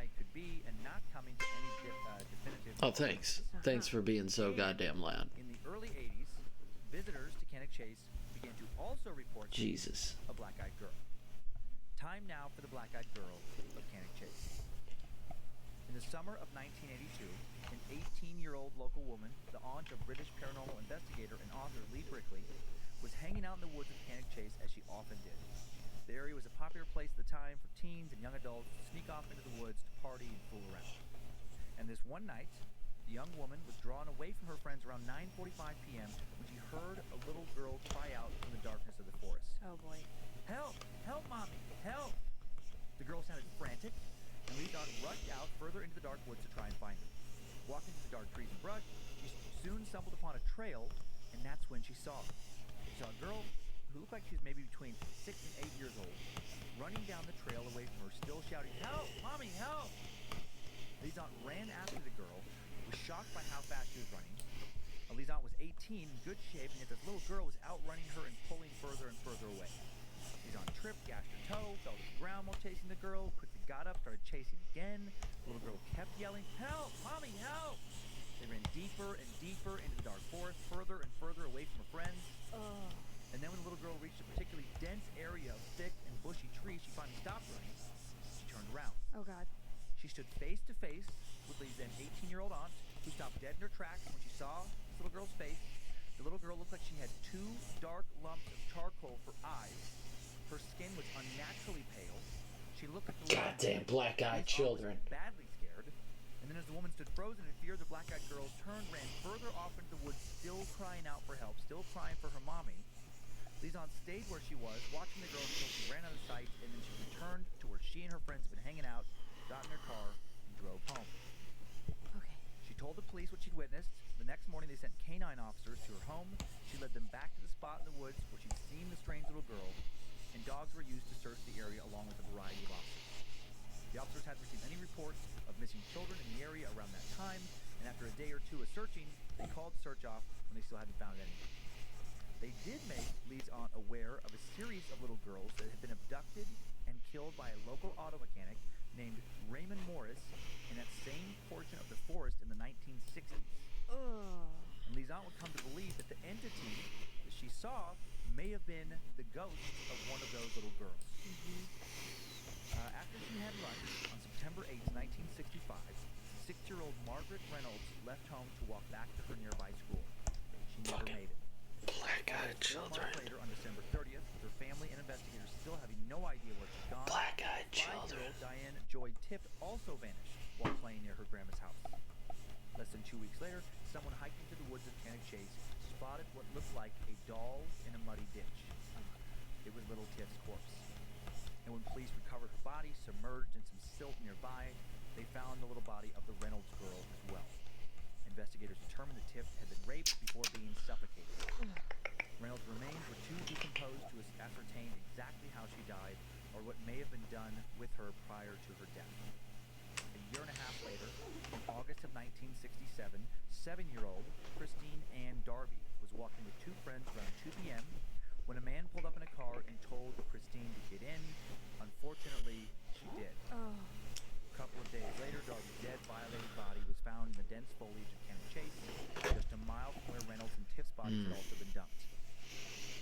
guy could be and not coming to any definitive. Oh, thanks. Thanks for being so goddamn loud. In the early 80s, visitors to Cannock Chase began to also report Jesus. a black-eyed girl. Time now for the black-eyed girl of Cannock Chase. In the summer of 1982, an 18-year-old local woman, the aunt of British paranormal investigator and author Lee Brickley, was hanging out in the woods of Cannock Chase as she often did. The area was a popular place at the time for teens and young adults to sneak off into the woods to party and fool around. And this one night, the young woman was drawn away from her friends around 9:45 p.m. when she heard a little girl cry out from the darkness of the forest. Oh boy. Help! Help, Mommy! Help! The girl sounded frantic, and Lee's aunt rushed out further into the dark woods to try and find her. Walking through the dark trees and brush, she soon stumbled upon a trail, and that's when she saw her. She saw a girl who looked like she was maybe between 6 and 8 years old, running down the trail away from her, still shouting, "Help! Mommy, help!" Lee's aunt ran after the girl, was shocked by how fast she was running. Lee's aunt was 18, in good shape, and yet this little girl was outrunning her and pulling further and further away. Lee's aunt tripped, gashed her toe, fell to the ground while chasing the girl, quickly got up, started chasing again. The little girl kept yelling, "Help! Mommy, help!" They ran deeper and deeper into the dark forest, further and further away from her friends. And then when the little girl reached a particularly dense area of thick and bushy trees, she finally stopped running. She turned around. Oh God. She stood face to face with Lee's then 18-year-old aunt, who stopped dead in her tracks when she saw this little girl's face. The little girl looked like she had 2 dark lumps of charcoal for eyes. Her skin was unnaturally pale. She looked like the Goddamn black-eyed children. Badly scared. And then as the woman stood frozen in fear, the black-eyed girl turned, ran further off into the woods, still crying out for help, still crying for her mommy. Lee's aunt stayed where she was, watching the girl until she ran out of sight, and then she returned to where she and her friends had been hanging out, got in their car, and drove home. Okay. She told the police what she'd witnessed. The next morning, they sent canine officers to her home. She led them back to the spot in the woods where she'd seen the strange little girl, and dogs were used to search the area along with a variety of officers. The officers hadn't received any reports of missing children in the area around that time, and after a day or two of searching, they called the search off when they still hadn't found anything. They did make Lee's aunt aware of a series of little girls that had been abducted and killed by a local auto mechanic named Raymond Morris in that same portion of the forest in the 1960s. And Lee's aunt would come to believe that the entity that she saw may have been the ghost of one of those little girls. After she had lunch on September 8, 1965, 6-year-old Margaret Reynolds left home to walk back to her nearby school. She never made it. Black-eyed 4 children. months later, on December 30th, with her family and investigators still having no idea where she's gone, Black-eyed children. 5-year-old Diane Joy Tipp also vanished while playing near her grandma's house. Less than 2 weeks later, someone hiking through the woods of Cannock Chase spotted what looked like a doll in a muddy ditch. It was little Tipp's corpse. And when police recovered her body, submerged in some silt nearby, they found the little body of the Reynolds girl as well. Investigators determined that Tipp had been raped before being suffocated. Reynolds' remains were too decomposed to ascertain exactly how she died or what may have been done with her prior to her death. A year and a half later, in August of 1967, 7-year-old Christine Ann Darby was walking with 2 friends around 2 p.m. when a man pulled up in a car and told Christine to get in. Unfortunately, she did. A couple of days later, Darby's dead, violated body was found in the dense foliage of Cannock Chase, just a mile from where Reynolds and Tiff's bodies had also been dumped.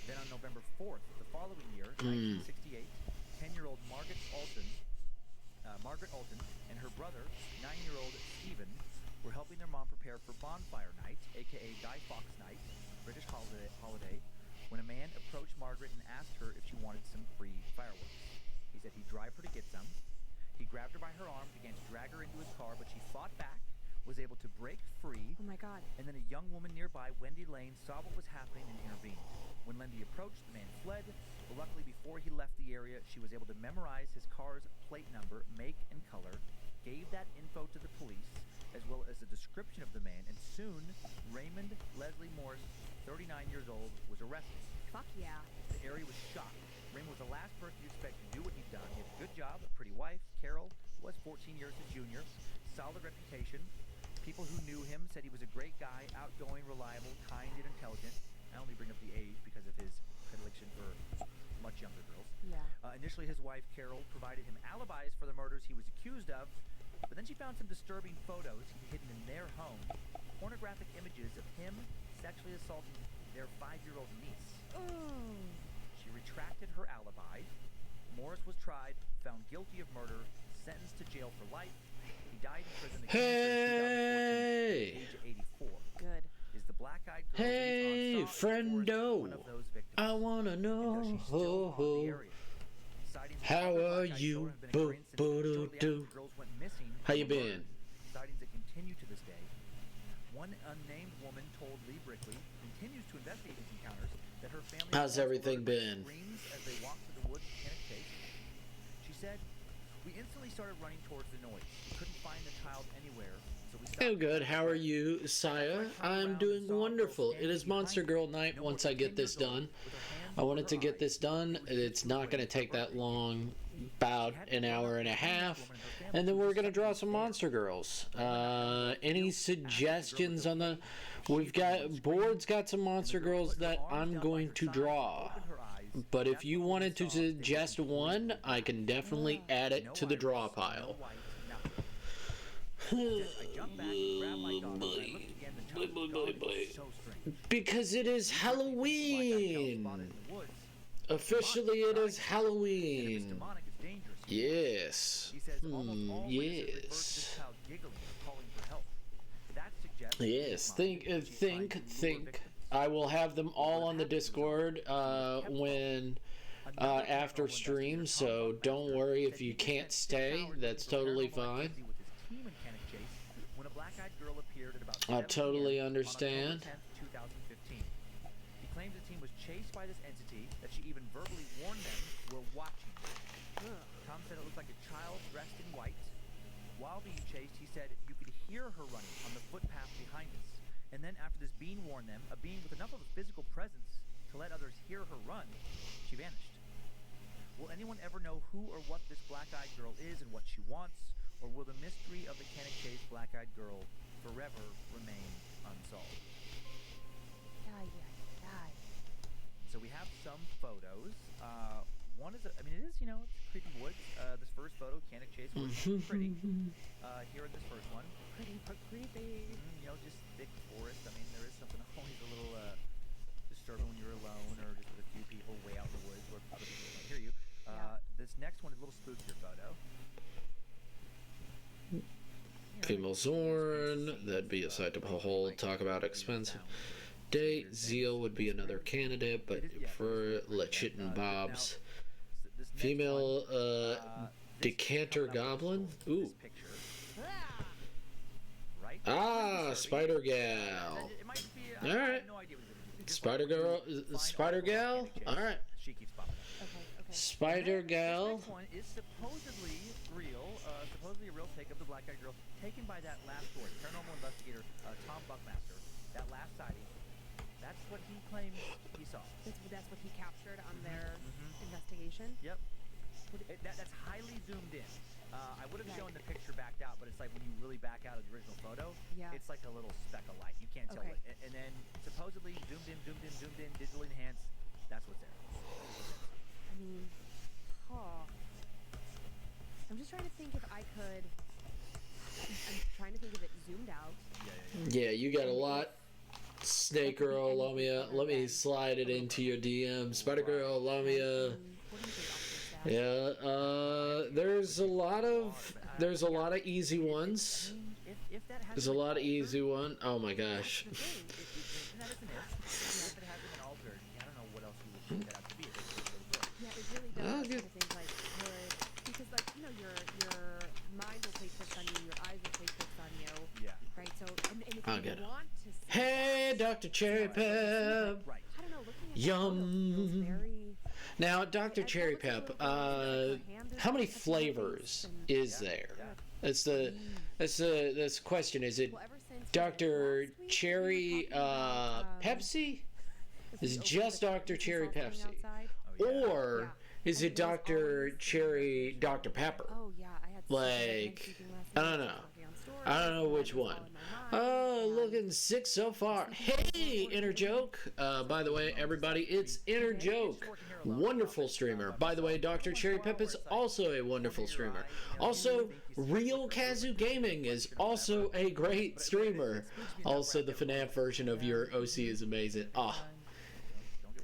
Then on November 4th, the following year, 1968, 10-year-old Margaret Alton and her brother, 9-year-old Stephen, were helping their mom prepare for bonfire night, aka Guy Fawkes night, British holiday, when a man approached Margaret and asked her if she wanted some free fireworks. He said he'd drive her to get some. He grabbed her by her arm, began to drag her into his car, but she fought back, was able to break free. Oh my God. And then a young woman nearby, Wendy Lane, saw what was happening and intervened. When Wendy approached, the man fled, but luckily before he left the area, she was able to memorize his car's plate number, make, and color, gave that info to the police, as well as a description of the man, and soon, Raymond Leslie Morris, 39 years old, was arrested. Fuck yeah. The area was shocked. Raymond was the last person you'd expect to do what he'd done. He had a good job, a pretty wife, Carol, who was 14 years his junior, solid reputation. People who knew him said he was a great guy, outgoing, reliable, kind, and intelligent. I only bring up the age because of his predilection for much younger girls. Yeah. Initially, his wife, Carol, provided him alibis for the murders he was accused of, But then she found some disturbing photos he'd hidden in their home, pornographic images of him sexually assaulting their 5-year-old niece. Oh. She retracted her alibi. Morris was tried, found guilty of murder, sentenced to jail for life. He died in prison of cancer in 2014 at the Hey! age of 84. Good. Is the black-eyed girl Hey, Liz saw in the forest friendo. one of those victims? I wanna And does she know. still haunt the area? Sightings of How other are black-eyed you? children have been experienced since shortly after Boo-boo-doo. the girls went missing How you or were been? murdered. Sightings that continue to this day. One unnamed woman told Lee Brickley, who continues to investigate these encounters, that her family How's was everything alerted by been? screams as they walked through the woods in Kenneck Chase. She said, "We instantly started running towards the noise. We couldn't find the child anywhere, so we stopped." Oh, good. How are you, Saya? I'm doing wonderful. It is Monster Girl night once I get this done. I wanted to get this done. It's not going to take that long, about an hour and a half. And then we're going to draw some Monster Girls. Any suggestions on the... We've got... Board's got some Monster Girls that I'm going to draw. But if you wanted to suggest one, I can definitely add it to the draw pile. Because it is Halloween! Officially, it is Halloween. Yes. Yes. Yes. Think. I will have them all on the Discord when after stream, so don't worry if you can't stay. That's totally fine. I totally understand. He claims the team was chased by this entity, that she even verbally warned them, "We're watching." Tom said it looked like a child dressed in white. While being chased, he said you could hear her running on the footpath behind us. And then after this being warned them, a being with enough of a physical presence to let others hear her run, she vanished. Will anyone ever know who or what this black-eyed girl is and what she wants? Or will the mystery of the Kenneck Chase black-eyed girl forever remain unsolved? So we have some photos. One is, I mean, it is, you know, it's creepy woods. This first photo, Kenneck Chase, was pretty. Here in this first one. Pretty but creepy. You know, just thick forest. I mean, there is something always a little disturbing when you're alone or just with a few people way out in the woods where other people can't hear you. This next one is a little spookier photo. Female Zorn, that'd be a sight to behold. Talk about expensive. Date, Zeal would be another candidate, but for Lechit and Bob's. Female, Decanter Goblin? Ooh. Ah, Spider Gal. Alright. Spider Girl, Spider Gal? Alright. Spider Gal. This one is supposedly a real take of the black-eyed girl taken by that last story, paranormal investigator Tom Buckmaster. That last sighting, that's what he claims he saw. That's what he captured on their investigation? Yep. That's highly zoomed in. I would have shown the picture backed out, but it's like when you really back out of the original photo, it's like a little speck of light. You can't tell it. And then supposedly zoomed in, digitally enhanced. That's what's there. I mean, I'm just trying to think if I could. I'm trying to think of it zoomed out. Yeah, you got a lot. Snake Girl, let me slide it into your DM. Spider Girl, Lamia. Yeah, there's a lot of easy ones. There's a lot of easy one. Oh my gosh. Yeah, it really does. Things like because like you know your mind will play tricks on you, your eyes will play tricks on you. Yeah. Right. So and if I'll you get it. want to see Hey, Dr. Cherry Pep. I don't know. Looking at Yum. very. Now, Dr. Cherry Pep, how many flavors is there? That's the question. Is it Dr. Cherry Pepsi? Is it just Dr. Cherry Pepsi? Or is it Dr. Cherry Dr. Pepper? Oh yeah, I had Like, I don't know. I don't know which one. Oh, looking sick so far. Hey, Inner Joke. By the way, everybody, it's Inner Joke. Wonderful streamer. By the way, Dr. Cherry Pep is also a wonderful streamer. Also, Real Kazoo Gaming is also a great streamer. Also, the FNAF version of your OC is amazing. Ah.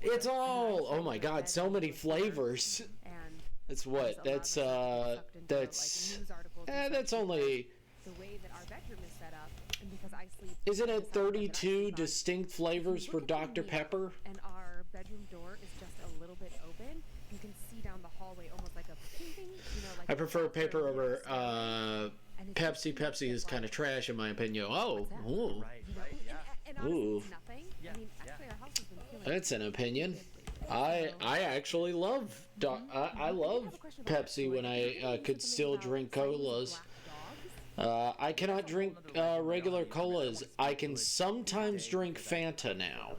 It's all, oh my god, so many flavors. That's what? That's only... The way that our bedroom is set up, and because I sleep... Isn't it 32 distinct flavors for Dr. Pepper? And our bedroom door is just a little bit open. You can see down the hallway almost like a painting, you know, like... I prefer paper over Pepsi. Pepsi is kind of trash in my opinion. Oh, ooh. And honestly, it's nothing. I mean, actually, our house has been feeling... That's an opinion. I actually love I love Pepsi when I could still drink colas. I cannot drink regular colas. I can sometimes drink Fanta now,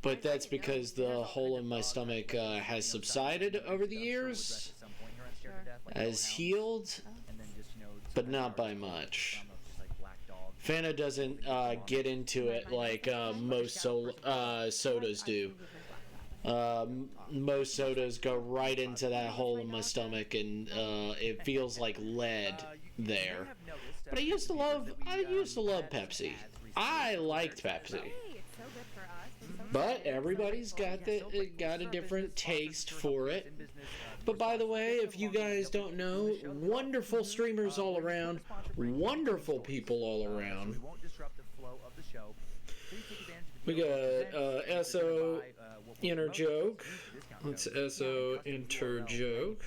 but that's because the hole in my stomach has subsided over the years, has healed, but not by much. Fanta doesn't get into it like most sodas do. Most sodas go right into that hole in my stomach, and it feels like lead there. But I used to love Pepsi. I liked Pepsi. But everybody's got a different taste for it. But by the way, if you guys don't know, wonderful streamers all around, wonderful people all around. We got SO Inner Joke. It's SO Inter Joke.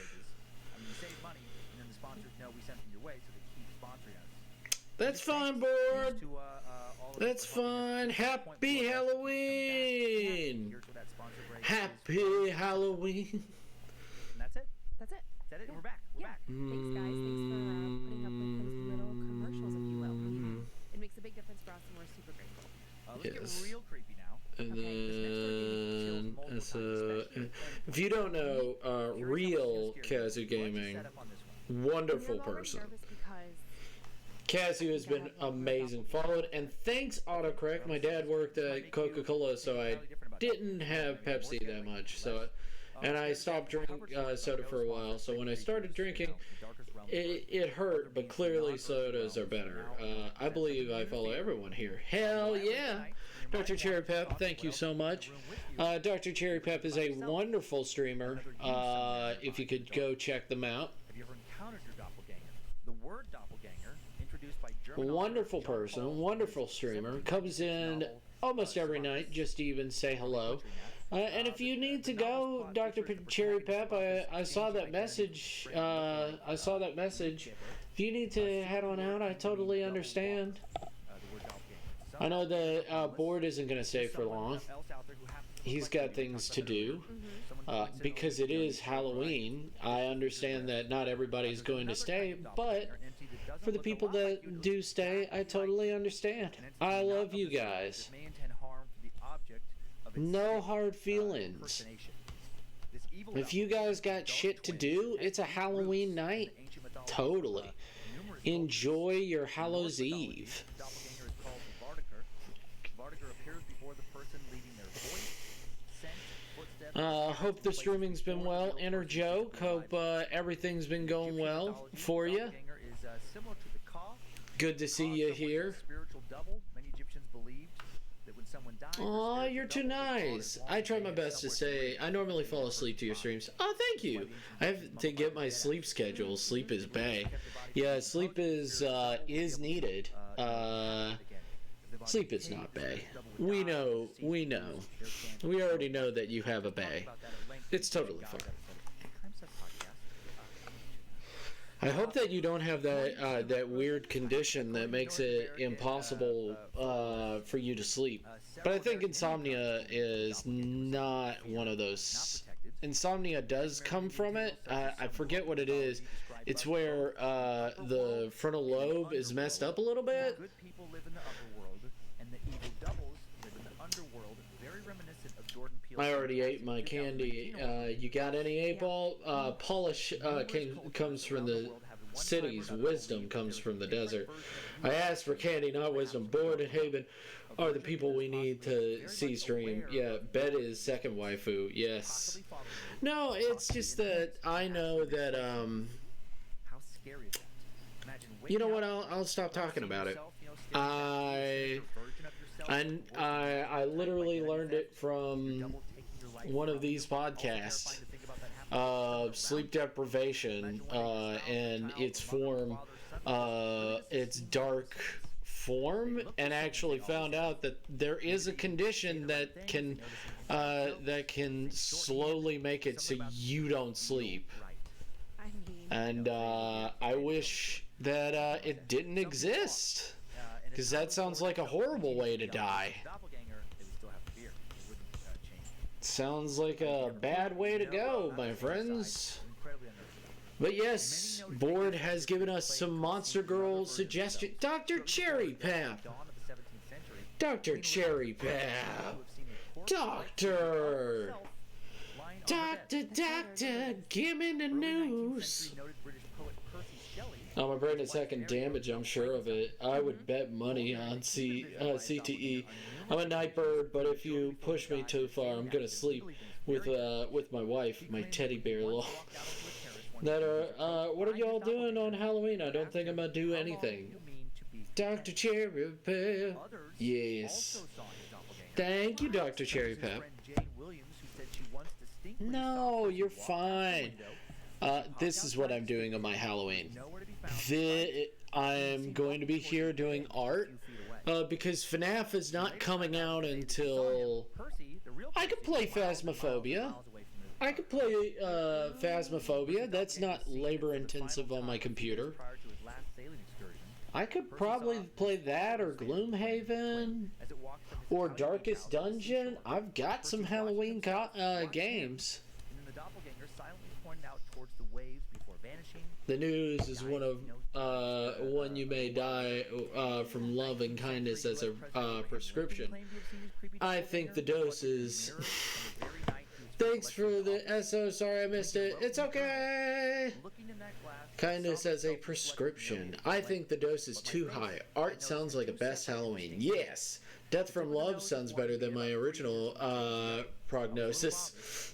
That's fine, board. That's fine. Happy Halloween. Happy Halloween. And that's it. That's it. Is that it? We're back. We're back. Thanks, guys. Thanks for putting up with those little commercials, if you will. It makes a big difference for us, and we're super grateful. Let's get real creepy now. And then, so, if you don't know, Real Kazoo Gaming, wonderful person. Kazoo has been amazing. Followed, and thanks autocorrect. My dad worked at Coca-Cola, so I didn't have Pepsi that much. So, and I stopped drinking soda for a while. So when I started drinking, it hurt, but clearly sodas are better. I believe I follow everyone here. Hell yeah! Dr. Cherry Pep, thank you so much. Dr. Cherry Pep is a wonderful streamer. If you could go check them out. Have you ever encountered your doppelganger? The word doppelganger, introduced by German Wonderful person, wonderful streamer. Comes in almost every night just to even say hello. And if you need to go, Dr. Cherry Pep, I saw that message. If you need to head on out, I totally understand. I know the board isn't going to stay for long. He's got things to do. Because it is Halloween, I understand that not everybody's going to stay, but for the people that do stay, I totally understand. I love you guys. No hard feelings. If you guys got shit to do, it's a Halloween night. Totally. Enjoy your Hallows Eve. Hope the streaming's been well. Inner Joke, hope everything's been going well for you. Good to see you here. Aw, you're too nice. I try my best to say, I normally fall asleep to your streams. Oh, thank you. I have to get my sleep schedule. Sleep is bae. Yeah, sleep is needed. Sleep is not bae. We know. We already know that you have a bae. It's totally fine. I hope that you don't have that weird condition that makes it impossible for you to sleep. But I think insomnia is not one of those. Insomnia does come from it. I forget what it is. It's where the frontal lobe is messed up a little bit. Good people live in the upper world, and the evil doubles live in the underworld, very reminiscent of Jordan Peele's... I already ate my candy. You got any 8-ball? Polish comes from the cities, wisdom comes from the desert. I asked for candy, not wisdom. Bored and Haven are the people we need to see stream. Yeah, Bet is second waifu. Yes. No, it's just that I know that, How scary is that? Imagine you know waking what, up, I'll stop talking about it. yourself, staring at version of yourself, I literally learned it from double taking your life one of from these you. Also podcasts. terrifying to think about that happening to Sleep deprivation, and its form, its dark form, and actually found out that there is a condition that can slowly make it so you don't sleep. I mean, And I wish that it didn't exist, because that sounds like a horrible way to die. Doppelganger, they would still have fear. It wouldn't change. Sounds like a bad way to go, my friends. Incredibly unnerving. But yes, Board has given us some Monster Girl suggestions. Dr. Cherry Pap! Dawn of the 17th century. Dr. Cherry Pap! Doctor! Doctor, give me the news! Oh, my brain is taking damage, I'm sure of it. I would bet money on CTE. I'm a night bird, but if you push me too far, I'm gonna sleep with my wife, my teddy bear. Lol. What are y'all doing on Halloween? I don't think I'm gonna do anything. Dr. Cherry Pep. Yes. Thank you, Dr. Cherry Pep. No, you're fine. This is what I'm doing on my Halloween. I'm going to be here doing art, because FNAF is not coming out until... I could play Phasmophobia. I could play Phasmophobia. That's not labor intensive on my computer. I could probably play that, or Gloomhaven, or Darkest Dungeon. I've got some Halloween games. The news is one you may die from love and kindness as a prescription. I think the dose is... Thanks for the SO, sorry I missed it. It's okay! Kindness as a prescription. I think the dose is too high. Art sounds like a best Halloween. Yes! Death from Love sounds better than my original prognosis.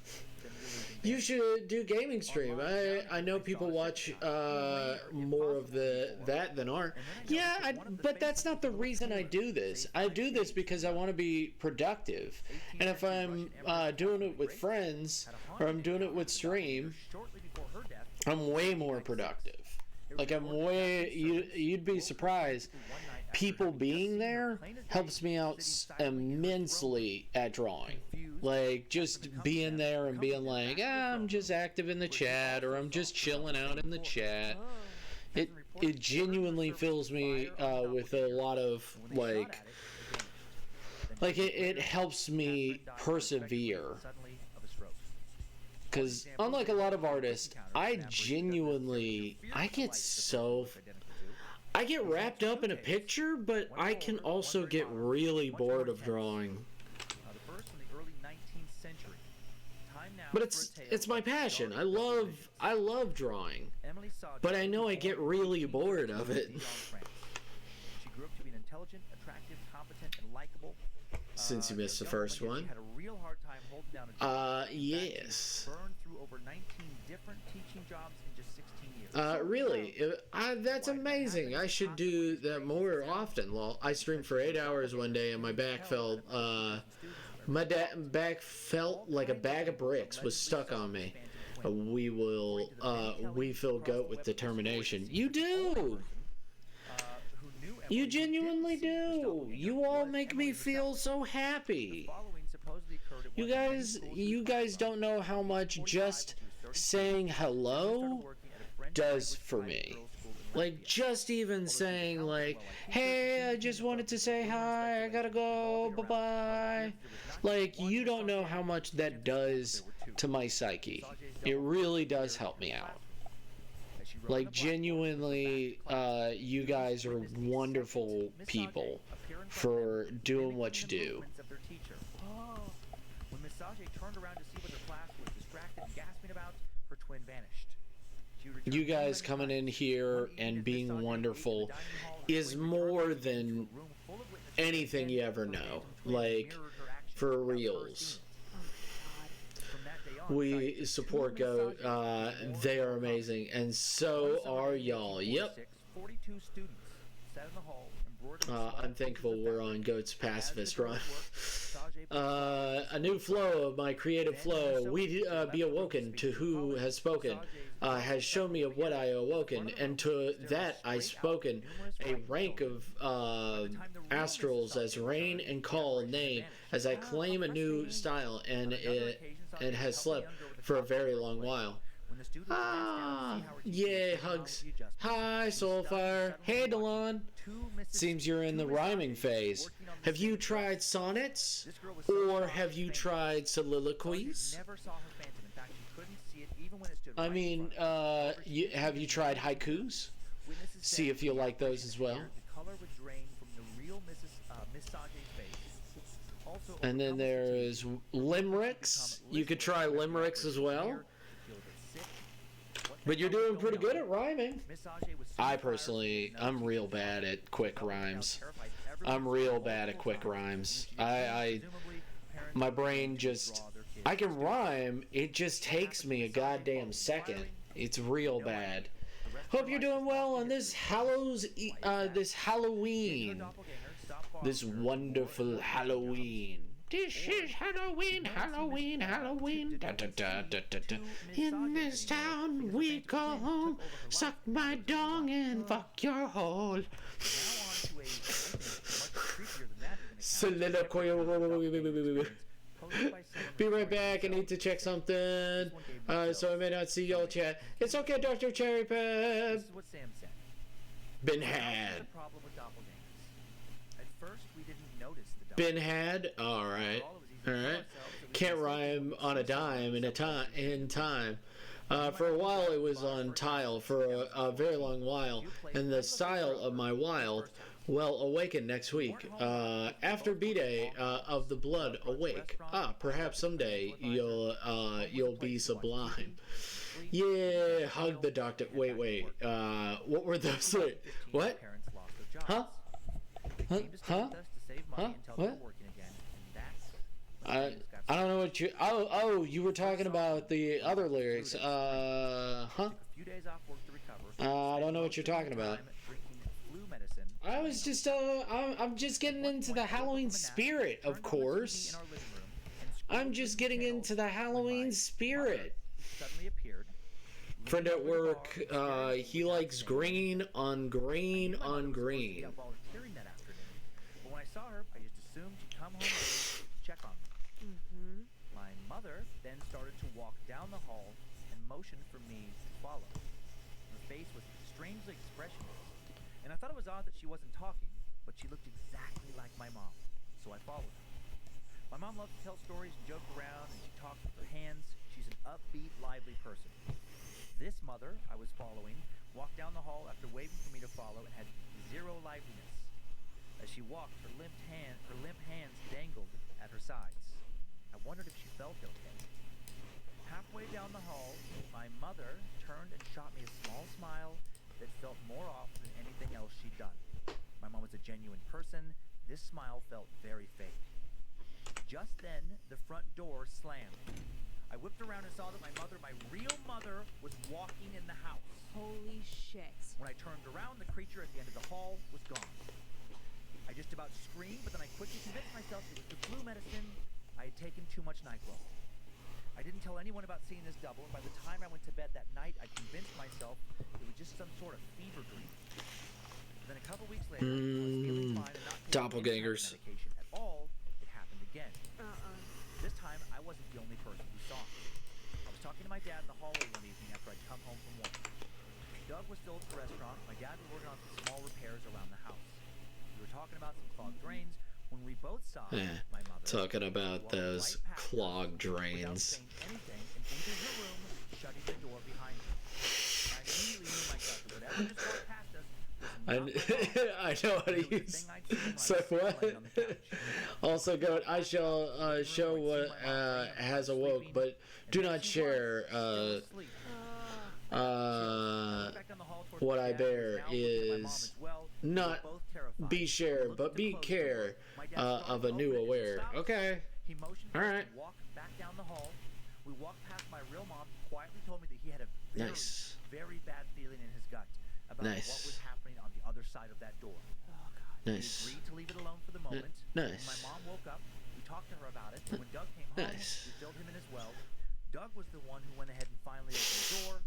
You should do gaming stream. I know people watch more of that than art. Yeah, but that's not the reason I do this. I do this because I want to be productive. And if I'm doing it with friends, or I'm doing it with stream, I'm way more productive. Like, you'd be surprised. People being there helps me out immensely at drawing. Like, just being there and being like, I'm just active in the chat, or I'm just chilling out in the chat. It genuinely fills me with a lot of, it helps me persevere. Because unlike a lot of artists, I get wrapped up in a picture, but I can also get really bored of drawing. But it's my passion. I love drawing. But I know I get really bored of it. Since you missed the first one. Yes. Really? That's amazing. I should do that more often. Well, I streamed for 8 hours one day and my back felt, like a bag of bricks was stuck on me. We fill goat with determination. You do! You genuinely do! You all make me feel so happy. You guys don't know how much just saying hello does for me. Like, just even saying, like, hey, I just wanted to say hi, I gotta go, bye-bye. Like, you don't know how much that does to my psyche. It really does help me out. Like, genuinely, you guys are wonderful people for doing what you do. When Miss Sage turned around to see what her class was distracted and gasping about, her twin vanished. you guys coming in here and being wonderful is more than anything you ever know. Like, for reals. We support Goat. They are amazing, and so are y'all. Yep. I'm thankful we're on Goat's pacifist run. A new flow of my creative flow. We be awoken to who has spoken, has shown me of what I awoken, and to that I spoken. A rank of astrals as rain and call name, as I claim a new style, and it has slept for a very long while. Yay, hugs. Hi, Soulfire. Hey, Delon. Seems you're in the rhyming phase. Have you tried sonnets? Or have you tried soliloquies? I mean, have you tried haikus? See if you like those as well. And then there's limericks. You could try limericks as well. But you're doing pretty good at rhyming. I'm real bad at quick rhymes. My brain just, I can rhyme, it just takes me a goddamn second. It's real bad. Hope you're doing well on this Halloween. This wonderful Halloween. This is Halloween, Halloween, Halloween. Da, da, da, da, da, da. In this town we go home, suck my dong and fuck your hole. Soliloquy. Be right back. I need to check something. So I may not see y'all chat. It's okay, Dr. Cherry Pep. Been had. Been had. All right. Can't rhyme on a dime in time. For a while it was on tile for a very long while, and the style of my wild will awaken next week. After B-Day of the blood awake. Perhaps someday you'll be sublime. Yeah, hug the doctor. Wait. What were those? What? Huh? What? I don't know what you. Oh, you were talking about the other lyrics. I don't know what you're talking about. I was just I'm just getting into the Halloween spirit, of course. I'm just getting into the Halloween spirit. Friend at work, he likes green on green on green. But when I saw her, I just assumed she'd come home early to check on me. My mother then started to walk down the hall and motioned for me to follow. Her face was strangely expressionless, and I thought it was odd that she wasn't talking, but she looked exactly like my mom, so I followed her. My mom loved to tell stories and joke around, and she talked with her hands. She's an upbeat, lively person. This mother I was following walked down the hall after waving for me to follow and had zero liveliness. As she walked, her limp hands dangled at her sides. I wondered if she felt okay. Halfway down the hall, my mother turned and shot me a small smile that felt more off than anything else she'd done. My mom was a genuine person. This smile felt very fake. Just then, the front door slammed. I whipped around and saw that my real mother, was walking in the house. Holy shit. When I turned around, the creature at the end of the hall was gone. I just about screamed, but then I quickly convinced myself it was the flu medicine. I had taken too much NyQuil. I didn't tell anyone about seeing this double, and by the time I went to bed that night, I convinced myself it was just some sort of fever dream. Then a couple weeks later, when I was feeling fine and not taking doppelgangers. any medication at all, it happened again. This time, I wasn't the only person who saw it. I was talking to my dad in the hallway one evening after I'd come home from work. Doug was still at the restaurant. My dad was working on some small repairs around the house. We were talking about some clogged drains when we both saw my mother talking about those clogged drains. Anything, and into her room, shutting the door behind her. I immediately knew myself that whatever just walked past us I know how to use. So what? Also, go. I shall show what has awoke, but do not share. what I bear is not be share, but be care of a new aware. Okay. He motioned All for us right. to walk back down the hall. We walked past my real mom, who quietly told me that he had a very, Nice. very bad feeling in his gut about Nice. what was happening on the other side of that door. Nice. We agreed to leave it alone for the moment. Nice. When my mom woke up, we talked to her about it, and when Doug came home, Nice. we filled him in as well. Doug was the one who went ahead and finally opened the door.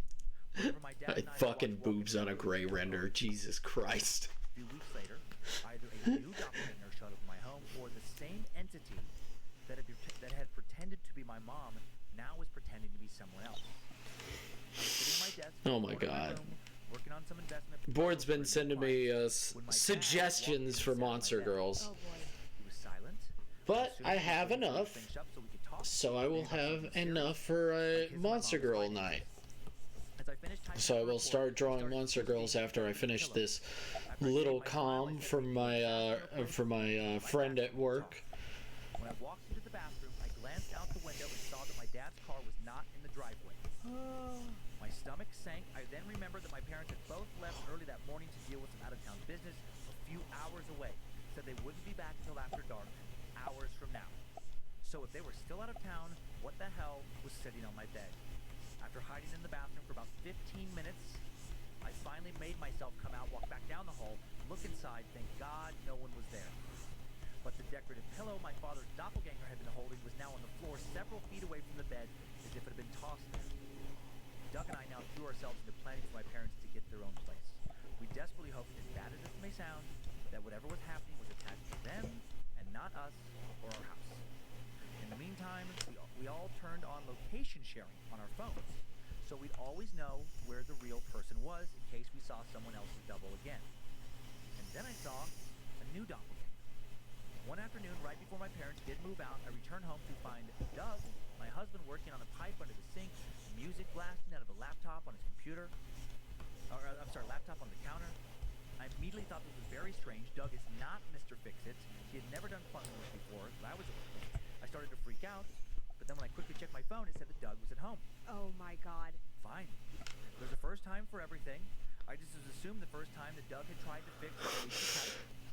Whenever my dad and I Fucking watched boobs on a gray render. Jesus Christ. A few weeks later, either a new doppelganger showed up in my home, or the same entity that had pretended to be my mom now was pretending to be someone else. I was sitting at my desk, Oh my in my God. room, working on some investment. Board's been sending me When my dad suggestions walked for in and sat Monster on my bed. Girls. Oh boy. He was silent. But Soon I as we have finished enough, finishing up so we could talk, so I will maybe about have something serious. enough for a Monster Girl night. As I finished typing So I the will report, start I drawing started Monster to Girls see after I the finish pillow. this After little getting my smile, I comm said, from my friend at work. When I walked into the bathroom, I glanced out the window and saw that my dad's car was not in the driveway. My stomach sank. I then remembered that my parents had both left early that morning to deal with some out-of-town business a few hours away. Said they wouldn't be back until after dark, hours from now. So if they were still out of town, what the hell was sitting on my bed? After hiding in the bathroom for about 15 minutes, I finally made myself come out, walk back down the hall, look inside. Thank God no one was there. But the decorative pillow my father's doppelganger had been holding was now on the floor several feet away from the bed, as if it had been tossed there. Doug and I now threw ourselves into planning for my parents to get their own place. We desperately hoped, as bad as this may sound, that whatever was happening was attached to them and not us or our house. In the meantime, we all turned on location sharing on our phones, so we'd always know where the real person was in case we saw someone else's double again. And then I saw a new doppelganger. One afternoon, right before my parents did move out, I returned home to find Doug, my husband, working on a pipe under the sink, music blasting out of a laptop on his computer. Laptop on the counter. I immediately thought this was very strange. Doug is not Mr. Fix-It. He had never done plumbing work before, but I was aware. I started to freak out, but then when I quickly checked my phone, it said that Doug was at home. Oh my God. Fine. There's a first time for everything. I just assumed the first time that Doug had tried to fix the leaky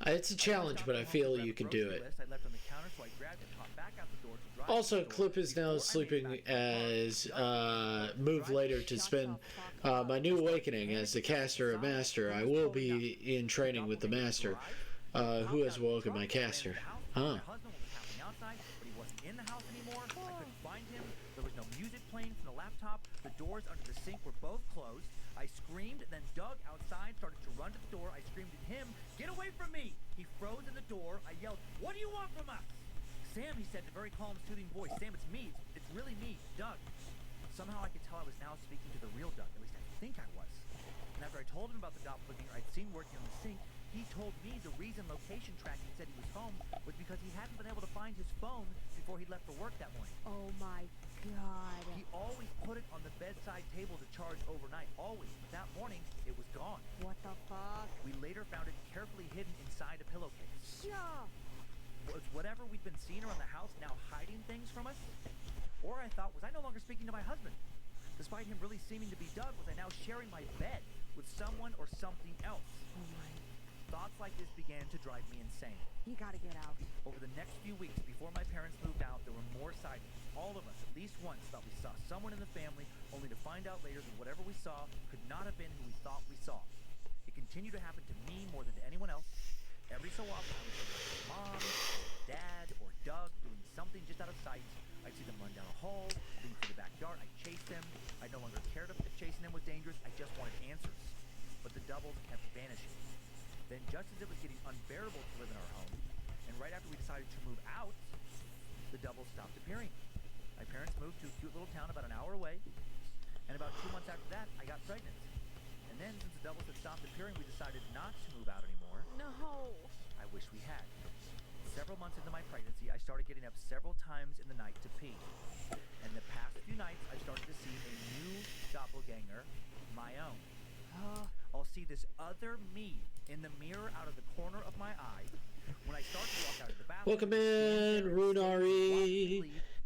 pipe. It's a challenge, but I feel you can do it. I left on the counter, so I grabbed it, hopped back out the door to drive Also, to the Clip door. is now Before I made sleeping it back to my car, as moved later to spend my new awakening as the caster of Master. I will be in training with the Master, who has woken my caster. Huh. My husband was happening outside, but he wasn't in the house anymore. I couldn't find him. There was no music playing from the laptop. The doors under the sink were both closed. I screamed, then Doug outside started to run to the door. I screamed at him, "Get away from me!" He froze in the door. I yelled, "What do you want from us?" "Sam," he said in a very calm, soothing voice. "Sam, it's me. It's really me, Doug." Somehow I could tell I was now speaking to the real Doug. At least I think I was. And after I told him about the doppelganger I'd seen working on the sink, he told me the reason location tracking said he was home was because he hadn't been able to find his phone before he left for work that morning. Oh my God. He always put it on the bedside table to charge overnight, always. But that morning, it was gone. What the fuck? We later found it carefully hidden inside a pillowcase. Yeah. Was whatever we'd been seeing around the house now hiding things from us? Or I thought, was I no longer speaking to my husband? Despite him really seeming to be Doug, was I now sharing my bed with someone or something else? Oh my. Thoughts like this began to drive me insane. You gotta get out. Over the next few weeks, before my parents moved out, there were more sightings. All of us, at least once, thought we saw someone in the family, only to find out later that whatever we saw could not have been who we thought we saw. It continued to happen to me more than to anyone else. Every so often, I would see my mom, or dad, or Doug doing something just out of sight. I'd see them run down a hall, leave through the backyard. I'd chase them. I no longer cared if chasing them was dangerous. I just wanted answers. But the doubles kept vanishing. Then, just as it was getting unbearable to live in our home, and right after we decided to move out, the doubles stopped appearing. My parents moved to a cute little town about an hour away, and about 2 months after that, I got pregnant. And then, since the doubles had stopped appearing, we decided not to move out anymore. No. I wish we had. Several months into my pregnancy, I started getting up several times in the night to pee. And the past few nights, I started to see a new doppelganger, my own. I'll see this other me in the mirror out of the corner of my eye. When I start to walk out of the bathroom, Welcome in, Runari.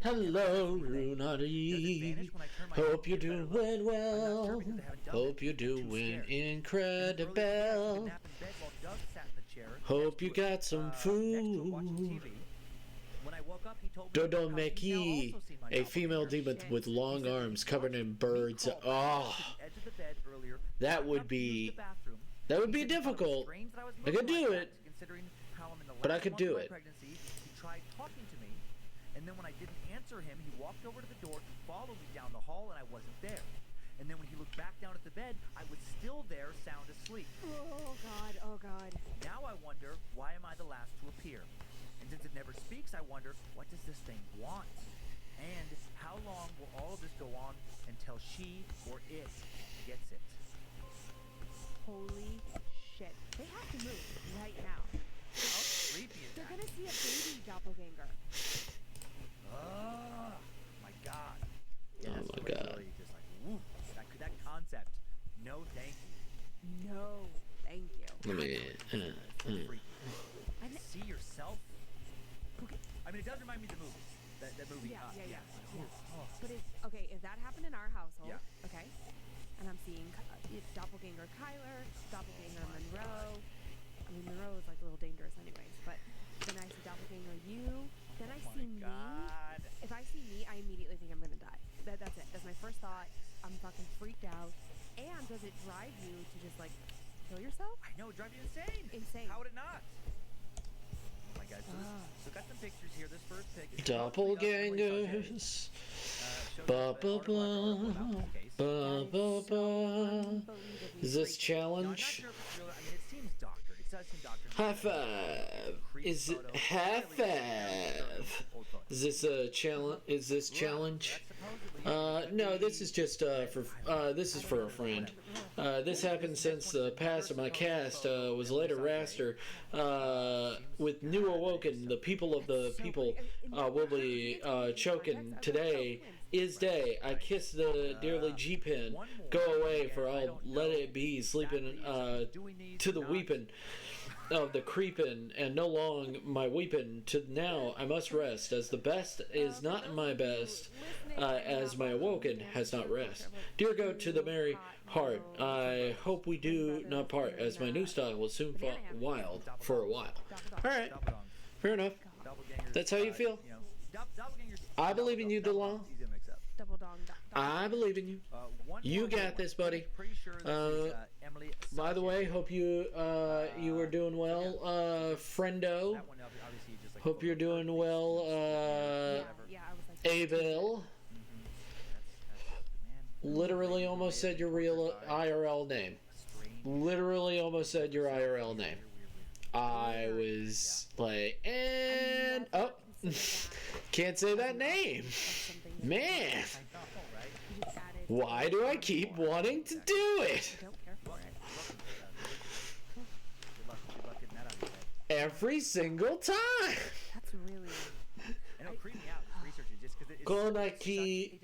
Hello, Does it Runari. vanish when I turn my Hope you're head to get doing better look? I'm not well. sure because they haven't done Hope it. you're I'm too doing scared. And then earlier today, I took a incredible. nap in bed while Doug sat in the chair Hope you next to it, got some next to it watching food. TV. When I woke up, he told me Dodo how he'd now Meki, also seen my a female doppelganger. demon with He long said that arms he covered watched in me birds. crawl back Oh, to the edge of the bed earlier, that got would up to use be the bathroom. that would He be said he thought it was difficult. strange that I was I could moving do like it, that, considering how I'm in the but I last could month of do my it. pregnancy. He tried talking to me, and then when I didn't answer him, he walked over to the door to follow me down the hall, and I wasn't there. And then when he looked back down at the bed, I was still there, sound asleep. Oh God, oh God. Now I wonder, why am I the last to appear? And since it never speaks, I wonder, what does this thing want? And how long will all of this go on until she or it gets it? Holy shit. They have to move right now. How creepy is They're that? gonna see a baby doppelganger. Oh my god. Oh that's my really God. just like, woo, that concept. No thank you. No, thank you. Let me. Freaky. I kn- See yourself? Okay. I mean, it does remind me of the movies. That movie. Yeah, yeah, yeah, Like, yeah. oh. But okay, if that happened in our household, Yeah. okay, and I'm seeing doppelganger Kyler, doppelganger Monroe. I mean, Monroe is like a little dangerous, anyways. But then I see doppelganger you. Then I see me. God. If I see me, I immediately think I'm gonna die. That's it. That's my first thought. I'm fucking freaked out. And does it drive you to just like kill yourself? I know, it drives you insane. Insane. How would it not? Oh my god. So got some pictures here. This first pic is Doppelgangers. Ba ba ba. Ba ba ba. Is this challenge? No, I'm not sure if it's real. I mean, it seems doctored. It does seem doctored. High five. Is it high five? Is this a challenge? Is this challenge? No, this is just this is for a friend. This happened since the past of my cast was later raster. With New Awoken, the people of the people will be choking. Today is day. I kiss the dearly G-pin. Go away, for I'll let it be. Sleeping to the weeping of the creeping, and no long my weeping. To now I must rest, as the best is not my best, as my awoken has not rest. Dear go to the merry heart, I hope we do not part, as my new style will soon fall wild for a while. Alright, fair enough. That's how you feel? I believe in you, DeLong. Double dong. I believe in you. You got this, buddy. By the way, hope you you were doing well, friendo. Hope you're doing well, Yeah, I was like, Abel. Literally almost said your real IRL name. Literally almost said your IRL name. I was like, and oh, can't say that name. Man, why do I keep wanting to do it? I don't care for it. Every single time. That's really. And it'll creep me out. Research it just because Konaki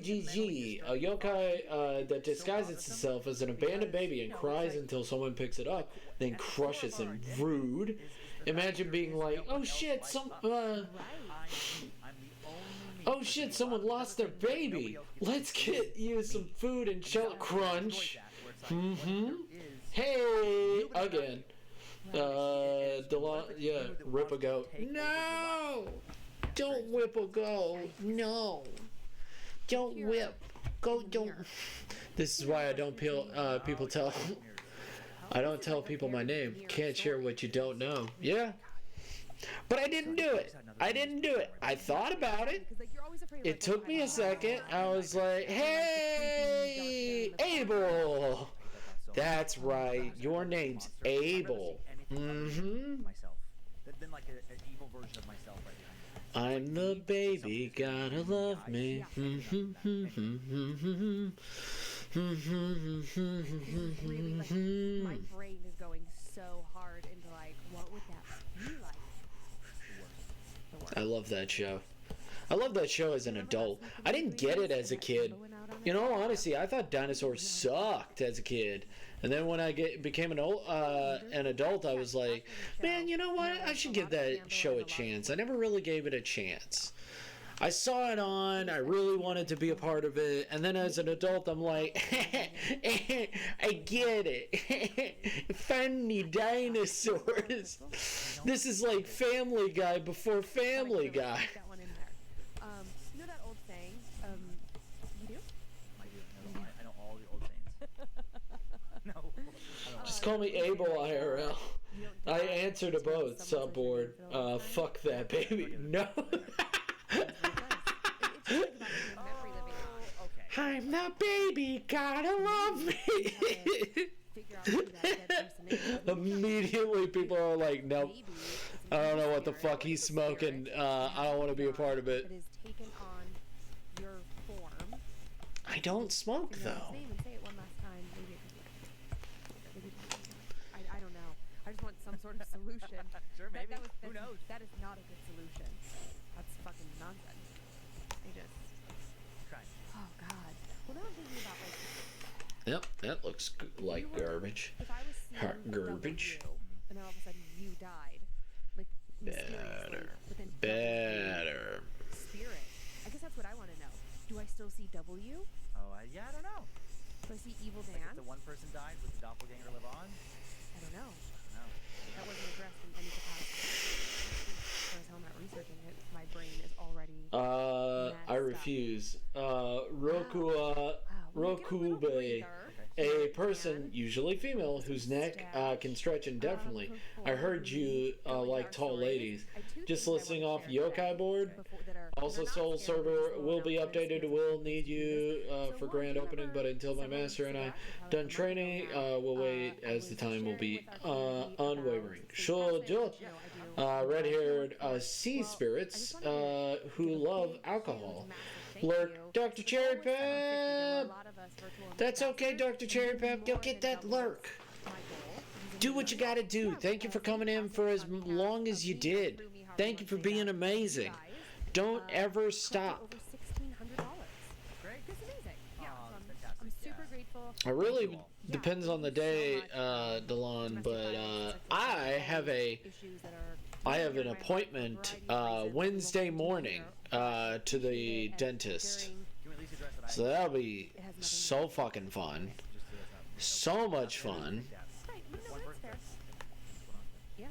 GG, a yokai that disguises itself as an abandoned baby and cries until someone picks it up, then crushes him. Rude. Imagine being like, oh shit, oh shit, someone lost their baby. Let's get you some food and shelter. Crunch. Hey, again. Yeah, rip a goat. No! Don't whip a goat. No. Don't whip. Goat don't. This is why I don't people tell. I don't tell people my name. Can't share what you don't know. Yeah. But I didn't do it. I didn't do it. I thought about it. It took me a second. I was like, hey, Abel. That's right. Your name's Abel. Mm-hmm. Then like an evil version of myself right behind me. I'm the baby, gotta love me. Really, my brain is going so hard into like, what would that be like? The worst. I love that show. I love that show as an adult. I didn't get it as a kid. In all honesty, I thought dinosaurs sucked as a kid. And then when I became an adult, I was like, man, you know what? I should give that show a chance. I never really gave it a chance. I saw it on, I really wanted to be a part of it, and then as an adult, I'm like, I get it. Funny dinosaurs. This is like Family Guy before Family Guy. Put that one in there. You know that old saying? You do? I do. I know all the old sayings. No. I don't Just call me Abel IRL. I answer to both, subboard. Fuck that, baby. No. I'm the baby, gotta love me. Immediately people are like, nope, I don't know what the fuck he's smoking, I don't want to be a part of it. I don't smoke though. I don't know. I just want some sort of solution. Sure, maybe. Who Who knows? That is not a good solution. That's fucking nonsense. Try. Oh god. Well, now I'm thinking about like Yep, that looks like garbage. if I was seeing Garbage. W, and then all of a sudden you died, like mysteriously, but then Better. W, spirit. I guess that's what I want to know. Do I still see W? Oh, yeah, I don't know. Do I see Evil Like Dan? if the one person died, would the doppelganger live on? I don't know. No. That wasn't addressed in any capacity. As far as how I'm not researching it, my brain is already. I refuse. Rokube, a person, usually female, whose neck can stretch indefinitely. I heard you like tall ladies. Just listing off yokai board. Also, Soul Server will be updated. Will need you for grand opening, but until my master and I done training, we'll wait as the time will be unwavering. Sure, red-haired sea spirits who love alcohol. Lurk, Dr. Cherry Pep. That's okay, Dr. Cherry Pep. You'll get that lurk. Do what you gotta do. Thank you for coming in for as long as you did. Thank you for being amazing. Don't ever stop. Great. That's amazing. Yeah, Oh, so that's fantastic. I'm super grateful. It really depends on the day, Delon, but I have an appointment Wednesday morning to the dentist. Can we at least address that? So that'll be so fucking fun. So much fun. Right, no, One that's person. fair. Yeah,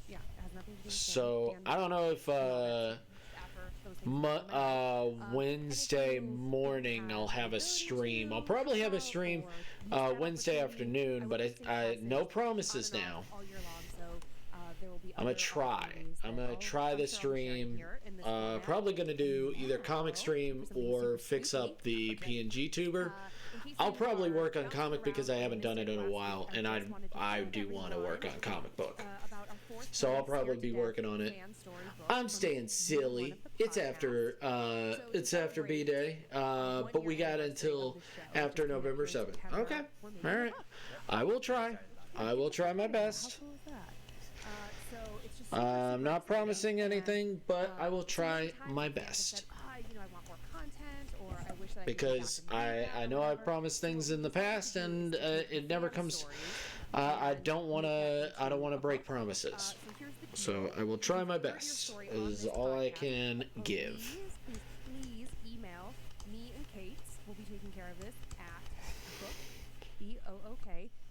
yeah, it has nothing to do with So I don't know if Wednesday morning I'll have a stream. I'll probably have a stream Wednesday afternoon, but I no promises now. I'm gonna try. I'm gonna try the stream. Probably gonna do either comic stream or fix up the PNGtuber. I'll probably work on comic because I haven't done it in a while, and I do want to work on comic book. So I'll probably be working on it. I'm staying silly. It's after B-Day, but we got until after November 7th. Okay, all right. I will try. I will try my best. I'm not promising anything, but I will try my best. Because I know I've promised things in the past, and it never comes. I don't want to break promises. So I will try my best. Is all I can give. Please email me and Kate. We'll be taking care of this at book,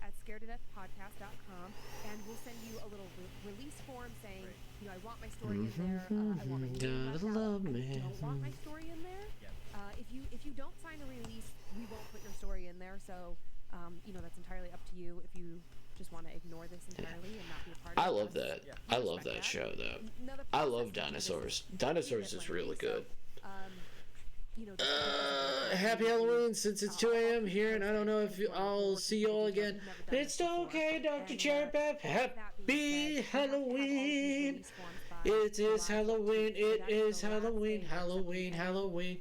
at scaredtodeathpodcast.com, and we'll send you a little release form saying, you know, I want my story in there. I want my name left out. I don't want my story in there. If you don't sign the release, we won't put your story in there. So, you know, that's entirely up to you. If you just want to ignore this entirely and not be a part of it. I love that. I love that show, though. I love dinosaurs. Dinosaurs is really good. Happy Halloween, since it's 2 a.m. here, and I don't know if I'll see you all again. It's okay, Dr. Cherry Pep. Happy Halloween. It is Halloween. It is Halloween. Halloween. Halloween.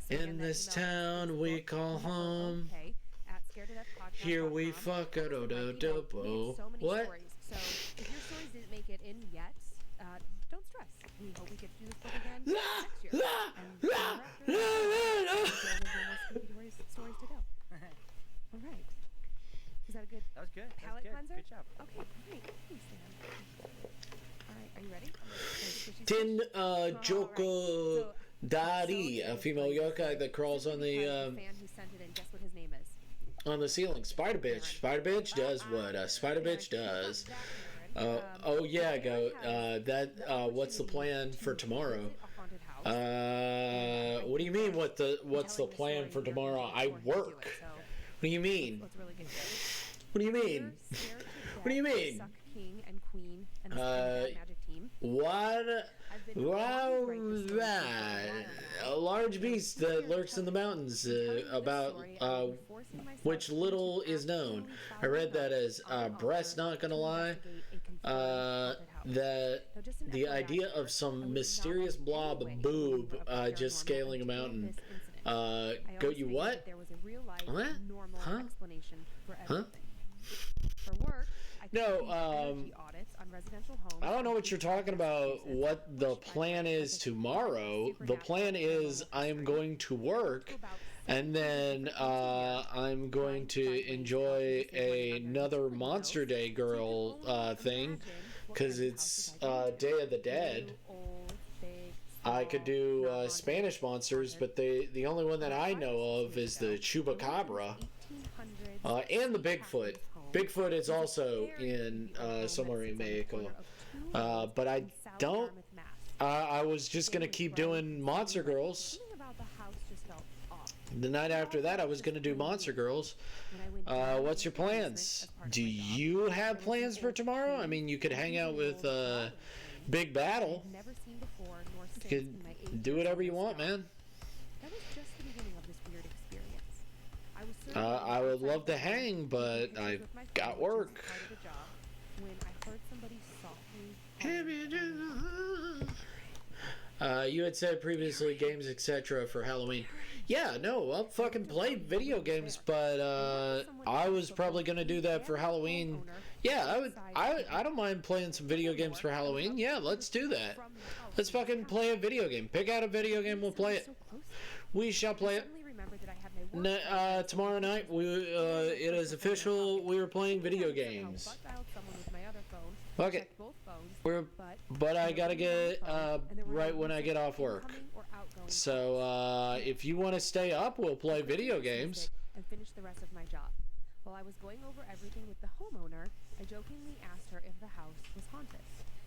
In this town we call home. Here we fuck a do do do bo. What? So if your stories didn't make it in yet, don't stress. We hope we get to do this book again next year. Stories to go. All right. Is that a good? That was good. Palate cleanser? Good job. Okay, great. Thanks, Dan. All right, are you ready? Tin Joko Daddy, a female yokai that crawls on the fan who sent it in, guess what his name is? on the ceiling. Spider bitch. Spider bitch does what a spider bitch does. Oh yeah, go. What's the plan for tomorrow? What do you mean? What's the plan for tomorrow? I work. What do you mean? What do you mean? What do you mean? What? Wow, that a large beast that lurks in the mountains. About which little is known. I read that as breast. Not gonna lie. That the idea of some mysterious blob boob just scaling a mountain. Go you what? What? Huh? Huh? No, I don't know what you're talking about. What the plan is tomorrow? The plan is I am going to work, and then I'm going to enjoy another Monster Day Girl thing, because it's Day of the Dead. I could do Spanish monsters, but the only one that I know of is the Chupacabra and the Bigfoot. Bigfoot is also in somewhere in Mexico, but I don't. I was just gonna keep doing Monster Girls. The night after that, I was gonna do Monster Girls. What's your plans? Do you have plans for tomorrow? I mean, you could hang out with Big Battle. You could do whatever you want, man. I would love to hang, but I got work. You had said previously games, etc. for Halloween. Yeah, no, I'll fucking play video games, but I was probably gonna do that for Halloween. Yeah, I would. I don't mind playing some video games for Halloween. Yeah, let's do that. Let's fucking play a video game. Pick out a video game, we'll play it. We shall play it. Tomorrow night, it is official. We are playing video games. Okay. But I gotta get right when I get off work. So if you want to stay up, we'll play video games. And finish the rest of my job. While I was going over everything with the homeowner, I jokingly asked her if the house was haunted.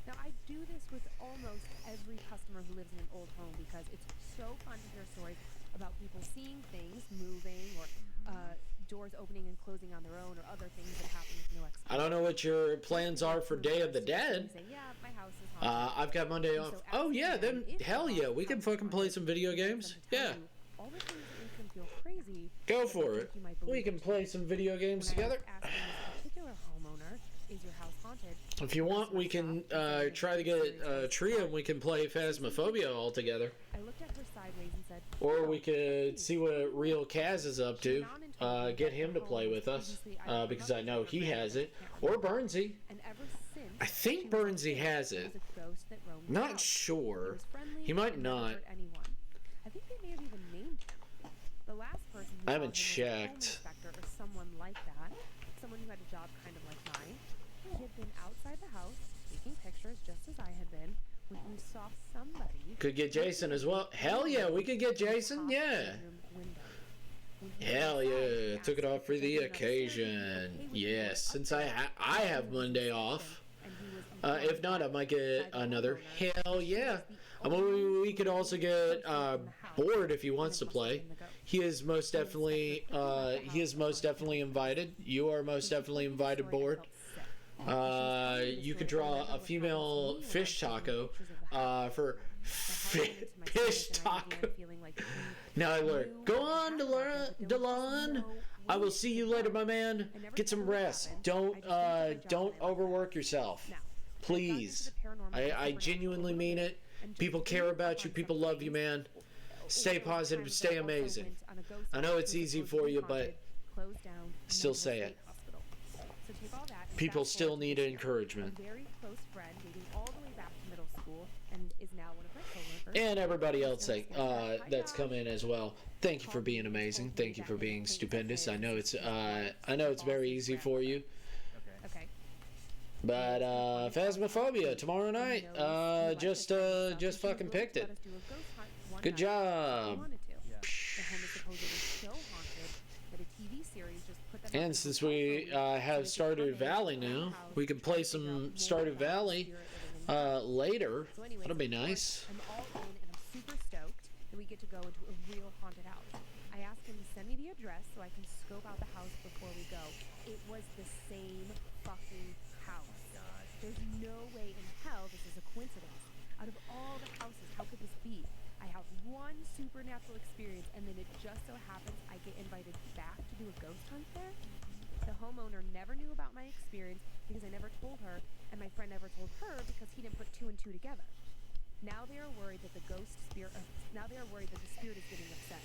Now, I do this with almost every customer who lives in an old home because it's so fun to hear stories about people seeing things moving or doors opening and closing on their own or other things that happen with no explanation. I don't know what your plans are for Day of the Dead. Say, yeah, my house is haunted. I've got Monday off. Oh, yeah, then hell yeah, we can fucking play some video games. Yeah. All the things that make them feel crazy. Go for it. We can play some video games together. Asking this particular homeowner, is your house haunted? If you want, we can try to get Tria and we can play Phasmophobia all together. I looked at her sideways and said, or we could see what real Kaz is up to. Get him to play with us because I know he has it. Or Burnsy. I think Burnsy has it. Not sure. He might not. I think they may have even named him. The last person I haven't checked. Or someone like that, someone who had a job kind of like mine. He had been outside the house taking pictures just as I had been when he saw somebody. Could get Jason as well. Hell yeah, we could get Jason. Yeah. Hell yeah, took it off for the occasion. Yes, since I have Monday off. If not, I might get another. Hell yeah. I mean, we could also get Board if he wants to play. He is most definitely invited. You are most definitely invited, Board. You could draw a female fish taco for fish taco. Now I learned. Go on, Delon. I will see you later, my man. Get some rest. Don't overwork yourself, please. I genuinely mean it. People care about you. People love you, man. Stay positive. Stay amazing. I know it's easy for you, but still say it. People still need encouragement. And everybody else that's come in as well. Thank you for being amazing. Thank you for being stupendous. I know it's very easy for you. But Phasmophobia tomorrow night. Just fucking picked it. one Good night if they job. wanted to. Yeah. The home is supposedly so haunted that a TV series just put them up in And a since hotel for a we week so they have could Stardew come in, Valley explore the now, house, we can try play to figure out some more Stardew about the Valley spirit living in the house. later. So anyways, That'll be of course, nice. I'm all in and I'm super stoked that we get to go into a real haunted house. I asked him to send me the address so I can scope out the house before we go. It was the same fucking house. God. There's no way in hell this is a coincidence. Out of all the houses, how could this be? I have one supernatural experience and then it just so happens I get invited back to do a ghost hunt there? The homeowner never knew about my experience because I never told her, and my friend never told her because he didn't put two and two together. Now they are worried that the spirit is getting upset.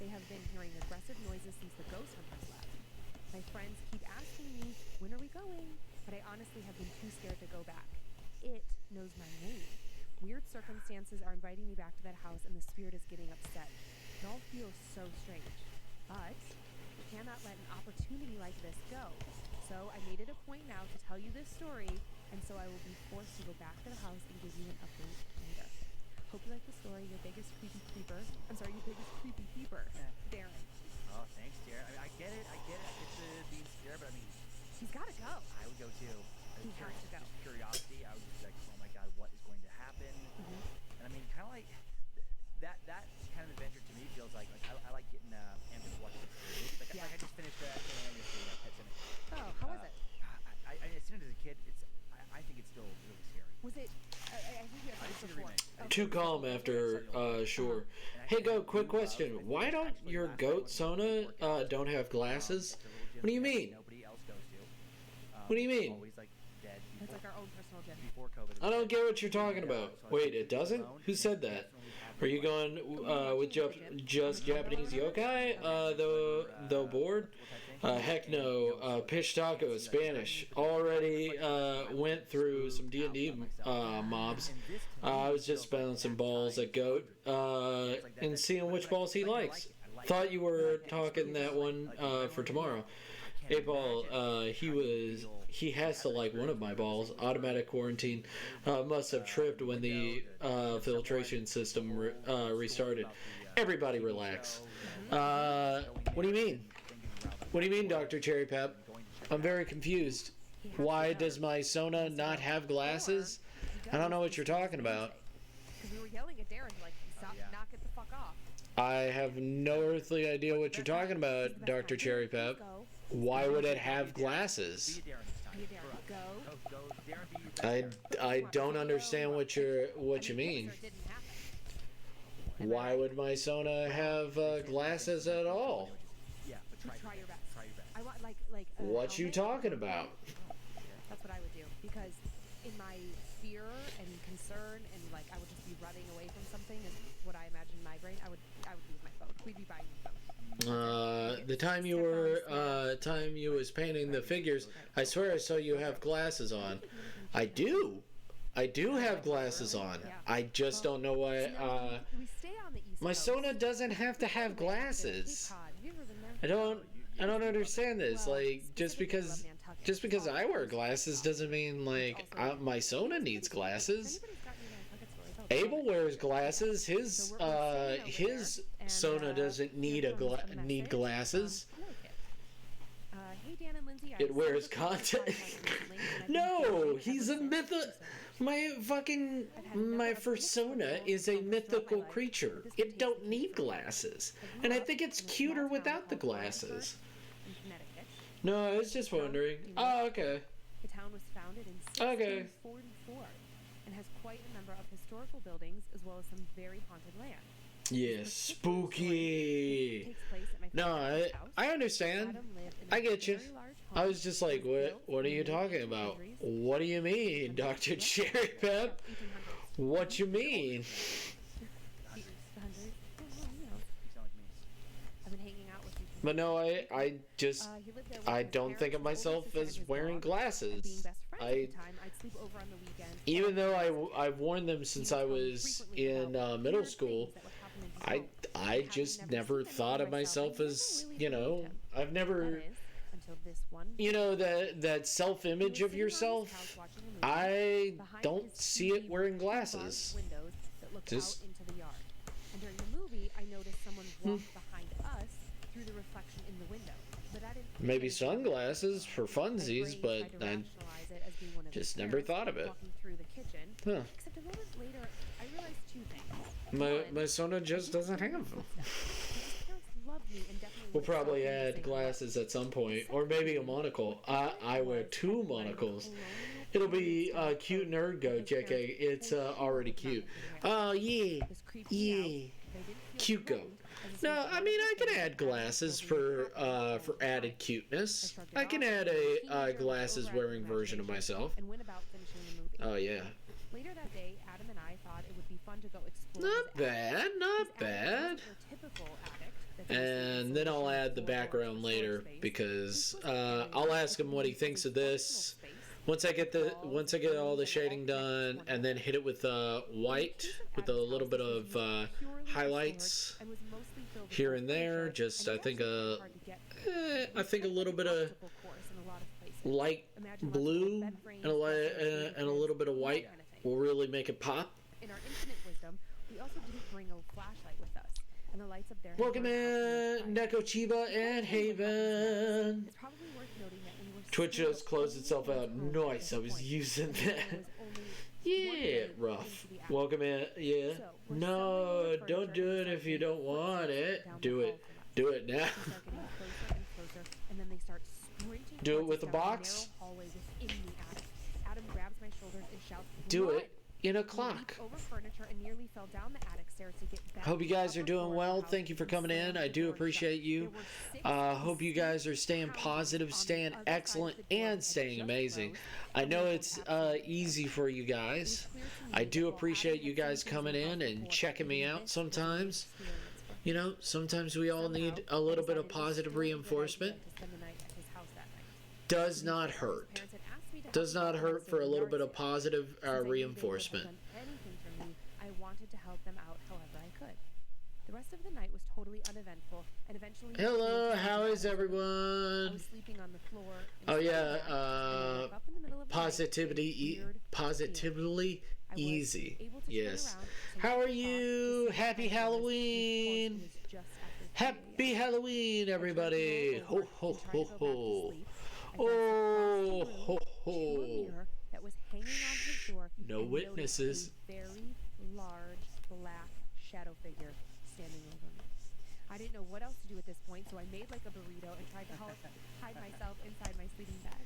They have been hearing aggressive noises since the ghost hunters left. My friends keep asking me, when are we going? But I honestly have been too scared to go back. It knows my name. Weird circumstances are inviting me back to that house and the spirit is getting upset. It all feels so strange. But I cannot let an opportunity like this go. So I made it a point now to tell you this story, and so I will be forced to go back to the house and give you an update later. Hope you like the story. Your biggest creepy peeper. Darren. Oh, thanks, Jared. I get it. I get being scared, but I mean, He's gotta go. I would go too. He has to go. Just curiosity. I would just be like, oh my god, what is going to happen? And I mean, kind of like that kind of adventure to me feels like I like getting amped to watch this movie. Like I just finished yesterday, Pet Cemetery. Oh, how was it? I seen it as a kid. I think it's still really scary. Was it? I think you I had didn't see this the before. remake. Too calm after sure. Hey, Goat, quick question. Why don't your goat Sona don't have glasses? What do you mean? Nobody else goes to. What do you mean? Always like dead It's like our own personal gym. before COVID. I don't get what you're talking about. Wait, it doesn't? Who said that? Are you going with just Japanese yokai? Though bored? Heck no. Pitch Taco is Spanish. Already went through some D&D mobs. I was just bouncing balls at Goat and seeing which balls he likes. Thought you were talking that one for tomorrow. Hey Paul, he has to like one of my balls. Automatic quarantine must have tripped when the filtration system restarted. Everybody relax. What do you mean? What do you mean, Dr. Cherry Pep? I'm very confused. Why does my Sona not have glasses? I don't know what you're talking about. Because we were yelling at Darren like, stop, knock it the fuck off. I have no earthly idea what you're talking about, Dr. Cherry Pep. Why would it have glasses? I don't understand what you mean. Why would my Sona have glasses at all? Yeah, but Try your best. Try your best. I want like What you helmet. talking about? That's what I would do because in my fear and concern and like I would just be running away from something is what I imagine in my brain. I would lose my phone. We'd be buying new phones. The time you was painting the figures, I swear I saw you have glasses on. I do have glasses on. I just don't know why. We stay on the East My Coast. Sona doesn't have to have glasses. Cape Cod. Have you ever been there? I don't understand this. Well, Like just because I wear glasses doesn't mean like my Sona needs glasses. Anybody's got any Nantucket stories? Abel wears glasses. His Sona doesn't need need glasses. Hey Dan and Lindsay, It wears content. No, he's a my persona is a mythical creature. It don't need glasses, and I think it's cuter without the glasses. No, I was just wondering. Oh, okay. The town was founded in Okay. 1644 and has quite a number of historical buildings as well as some very haunted land. Yes, spooky. Takes place at my No, father's house. I understand. Adam lived in a I get you. very large I home was just like, what are you talking about? What do you mean, Dr. Cherry Pep? 1800s. What you mean? The hundreds. Well, you know, You sound like me. I've been hanging out with you. But no, I just He lived there with I his don't think of parents, his older myself sister, and as his wearing dog. And being glasses. best friends at I the time, I'd sleep over on the weekends. even though I've worn them since I was in middle school, I just never thought of myself as, you know, I've never, Until this one you know, that self-image of yourself. I don't see it wearing glasses. windows that looked Just- out into the yard. And during the movie, I noticed someone walked behind us through the reflection in the window. But I didn't think Maybe anything of it. sunglasses for funsies, My but brain tried to I rationalize it as being one of the just never spirits thought of it. walking through the kitchen. Huh. Except a moment later, I realized two things. My Sona just doesn't have them. His parents loved me and definitely We'll would have probably stopped me to add say hello. glasses at some point, or maybe a monocle. I wear two monocles. It'll be cute nerd go, JK. It's already cute. Oh yeah, yeah, cute go. No, I mean I can add glasses for added cuteness. I can add a glasses wearing version of myself. And went about finishing the movie. Oh yeah, Later that day, Adam and I thought it would be fun to go explore. not his attic. bad, not bad. Your typical attic that they And then I'll add the background later because I'll ask him what he thinks of this. Once I get all the shading done, and then hit it with white with a little bit of highlights here and there. Just I think a little bit of light blue and a little bit of white will really make it pop. In our infinite wisdom, we also didn't bring a flashlight with us, and the lights up there. Welcome in, Neko Chiba and Haven. It's probably worth noting that we were Twitch just closed itself out. Nice, I was using that. Yeah, rough. Welcome in. Yeah. No, don't do it if you don't want it. Do it. Do it now. And then they start sprinting. Do it with the box. Adam grabs my shoulders and shouts, Do "Run!" it in a clock. Leaped over furniture and nearly fell down the attic stairs to get back. Hope you guys are doing well. Thank you for coming in. I do appreciate you. Hope you guys are staying positive, staying excellent, and staying amazing. I know it's easy for you guys. I do appreciate you guys coming in and checking me out sometimes. You know, sometimes we all need a little bit of positive reinforcement. Does not hurt. Does not hurt for a little bit of positive reinforcement. Anything for me, I wanted to help them out however I could. The rest of the night was totally uneventful, and eventually. Hello, how is I everyone? was sleeping on the floor. Oh yeah, positively easy. Yes. How are you? Happy Halloween! Happy Halloween, everybody! Ho ho ho ho! Oh ho ho! That was hanging on his door. No witnesses. A very large black shadow figure standing over me. I didn't know what else to do at this point, so I made like a burrito and tried to hide myself inside my sleeping bag.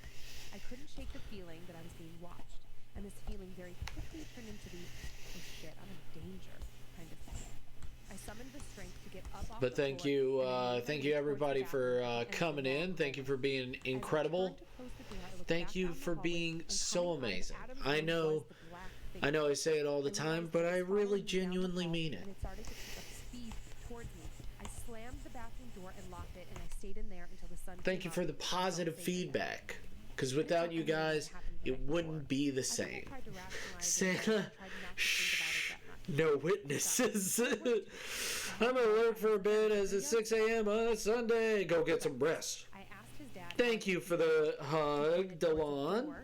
I couldn't shake the feeling that I was being watched, and this feeling very quickly turned into the "oh shit, I'm in danger" kind of thing. I summoned the strength to get up off But the thank floor, you, and I made my thank way you towards the everybody for bathroom and coming the in. wall Thank you for being I incredible. turned to close the door. I looked Thank back you down the for hallway, being and so behind amazing. Adam's I room know, was the black figure. I know I say it all the And time, as but it I was really following me down the genuinely hall, mean it. and it started to pick up speed towards me. I slammed the bathroom door and locked it, and I stayed in there until the sun Thank came you for up the and I felt positive safe again. feedback. Because without you guys, it wouldn't be the same. Santa, shh, no witnesses. I'm gonna work for a bit as it's 6 a.m. on a Sunday. Go get some rest. Thank you for the hug, Delon.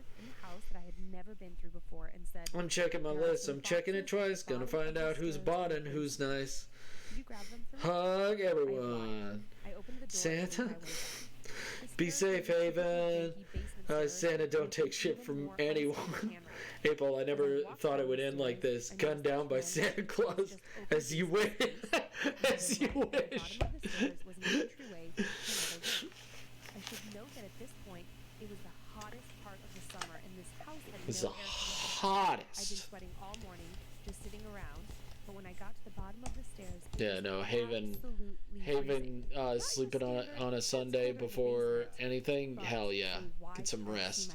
I'm checking my list. I'm checking it twice. Gonna find out who's bought and who's nice. Hug everyone. Santa, be safe, Haven. Santa, don't take shit from anyone. April, I never thought it would end like this. Gunned down by Santa Claus. As you wish. As you wish. I should note that at this point, it was the hottest part of the summer, and this house had It's no the air conditioning. I'd been hottest. sweating all morning, just sitting around. But when I got to the bottom of the stairs, it Yeah, was no, Haven absolutely freezing. sleeping on a Sunday before anything. Hell yeah, get some rest.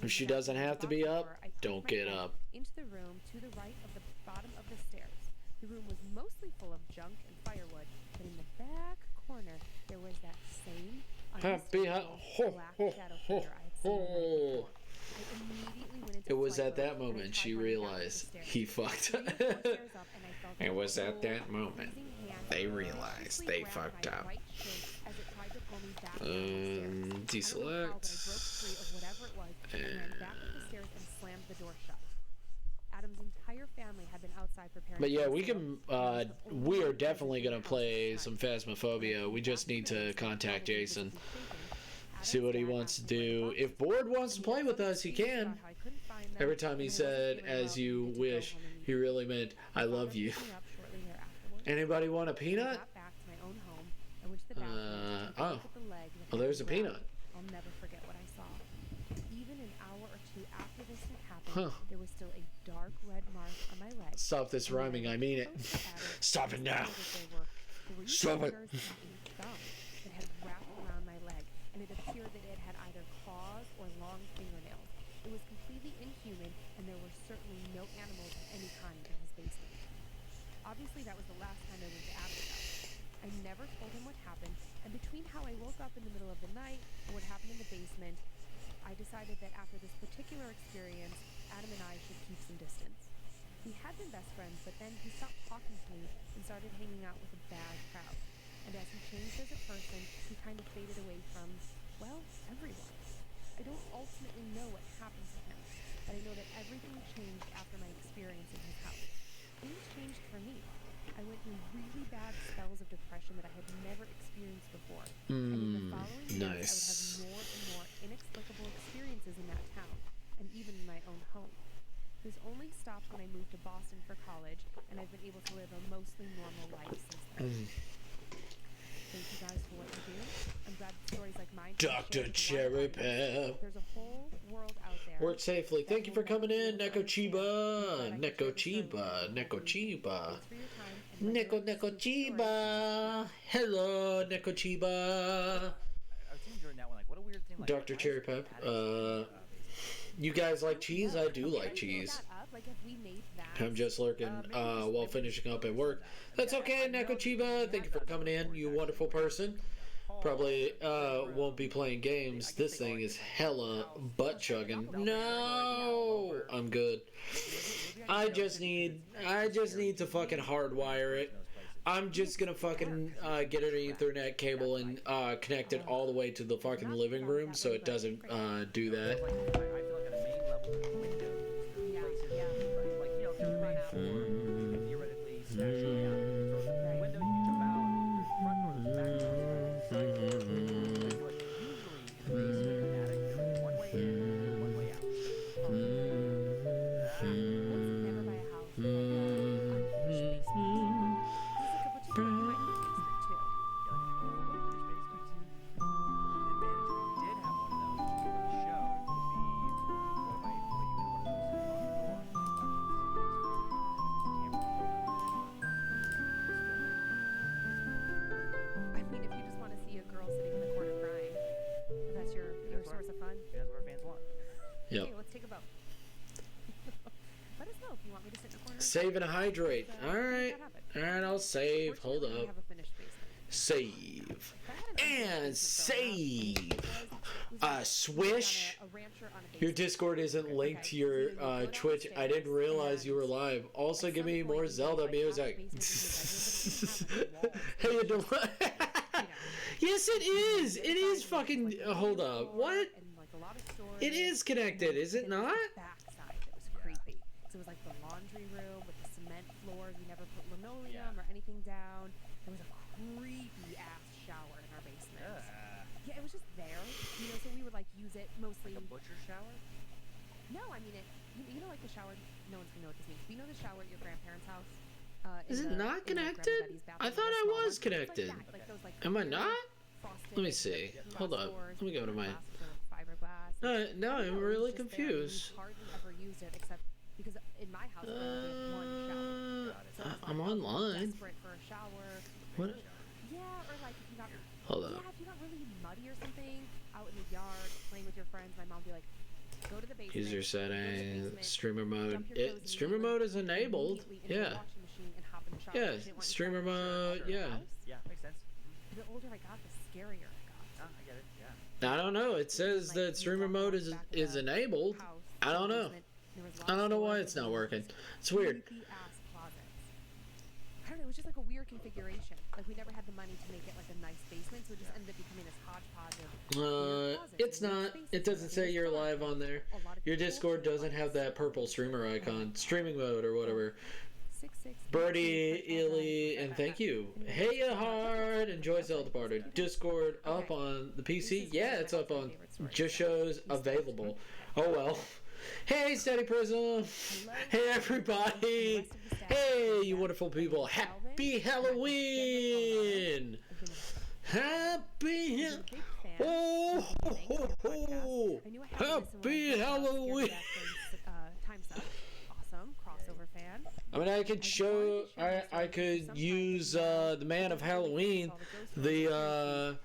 If she doesn't have to be up, don't get up. Into the room to the right of the bottom of the stairs. The room was mostly full of junk and firewood, but in the back corner there was that same Happy unmistakable black shadow figure I had seen the night before. I immediately went into It was flight at that mode, and I moment tried she running down realized the stairs. he fucked. 3 or 4 stairs up, and I felt It a was at cold, that moment freezing hand they viciously realized they grab fucked my up. right shin as it tried to pull me back down the stairs. I don't know how, but I broke free of whatever it was and ran back up the stairs and slammed the door shut. Adam's entire family had been outside preparing. But yeah, for we the can. sale. We are definitely gonna play some Phasmophobia. We just need to contact Jason, see what he wants to do. If Board wants to play with us, he can. Every time he said, "As you wish," he really meant, "I love you." Anybody want a peanut? Oh, well, there's a peanut. I'll never forget what I saw. Even an hour or two after this had happened, Huh. there was still a dark red mark on my leg. Stop this rhyming. I mean it. Stop it now. Stop it. That had wrapped around my leg, and it appeared that it had either claws or long fingernails. It was completely inhuman, and there were certainly no animals of any kind in his basement. Obviously, that was the last time I went to Adam's house. I never told him what happened, and between how I woke up in the middle of the night and what happened in the basement, I decided that after this particular experience, Adam and I should keep some distance. We had been best friends, but then he stopped talking to me and started hanging out with a bad crowd. And as he changed as a person, he kind of faded away from, well, everyone. I don't ultimately know what happened to him, but I know that everything changed after my experience in his house. Things changed for me. I went through really bad spells of depression that I had never experienced before. And in the following years, I would have more and more inexplicable experiences in that town, and even in my own home. This only stopped when I moved to Boston for college, and I've been able to live a mostly normal life since then. Thank you guys for what you do. I'm glad that stories like mine. Dr. Cherry Pep. There's a whole world out there. Work safely. Thank you for coming in, Neko Chiba. Neko Chiba. Neko Chiba. Neko Chiba. Hello, Neko Chiba. I was thinking during that one, like, what a weird thing. Like, Dr. Cherry Pep. You guys like cheese? I do like cheese. I'm just lurking while finishing up at work. That's okay, Neko Chiba. Thank you for coming in, you wonderful person. Probably won't be playing games. This thing is hella butt chugging. No, I'm good. I just need to fucking hardwire it. I'm just gonna fucking get an Ethernet cable and connect it all the way to the fucking living room so it doesn't do that. Yep. Hey, let's take a vote. Let us know if you want me to sit in the corner. Save and hydrate. Alright. Alright, I'll save. Hold up. Save. And save. Swish. Your Discord isn't linked to your Twitch. I didn't realize you were live. Also, give me more Zelda music. Hey, you don't. Yes, it is. It is fucking. Hold up. What? It is connected, is it not? Backside that was creepy. So it was like the laundry room with the cement floors. We never put linoleum or anything down. There was a creepy ass shower in our basement. Yeah, it was just there. You know, so we would like use it mostly. Like a butcher shower? No, I mean it. You know, like the shower. No one's gonna know what this means. But you know the shower at your grandparents' house? Is it not connected? I thought I was connected. Am I not? Let me see. Hold up. Let me go to my. No, I'm really confused. I'm online. What? Yeah, or like if you got. Hold Yeah, up. if you got really muddy or something out in the yard playing with your friends, my mom would be like, go to the basement. User settings, streamer mode. Streamer mode is enabled. Yeah. Yeah, streamer mode. Yeah. Yeah, makes sense. The older I got, the scarier it got. I get it, yeah. I don't know. It says that streamer mode is enabled. I don't know. I don't know why it's not working. It's weird. I don't know, it was just like a weird configuration. Like we never had the money to make it like a nice basement, so it just ended up becoming this hodgepodge of It's not. It doesn't say you're live on there. Your Discord doesn't have that purple streamer icon. Streaming mode or whatever. Birdie, Ely, and thank you. Hey, hard. Enjoy Zelda Party. Discord up on the PC? Yeah, it's up on. Just shows available. Oh well. Hey, Steady Prism. Hey, everybody. Hey, you wonderful people. Happy Halloween. Happy. Oh, ho, ho, ho. Happy Halloween. Awesome crossover fan. I mean, I could show. I could use the Man of Halloween, the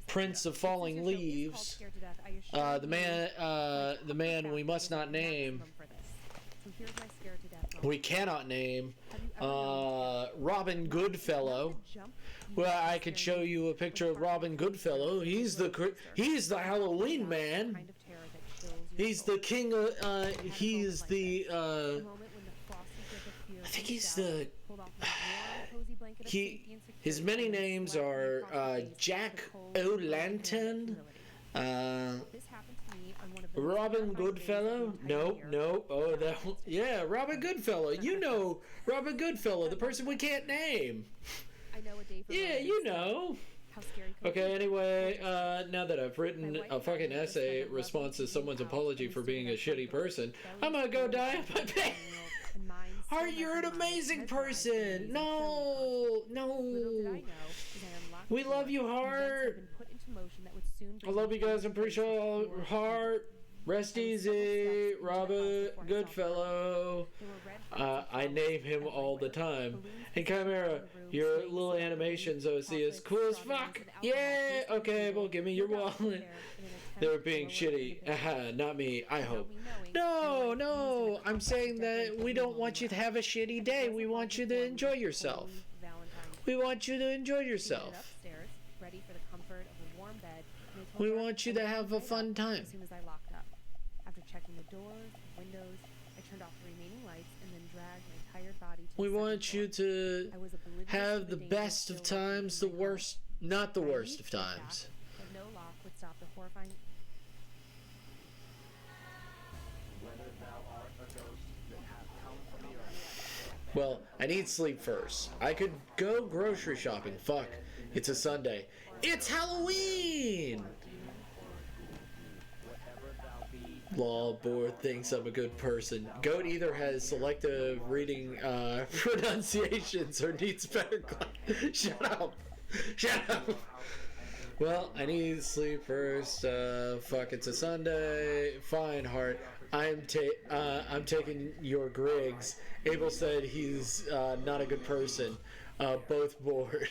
Prince of Falling Leaves, the man we must not name. We cannot name Robin Goodfellow. Well, I could show you a picture of Robin Goodfellow. He's the Halloween man. He's the king of. He's the. I think he's the. His many names are Jack O'Lantern. Robin Goodfellow? No. Oh, that. Yeah, Robin Goodfellow. You know Robin Goodfellow, the person we can't name. I know a day for yeah, you know. Okay, anyway, now that I've written a fucking essay response to someone's apology for being a shitty person, I'm gonna go die on my bed. Heart, you're an amazing person. No. We love you, Heart. I love you guys. I'm pretty sure Heart. Rest easy, Robert Goodfellow. I name him all the time. And Chimera, your little animations OC is cool as fuck. Yeah, okay, well, give me your wallet. They were being shitty. Aha, not me, I hope. No, I'm saying that we don't want you to have a shitty day. We want you to enjoy yourself. We want you to enjoy yourself. We want you to have a fun time. Checking the doors, windows, I turned off the remaining lights and then dragged my tired body to we want you to have the best of times, the worst, not the worst of times. But no lock would stop the horrifying. Well, I need sleep first. I could go grocery shopping. Fuck. It's a Sunday. It's Halloween! Law board thinks I'm a good person. Goat either has selective reading pronunciations or needs better Shut up. Well, I need sleep first. Fuck, it's a Sunday. Fine, Heart. I'm taking your Griggs. Abel said he's not a good person. Both bored.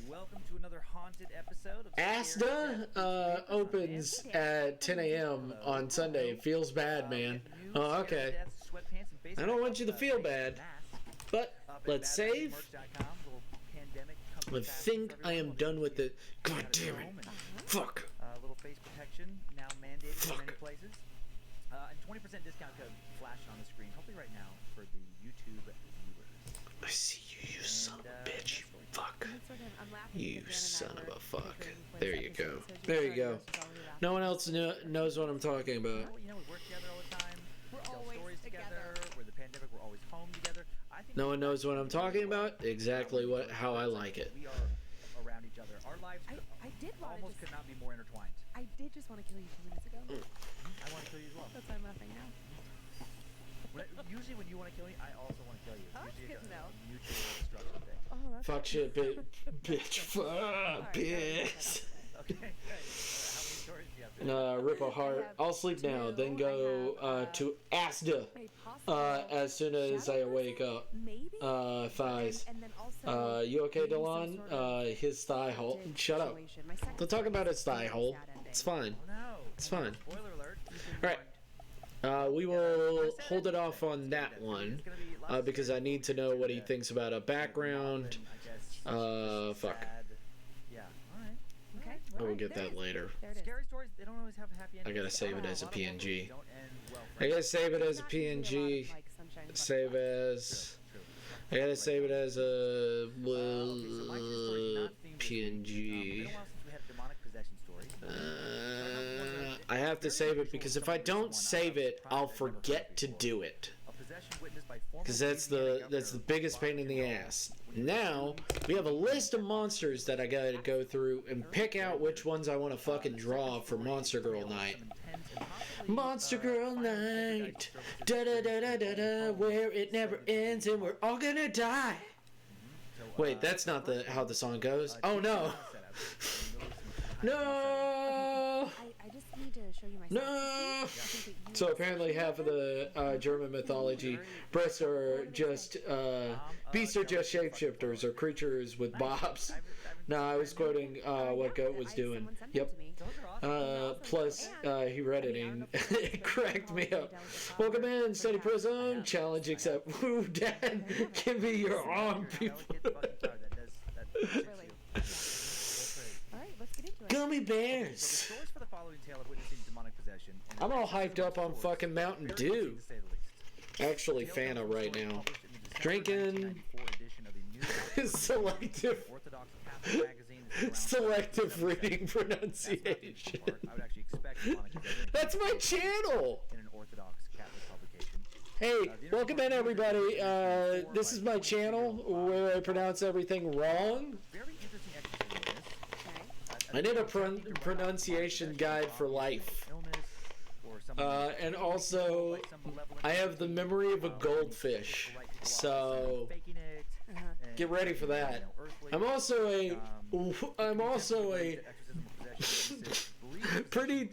Welcome to another haunted episode of Asda opens at 10 a.m. on Sunday. Feels bad, man. Oh, okay. I don't want you to feel bad, but let's save. I think I am done with it. God damn it. Fuck. Little face protection now mandated in many places. And 20% discount code flashing on the screen, hopefully right now, for the YouTube viewers. I see you, you son of a bitch. Fuck. You son of a fuck. There you go. There you go. No one else knows what I'm talking about. You know, we work together all the time. We tell stories together. We're the pandemic. We're always home together. I think no one knows what I'm talking about. Exactly how I like it. We are around each other. Our lives almost could not be more intertwined. I did just want to kill you 2 minutes ago. I want to kill you as well. That's why I'm laughing now. Usually when you want to kill me, I also want to kill you. Oh, that's usually good to know. Mutual destruction thing. Oh, that's fuck shit, bitch. Fuck, bitch. Okay, good. How many stories do you have? Rip a heart. I'll sleep now, then go to Asda as soon as I wake up. Thighs. You okay, Delon? His thigh hole. Shut up. Don't talk about his thigh hole. It's fine. It's fine. Spoiler alert. Alright. We will hold it off on that one because I need to know what he thinks about a background. Fuck. Yeah. Alright. Okay. I will get that later. Scary stories, they don't always have a happy ending. I gotta save it as a PNG. Don't end well for I gotta save it as a PNG. Save as. I gotta save it as a PNG. possession story. I have to save it because if I don't save it, I'll forget to do it. Because that's the biggest pain in the ass. Now, we have a list of monsters that I gotta go through and pick out which ones I want to fucking draw for Monster Girl Night. Monster Girl Night, da-da-da-da-da-da, where it never ends and we're all gonna die. Wait, that's not how the song goes. Oh no. No! I just need to show you my No! So apparently half of the German mythology, breasts are just, beasts are just shapeshifters or creatures with bobs. No, I was quoting what Goat was doing. Yep. Plus, he read it and it cracked me up. Welcome in, Study Prism. Challenge accept. Woo, Dad, give me your arm, people. Gummy bears. I'm all hyped up on fucking Mountain Dew. Actually, Fanta right now. Drinking. Selective reading pronunciation. That's my channel. Hey, welcome in everybody. This is my channel where I pronounce everything wrong. I need a pronunciation guide for life. And also, I have the memory of a goldfish. So, get ready for that. I'm also a pretty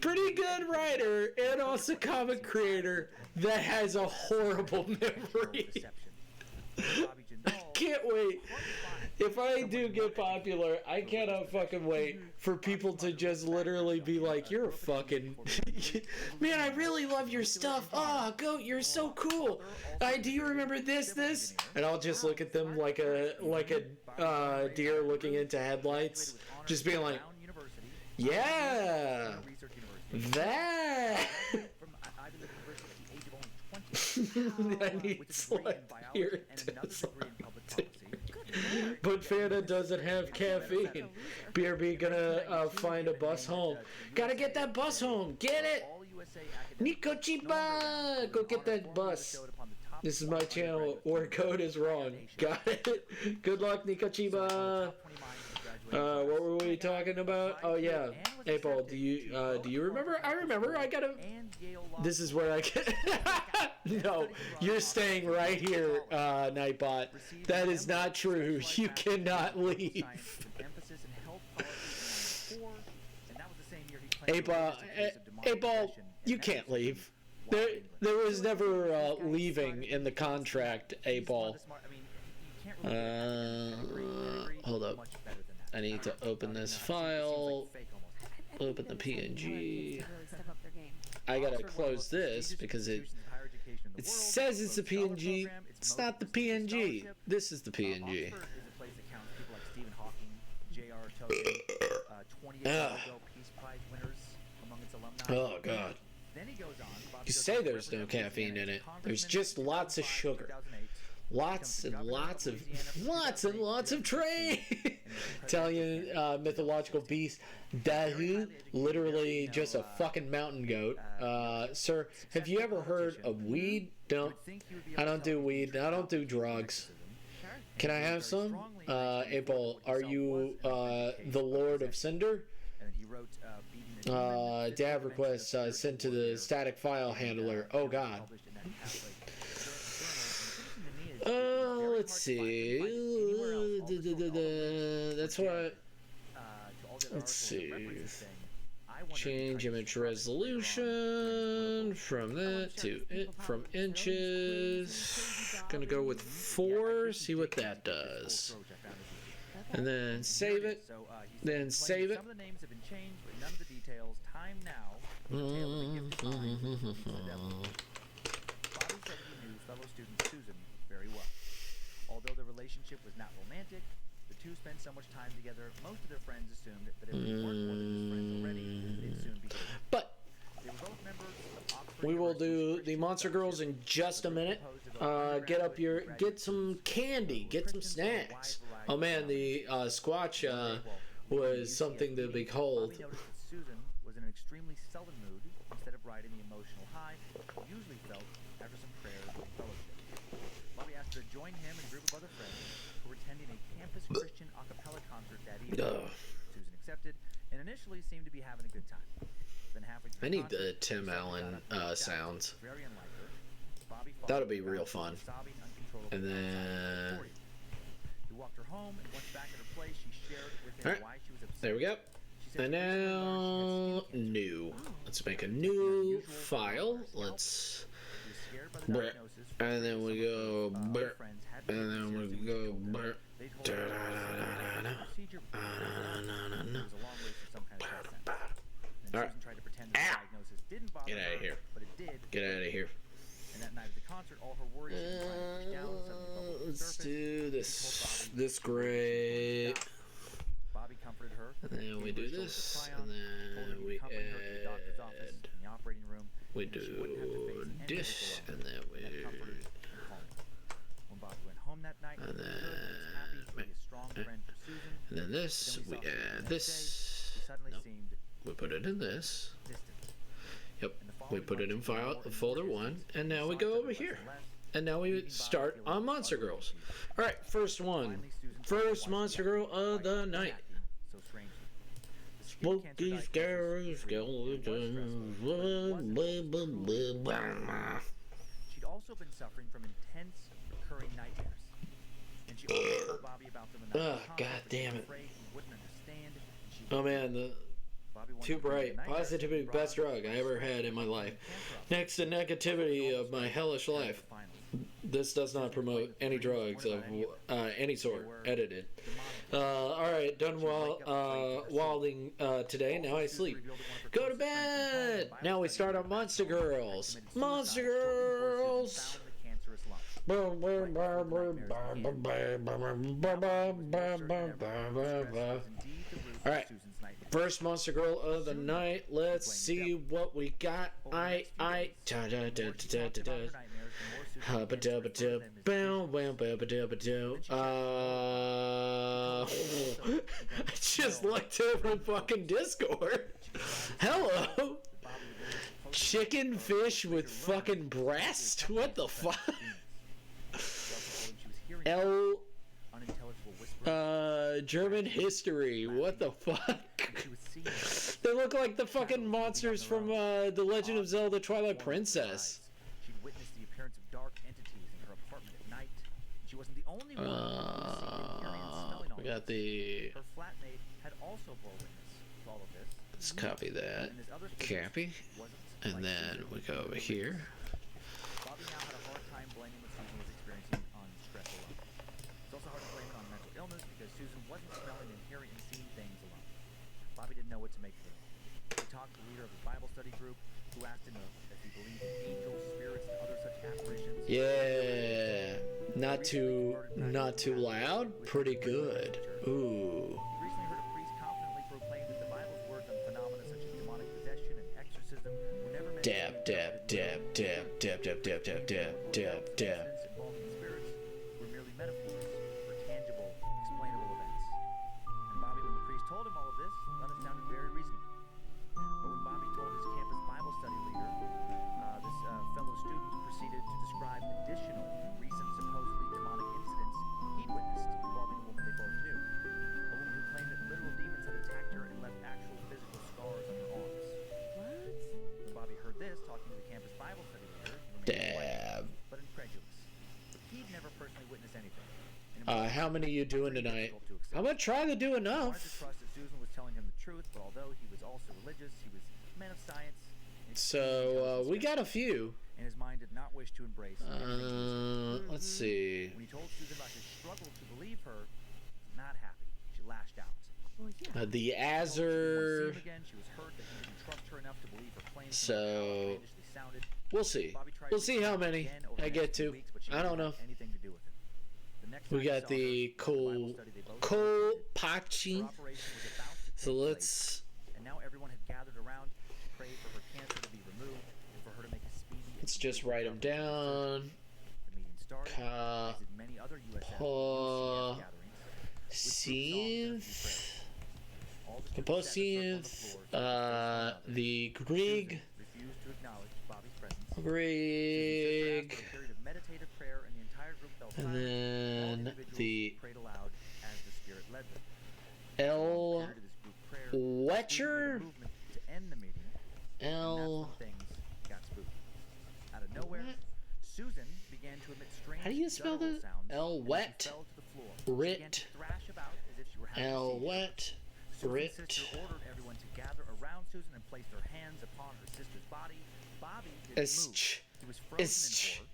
good writer and also comic creator that has a horrible memory. I can't wait. If I do get popular, I cannot fucking wait for people to just literally be like, you're a fucking... Man, I really love your stuff. Oh, Goat, you're so cool. Do you remember this? And I'll just look at them like a deer looking into headlights. Just being like, yeah, that... I need select here to select. But Fanta doesn't have caffeine. BRB gonna find a bus home. Gotta get that bus home. Get it! Nico Chiba! Go get that bus. This is my channel where code is wrong. Got it? Good luck, Nico Chiba. What were we talking about? Oh yeah, April. Do you remember? I remember. I gotta. This is where I get. No, you're staying right here, Nightbot. That is not true. You cannot leave. April, you can't leave. There was never leaving in the contract, April. Hold up. I need to open this file, open the PNG. I gotta close this because it says it's a PNG. It's not the PNG. This is the PNG. Oh god. You say there's no caffeine in it. There's just lots of sugar. Lots and lots of train. Italian mythological beast, Dahu, literally just a fucking mountain goat. Sir, have you ever heard of weed? I don't do weed. I don't do drugs. Can I have some? April, are you the Lord of Cinder? Dab request sent to the static file handler. Oh god. Let's see. That's what. Let's see. Change image resolution from that to from inches. Gonna go with 4. See what that does. And then save it. Then save it. Although the relationship was not romantic, the two spent so much time together, most of their friends assumed that if they weren't more than just friends already, they'd soon be together. But we will do the Monster Girls in just a minute. Get some candy, get some snacks. Oh man, the Squatch was something to behold. Bobby noticed that Susan was in an extremely sullen mood instead of riding the emotional high she usually felt after some prayers and fellowship. Bobby asked her to join him and a group of other friends who were attending a campus Christian a cappella concert that evening. Susan accepted and initially seemed to be having a good time. Then halfway through I need concert, the Tim Susan Allen got up and sounds. very unlike her. Bobby That'll followed be her real down, fun. sobbing uncontrollably And outside the then, auditorium. He walked her home, and once back at her place, she shared with him Alright, why she was upset. there we go. She said And she recently learned now, she had skin cancer. new. Let's make a new file. Let's, She was scared by the brr, diagnosis, and then we go, other brr, friends had and been then we seriously go, told her brr, they told da her da da da da da. procedure Da, da, da, da, it da. was a long wait for some kind of death sentence. And Alright. Susan tried to pretend that the diagnosis didn't bother Get outta her, here. but it did. Get out of here. And that night at the concert, all her worries had been finally pushed down, suddenly bubbled to the Let's surface. do this. She told Bobby This she was going to great. die. Bobby comforted her. And then we gave her a do shoulder to this, cry and on, told her then he'd we accompany her to the doctor's office add. in the operating room, We and she wouldn't have to face do any this, physical and illness. then we, And that comforted and calmed her. When Bobby went home that night, and he was happy to be a strong friend for Susan. and then this, But then we when he saw Susan add the next this. day, he suddenly No, seemed we put it in this. distant. Yep, And the we following put it in months, he file, more and folder more 1, distance, and now we saw go each other over less here. and less, And now leaving we Bobby start feeling on Monster utterly Girls. confused. Alright, first one. Finally, Susan First told him why Monster she Girl acted of like the she was night. acting so strangely. The skin Spooky, cancer scary diagnosis was real. It was stressful, but it wasn't truly. She'd also been suffering from intense, recurring nightmares. And she always told Bobby about them in the Ugh, concert, God but she damn was it. afraid he wouldn't understand. And she Oh wouldn't. man, the Bobby wanted too to bring bright. the nightmares Positivity, and brought best her drug I ever had in my life. cancer up. Next to negativity of my hellish life. This does not promote any drugs of any sort. Edited. Alright, done wilding today. Now I sleep. Go to bed! Now we start on Monster Girls. Monster Girls! Alright, first Monster Girl of the night. Let's see what we got. I just looked over in fucking Discord. Hello? Chicken fish with fucking breast? What the fuck? L German history. What the fuck? They look like the fucking monsters from The Legend of Zelda Twilight Princess. She'd witnessed the appearance of dark entities in her apartment at night. She wasn't the only one who was seeing, hearing, and smelling all We of got this. the. Her flatmate had also bore witness to all of this. Let's copy that. And his other students Copy. wasn't And like then Susan. we go over here. Bobby now had a hard time blaming what Susan was experiencing on stress alone. It's also hard to blame it on mental illness because Susan wasn't smelling and hearing and seeing things alone. Bobby didn't know what to make of it. He talked to the leader of his Bible study group, who asked him if he believed in angels, spirits, and other such apparitions. Yeah. Not too loud. Pretty good. Ooh. He recently heard a priest confidently proclaim that the Bible's words on phenomena such as demonic possession and exorcism were never meant Dab, to be dab, interpreted dab, dab, dab, dab, dab, dab, dab, dab. Incidents involving spirits were merely metaphors for tangible, explainable events. And Bobby, when the priest told him all of this, thought it sounded very reasonable. But when Bobby told his campus Bible study leader, this fellow student proceeded to describe additional recent supposedly demonic incidents he'd witnessed involving a woman they both knew. A woman who claimed that literal demons had attacked her and left actual physical scars on her arms. What? When Bobby heard this, talking to the campus Bible study leader, he remained Dab. quiet, but incredulous. He'd never personally witnessed anything. and it was How many you doing very tonight? difficult to accept. I'm gonna try to do He wanted to enough. trust that Susan was telling him the truth, but although he was also religious, he was a man of science. and So we got a few. and his mind did not wish to embrace anything he was Let's see. When he told Susan about his struggle to believe her, she was not happy. She lashed out. Well, yeah. The She told him she didn't want to see Azure. him again. She was hurt that he didn't trust her enough to believe her claims. So, no matter how outlandishly sounded. We'll see. Bobby tried We'll to see reach how out many again over I the get next few to. weeks, but she I don't wouldn't know. have anything to do with it. The next We time he got saw the her, at Bible study, they both Cole her Pachi. operation was about to So take let's. place, and now everyone had gathered around to pray for her cancer to be removed and for her to make a speedy and Let's just complete write them recovery. down. The meeting started, Ka- as did many other UCF Pa- gatherings, with group songs and a few prayers. All the students sat in a circle on the Compositive, floor, facing the Grieg, Susan refused to acknowledge Bobby's presence. Grieg, Susan sister asked for a period of meditative prayer, and the entire group fell and silent. All then individuals the prayed aloud as the Spirit led them. L. After this group prayer, Wetcher, Susan made a movement to end the meeting, and L. that's when things got spooky. Out of nowhere, Susan began to emit strange How do you spell guttural that? sounds, L. and Wet, she fell to the floor. She began Rit, to thrash about as if she were having a L. seizure. Wet, Susan's Rit. sister ordered everyone to gather around Susan and place their hands upon her sister's body. Bobby didn't move. He was frozen in horror.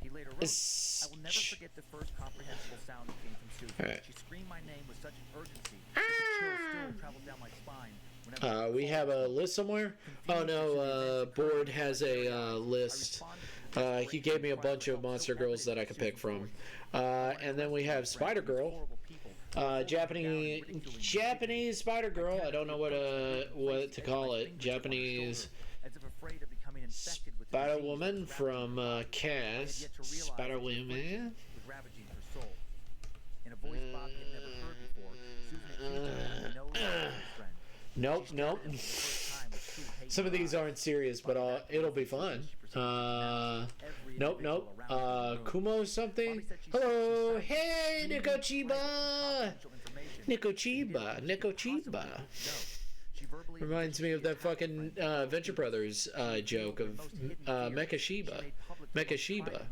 He later wrote, "I will never forget the first comprehensible sound that came from Susan. Alright. She screamed my name with such an urgency that the chill still traveled down my spine whenever We have a list somewhere? Oh no, Board has a list. He gave me a bunch of monster girls that I could pick from. And then we have Spider Girl. Japanese Spider Girl. I don't know what to call it. Japanese Spider Woman from Cass. Spider Woman. In a voice Bobby had never heard before, Susan accused him of no love for his friend. Nope, nope. Some of these aren't serious, but it'll be fun. Nope, nope. Kumo something. Hello, hey, Nico Chiba. Nico Chiba, Nico Chiba. Reminds me of that fucking Venture Brothers joke of Mecha Shiba. Mecha Shiba.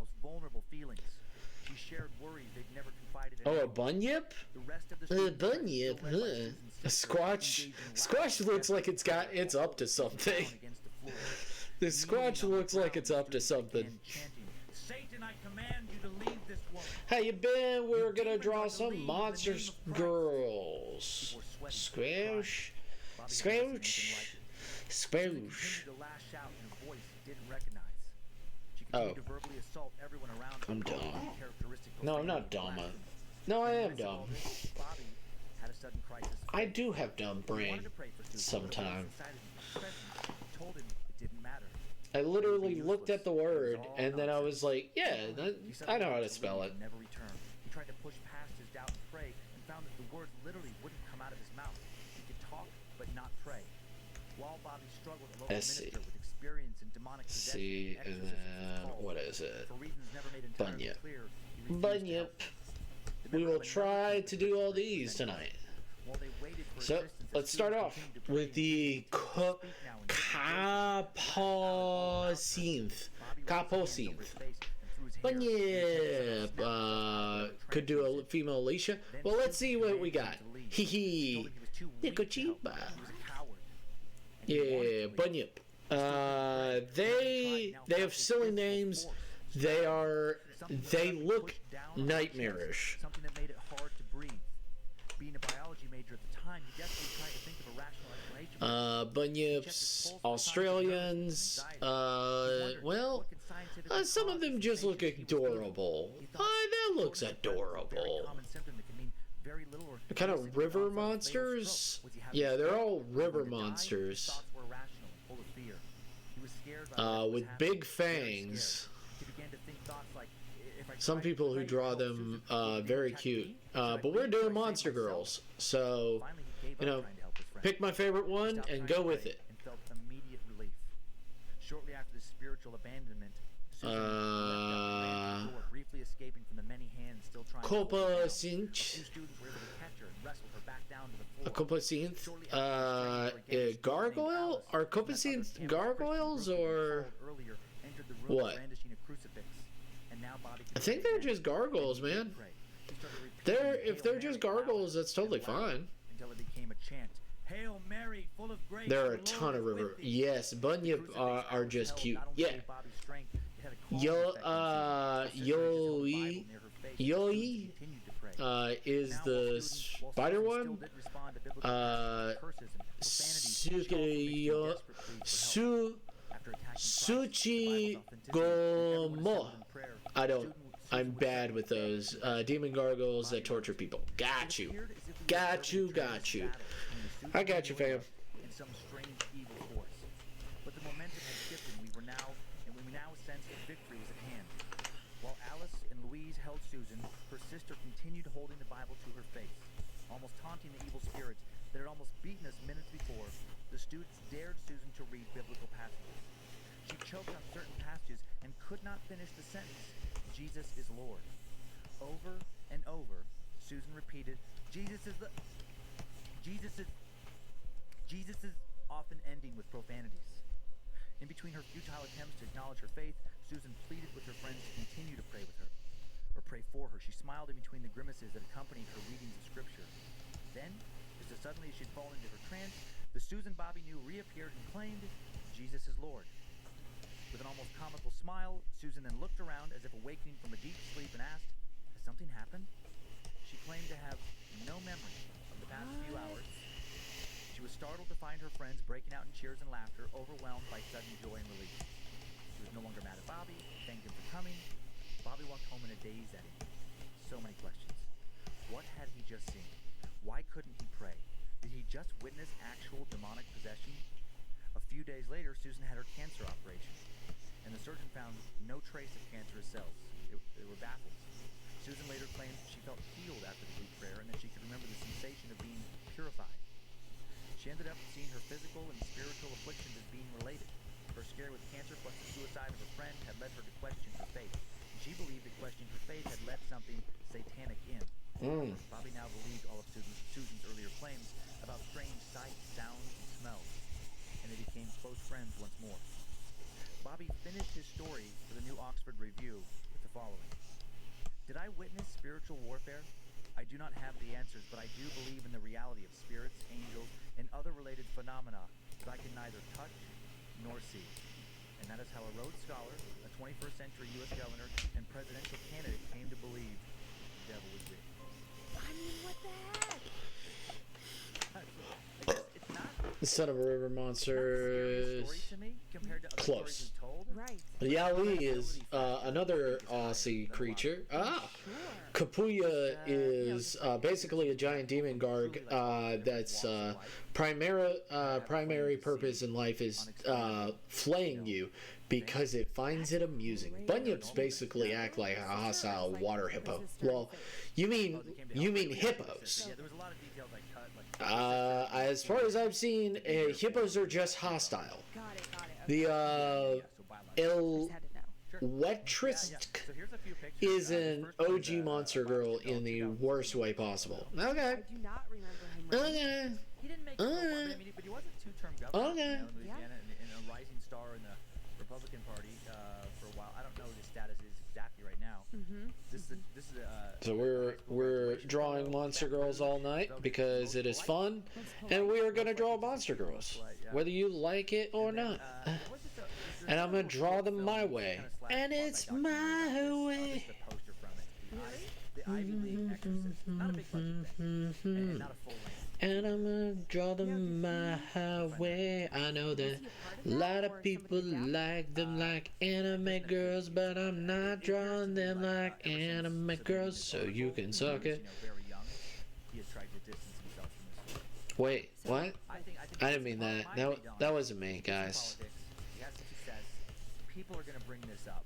Oh, a bunyip? Bunyip, huh? A Squash looks like it's up to something. The Squatch looks like it's up to something. Satan, I command you to leave this woman. How you been? We're gonna draw some monster girls. Squash. Squash. Squash. Oh. I'm dumb. No, I'm not dumb. No, I am dumb. I do have dumb brain sometimes. I literally looked at the word and then I was like, yeah, I know how to spell it. He tried to push past his doubt and pray and found that the words literally wouldn't come out of his mouth. He could talk but not pray. While Bobby struggled, a local minister with experience in demonic possession See, and then what is it? Bunyip. Bunyip. We will try to do all these tonight. So let's start off with the Capocinth. Bunyip. Could do a female Alicia. Well, let's see what we got. Hee hee. Nicochiba. Yeah, Bunyip. They have silly names. They look nightmarish. Something that made it hard to breathe. Being a biology major at the time, he definitely tried to think of a rational explanation. Bunyips, Australians. Well, some of them just look adorable. That looks adorable. They're kind of river monsters. Yeah, they're all river monsters. With big fangs. Some people who draw them very cute. But we're doing monster girls, so pick my favorite one and go with it. Shortly after the spiritual abandonment, briefly escaping from the many hands still trying Copa Cinch. A Copacinth, gargoyle? Are Copacinth gargoyles or what? I think they're just gargoyles, man. If they're just gargoyles, that's totally fine. There are a ton of river. Yes, Bunyip are just cute. Yeah. Yoi is the spider one. Suchigomo. I'm bad with those. Demon gargoyles that torture people. Got you. Got you. I got you, fam. But the momentum had shifted, and we now sensed that victory was at hand. While Alice and Louise held Susan, her sister continued holding the Bible to her face, almost taunting the evil spirits that had almost beaten students dared Susan to read biblical passages. She choked on certain passages and could not finish the sentence, Jesus is Lord. Over and over, Susan repeated, Jesus is, often ending with profanities. In between her futile attempts to acknowledge her faith, Susan pleaded with her friends to continue to pray with her, or pray for her. She smiled in between the grimaces that accompanied her readings of scripture. Then, just as suddenly as she'd fallen into her trance, the Susan Bobby knew reappeared and claimed, Jesus is Lord. With an almost comical smile, Susan then looked around as if awakening from a deep sleep and asked, has something happened? She claimed to have no memory of the past few hours. She was startled to find her friends breaking out in cheers and laughter, overwhelmed by sudden joy and relief. She was no longer mad at Bobby, thanked him for coming. Bobby walked home in a daze at him. So many questions. What had he just seen? Why couldn't he pray? Did he just witness actual demonic possession? A few days later, Susan had her cancer operation, and the surgeon found no trace of cancerous cells. They were baffled. Susan later claimed she felt healed after the group prayer and that she could remember the sensation of being purified. She ended up seeing her physical and spiritual afflictions as being related. Her scare with cancer plus the suicide of her friend had led her to question her faith. She believed that questioning her faith had let something satanic in. Bobby now believed all of Susan's earlier claims about strange sights, sounds, and smells, and they became close friends once more. Bobby finished his story for the New Oxford Review with the following. Did I witness spiritual warfare? I do not have the answers, but I do believe in the reality of spirits, angels, and other related phenomena that I can neither touch nor see. And that is how a Rhodes Scholar, a 21st century U.S. governor, and presidential candidate came to believe the devil was real. I mean, what the heck? It's not Son of a River Monster a is story to me compared to other close. stories we've told. Right. Yali is another Aussie creature. Sure. Kapuya is basically a giant demon garg that's primary purpose in life is flaying you because it finds it amusing. Bunyips basically act like a hostile water hippo. Well, you mean hippos. Yeah, there was a lot of details I cut. As far as I've seen, hippos are just hostile. Got it. Okay. The El Just had to know. Wetrisk So here's a few pictures. is an First one is, OG monster girl in the worst way possible. Okay. I do not remember him. Okay. He didn't make but he was a two-term governor Okay. in Louisiana and a rising star in the Republican Party for a while. I don't know what his status is exactly right now. This is So we're drawing monster girls all night because it is fun, and we are gonna draw monster girls, whether you like it or not. And I'm gonna draw them my way, and it's my way. This is a poster from it. The Ivy League Exorcist. Not a big budget thing, and not a full length. And I'm gonna draw them my way. I know that a lot of people like them like anime girls, but I'm not drawing them like anime girls, so you can suck it. Very young, he has tried to distance himself from this story. Wait, what? I didn't mean that. That wasn't me, guys. Politics. He has some success. People are gonna bring this up.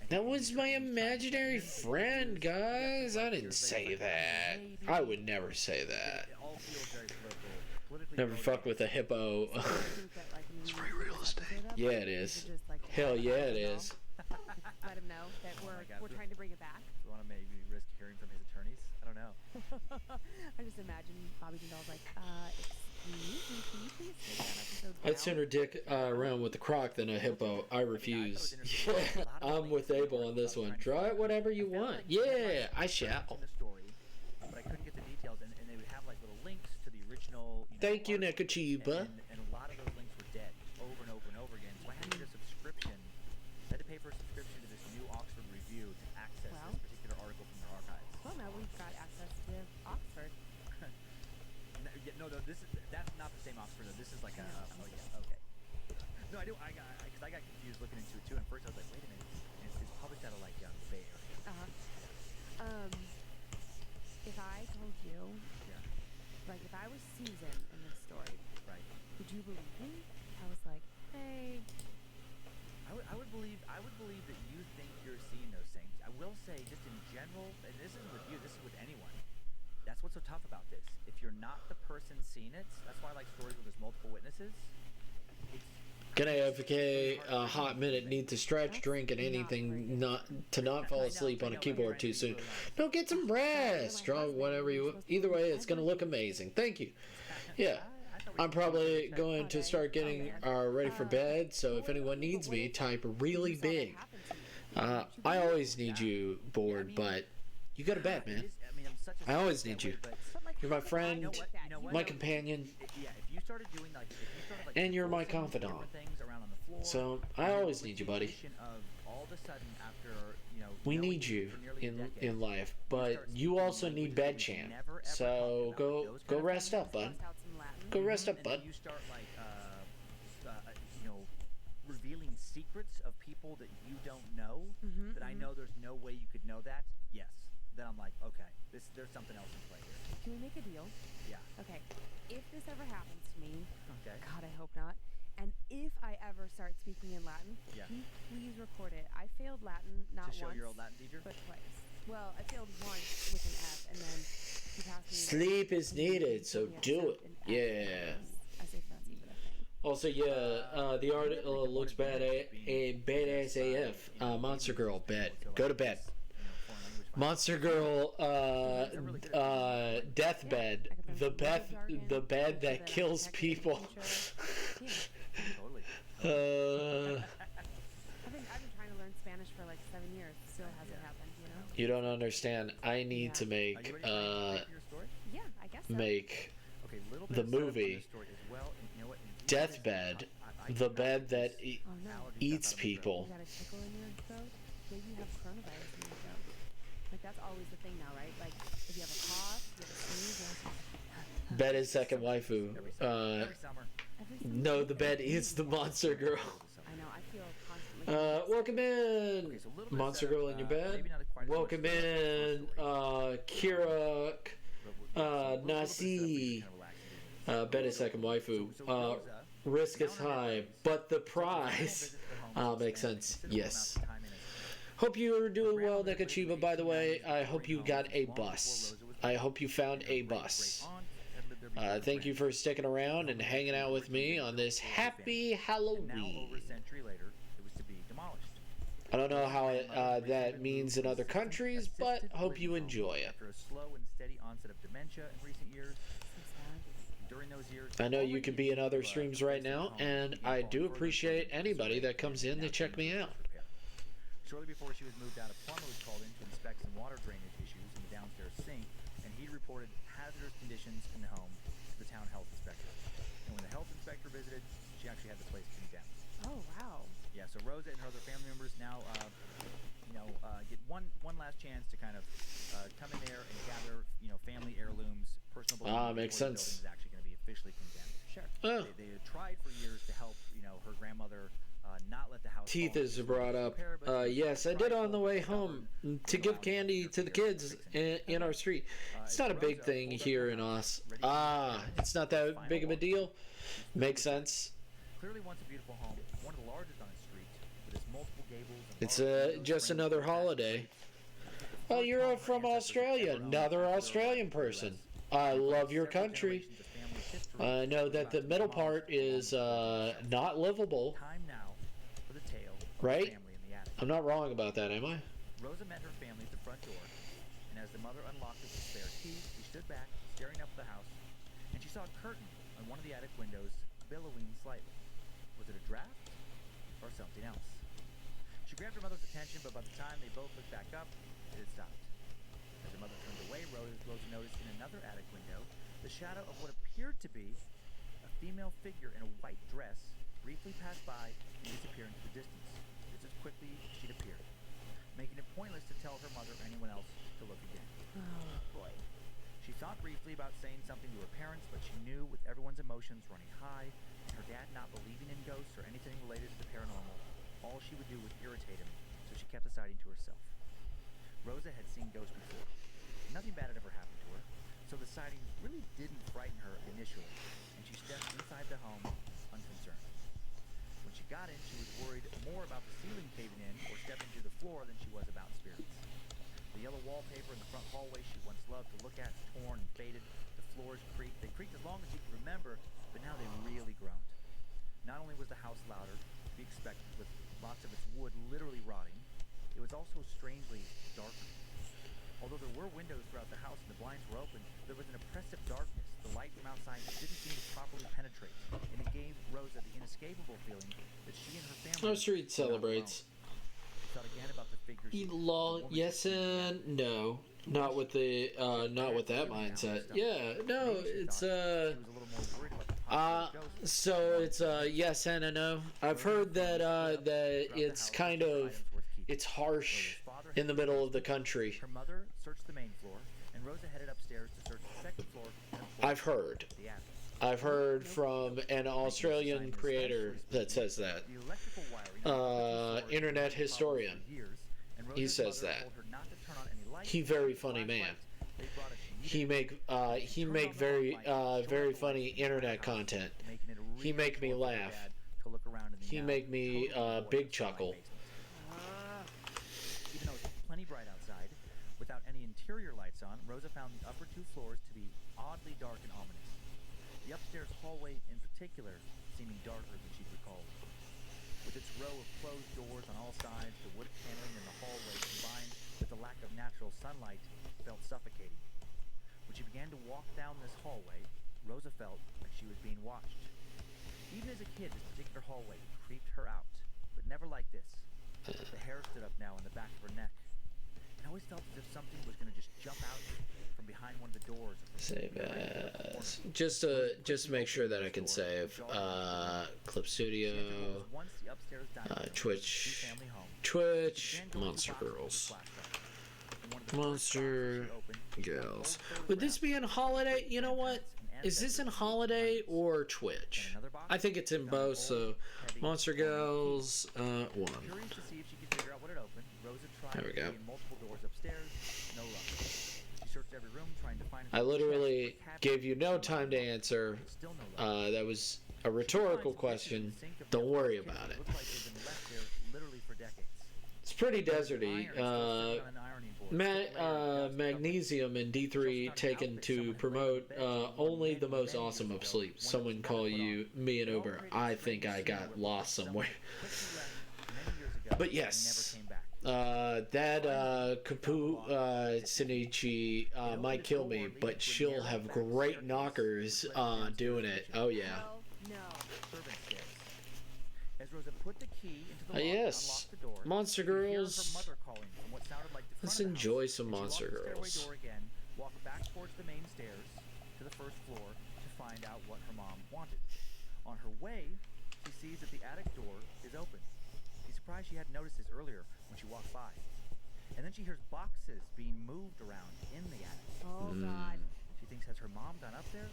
That was my imaginary friend, guys. I didn't say that. I would never say that. It all feels very politically Never fuck with a hippo. It's free real estate. Yeah, it is. Hell yeah, it is. Let him know that we're trying to bring it back. We want to maybe risk hearing from his attorneys. I don't know. I just imagine Bobby Dindal's like, excuse me, can you please take that episode I'd down? sooner dick around with a croc than a hippo. I refuse. Yeah, I'm with Abel on this one. Draw it whatever you want. Yeah, I shall. In the story, but I couldn't get the details, and they would have like little links to the original. Thank you, article, Nakachiba. and a lot of those links were dead over and over and over again. So I had to get a subscription. I had to pay for a subscription to this New Oxford Review to access this particular article from their archives. Well, now we've got access to Oxford. No, that's not the same Oxford. Though. This is like a. Oh yeah, okay. No, I do. Because I got confused looking into it too. And first I was like, wait a minute, it's published out of like the Bay Area. If I told you, Yeah. like, if I was Susan in this story, Right. would you believe me? I was like, hey, I would believe that you think you're seeing those things. I will say, just in general, and this isn't with you. This is with anyone. that's what's so tough about this. If you're not the person seeing it, that's why I like stories where there's multiple witnesses. It's Can I AFK a hot minute? Need to stretch, drink, and anything not fall asleep on a keyboard too soon. No, get some rest. Draw whatever you. Either way, it's gonna look amazing. Thank you. Yeah, I'm probably going to start getting ready for bed. So if anyone needs me, type really big. I always need you, bored, but you go to bed, man. I always need you. You're my friend, my companion, and you're my confidant. So I always need you, buddy. We need you in life, but you also need bed, champ. So go rest up, bud. Go rest up, bud. You start like revealing secrets of people that you don't know. That I know there's no way you could know that. Yes. Then I'm like, okay, there's something else in play here. Can we make a deal? Yeah. Okay. If this ever happens to me, Okay. God, I hope not. And if I ever start speaking in Latin, Yeah. can you please record it? I failed Latin not To show once, your old Latin teacher? but twice. Well, I failed once with an F, and then he passed me. Sleep is needed, so do it. Yeah. I say that's even a thing. Also, yeah, the art looks bad. A badass AF. Monster Girl, bed. Go to bed. Monster Girl, deathbed. The bed that kills people. Totally. I've been trying to learn Spanish for like 7 years. Still hasn't happened, you know? You don't understand. I need to Are make you ready for your story? Yeah, I guess so. make Okay, little bit the of setup on movie this story as well, and you know what? And Deathbed, I the bed that Oh no. eats people. You got a tickle in your throat? Maybe you have coronavirus in your throat. Like that's always the thing now, right? Like if you have a cough, you have a sneeze, you have Bed is second waifu. every summer. every single No, the bed is the monster girl. I know, I feel constantly Welcome in, Okay, so a little bit of monster setup, girl in your bed. maybe not quite as much Welcome as the in, story. Kira, Nasi. Kind of relaxing. Bed is second waifu. So Rosa, Risk is now in her high, 30s, but the took a prize. visit to the home Makes and sense. considerable Yes. amount of time in it. Hope you are doing well, Nakachiba, by the way. I hope you got a bus. I hope you found a bus. Thank you for sticking around and hanging out with me on this happy And now, Halloween. over a century later, it was to be demolished. I don't know how that means in other countries, but hope you enjoy it. After a slow and steady onset of dementia in recent years, during those years, I know you could be in other streams right now, and I do appreciate anybody that comes in to check me out. Shortly before she was moved out, a plumber was called in to inspect some water drainage issues in the downstairs sink, and he reported hazardous conditions in the home to the town health inspector. And when the health inspector visited, she actually had the place condemned. Oh wow. Yeah, so Rosa and her other family members now, get one last chance to kind of come in there and gather, family heirlooms, personal belongings. Makes before the sense. building is actually going to be officially condemned. Sure. Oh. They had tried for years to help, her grandmother not let the house. Teeth fall is into brought disrepair, up. but she was Yes, I did on the prideful, way stubborn, home to wouldn't give allow candy her to the care kids fixing. in our street. It's not a big Rosa thing pulled up here the in house, us. ready to get It's not that final big of a walk. deal. Makes sense. Clearly once a beautiful home, one of the largest on the street, with its multiple gables and It's large windows just framed another with glass. holiday. The Oh, first you're home her from ancestors Australia. ever owned Another after Australian their arrival person. to the US. I They love your several country. generations of family history I know was that about the to middle demolish part the home is itself. not livable. Time now for the tale of Right? the family in the attic. I'm not wrong about that, am I? Rosa met her family at the front door, and as the mother unlocked the spare key, she stood back, staring up at the house, and she saw a curtain on one of the attic windows billowing slightly. Was it a draft or something else? She grabbed her mother's attention, but by the time they both looked back up, it had stopped. As her mother turned away, Rosa noticed in another attic window the shadow of what appeared to be a female figure in a white dress briefly pass by and disappear into the distance, just as quickly as she'd appeared, making it pointless to tell her mother or anyone else to look again. Oh boy. She thought briefly about saying something to her parents, but she knew with everyone's emotions running high, and her dad not believing in ghosts or anything related to the paranormal, all she would do was irritate him, so she kept deciding to herself. Rosa had seen ghosts before. Nothing bad had ever happened to her, so the sighting really didn't frighten her initially, and she stepped inside the home unconcerned. When she got in, she was worried more about the ceiling caving in or stepping through the floor than she was about spirits. The yellow wallpaper in the front hallway she once loved to look at, torn and faded. The floors creaked. They creaked as long as she could remember, but now they really groaned. Not only was the house louder, to be expected, with lots of its wood literally rotting, it was also strangely darker. Although there were windows throughout the house and the blinds were open, there was an oppressive darkness. The light from outside didn't seem to properly penetrate, and it gave Rosa the inescapable feeling that she and her family... Our street celebrates. Thought again about the figures Lol, yes and no. Not with the not with that mindset. Yeah, no, it's so it's yes and a no. I've heard that that it's kind of it's harsh in the middle of the country. Her mother searched the main floor, and Rosa headed upstairs to search the second floor. I've heard from an Australian creator that says that. Internet historian. He says that. He very funny man. He make very very funny internet content. He make me laugh. He make me big chuckle. Even though it's plenty bright outside, without any interior lights on, Rosa found the upper two floors to be oddly dark and ominous. The upstairs hallway, in particular, seeming darker than she'd recalled. With its row of closed doors on all sides, the wood paneling in the hallway combined with the lack of natural sunlight felt suffocating. When she began to walk down this hallway, Rosa felt like she was being watched. Even as a kid, this particular hallway creeped her out, but never like this. The hair stood up now on the back of her neck. It always felt as if something was going to just jump out from behind one of the doors. Save as just make sure that I can save Clip Studio, Twitch, Monster Girls. Would this be in Holiday? You know what? Is this in Holiday or Twitch? I think it's in both, so Monster Girls 1. There we go. I literally gave you no time to answer. That was a rhetorical question. Don't worry about it. It's pretty deserty. Magnesium and D3 taken to promote only the most awesome of sleep. Someone call me an Uber. I think I got lost somewhere. But yes, that Kapu Shinichi might kill me, but she'll have great knockers doing it. Oh yeah. Yes, Monster Girls. Let's enjoy some Monster Girls. Walk back towards the main stairs to the first floor to find out what her mom wanted. On her way, she sees that the attic door is open. She's surprised she hadn't noticed this earlier when she walked by. And then she hears boxes being moved around in the attic. Oh, God. She thinks, has her mom gone up there?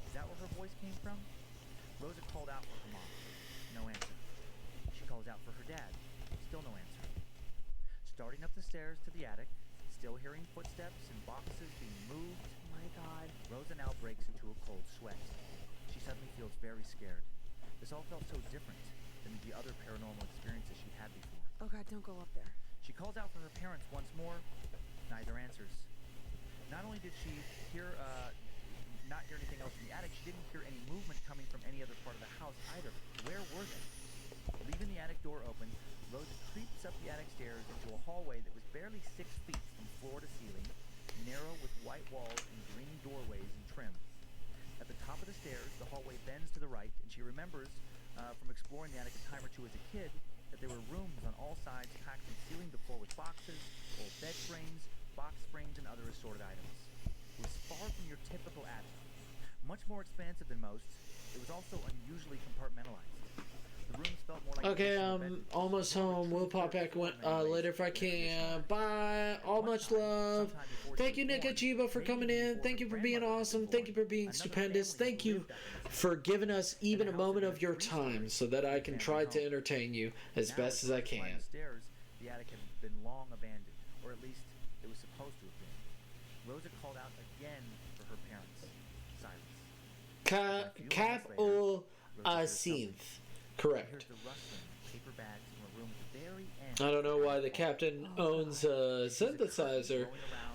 Is that where her voice came from? Rosa called out for her mom. No answer. She calls out for her dad. Still no answer. Starting up the stairs to the attic, still hearing footsteps and boxes being moved. Oh my God. Rosa now breaks into a cold sweat. She suddenly feels very scared. This all felt so different than the other paranormal experiences she'd had before. Oh God, don't go up there. She calls out for her parents once more. Neither answers. Not only did she not hear anything else from the attic, she didn't hear any movement coming from any other part of the house either. Where were they? Leaving the attic door open, Rosa creeps up the attic stairs into a hallway that was barely 6 feet from floor to ceiling, narrow with white walls and green doorways and trim. At the top of the stairs, the hallway bends to the right, and she remembers from exploring the attic a time or two as a kid that there were rooms on all sides packed from ceiling to floor with boxes, old bed frames, box springs, and other assorted items. It was far from your typical attic. Much more expansive than most, it was also unusually compartmentalized. The rooms felt more like okay, I'm almost home. We'll pop back later if I can. Bye. All much love. Thank you, Nikachiba, for coming in. Thank you for being awesome. Thank you for being stupendous. Thank you for giving us even a moment of your time so that I can try to entertain you as best as I can. The attic had been long abandoned, or at least it was supposed to have been. Rosa called out again for her parents. Silence. Cap or synth. Correct. Here's the rustling of paper bags from a room at the very end, I don't know why the captain owns a synthesizer,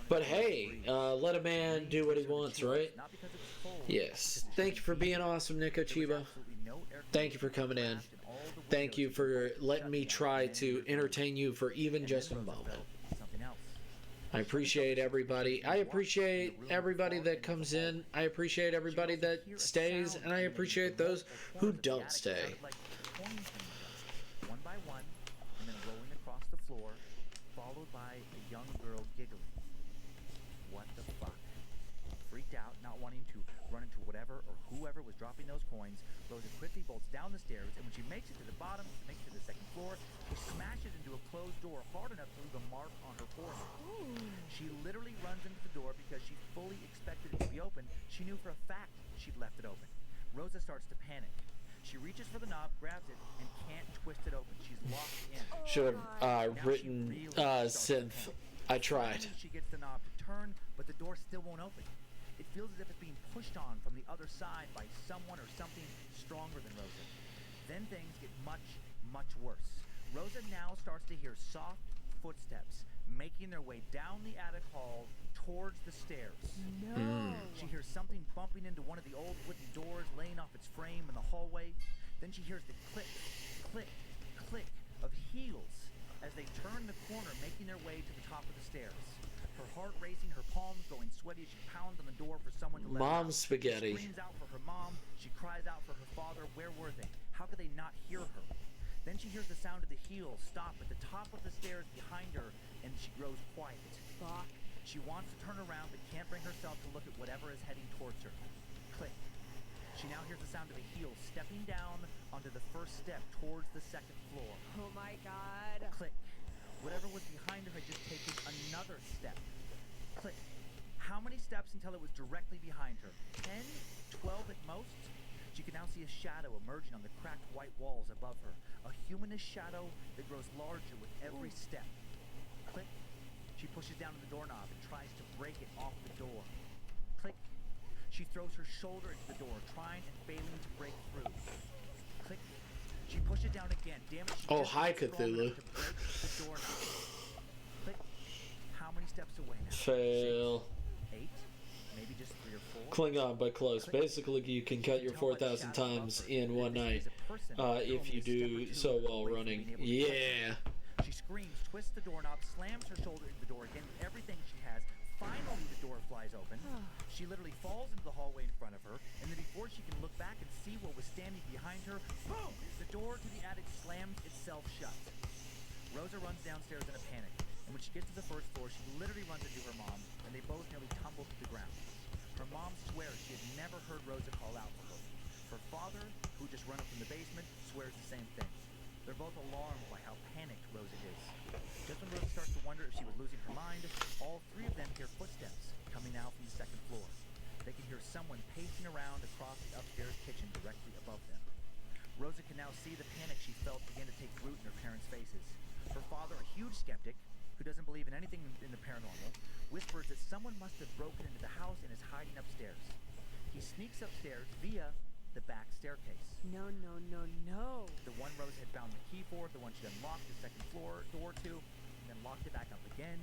but hey, let a man do what he wants, right? not because it was cold, Yes. Thank you for being awesome, Nico Chiba. Thank you for coming in. Thank you for letting me try to entertain you for even just a moment. something else. I appreciate everybody. I appreciate everybody that comes in. I appreciate everybody that stays, and I appreciate those who don't stay. Like coins being tossed, one by one, and then rolling across the floor, followed by a young girl giggling. What the fuck? Freaked out, not wanting to run into whatever or whoever was dropping those coins, Rosa quickly bolts down the stairs, and when she makes it to the bottom, makes it to the second floor, she smashes into a closed door hard enough to leave a mark on her forehead. She literally runs into the door because she fully expected it to be open. She knew for a fact she'd left it open. Rosa starts to panic. She reaches for the knob, grabs it, and can't twist it open. She's locked in. Should have written synth. I tried. Finally, she gets the knob to turn, but the door still won't open. It feels as if it's being pushed on from the other side by someone or something stronger than Rosa. Then things get much, much worse. Rosa now starts to hear soft footsteps making their way down the attic hall towards the stairs. No. She hears something bumping into one of the old wooden doors laying off its frame in the hallway. Then she hears the click, click, click of heels as they turn the corner, making their way to the top of the stairs. Her heart racing, her palms going sweaty as she pounds on the door for someone to let her Mom out. spaghetti. She screams out for her mom. She cries out for her father. Where were they? How could they not hear her? Then she hears the sound of the heels stop at the top of the stairs behind her, and she grows quiet. Fuck. She wants to turn around but can't bring herself to look at whatever is heading towards her. Click. She now hears the sound of a heel stepping down onto the first step towards the second floor. Oh my god. Click. Whatever was behind her had just taken another step. Click. How many steps until it was directly behind her? 10? 12 at most? She can now see a shadow emerging on the cracked white walls above her. A humanish shadow that grows larger with every step. Click. She pushes down on the doorknob and tries to break it off the door. Click. She throws her shoulder into the door, trying and failing to break through. Click. She pushes down again. Damn it, she Oh, just hi, isn't strong enough Cthulhu. to break the doorknob. Click. How many steps away now? Fail. 6, 8, maybe just 3 or 4. Klingon, but close. Basically, you can cut your 4,000 times in one night if you do so while running. Yeah. She screams, twists the doorknob, slams her shoulder into the door again with everything she has. Finally, the door flies open. She literally falls into the hallway in front of her, and then before she can look back and see what was standing behind her, boom! The door to the attic slams itself shut. Rosa runs downstairs in a panic, and when she gets to the first floor, she literally runs into her mom, and they both nearly tumble to the ground. Her mom swears she had never heard Rosa call out for her. Her father, who just run up from the basement, swears the same thing. They're both alarmed by how panicked Rosa is. Just when Rosa starts to wonder if she was losing her mind, all three of them hear footsteps coming now from the second floor. They can hear someone pacing around across the upstairs kitchen directly above them. Rosa can now see the panic she felt begin to take root in her parents' faces. Her father, a huge skeptic, who doesn't believe in anything in the paranormal, whispers that someone must have broken into the house and is hiding upstairs. He sneaks upstairs via the back staircase. No, no, no, no. The one Rosa had found the key for, the one she unlocked the second floor door to, and then locked it back up again.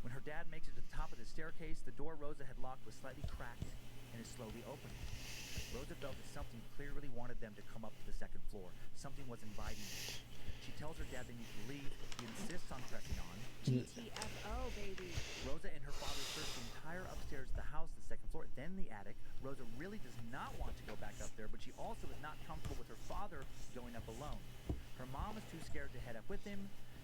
When her dad makes it to the top of the staircase, the door Rosa had locked was slightly cracked and is slowly opening. Rosa felt that something clearly wanted them to come up to the second floor. Something was inviting them. She tells her dad they need to leave. He insists on pressing on. GTFO, baby. Rosa and her father search the entire upstairs of the house, the second floor, then the attic. Rosa really does not want to go back up there, but she also is not comfortable with her father going up alone. Her mom is too scared to head up with him.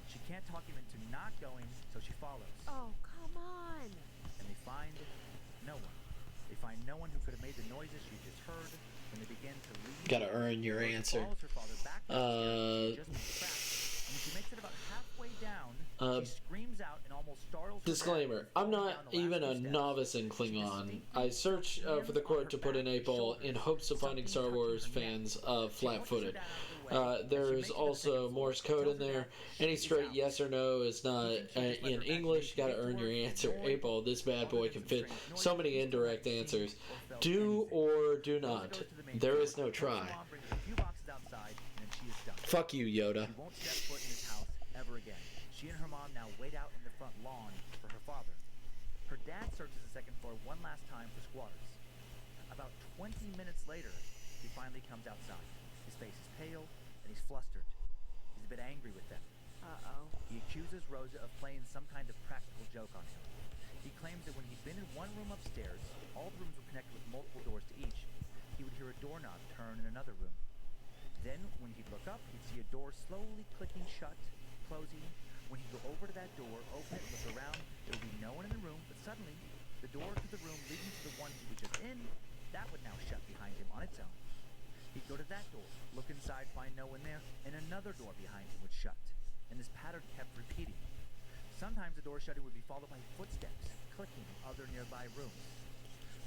She can't talk him into not going, so she follows. Oh, come on. And they find no one. They find no one who could have made the noises she just heard. When they begin to leave, Gotta earn your Rosa answer. follows her father back downstairs. She just been trapped. And when she makes it about halfway down, she screams out and almost startles her dad Disclaimer, by I'm falling not down the even last a few steps. novice in Klingon. I search for the quote to put in 8-ball in hopes of finding Star Wars fans flat-footed. There's also Morse code in there. Any straight yes or no is not in English. You gotta earn your answer. 8-ball, this bad boy can fit so many indirect answers. Do or do not. There is no try. Fuck you, Yoda. She won't step foot in this house never again. She and her mom now wait out in the front lawn for her father. Her dad searches the second floor one last time for squatters. About 20 minutes later, he finally comes outside. His face is pale, and he's flustered. He's a bit angry with them. Uh-oh. He accuses Rosa of playing some kind of practical joke on him. He claims that when he'd been in one room upstairs, all the rooms were connected with multiple doors to each. He would hear a doorknob turn in another room. Then, when he'd look up, he'd see a door slowly clicking shut, closing. When he'd go over to that door, open it, look around, there would be no one in the room, but suddenly, the door to the room leading to the one he was just in, that would now shut behind him on its own. He'd go to that door, look inside, find no one there, and another door behind him would shut. And this pattern kept repeating. Sometimes the door shutting would be followed by footsteps, clicking in other nearby rooms.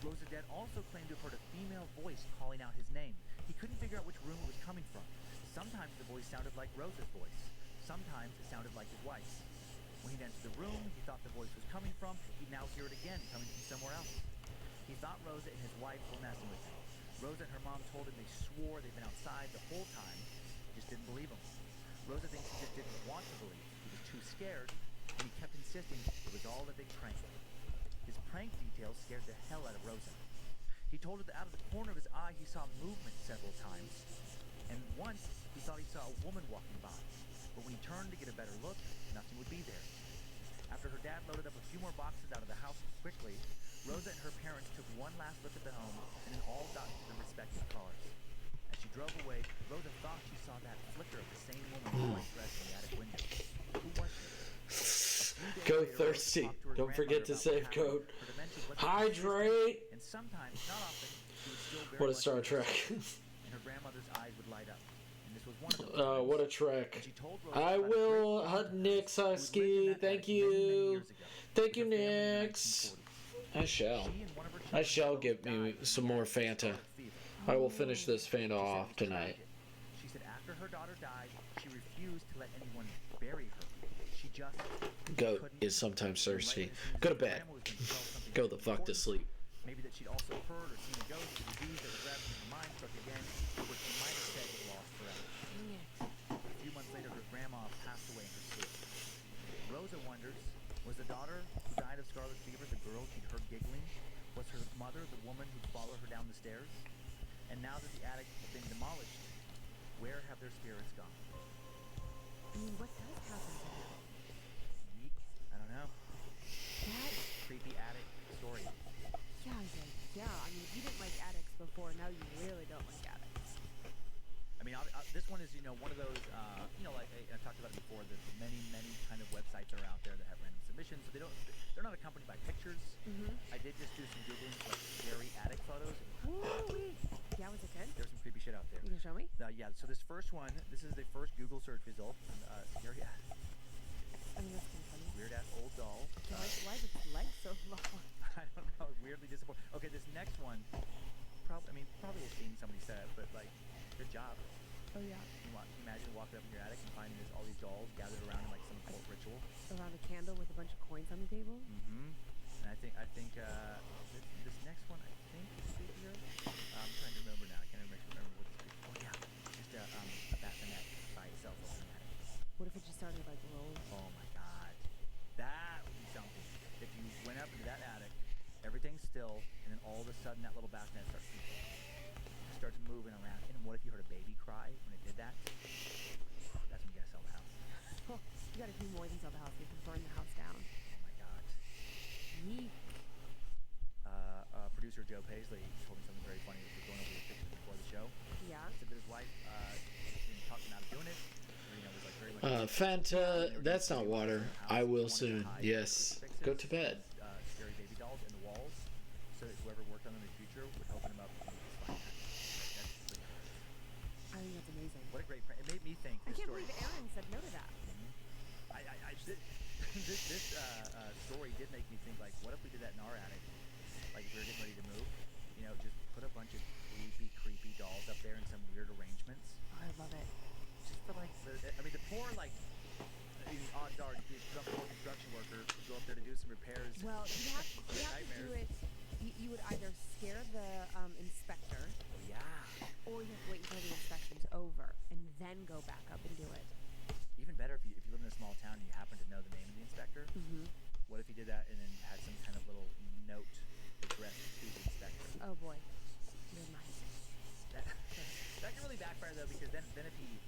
Rosa's dad also claimed to have heard a female voice calling out his name. He couldn't figure out which room it was coming from. Sometimes the voice sounded like Rosa's voice. Sometimes it sounded like his wife's. When he'd entered the room he thought the voice was coming from, he'd now hear it again, coming from somewhere else. He thought Rosa and his wife were messing with him. Rosa and her mom told him they swore they'd been outside the whole time. He just didn't believe them. Rosa thinks he just didn't want to believe. He was too scared, and he kept insisting it was all a big prank. His prank details scared the hell out of Rosa. He told her that out of the corner of his eye he saw movement several times, and once he thought he saw a woman walking by. But when he turned to get a better look, nothing would be there. After her dad loaded up a few more boxes out of the house quickly, Rosa and her parents took one last look at the home and then all got into their respective cars. As she drove away, Rosa thought she saw that flicker of the same woman in the white dress in the attic window. Who was she? Go thirsty. Don't forget to save code. Hydrate. And sometimes, not often, she would still very What a much Star Trek. and her grandmother's eyes would light up. And this was one of the times What a trek. she told Rosa I about a will great hug grandmother Nick who lived in Sosky. that Thank attic many, many you. years ago Thank you, with her family in the Nix. 1940s. I shall. She and one of her I children shall both get me died some from more scarlet Fanta. fever. I will finish this Fanta She said off it was tonight. tragic. She said after her daughter died, she refused to let anyone bury her. She just Goat couldn't. is sometimes And thirsty. later, as soon as Go to her bed. grandma was gonna tell something Go the fuck to important, sleep. maybe that she'd also heard or seen a ghost, a disease that was ravaging her mind struck again, or what she might have said was lost forever. Dang it. A few months later, her grandma passed away in her sleep. Rosa wonders, was the daughter who died of scarlet fever the girl she'd heard giggling? Was her mother the woman who'd follow her down the stairs? And now that the attic has been demolished, where have their spirits gone? I mean, what does happen to them? Yeek. I don't know. That, Creepy attic story. yeah. I mean, if you didn't like addicts before, now you really don't like addicts. I mean, this one is, one of those, like I talked about it before, the many, many kind of websites are out there that have random submissions. So they're not accompanied by pictures. Mm-hmm. I did just do some Googling for like scary attic photos. Woo-wee. Yeah, was it good? There's some creepy shit out there. You can show me? Yeah, so this first one, this is the first Google search result. Scary attic. I mean, that's kind of funny. Weird ass old doll. Why is its legs so long? I don't know, weirdly disappointing. Okay, this next one, probably a scene somebody said, but like, good job. Oh, yeah. Can you imagine walking up in your attic and finding all these dolls gathered around in like some occult ritual? Around a candle with a bunch of coins on the table? Mm-hmm. And I think this next one, I think is creepier. I'm trying to remember now. I can't remember what it's creepy. Oh yeah, just a bassinet by itself over in the attic. What if it just started like rolling? Oh my god, that would be something. If you went up into that attic, everything's still, and then all of a sudden that little bassinet starts moving around. And what if you heard a baby cry when it did that? That's when you gotta sell the house. You gotta do more than sell the house. You have to burn the house down. Oh my god. Yeek. Producer Joe Paisley told me something very funny. We were going over the pictures before the show. Yeah. He said that his wife talked him out of doing it. Was like very much Fanta, that's not water. I will soon. Yes. Go to bed. Scary baby dolls in the walls, so that whoever worked on them in the future would open them up and just find that. I think that's amazing. What a great prank. It made me think. I This can't story. believe Aaron said no to that. This story did make me think, like, what if we did that in our attic? Like, if we were getting ready to move, just put a bunch of creepy dolls up there in some weird arrangements. Oh, I love it. Just for, like, the poor, like, odds are, if you become a poor construction worker, you go up there to do some repairs. Well, you have to do Nightmares. it. You would either scare the inspector, Oh, yeah. or you have to wait until the inspection's over and then go back up and do it. Even better if you live in a small town and you happen to know the name of the inspector. What if he did that and then had some kind of little note addressed to the inspector? Oh boy, you're nice. That can really backfire though, because then if he's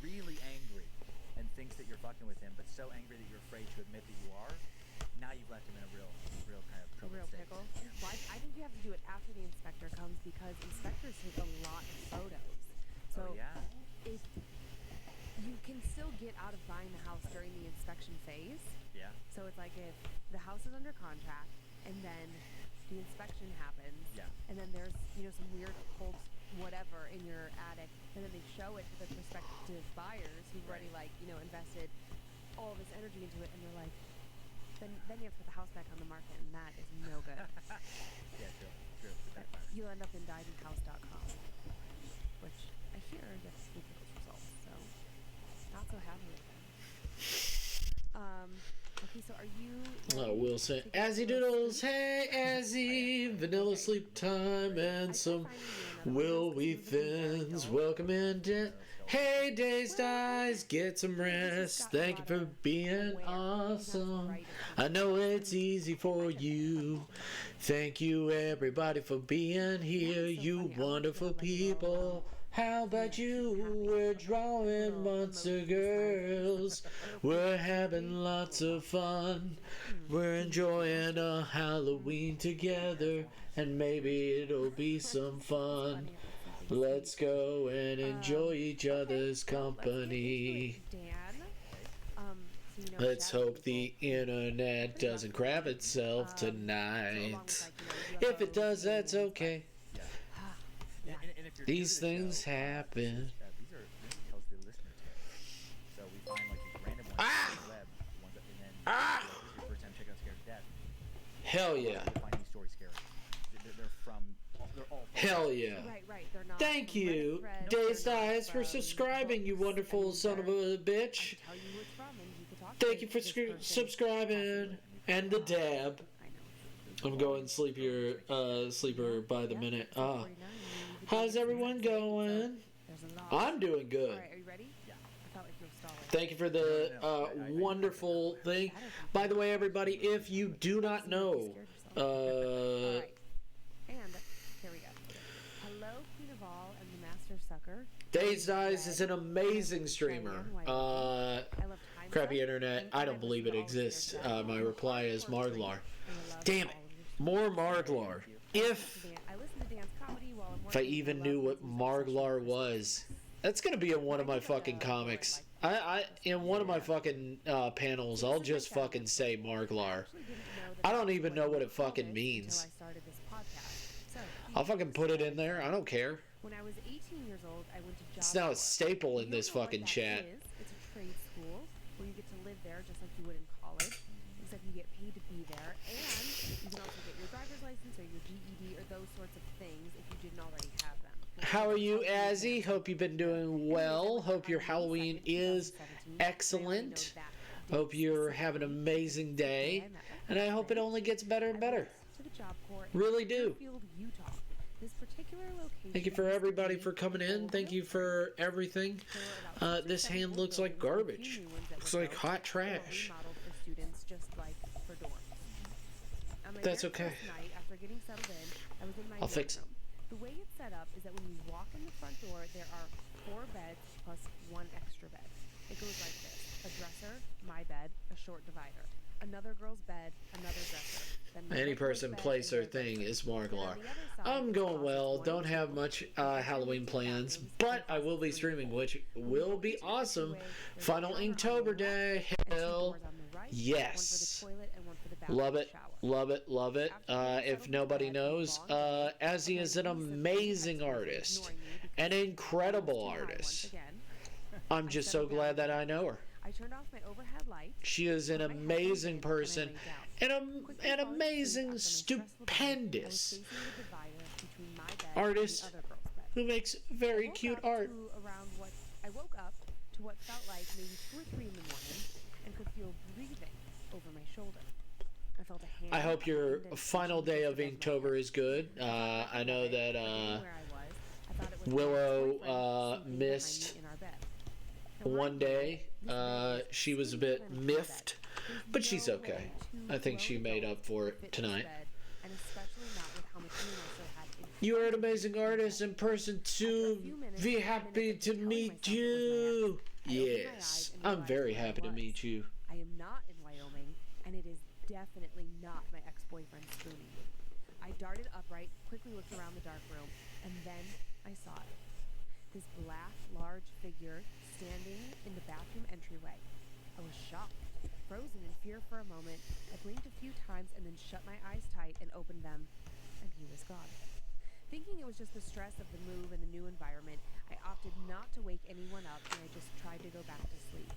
really angry and thinks that you're fucking with him, but so angry that you're afraid to admit that you are, now you've left him in a real kind of A real pickle. Well, I think you have to do it after the inspector comes, because inspectors take a lot of photos. So if you can still get out of buying the house during the inspection phase. Yeah. So it's like if the house is under contract and then the inspection happens. Yeah. And then there's some weird occult whatever in your attic, and then they show it to the prospective buyers who've already invested all this energy into it, and they're like, then you have to put the house back on the market, and that is no good. Yeah, true. You'll end up in diedinhouse.com, which I hear gets ridiculous results, so not so happy with them. Okay, so are you... Wilson. Azzy Doodles, hey Azzy, vanilla sleep time and some Will We Thins. Welcome in. Hey Days Dies, get some rest. Thank you for being awesome. I know it's easy for you. Thank you everybody for being here, you wonderful people. How about you? We're drawing monster girls. We're having lots of fun. We're enjoying a Halloween together, and maybe it'll be some fun. Let's go and enjoy each other's company. Let's hope the internet doesn't crap itself tonight. If it does, that's okay. And if you're These things happen. These are tells the listener tales. So we find like these random ones on the web, the ones that, and then this is your first time checking out Scared to Death. Hell yeah. You find these stories scary. They're all. Right. Hell yeah. They're not Thank you, Days Dies, for subscribing, you wonderful son of a bitch. Thank you for subscribing. And the dab. I'm going sleeper by the minute. How's everyone going? I'm doing good. Alright, are you ready? Yeah. I felt like you were stalling. Thank you for the wonderful thing. By the way, everybody, if you do not know, Alright. And here we go. Hello, Queen of All and the Master Sucker. Days Dies is an amazing streamer. I love time Crappy stuff, internet. and I don't listen believe to it all of your exists. stuff. My reply is Marglar. And I love Damn it. all of your More Marglar. If I listen to dance comedy while I'm I working. even I knew love what listening to Marglar session was. That's gonna be in one of my fucking comics. I in one of my fucking panels, I'll just fucking say Marglar. I don't even know what it fucking means. I'll fucking put it in there. I don't care. When I was 18 years old, I went to job It's now a corps. staple in You this don't know what fucking that chat. is. It's a trade school where you get to live there just like you would in college, except you get paid to be there, and you can also get your driver's license or your GED or those sorts of things if you didn't already have them. How are you, Azzy? Hope you've been doing well. Hope your Halloween is excellent. Hope you're having an amazing day. And I hope it only gets better and better. To the job corps in Really do. Fairfield, Utah. This particular location. Thank you for everybody for coming in. Thank you for everything. This hand looks like garbage. Looks like hot trash. That's okay. I'll fix it. The way it's set up is that when you walk in the front door, there are 4 beds plus 1 extra bed. It goes like this: a dresser, my bed, a short divider, another girl's bed, another dresser. Then Any person, place, or thing is Marglar. I'm going well. Don't have much Halloween plans, but I will be streaming, which will be awesome. Final Inktober Day. Hell yes. Love it. Love it. Love it. If nobody knows, Azzy is an amazing artist. An incredible artist. I'm just so glad that I know her. I turned off my overhead lights. She is an amazing person and an amazing, stupendous artist who makes very cute art. I woke up to what felt like maybe 2 or 3 in the morning and could feel breathing over my shoulder. I felt a hand. I hope your final day of Inktober is good. I know that Willow missed one day. She was a bit miffed, but she's okay. I think she made up for it tonight. And especially not with how much room I still had in You are an amazing artist in person too. Be happy to meet you. Yes, I'm very happy to meet you. I am not in Wyoming, and it is definitely not my ex-boyfriend spooning me. I darted upright, quickly looked around the dark room, and then I saw it. This black, large figure standing in the bathroom entryway. I was shocked, frozen in fear for a moment. I blinked a few times and then shut my eyes tight and opened them, and he was gone. Thinking it was just the stress of the move and the new environment, I opted not to wake anyone up, and I just tried to go back to sleep.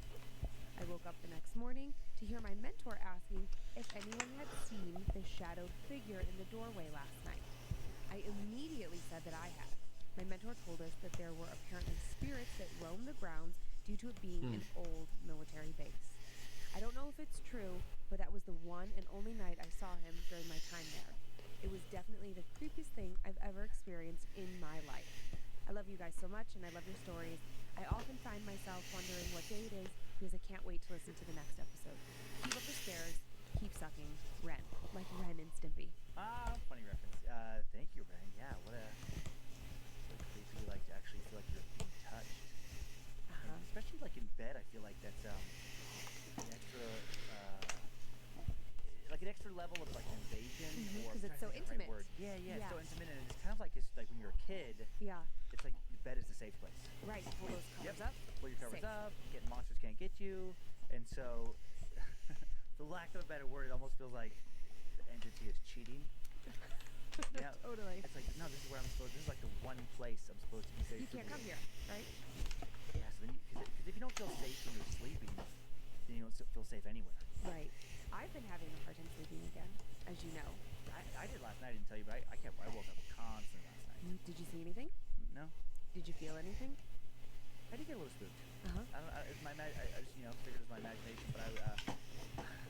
I woke up the next morning to hear my mentor asking if anyone had seen the shadowed figure in the doorway last night. I immediately said that I had. My mentor told us that there were apparently spirits that roam the grounds due to it being an old military base. I don't know if it's true, but that was the one and only night I saw him during my time there. It was definitely the creepiest thing I've ever experienced in my life. I love you guys so much, and I love your stories. I often find myself wondering what day it is because I can't wait to listen to the next episode. Keep up the stairs, keep sucking, Ren. Like Ren and Stimpy. Funny reference. Thank you, Ren. Yeah, what a creepy, like, to actually feel like you're being touched. And especially, like, in bed, I feel like that's, an extra, like an extra level of, like, invasion. Because it's so intimate. Right word. Yeah, it's so intimate, and it's kind of like, it's like when you're a kid, Yeah. it's like bed is the safe place. Right. Pull those covers up. Pull your covers Safe. up, getting monsters can't get you, and so, for lack of a better word, it almost feels like the entity is cheating. Yeah, Totally. it's like, no, this is where I'm supposed. This is like the one place I'm supposed to be safe. You can't come here, right? Yeah, so then, because if you don't feel safe when you're sleeping, then you don't feel safe anywhere. Right. I've been having a hard time sleeping again, as you know. I did last night. I didn't tell you, but I woke up constantly last night. Did you see anything? No, Did you feel anything? I did get a little spooked. Uh-huh. It's my I just figured it was my imagination, but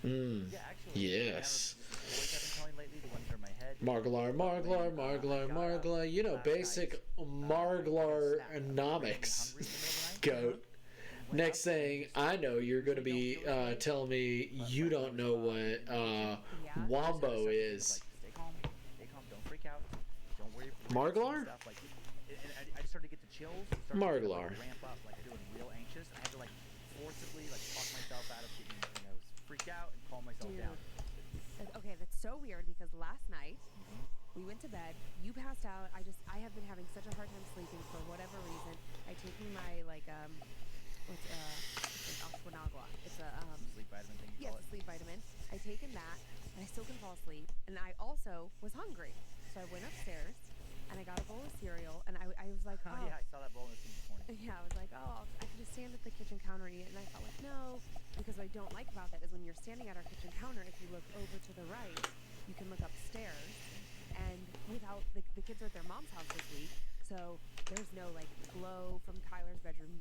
yeah, actually. Yes. The stories I've been telling lately, the ones that are in my head. Marglar. You know, basic Marglar-nomics. Goat. Next thing I know, you're going to be telling me you don't know what Wombo is. Stay calm, don't freak out, don't worry. Marglar? Stuff. Like, and I just started to get the chills. Marglar. To ramp up, like I'm feeling real anxious. I had to like forcibly like talk myself out of getting freaked out and calm myself down. Okay, that's so weird because last night we went to bed. You passed out. I have been having such a hard time sleeping for whatever reason. I taken my it's Ashwanagua. It's a Sleep vitamin thing. yes, a sleep vitamin. I taken that, and I still couldn't fall asleep. And I also was hungry, so I went upstairs and I got a bowl of cereal. And I was like, oh yeah, I saw that bowl in the scene this morning. yeah, I was like, oh, I could just stand at the kitchen counter and eat it. And I felt like, no, because what I don't like about that is when you're standing at our kitchen counter, if you look over to the right, you can look upstairs. And without, the kids are at their mom's house this week, so there's no, like, glow from Kyler's bedroom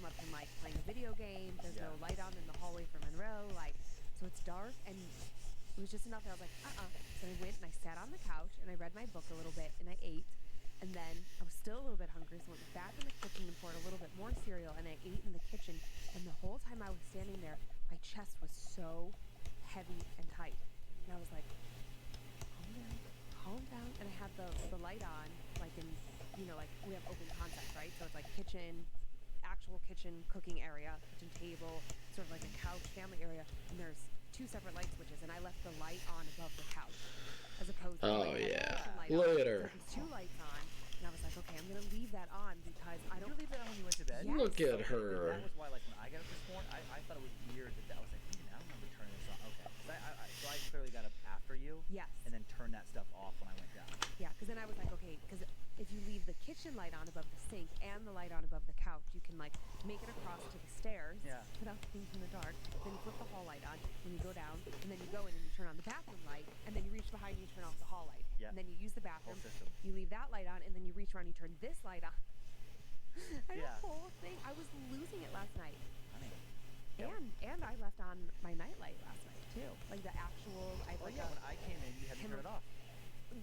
up from, like, playing a video game. There's no light on in the hallway for Monroe. Like, so it's dark, and it was just enough that I was like, So I went and I sat on the couch, and I read my book a little bit, and I ate. And then I was still a little bit hungry, so I went back in the kitchen and poured a little bit more cereal, and I ate in the kitchen. And the whole time I was standing there, my chest was so heavy and tight. And I was like, calm down. And I had the light on, like in, like we have open concept, right? So it's like actual kitchen cooking area, kitchen table, sort of like a couch family area. And there's two separate light switches, and I left the light on above the couch, as opposed to Look at her. So there's two lights on, and I was like, okay, I'm gonna leave that on because I don't. Did you leave that on when you went to bed? Yes. Look at her. That was why, like, when I got up this morning, I thought it was weird that I was like, I don't remember turning this on. Okay, so I clearly got up after you. Yes. And then turned that stuff off when I went down. Yeah, because then I was like, okay, because if you leave the kitchen light on above the sink and the light on above the couch, you can like make it across to the stairs without being in the dark. Then you flip the hall light on, and you go down, and then you go in and you turn on the bathroom light, and then you reach behind you and turn off the hall light. Yeah. And then you use the bathroom. Whole system. You leave that light on, and then you reach around and you turn this light on. And Yeah. the whole thing, I was losing it last night. Honey. And I left on my nightlight last night too, like the actual. When I came in, you had to turn it off.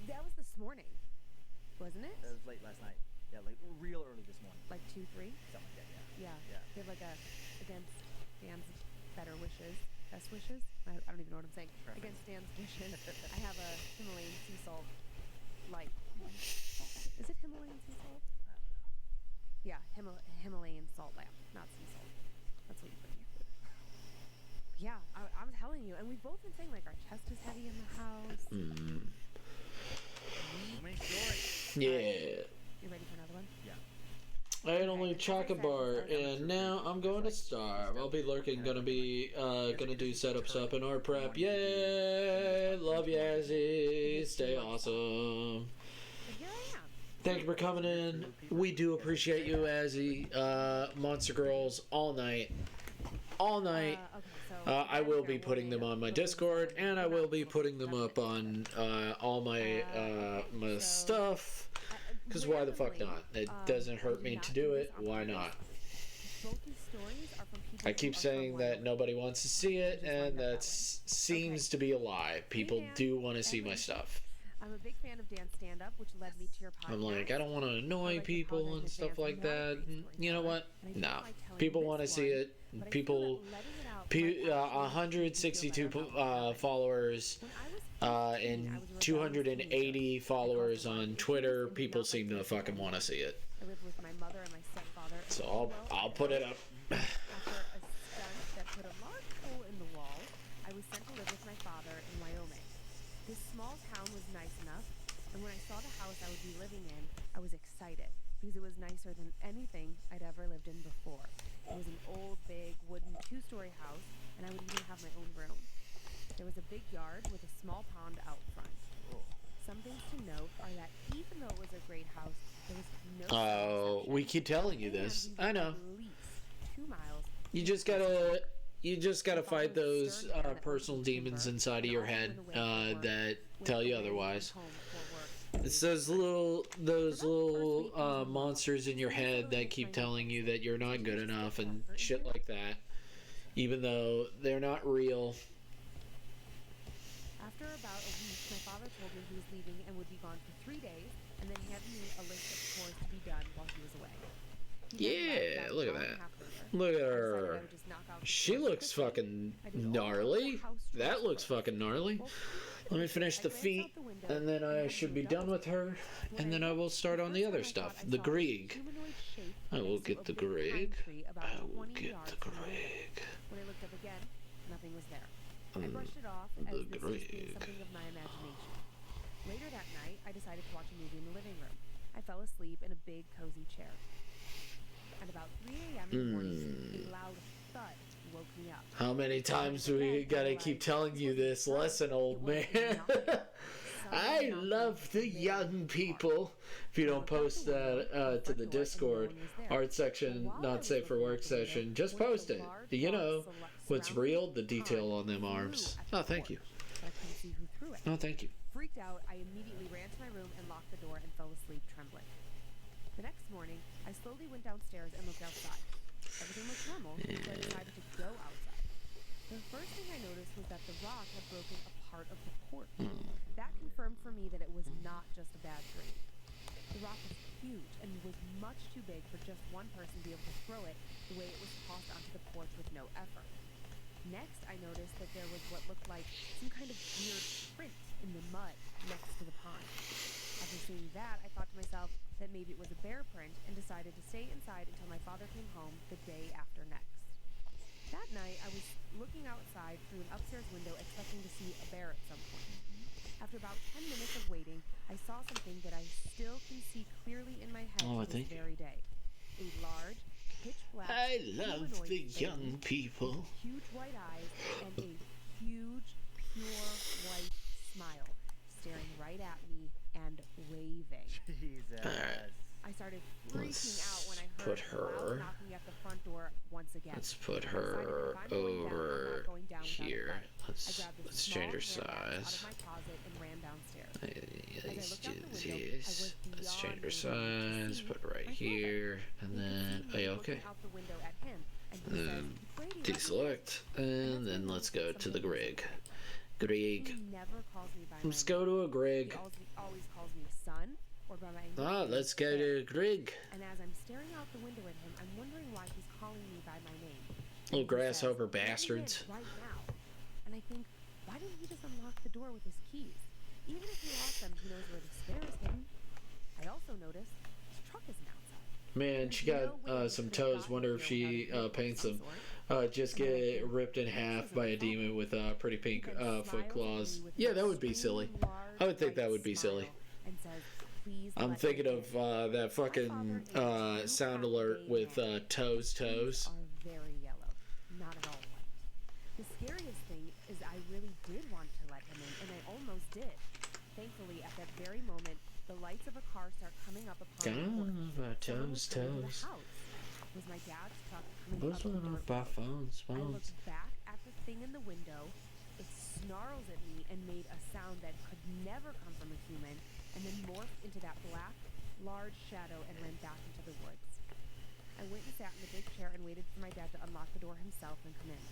That was this morning, wasn't it? It was late last night. Yeah, like real early this morning. Like 2, 3? Something like that, yeah. Yeah. Yeah. They have like a against Dan's better wishes, best wishes. I don't even know what I'm saying. Preference. Against Dan's wishes, I have a Himalayan sea salt light. Is it Himalayan sea salt? I don't know. Yeah, Himalayan salt lamp, not sea salt. That's what you put in your food. Yeah, I'm telling you, and we've both been saying like our chest is heavy in the house. Too many stories. Yeah. You ready for another one? Yeah. I had only chocolate bar, and now I'm going to starve. I'll be lurking, gonna do setup stuff and art prep. Yay! Love you, Azzy. Stay awesome. But here I am. Thank you for coming in. We do appreciate you, Azzy. Monster Girls all night. All night. Okay, so I will be putting them on my Discord, and I will be putting them up on all my my stuff. Because why the fuck not? It doesn't hurt me to do it. Why not? Both these stories are from people I keep saying that nobody wants to see it, and that seems to be a lie. People do want to see my stuff. I'm a big fan of Dan's stand-up, which led me to your podcast. I'm like, I don't want to annoy people and stuff like that. You know what? No. People want to see it. People, 162 followers and 280 followers on Twitter. People seem to fucking want to see it. I lived with my mother and my stepfather. So I'll put it up. After a stunt that put a large hole in the wall, I was sent to live with my father in Wyoming. This small town was nice enough, and when I saw the house I would be living in, I was excited because it was nicer than anything I'd ever lived in before. It was an old, big, wooden 2-story house, and I would even have my own room. There was a big yard with a small pond out front. Some things to note are that even though it was a great house, there was no We keep telling you this. I know. At least 2 miles. You just gotta fight those personal demons inside of your head that tell you otherwise. It's those little monsters in your head that keep telling you that you're not good enough and shit like that, even though they're not real. After about a week, my father told me he was leaving and would be gone for 3 days, and then he handed me a list of chores to be done while he was away. Yeah, look at that. Look at her. She looks fucking gnarly. That looks fucking gnarly. Let me finish the feet, and then I should be done with her, and then I will start on the other stuff. The Grieg. I will get the Grieg. I will get the Grieg. When I looked up again, nothing was there. I brushed it off as this was being something of my imagination. Later that night, I decided to watch a movie in the living room. I fell asleep in a big, cozy chair. At about 3 a.m. in the morning, a loud thud woke me up. How many times do we gotta keep telling you this lesson, old man? I love the young people. If you don't post that to the Discord, art section, not safe for work session, just post it. You know what's real? The detail on them arms. Oh, thank you. Oh, thank you. Freaked out, I immediately ran to my room and locked the door and fell asleep trembling. The next morning, I slowly went downstairs and looked outside. Everything looked normal, so I decided to go outside. The first thing I noticed was that the rock had broken a part of the porch. That confirmed for me that it was not just a bad dream. The rock was huge and was much too big for just one person to be able to throw it the way it was tossed onto the porch with no effort. Next, I noticed that there was what looked like some kind of weird print in the mud next to the pond. After seeing that, I thought to myself that maybe it was a bear print and decided to stay inside until my father came home the day after next. That night, I was looking outside through an upstairs window expecting to see a bear at some point. After about 10 minutes of waiting, I saw something that I still can see clearly in my head to this very day. A large, pitch black, I love the young people. Huge white eyes and a huge, pure white smile staring right at me and waving. Jesus. I started freaking out when I heard loud knocking at the front door once again. Let's put her over here. Let's change her size. Let's change her size. Put it right here, and then okay. And then deselect, and then let's go to the Grieg. Grieg. Let's go to a Grieg. He always calls me son, or by my Ah, name. let's go there. to Grig. And as I'm staring out the window at him, I'm wondering why he's calling me by my name. Little And he grasshopper says, "Let me in bastards. right now." And I think, why didn't he just unlock the door with his keys? Even if he lost them, he knows where the spare is hidden. I also noticed his truck isn't outside. Man, she got some toes. Wonder if she paints them. Just get ripped in half by a demon with pretty pink foot claws. Yeah, that would be silly. I would think that would be silly. And says, "Please I'm let thinking me of in." that fucking sound alert with toes. Are very yellow, not at all white. The scariest thing is I really did want to let him in, and I almost did. Thankfully, at that very moment, the lights of a car start coming up upon the porch. Someone was coming into the house. Was my dad's truck coming up to the door? I looked back at the thing in the window. It snarls at me and made a sound that could never come from a human, and then morphed into that black, large shadow and ran back into the woods. I went and sat in the big chair and waited for my dad to unlock the door himself and come in.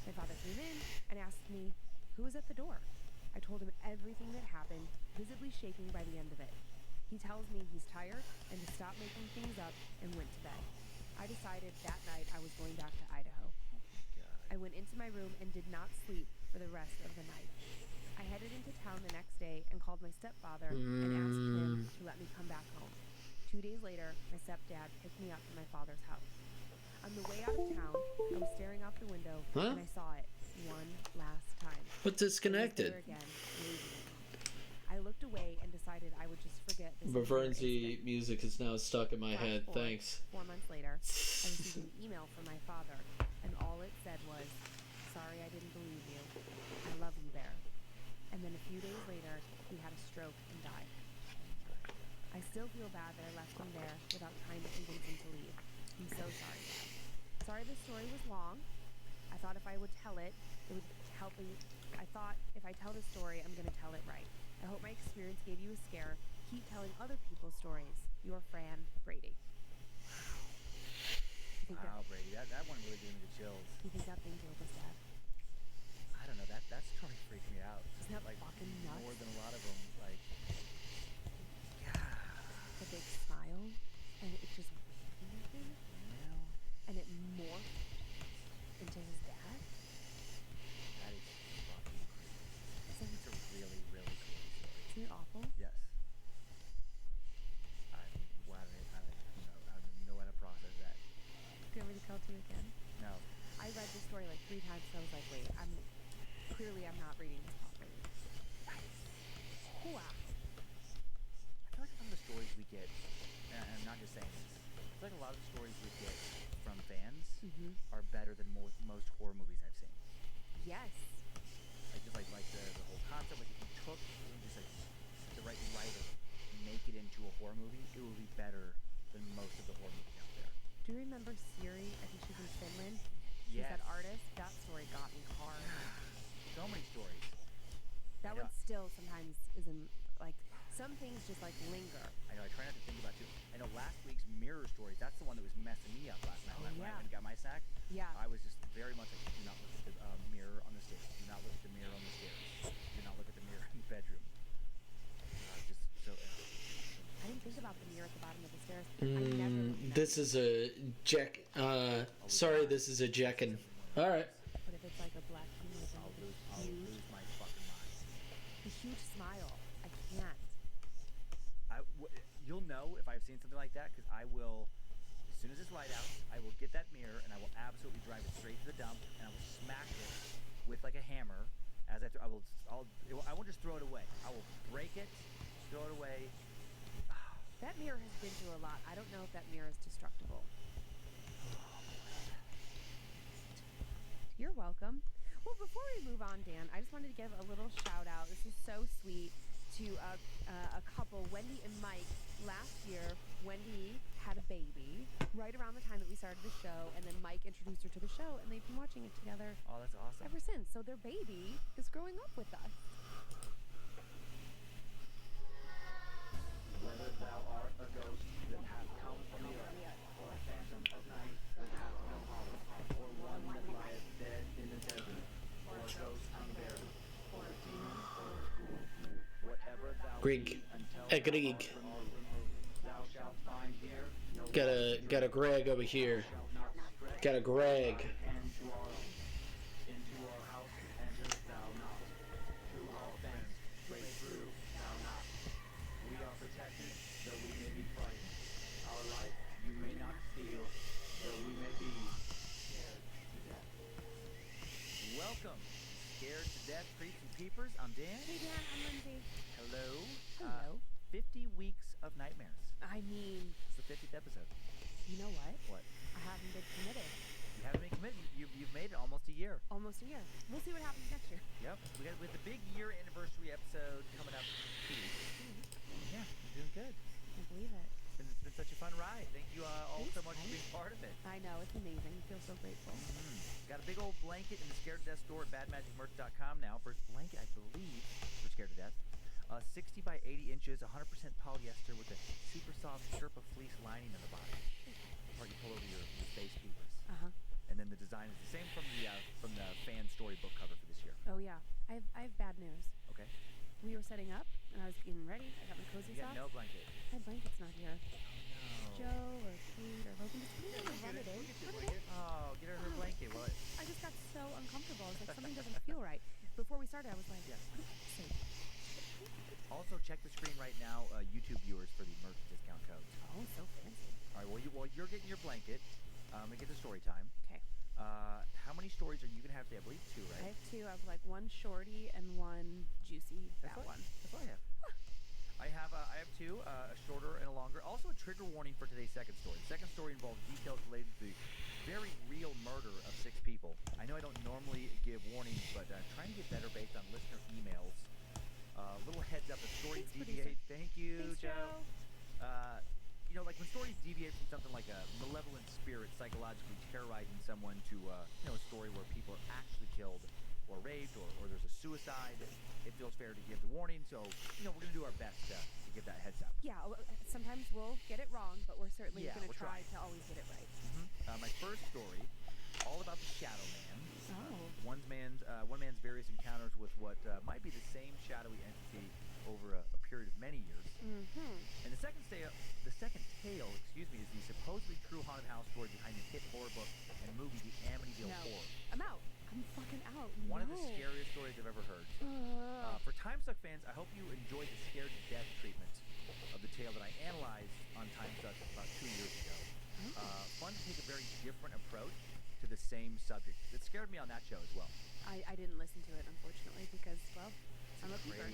My father came in and asked me, "Who was at the door?" I told him everything that happened, visibly shaking by the end of it. He tells me he's tired and to stop making things up and went to bed. I decided that night I was going back to Idaho. I went into my room and did not sleep for the rest of the night. I headed into town the next day and called my stepfather and asked him to let me come back home. 2 days later, my stepdad picked me up from my father's house. On the way out of town, I was staring out the window and I saw it one last time. But disconnected. Again, waving at me. I looked away and decided I would just forget this. Bavernzi music is now stuck in my head. Thanks. 4 months later, I received an email from my father, and all it said was, "Sorry I didn't believe you. I love you, Bear." And then a few days later, he had a stroke and died. I still feel bad that I left him there without trying to convince him to leave. I'm so sorry, Dad. Sorry this story was long. I thought if I would tell it, it would help me. I thought if I tell the story, I'm going to tell it right. I hope my experience gave you a scare. Keep telling other people's stories. Your Fran, Brady. Wow, Brady, that one really gave me the chills. You think that thing killed his dad? I don't know, that story freaked me out. Isn't that like fucking nuts? More than a lot of them, like, yeah. The big smile, and it just waving at him, and it morphed into his dad. That is fucking crazy. It's a really, really cool story. Isn't it awful? Yes. I don't know how to process that. Do you want me to tell it to you again? No. I read the story like 3 times, so I was like, wait, I'm not reading this properly. Wow. I feel like some of the stories we get, and I'm not just saying this, I feel like a lot of the stories we get from fans are better than most horror movies I've seen. Yes. Like just like the whole concept, like if you took and just like the right writer, make it into a horror movie, it would be better than most of the horror movies out there. Do you remember Siri? I think she's in Finland. She's Yes. that artist. That story got me hard. So many stories. That one still sometimes isn't like some things just like linger. I know. I try not to think about too. I know last week's mirror stories. That's the one that was messing me up last night when I went and got my snack. Yeah. I was just very much like, do not look at the mirror on the stairs. Do not look at the mirror on the stairs. Do not look at the mirror in the bedroom. I was just so. I didn't think about the mirror at the bottom of the stairs. I never looked at This is a Jack. Sorry, this is a Jackin. All right. But if it's like a black humor, I'll lose my fucking mind. The huge smile. I can't. You'll know if I've seen something like that because I will, as soon as it's light out, I will get that mirror and I will absolutely drive it straight to the dump and I will smack it with like a hammer. I won't just throw it away. I will break it, throw it away. That mirror has been through a lot. I don't know if that mirror is destructible. You're welcome. Well, before we move on, Dan, I just wanted to give a little shout out. This is so sweet to a couple, Wendy and Mike. Last year, Wendy had a baby right around the time that we started the show, and then Mike introduced her to the show, and they've been watching it together Oh, that's awesome. ever since. So their baby is growing up with us. Whether thou art a ghost that hath come from the earth, or a phantom of night that hath no home, or one that lieth dead in the desert, or a ghost unburied, or a demon, or a fool, whatever thou Grig. be until A Grig. thou art removed Got a Greg over here. Got a Greg. Welcome, Scared to Death, Creeps and Peepers. I'm Dan. Hey Dan, I'm Lindsay. Hello. Hello. 50 weeks of nightmares. I mean, It's the 50th episode. you know what? What? I haven't been committed. You haven't been committed. You've made it almost a year. Almost a year. We'll see what happens next year. Yep. We got with the big year anniversary episode coming up in 2 weeks. Yeah, you're doing good. I believe it. It's been such a fun ride. Thank you all Thanks, so much for guys. being part of it. I know, it's amazing. I feel so grateful. Got a big old blanket in the Scared to Death store at badmagicmerch.com now. First blanket, I believe, for Scared to Death. 60 by 80 inches, 100% polyester with a super soft Sherpa fleece lining on the bottom. The part you pull over your face peepers. Uh-huh. And then the design is the same from the fan storybook cover for this year. Oh yeah. I have bad news. Okay. We were setting up and I was getting ready. I got my cozy You got socks. no blanket. My blanket's not here. No. Joe or Kate or Logan, just put it in and run it in. Put it in. Oh, get her blanket. Well, I just got so uncomfortable. I was like, something doesn't feel right. Before we started, I was like, Yeah. what am I saying? also check the screen right now, YouTube viewers, for the merch discount codes. Oh, so fancy. All right. While you're getting your blanket, we get to story time. Okay. How many stories are you gonna have today? I believe 2, right? I have two. I have like one shorty and one juicy. That's That all- one. That's all I have. I have two, a shorter and a longer. Also a trigger warning for today's second story. The second story involves details related to the very real murder of 6 people. I know I don't normally give warnings, but trying to get better based on listener emails. Little heads up, if stories Thanks, deviate. producer. Thank you, Thanks, Joe. You know, like when stories deviate from something like a malevolent spirit psychologically terrorizing someone to, a story where people are actually killed or raped or there's a suicide, it feels fair to give the warning. So, we're going to do our best to give that heads up. Yeah, sometimes we'll get it wrong, but we're certainly Yeah, going to we're try trying. to always get it right. My first story, all about the Shadow Man. Oh. One man's various encounters with what might be the same shadowy entity over a period of many years. Mm-hmm. And the second tale, is the supposedly true haunted house story behind the hit horror book and movie The Amityville No. Horror. I'm out. I'm fucking out. One of No. the scariest stories I've ever heard. For Time Suck fans, I hope you enjoyed the scared to death treatment of the tale that I analyzed on Time Suck about 2 years ago. Fun to take a very different approach to the same subject. It scared me on that show as well. I didn't listen to it, unfortunately, because, well, I'm a peeper.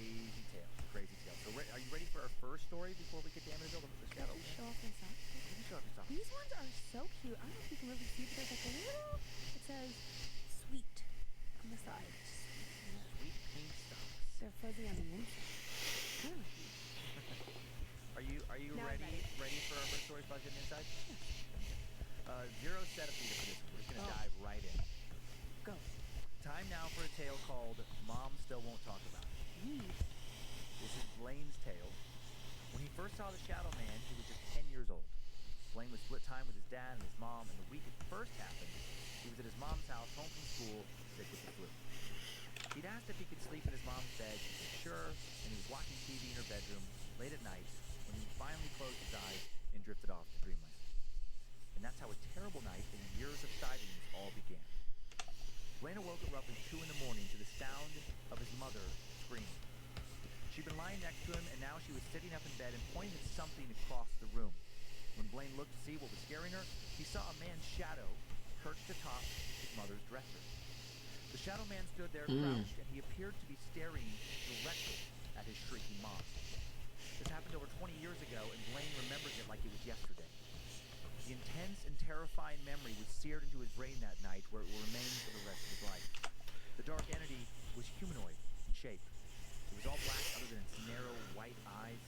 Crazy tale. So are you ready for our first story before we get to Amityville, the Can I Shadow? just show off my socks? You can show off your socks. These ones are so cute. I don't know if you can really see, but there's like a little, it says sweet on the side. Sweet pink socks. They're fuzzy on the inside. Kind of like me. Are you Now I'm ready? ready. Ready for our first story about getting inside? Zero setup needed for this one. We're just gonna Oh. dive right in. Go. Time now for a tale called Mom Still Won't Talk About It. Yeesh. This is Blaine's tale. When he first saw the Shadow Man, he was just 10 years old. Blaine would split time with his dad and his mom, and the week it first happened, he was at his mom's house, home from school, sick with the flu. He'd asked if he could sleep in his mom's bed. She said sure, and he was watching TV in her bedroom late at night when he finally closed his eyes and drifted off to dreamland. And that's how a terrible night and years of sightings all began. Blaine awoke at roughly 2 in the morning to the sound of his mother screaming. She'd been lying next to him, and now she was sitting up in bed and pointing at something across the room. When Blaine looked to see what was scaring her, he saw a man's shadow perched atop his mother's dresser. The Shadow Man stood there crouched, and he appeared to be staring directly at his shrieking mom. This happened over 20 years ago, and Blaine remembers it like it was yesterday. The intense and terrifying memory was seared into his brain that night, where it will remain for the rest of his life. The dark entity was humanoid in shape. It was all black other than its narrow white eyes.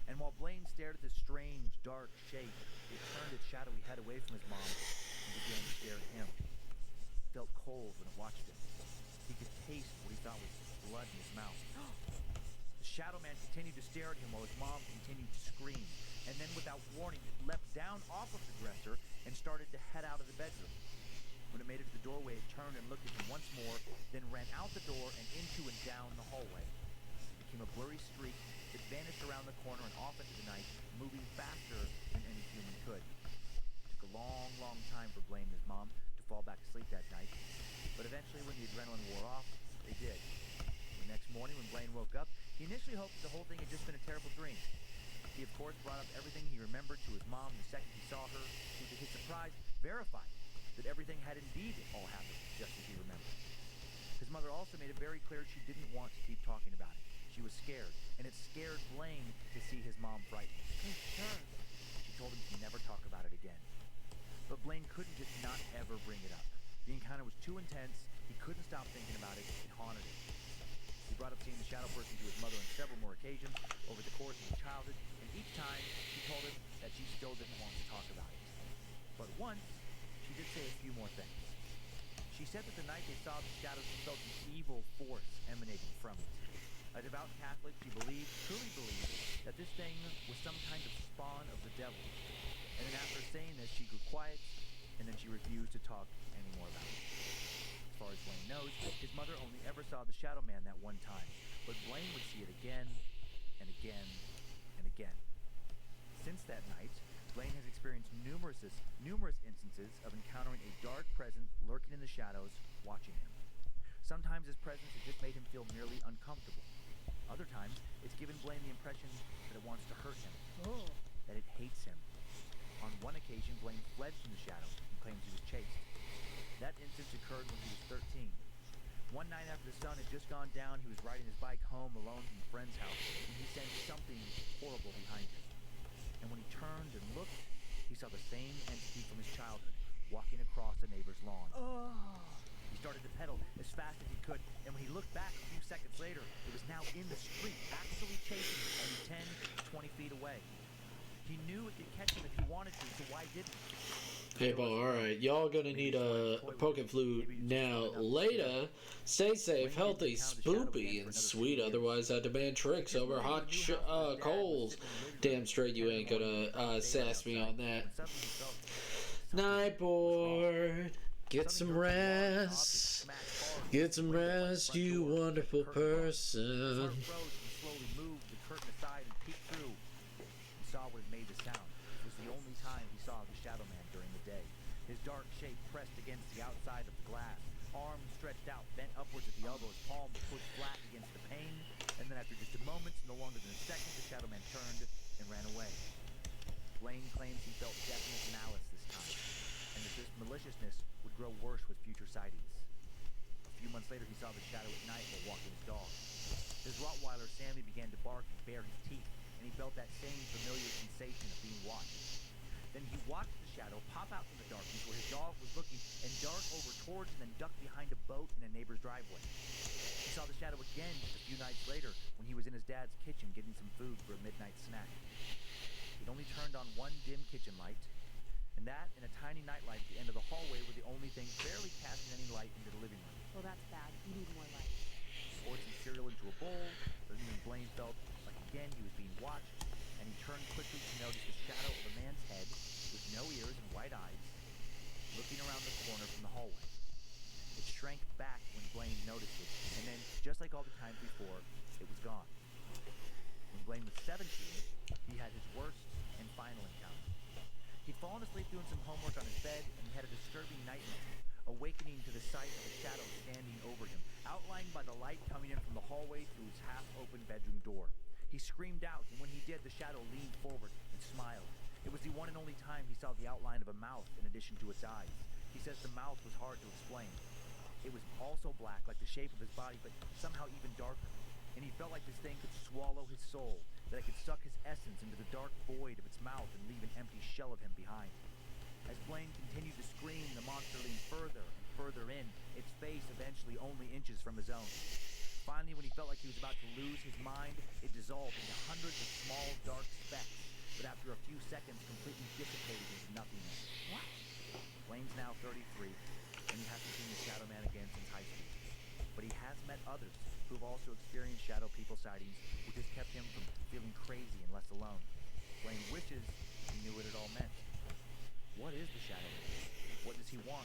And while Blaine stared at this strange, dark shape, it turned its shadowy head away from his mom and began to stare at him. It felt cold when it watched him. He could taste what he thought was blood in his mouth. The Shadow Man continued to stare at him while his mom continued to scream. And then without warning, it leapt down off of the dresser and started to head out of the bedroom. When it made it to the doorway, it turned and looked at him once more, then ran out the door and into and down the hallway. It became a blurry streak that vanished around the corner and off into the night, moving faster than any human could. Blaine and his mom to fall back asleep that night. But eventually, when the adrenaline wore off, they did. The next morning, when Blaine woke up, he initially hoped that the whole thing had just been a terrible dream. He, of course, brought up everything he remembered to his mom the second he saw her, who, to his surprise, verified that everything had indeed all happened just as he remembered. His mother also made it very clear she didn't want to keep talking about it. She was scared, and it scared Blaine to see his mom frightened. Sure. She told him to never talk about it again. But Blaine couldn't just not ever bring it up. The encounter was too intense, he couldn't stop thinking about it, it haunted him. He brought up seeing the shadow person to his mother on several more occasions over the course of his childhood, and each time she told him that she still didn't want to talk about it. But once, she did say a few more things. She said that the night they saw the shadow, she felt an evil force emanating from it. A devout Catholic, she truly believed, that this thing was some kind of spawn of the devil. And then after saying this, she grew quiet, and then she refused to talk anymore about it. As far as Blaine knows, his mother only ever saw the Shadow Man that one time, but Blaine would see it again, and again, and again. Since that night, Blaine has experienced numerous instances of encountering a dark presence lurking in the shadows, watching him. Sometimes his presence has just made him feel merely uncomfortable. Other times, it's given Blaine the impression that it wants to hurt him, that it hates him. On one occasion, Blaine fled from the shadow and claims he was chased. That instance occurred when he was 13. One night after the sun had just gone down, he was riding his bike home alone from a friend's house, and he sensed something horrible behind him. And when he turned and looked, he saw the same entity from his childhood walking across a neighbor's lawn. He started to pedal as fast as he could, and when he looked back a few seconds later, it was now in the street, actually chasing him only 10, 20 feet away. He knew it could catch him if he wanted to, so why didn't he? Hey, Paul, alright, y'all gonna need a poking flu now. Later, stay safe, healthy, spoopy, and sweet. Otherwise, I demand tricks over hot coals. Damn straight you ain't gonna sass me on that. Night board. Get some rest. Get some rest, you wonderful person. Slowly moved the curtain aside and peeked through. He saw what had made the sound. It was the only time he saw the Shadow Man during the day. His dark shape pressed against the outside of the glass, arms stretched out, bent upwards at the elbows, palms pushed flat against the pane, and then after just a moment, no longer than a second, the Shadow Man turned and ran away. Blaine claims he felt definite malice this time, and that this maliciousness would grow worse with future sightings. A few months later, he saw the shadow at night while walking his dog. His Rottweiler, Sammy, began to bark and bare his teeth, and he felt that same familiar sensation of being watched. Then he watched the shadow pop out from the darkness where his dog was looking and dart over towards and then duck behind a boat in a neighbor's driveway. He saw the shadow again just a few nights later when he was in his dad's kitchen getting some food for a midnight snack. He'd only turned on one dim kitchen light, and that and a tiny nightlight at the end of the hallway were the only things barely casting any light into the living room. Well, that's bad. You need more light. He poured some cereal into a bowl, but then Blaine felt like again he was being watched, and he turned quickly to notice the shadow of a man's head with no ears and white eyes looking around the corner from the hallway. It shrank back when Blaine noticed it, and then, just like all the times before, it was gone. When Blaine was 17, he had his worst and final encounter. He'd fallen asleep doing some homework on his bed, and he had a disturbing nightmare, awakening to the sight of a shadow standing over him, outlined by the light coming in from the hallway through his half-open bedroom door. He screamed out, and when he did, the shadow leaned forward and smiled. It was the one and only time he saw the outline of a mouth in addition to its eyes. He says the mouth was hard to explain. It was also black, like the shape of his body, but somehow even darker. And he felt like this thing could swallow his soul, that it could suck his essence into the dark void of its mouth and leave an empty shell of him behind. As Blaine continued to scream, the monster leaned further and further in, its face eventually only inches from his own. Finally, when he felt like he was about to lose his mind, it dissolved into hundreds of small, dark specks, but after a few seconds completely dissipated into nothingness. What? Blaine's now 33, and he hasn't seen the Shadow Man again since high school. But he has met others who have also experienced shadow people sightings, which has kept him from feeling crazy and less alone. Blaine wishes he knew what it all meant. What is the Shadow Man? What does he want?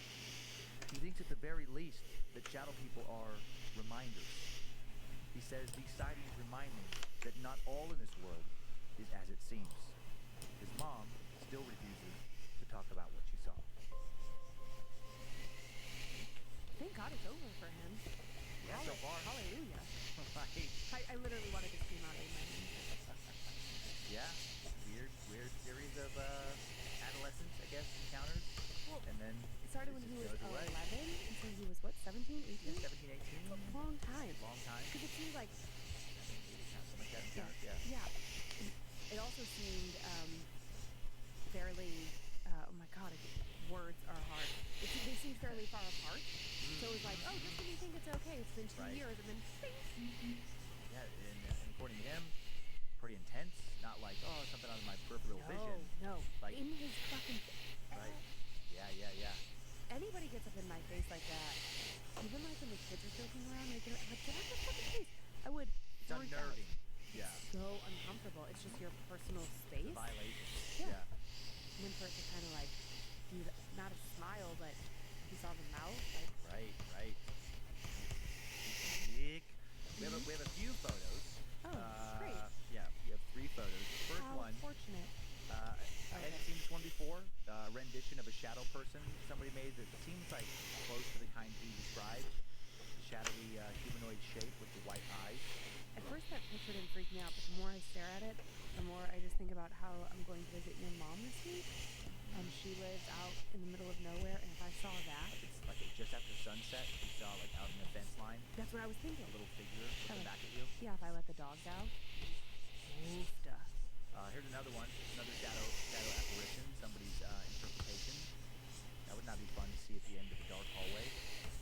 He thinks at the very least that shadow people are reminders. He says these sightings remind me that not all in this world is as it seems. His mom still refuses to talk about what she saw. I literally wanted to scream out amen. Yeah, weird series of adolescence, I guess, encounters. Well, And then it started when just he was goes 11 away. until he was, what, 17, 18? Yeah, 17, 18. It's a long time. Long time. Because it seems like, Something like that encounters, yeah. It also seemed fairly, oh my god, words are hard. They seemed fairly far apart. So it was like, oh, just when you think it's okay, it's been 2 Right. years, and then bing. Yeah, and according to him, pretty intense. Not like, oh, something out of my peripheral vision. No, Like- in his fucking. Right. Yeah. Anybody gets up in my face like that, even like when the kids are joking around, like, get out of the fucking face. I would It's freak out. unnerving. Yeah. So uncomfortable. It's just your personal It's space. a violation. Yeah. Yeah. And then for it to kind of like do not a smile, but you saw the mouth. Like, Right. Sick. We have a few photos. oh, great. Yeah, we have 3 photos. The first How one, fortunate. I hadn't seen this one before. A rendition of a shadow person somebody made that seems like close to the kind he described. Shadowy humanoid shape with the white eyes. At first that picture didn't freak me out, but the more I stare at it, the more I just think about how I'm going to visit your mom this week. And she lives out in the middle of nowhere, and if I saw that, It's just after sunset. You saw like out in the fence line, that's what I was thinking. a little figure looking Kinda- back at you. Yeah, if I let the dogs out. Oofda. Here's another one. Another shadow apparition. Somebody's interpretation. That would not be fun to see at the end of the dark hallway.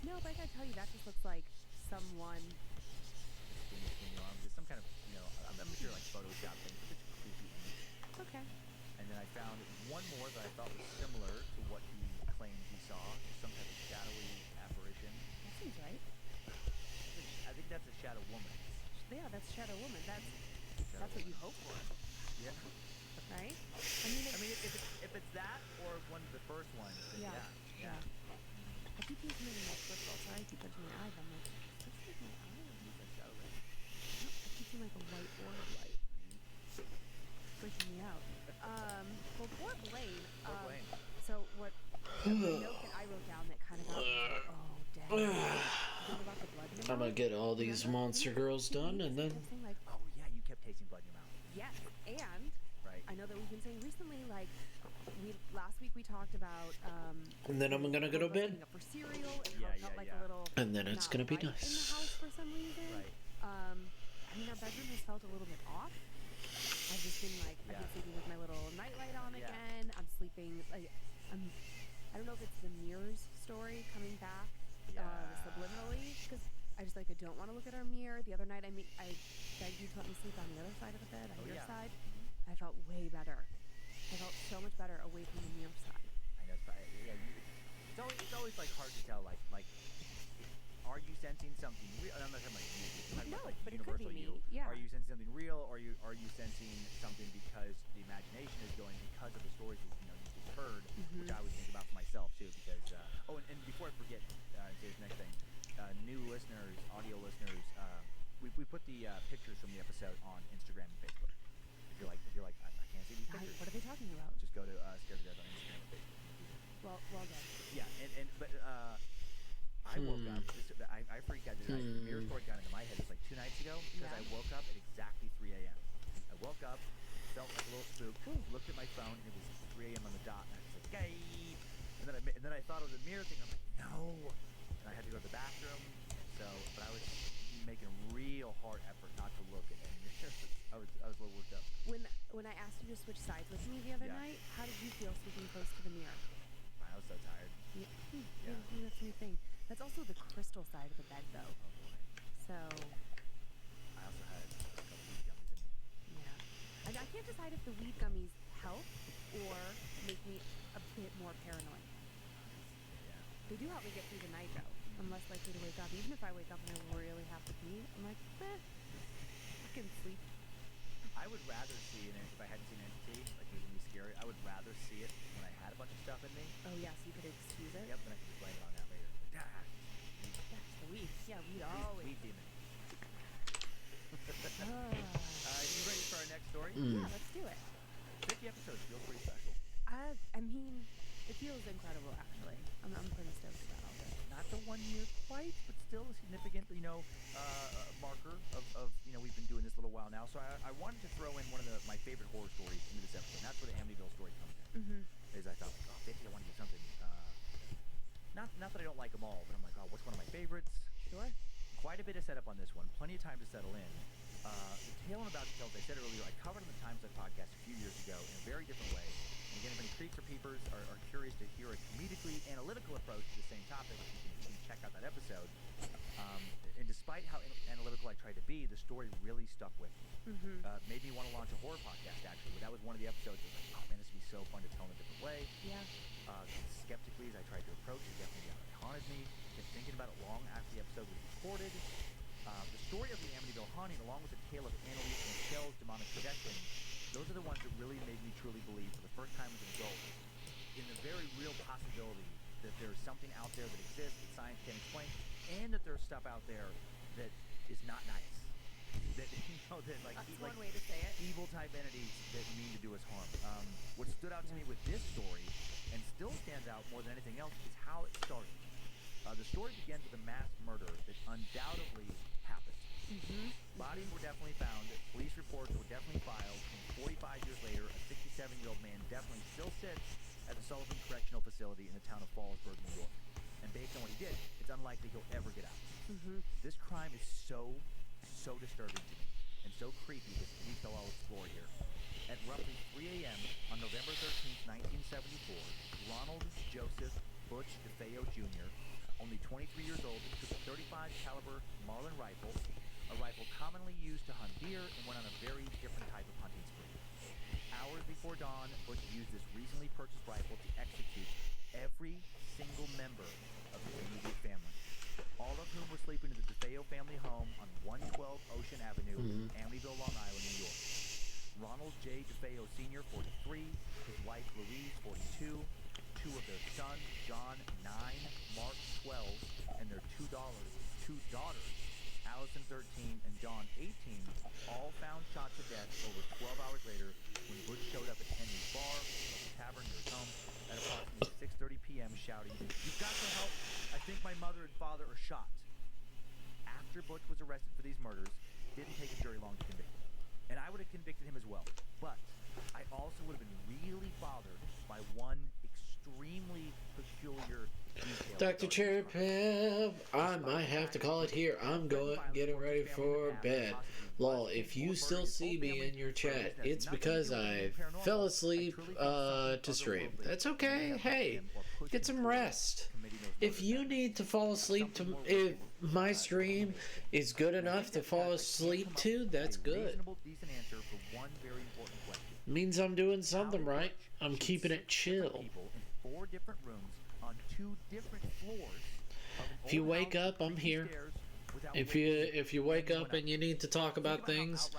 No, but I gotta tell you, that just looks like someone. Between your arms. It's some kind of, I'm sure like Photoshop thing, but it's a creepy image. Okay. And then I found one more that I thought was similar to what he claimed he saw. Some type of shadowy apparition. That seems right. I think that's a shadow woman. Yeah, that's Shadow Woman. That's what you hope for, Yeah. right? I mean, If it's that or one of the first ones, then yeah. I keep using it in my crystal. Sorry, I keep touching my eyes. I'm like, what's with my eye? I keep seeing like a white orb light. Freaking me out. Well, poor Blaine. Blaine. So what? The note that I wrote down that kind of got me was like, oh dang. Think about the blood in your I'm gonna mouth? get all these Remember? monster girls done, and then Kept saying, like, Oh yeah, you kept tasting blood in your mouth. yes, and Right. I know that we've been saying recently, like, last week we talked about and then I'm gonna go to bed, looking up for cereal and Yeah, how it felt like yeah. a little and then it's not gonna be right in the nice. house for some reason. Right. I mean, our bedroom has felt a little bit off. I've just been like, I've Yeah. been sleeping with my little nightlight on Yeah. again. I'm sleeping like I don't know if it's the mirrors story coming back Yeah. subliminally, because I just like I don't want to look at our mirror. The other night I begged you to let me sleep on the other side of the bed, on Oh, your yeah. side. I felt way better. I felt so much better away from the mirror side. I know. It's always like hard to tell. Like, are you sensing something real? I'm not talking about you. I'm talking No, about, like, but it could be universal me, you. yeah. Are you sensing something real, or are you sensing something because the imagination is going because of the stories that you just heard, which I always think about for myself too. Because and before I forget, say this next thing, new listeners, audio listeners, we put the pictures from the episode on Instagram and Facebook. If you're like, I can't see these pictures. What are they talking about? Just go to Scared to Death on Instagram and Facebook. Well done. Yeah, but I woke up. I freaked out today. The mirror story got into my head. It was like 2 nights ago because Yeah. I woke up at exactly 3 a.m. I woke up, felt like a little spook, looked at my phone, and it was 3 a.m. on the dot. And I was like, "Yay!" And then I thought it was a mirror thing. I'm like, "No!" And I had to go to the bathroom. But I was making a real hard effort not to look at any mirrors. I was a little worked up. When I asked you to switch sides with me the other Yeah. night, how did you feel sleeping close to the mirror? I was so tired. Yeah. Yeah. Maybe that's a new thing. That's also the crystal side of the bed, though. Oh boy. So, I also had a couple weed gummies in me. yeah. I can't decide if the weed gummies help or make me a bit more paranoid. Yeah. They do help me get through the night, though. I'm less likely to wake up. Even if I wake up and I really have to pee, I'm like, I can sleep. I would rather see an if I hadn't seen an entity, like it would be scary. I would rather see it when I had a bunch of stuff in me. Oh, yes, you could excuse it. Yep, then I could just blame it on that later. That's the weed. Yeah, weed always. Weed demon. Ah. You ready for our next story? Yeah, let's do it. 50 episodes feels pretty special. I mean, it feels incredible, actually. I'm pretty stoked about all this. not the 1 year quite, but still a significant, marker of we've been doing this a little while now. So I wanted to throw in one of my favorite horror stories into this episode. And that's where the Amityville story comes in. Is I thought, 50, I want to do something. Not that I don't like them all, but I'm like, what's one of my favorites? Sure. Quite a bit of setup on this one. Plenty of time to settle in. The tale I'm about to tell, as I said earlier, I covered on the Times Up podcast a few years ago in a very different way. And again, if any creeps or peepers are curious to hear a comedically analytical approach to the same topic, you can check out that episode. And despite how analytical I tried to be, the story really stuck with me. Made me want to launch a horror podcast, actually. That was one of the episodes where I was like, oh man, this would be so fun to tell in a different way. Yeah. Skeptically, as I tried to approach it, definitely haunted me. Kept thinking about it long after the episode was recorded. The story of the Amityville haunting, along with the tale of Annalise and Michelle's demonic possession, those are the ones that really made me truly believe, for the first time as an adult, in the very real possibility that there's something out there that exists that science can't explain, and that there's stuff out there that is not nice. That That's one way to say it. Evil type entities that mean to do us harm. What stood out to me with this story, and still stands out more than anything else, is how it started. The story begins with a mass murder that undoubtedly happened. Bodies were definitely found, police reports were definitely filed, and 45 years later, a 67-year-old man definitely still sits at the Sullivan Correctional Facility in the town of Fallsburg, New York. And based on what he did, it's unlikely he'll ever get out. This crime is so disturbing to me, and so creepy, this detail I'll explore here. At roughly 3 a.m. on November 13th, 1974, Ronald Joseph Butch DeFeo Jr., only 23 years old, took a .35 caliber Marlin rifle, a rifle commonly used to hunt deer, and went on a very different type of hunting spree. Hours before dawn, Butch used this recently purchased rifle to execute every single member of his immediate family, all of whom were sleeping in the DeFeo family home on 112 Ocean Avenue, Amityville, Long Island, New York. Ronald J. DeFeo Sr., 43, his wife Louise, 42, two of their sons, John, 9, Mark, 12, and their two daughters, Allison, 13, and Dawn, 18, all found shot to death over 12 hours later when Butch showed up at Henry's Bar, a tavern near his home, at approximately 6:30 p.m. shouting, "You've got to help! I think my mother and father are shot." After Butch was arrested for these murders, it didn't take a jury long to convict him. And I would have convicted him as well. But I also would have been really bothered by one extremely peculiar detail. Dr. Cherry Pep, I might have to call it here. I'm getting ready for bed. Lol, if you still see me in your chat, it's because I fell asleep to stream. That's okay. Hey, get some rest. If you need to fall asleep to, if my stream is good enough to fall asleep to, that's good. Means I'm doing something right. I'm keeping it chill. 4 different rooms on 2 different floors. If you wake up, I'm here. If you wake up and you need to talk about things,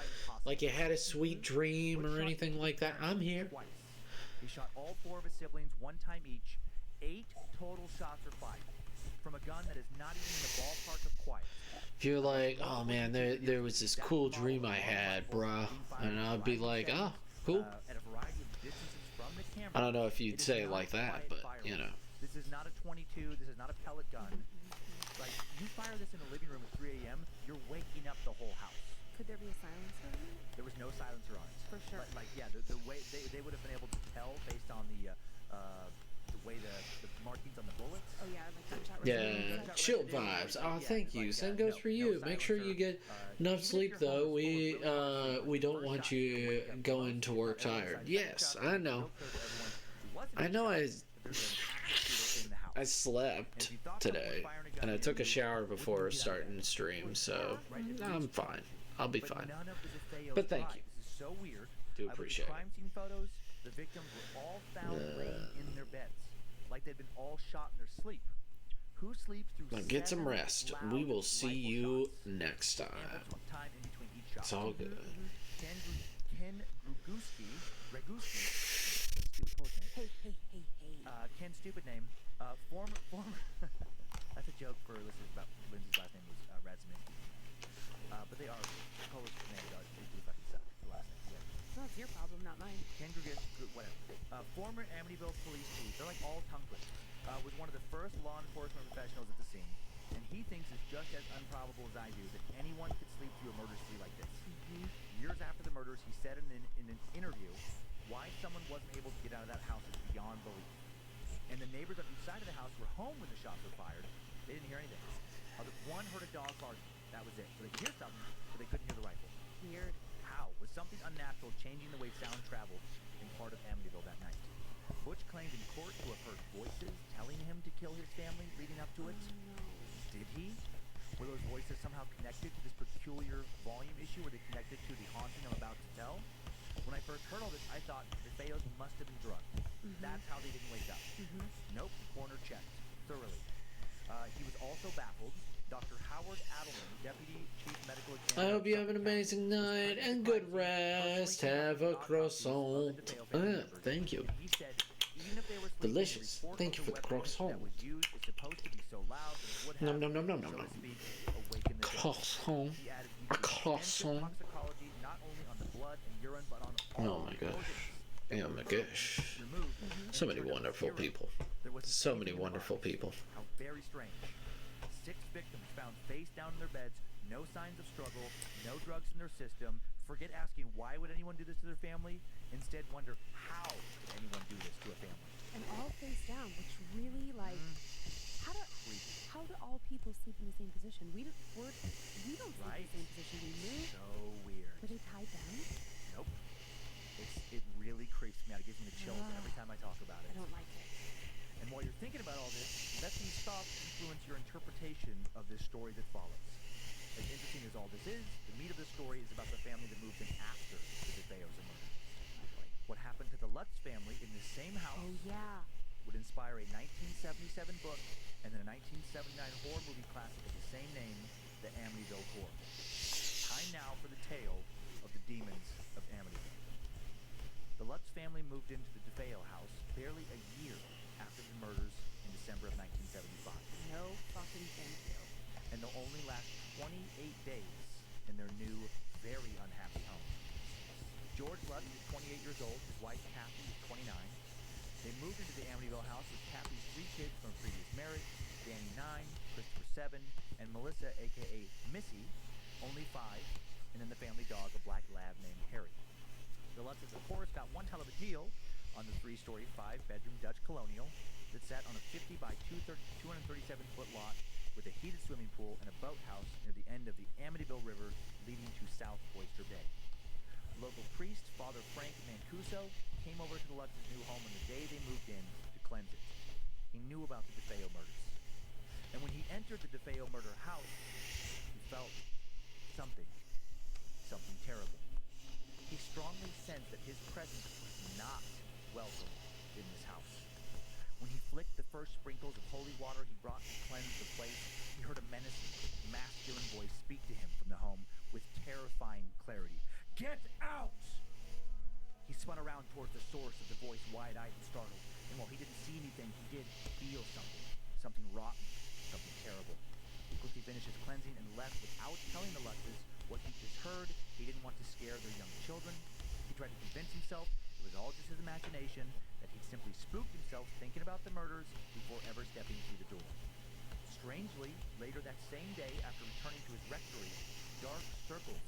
like you had a sweet dream or anything like that, I'm here. He shot all 4 of his siblings 1 time each. 8 total shots were fired from a gun that is not even in the ballpark of quiet. If you're like, oh man, there was this cool dream I had, bruh, and I'd be like, oh, cool. I don't know if you'd say it like that, but you know. This is not a 22. This is not a pellet gun. Like, you fire this in the living room at 3 a.m., you're waking up the whole house. Could there be a silencer on it? There was no silencer on it. For sure. But, the way they would have been able to tell based on the way the markings on the bullets. Oh yeah, like gunshot residue. Yeah, chill vibes. Oh, thank you. Same goes for you. Make sure you get enough sleep, though. We don't want you going to work tired. Yes, I know. I know. I slept today, and I took a shower before starting the stream, so I'm fine. I'll be fine. But thank you. So weird. Do appreciate it. Crime scene photos. The victims were all found laying in their beds, like they'd been all shot in their sleep. Who sleeps through? Now get some rest. We will see you next time. It's all good. Ken Gruguski. Hey. Ken, stupid name. Former. That's a joke for listeners about Lindsay's last name was Radziminski. But they are Polish names. They do fucking suck. The last name. Yeah. No, it's your problem, not mine. Ken Gruguski, whatever. Former Amityville police chief. They're like all tongue twisters. was one of the first law enforcement professionals at the scene, and he thinks it's just as improbable as I do that anyone could sleep through a murder spree like this. Years after the murders, he said in an interview, why someone wasn't able to get out of that house is beyond belief. And the neighbors on each side of the house were home when the shots were fired. They didn't hear anything. One heard a dog barking. That was it. So they could hear something, but they couldn't hear the rifle. Weird. How? Was something unnatural changing the way sound traveled in part of Amityville that night? Butch claimed in court to have heard voices telling him to kill his family leading up to it. No. Did he? Were those voices somehow connected to this peculiar volume issue? Were they connected to the haunting I'm about to tell? When I first heard all this, I thought the Fayos must have been drugged. That's how they didn't wake up. Nope, the coroner checked thoroughly. He was also baffled. Dr. Howard Adelman, Deputy Chief Medical Examiner. I hope you have an amazing night and good rest. Have a croissant. Thank you. He said, even if they were sleeping, Delicious. the report Thank of you the for the weapon croissant. that was used is supposed to be so loud that it would Nom have, nom nom nom nom so nom. to speak, awaken the dead. Croissant. He added he A did extensive croissant. toxicology not only on the blood and urine but on all Oh my the gosh. organs that Oh were my gosh. removed. So many And it turned out wonderful zero. people. There wasn't So anything many in the wonderful bodies. people. How very strange. 6 victims found face down in their beds, no signs of struggle, no drugs in their system. Forget asking why would anyone do this to their family. Instead, wonder how could anyone do this to a family. And all face down, which really like how do Creepy. how do all people sleep in the same position? We don't sleep Right? in the same position. We move. So weird. Were they tied down? Nope. It really creeps me out. It gives me the chills every time I talk about it. I don't like it. And while you're thinking about all this, let these thoughts influence your interpretation of this story that follows. As interesting as all this is, the meat of the story is about the family that moved in after the DeFeos emerged. What happened to the Lutz family in the same house Oh yeah. would inspire a 1977 book and then a 1979 horror movie classic of the same name, The Amityville Horror. Time now for the tale of the demons of Amityville. The Lutz family moved into the DeFeo house barely a year after the murders in December of 1975. No fucking thank you. And they'll only last 28 days in their new, very unhappy home. George Lutz is 28 years old. His wife, Kathy, is 29. They moved into the Amityville house with Kathy's 3 kids from a previous marriage, Danny 9, Christopher 7, and Melissa, a.k.a. Missy, only 5, and then the family dog, a black lab named Harry. The Lutzes, of course, got one hell of a deal on the 3-story, 5-bedroom Dutch colonial that sat on a 50 by 237-foot lot with a heated swimming pool and a boathouse near the end of the Amityville River leading to South Oyster Bay. Local priest, Father Frank Mancuso, came over to the Lutz's new home on the day they moved in to cleanse it. He knew about the DeFeo murders. And when he entered the DeFeo murder house, he felt something terrible. He strongly sensed that his presence was not welcome in this house. When he flicked the first sprinkles of holy water he brought to cleanse the place, he heard a menacing, masculine voice speak to him from the home with terrifying clarity. Get out! He spun around towards the source of the voice, wide-eyed and startled, and while he didn't see anything, he did feel something rotten, something terrible. He quickly finished his cleansing and left without telling the Lutzes what he just heard. He didn't want to scare their young children. He tried to convince himself it was all just his imagination, that he'd simply spooked himself thinking about the murders before ever stepping through the door. Strangely, later that same day, after returning to his rectory, dark circles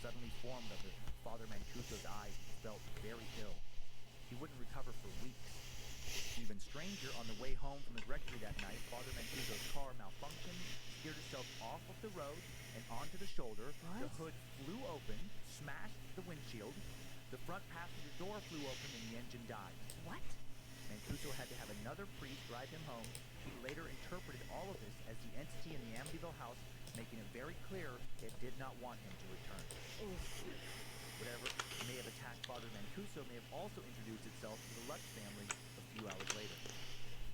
suddenly formed under Father Mancuso's eyes and he felt very ill. He wouldn't recover for weeks. Even stranger, on the way home from his rectory that night, Father Mancuso's car malfunctioned, steered itself off of the road and onto the shoulder. What? The hood flew open, smashed the windshield. The front passenger door flew open and the engine died. What? Mancuso had to have another priest drive him home. He later interpreted all of this as the entity in the Amityville house making it very clear it did not want him to return. Whatever may have attacked Father Mancuso may have also introduced itself to the Lutz family a few hours later.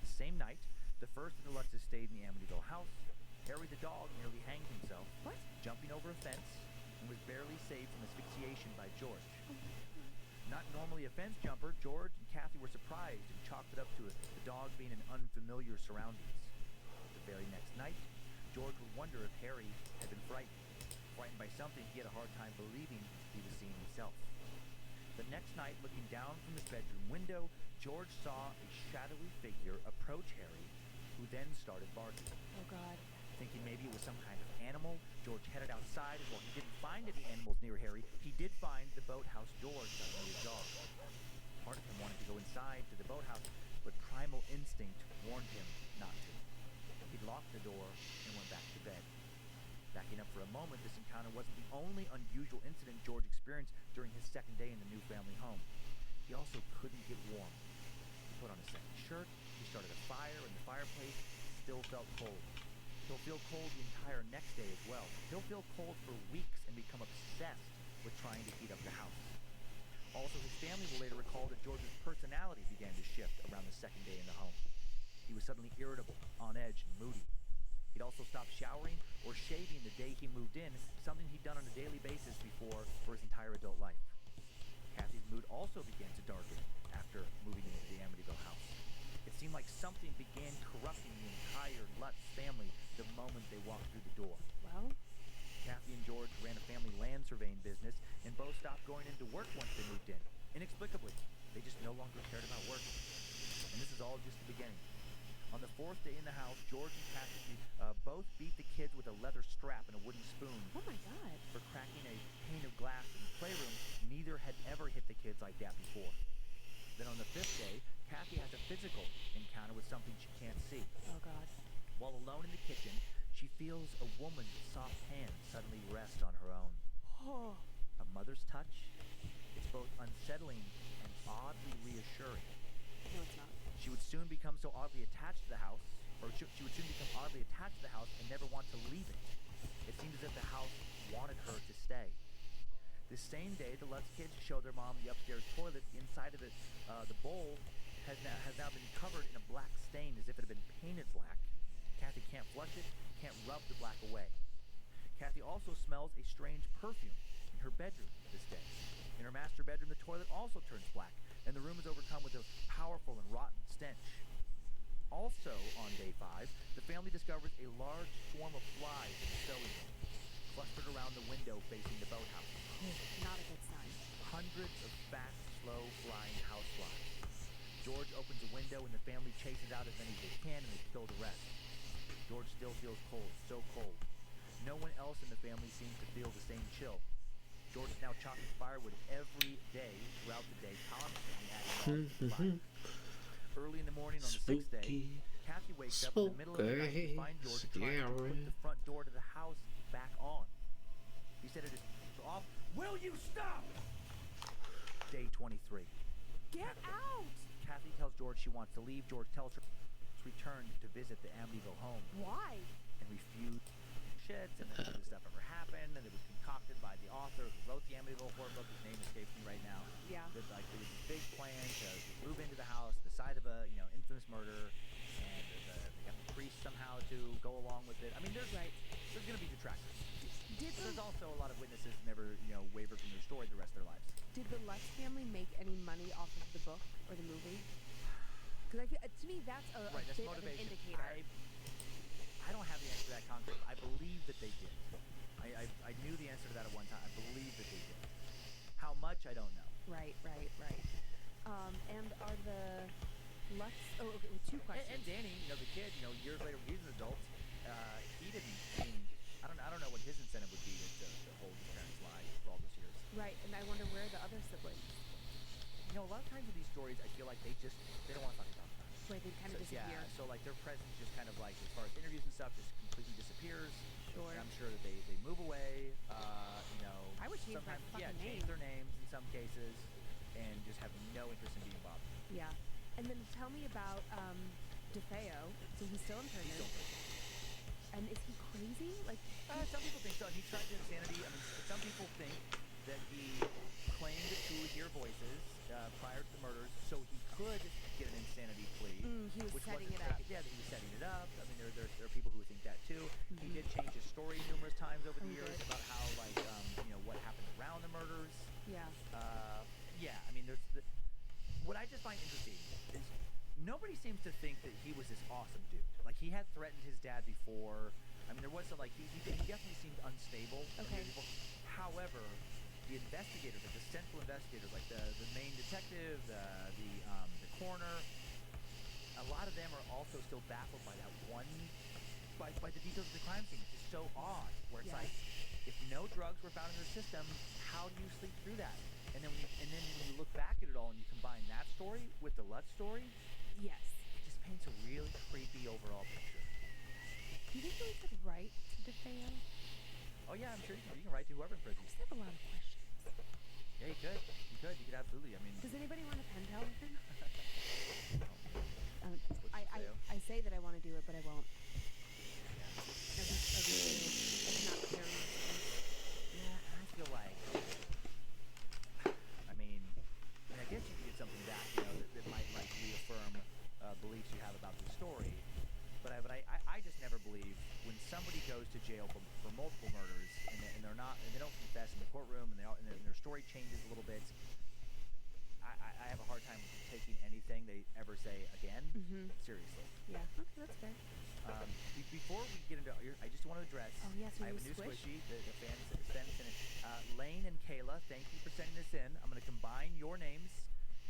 The same night, the first of the Lutzes stayed in the Amityville house. Harry the dog nearly hanged himself, jumping over a fence, and was barely saved from asphyxiation by George. Not normally a fence jumper, George and Kathy were surprised and chalked it up to the dog being in unfamiliar surroundings. The very next night, George would wonder if Harry had been frightened by something he had a hard time believing he was seeing himself. The next night, looking down from his bedroom window, George saw a shadowy figure approach Harry, who then started barking. Oh, God. Thinking maybe it was some kind of animal, George headed outside, and while he didn't find any animals near Harry, he did find the boathouse door suddenly ajar. Part of him wanted to go inside to the boathouse, but primal instinct warned him not to. He locked the door and went back to bed. Backing up for a moment, this encounter wasn't the only unusual incident George experienced during his second day in the new family home. He also couldn't get warm. He put on a second shirt, he started a fire in the fireplace, still felt cold. He'll feel cold the entire next day as well. He'll feel cold for weeks and become obsessed with trying to heat up the house. Also, his family will later recall that George's personality began to shift around the second day in the home. He was suddenly irritable, on edge, and moody. He'd also stopped showering or shaving the day he moved in, something he'd done on a daily basis before for his entire adult life. Kathy's mood also began to darken after moving into the Amityville house. It seemed like something began corrupting the entire Lutz family the moment they walked through the door. Well, Kathy and George ran a family land surveying business and both stopped going into work once they moved in. Inexplicably, they just no longer cared about work. And this is all just the beginning. On the fourth day in the house, George and Kathy both beat the kids with a leather strap and a wooden spoon. oh my God. For cracking a pane of glass in the playroom. Neither had ever hit the kids like that before. Then on the fifth day, Kathy has a physical encounter with something she can't see. Oh, God. While alone in the kitchen, she feels a woman's soft hand suddenly rest on her own. Oh. A mother's touch? It's both unsettling and oddly reassuring. No, it's not. She would soon become so oddly attached to the house, or she would soon become oddly attached to the house and never want to leave it. It seemed as if the house wanted her to stay. This same day, the Lutz kids showed their mom the upstairs toilet. Inside of it, the bowl has now been covered in a black stain as if it had been painted black. Kathy can't flush it, can't rub the black away. Kathy also smells a strange perfume in her bedroom this day. In her master bedroom, the toilet also turns black, and the room is overcome with a powerful and rotten stench. Also on day 5, the family discovers a large swarm of flies in the sewing room, clustered around the window facing the boathouse. Not a good sign. Hundreds of fast, slow-flying houseflies. George opens a window and the family chases out as many as they can and they kill the rest. George still feels cold, so cold. No one else in the family seems to feel the same chill. George is now chopping firewood every day throughout the day, constantly adding logs to the fire. Early in the morning on the 6th day, Kathy wakes up in the middle of the night to find George trying to put the front door to the house back on. He said it is off. Will you stop? Day 23. Get out! Kathy tells George she wants to leave. George tells her to return to visit the Amityville home Why? and refuse shits and none of this stuff ever happened, and it was concocted by the author who wrote the Amityville horror book. His name escapes me right now. Yeah. That like there was this big plan to move into the house, the site of a infamous murder, and they got the priest somehow to go along with it. I mean, there's gonna be detractors. Did But there's the, also a lot of witnesses who never wavered from their story the rest of their lives. did the Lutz family make any money off of the book or the movie? Because to me, that's a Right, that's bit of an motivation. indicator. I don't have the answer to that concrete. I believe that they did. I knew the answer to that at one time. I believe that they did. How much, I don't know. Right. And are the Lutz? Oh, okay. Well, two questions. And Danny, the kid, years later, when he's an adult, he didn't. I mean, I don't know what his incentive would be to hold his parents' lives for all those years. Right, and I wonder where the other siblings. A lot of times with these stories, I feel like they don't want to talk about them. Right, they kind of disappear. Yeah, so like their presence just kind of like, as far as interviews and stuff, just completely disappears. Sure. And I'm sure that they move away. I would change my sometimes fucking change name. their names in some cases, and just have no interest in being bothered. Yeah. And then tell me about DeFeo. So he's still in prison. He's still in prison. And is he crazy? Like, Some people think so. He tried insanity. I mean, some people think that he claimed to hear voices prior to the murders, so he could get an insanity plea. he was which setting wasn't it up. taken- Yeah, that he was setting it up. I mean, there are people who would think that too. He did change his story numerous times over the Oh, years good. about how, like, what happened around the murders. Yeah. Yeah, I mean, what I just find interesting is nobody seems to think that he was this awesome dude. Like, he had threatened his dad before. I mean, there was some, like, he definitely seemed unstable. Okay. However, the investigators, like the central investigators, like the main detective, the corner. A lot of them are also still baffled by that one, by the details of the crime scene. It's just so odd, where it's like, if no drugs were found in their system, how do you sleep through that? And then when you look back at it all and you combine that story with the Lutz story, Yes. it just paints a really creepy overall picture. Do you think we could write to DeFeo? Oh yeah, I'm sure you can write to whoever in I prison. just have a lot of questions. Yeah, you could. You could absolutely. I mean, Does anybody want a pen pal with him? what you say? I say that I want to do it, but I won't. Every day, I cannot clear my space. Yeah, I feel like, I mean, I guess you could get something back, that might like reaffirm beliefs you have about the story. But I just never believe when somebody goes to jail for multiple murders and they don't confess in the courtroom and their story changes a little bit. I have a hard time taking anything they ever say again seriously. Yeah. Okay, that's fair. Before we get into, I just want to address. Oh, yes, I have a new new squish. squishy. The fans sent in. Lane and Kayla, thank you for sending this in. I'm going to combine your names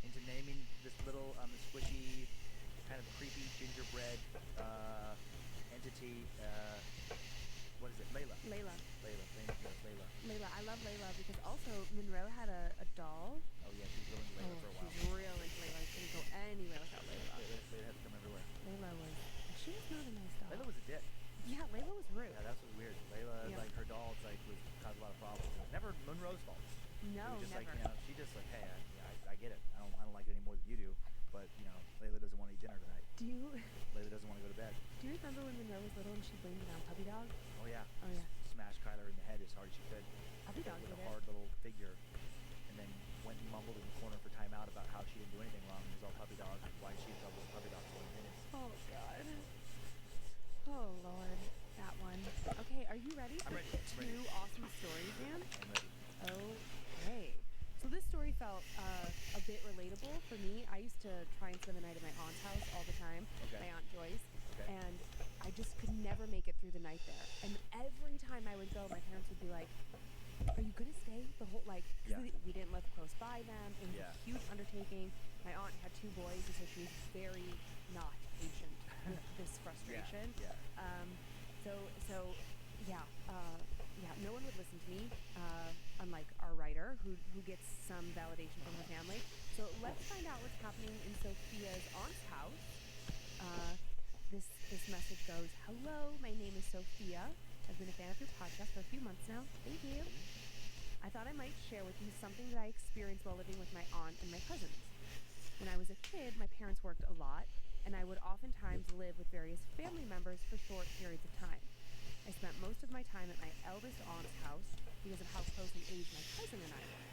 into naming this little squishy, kind of creepy gingerbread entity. What is it? Layla. Layla. Thank you, Layla. Layla. I love Layla because also Monroe had a doll. Oh yeah, she's really into Layla for a while. She's real into Layla. I couldn't go anywhere without Layla. Layla has to come everywhere. Layla was. She was not a nice doll. Layla was a dick. Yeah, Layla was rude. Yeah, that's what's weird. Layla, Yeah. like her doll, was caused a lot of problems. It was never Monroe's fault. No, It was just never. like, she just like, hey, I get it. I don't like it any more than you do. But Layla doesn't want to eat dinner tonight. Do you Layla doesn't want to go to bed. do you remember when Monroe was little and she blamed it on Puppy Dog? Oh yeah. Oh yeah. Smashed Kyler in the head as hard as she could. Puppy Dog With did a it. hard little figure, and then went and mumbled in the corner for timeout about how she didn't do anything wrong. It was all Puppy Dog. And why she in trouble with Puppy Dog for 20 minutes. Oh god. Oh lord, that one. Okay, are you ready I'm for ready. I'm ready. two awesome stories, Dan? I'm ready. Okay. So this story felt a bit relatable for me. I used to try and spend the night at my aunt's house all the time, Okay. my Aunt Joyce, Okay. and I just could never make it through the night there. And every time I would go, my parents would be like, "Are you gonna stay the whole like?" 'Cause Yeah. we didn't live close by them. It was Yeah. a huge undertaking. My aunt had 2 boys, and so she was very not patient with this frustration. Yeah. So yeah, no one would listen to me, unlike our writer, who gets some validation from her family. So let's find out what's happening in Sophia's aunt's house. This message goes, "Hello, my name is Sophia. I've been a fan of your podcast for a few months now. Thank you. I thought I might share with you something that I experienced while living with my aunt and my cousins. When I was a kid, my parents worked a lot, and I would oftentimes live with various family members for short periods of time. I spent most of my time at my eldest aunt's house because of how close in age my cousin and I were.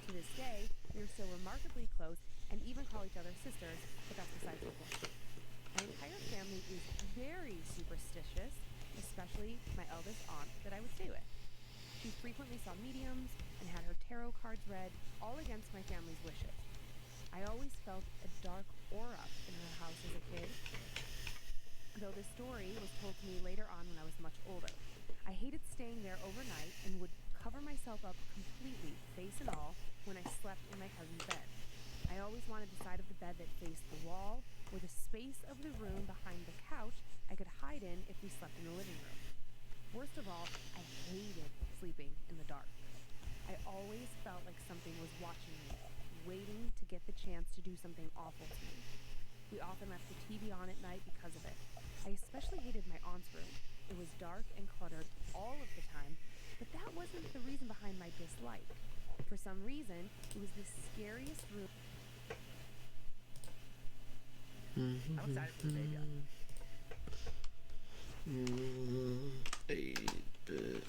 To this day, we are still remarkably close and even call each other sisters, but that's besides the point. My entire family is very superstitious, especially my eldest aunt that I would stay with. She frequently saw mediums and had her tarot cards read, all against my family's wishes. I always felt a dark aura in her house as a kid, though the story was told to me later on when I was much older. I hated staying there overnight and would cover myself up completely, face and all, when I slept in my cousin's bed. I always wanted the side of the bed that faced the wall, or the space of the room behind the couch I could hide in if we slept in the living room. Worst of all, I hated sleeping in the dark. I always felt like something was watching me, waiting to get the chance to do something awful to me. We often left the TV on at night because of it. I especially hated my aunt's room. It was dark and cluttered all of the time, but that wasn't the reason behind my dislike. For some reason, it was the scariest room. I'm excited for the baby. 8-bit.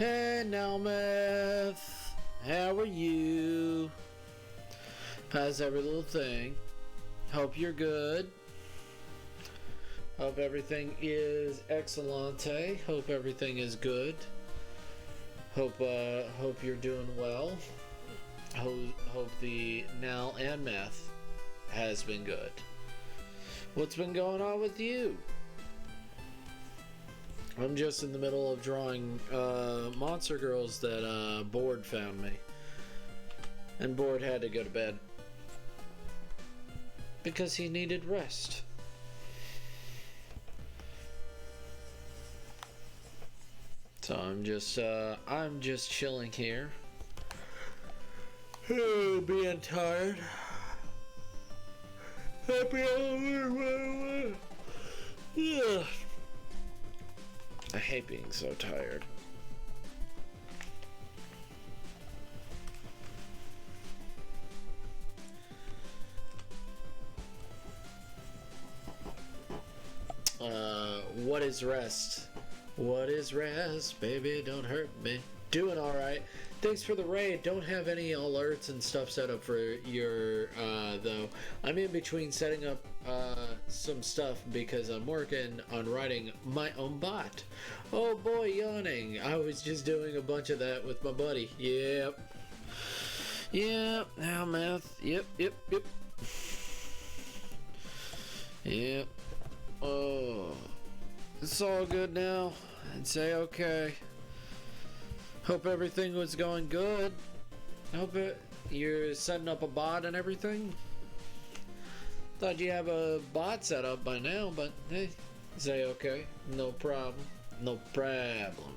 Hey, Nelmeth. How are you? How's every little thing? Hope you're good. Hope everything is excellente. Hope everything is good. Hope you're doing well. Hope the Nal and Meth has been good. What's been going on with you? I'm just in the middle of drawing monster girls that Board found me. And Board had to go to bed. Because he needed rest. So I'm just chilling here. Oh, being tired. Happy hour. Yeah. I hate being so tired. What is rest? What is rest? Baby, don't hurt me. Doing alright. Thanks for the raid. Don't have any alerts and stuff set up for your, though. I'm in between setting up, some stuff because I'm working on writing my own bot. Oh boy, yawning. I was just doing a bunch of that with my buddy. Yep. Yep. Now math. Yep. Yep. Oh. It's all good now. I'd say okay. Hope everything was going good. Hope you're setting up a bot and everything. Thought you have a bot set up by now, but hey, say okay. No problem. No problem.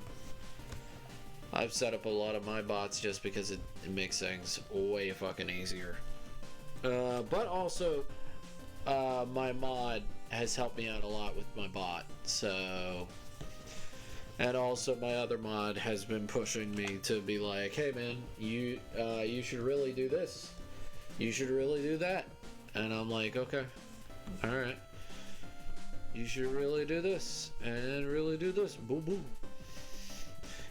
I've set up a lot of my bots just because it makes things way fucking easier. But also, my mod has helped me out a lot with my bot, so... And also my other mod has been pushing me to be like, hey man, you should really do this. You should really do that. And I'm like, okay, alright. You should really do this, and really do this. Boo boo.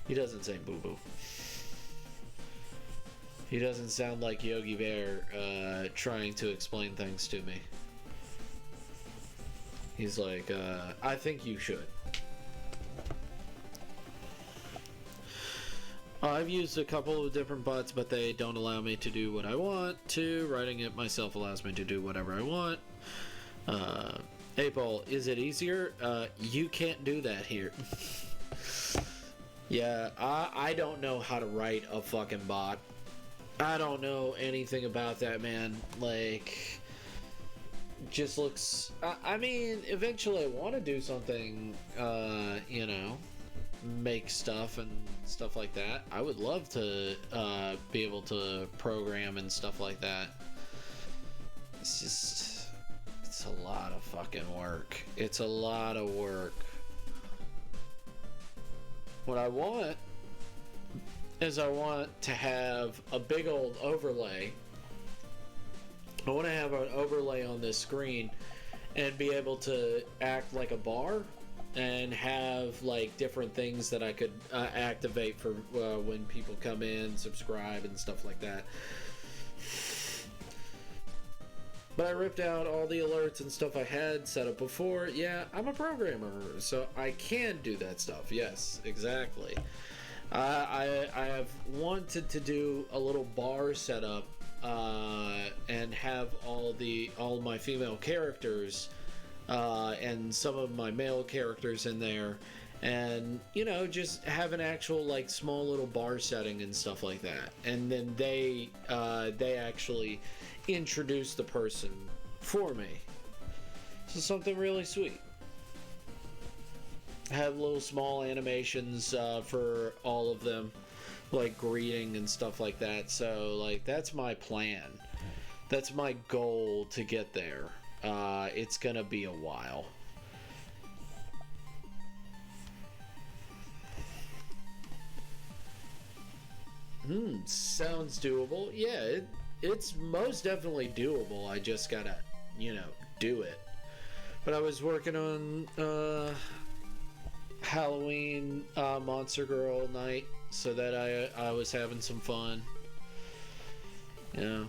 He doesn't say boo boo. He doesn't sound like Yogi Bear trying to explain things to me. He's like, I think you should. I've used a couple of different bots, but they don't allow me to do what I want to. Writing it myself allows me to do whatever I want. Hey Paul, is it easier? You can't do that here. Yeah, I don't know how to write a fucking bot. I don't know anything about that, man. Like... just looks... I mean, eventually I want to do something, you know, make stuff and stuff like that. I would love to be able to program and stuff like that. It's just... it's a lot of fucking work. It's a lot of work. What I want is I want to have a big old overlay. I want to have an overlay on this screen and be able to act like a bar and have like different things that I could activate for when people come in, subscribe and stuff like that. But I ripped out all the alerts and stuff I had set up before. Yeah, I'm a programmer, so I can do that stuff. Yes, exactly. I have wanted to do a little bar setup and have all my female characters and some of my male characters in there, and you know, just have an actual like small little bar setting and stuff like that, and then they actually introduce the person for me. So something really sweet. Have little small animations for all of them, like greeting and stuff like that. So like that's my plan. That's my goal to get there. It's gonna be a while. Sounds doable. Yeah, it's most definitely doable. I just gotta, you know, do it. But I was working on Halloween Monster Girl night so that I was having some fun. You know.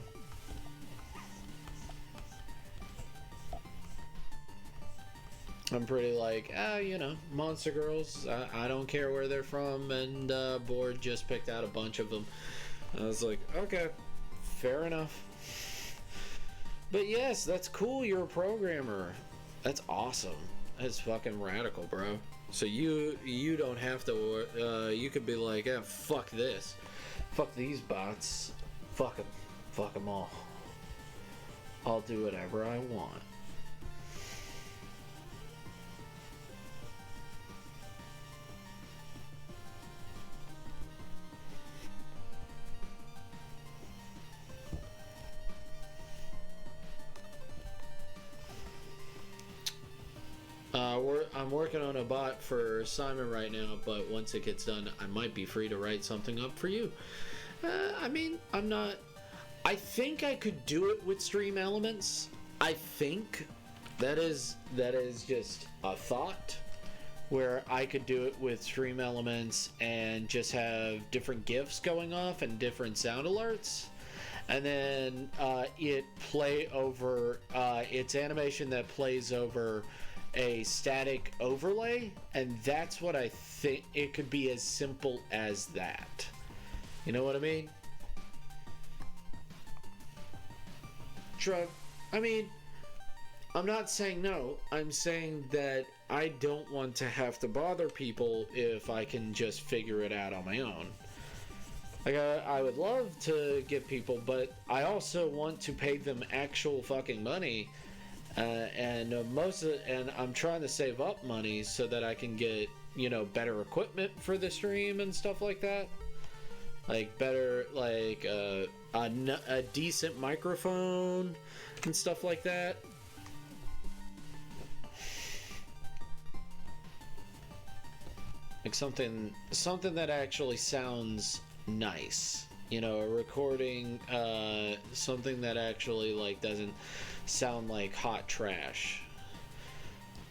I'm pretty like, you know, Monster Girls, I don't care where they're from, and Board just picked out a bunch of them. I was like, okay, fair enough. But yes, that's cool, you're a programmer. That's awesome. That's fucking radical, bro. So you don't have to, you could be like, fuck this. Fuck these bots. Fuck them. Fuck them all. I'll do whatever I want. I'm working on a bot for Simon right now, but once it gets done, I might be free to write something up for you. I mean, I'm not... I think I could do it with Stream Elements. I think that is just a thought, where I could do it with Stream Elements and just have different GIFs going off and different sound alerts. And then it play over... it's animation that plays over a static overlay, and that's what I think. It could be as simple as that. You know what I mean? I mean, I'm not saying no. I'm saying that I don't want to have to bother people if I can just figure it out on my own. Like, I would love to give people, but I also want to pay them actual fucking money. And I'm trying to save up money so that I can get, you know, better equipment for the stream and stuff like that. Like better, like a decent microphone and stuff like that. Like something that actually sounds nice. You know, a recording, something that actually like doesn't sound like hot trash.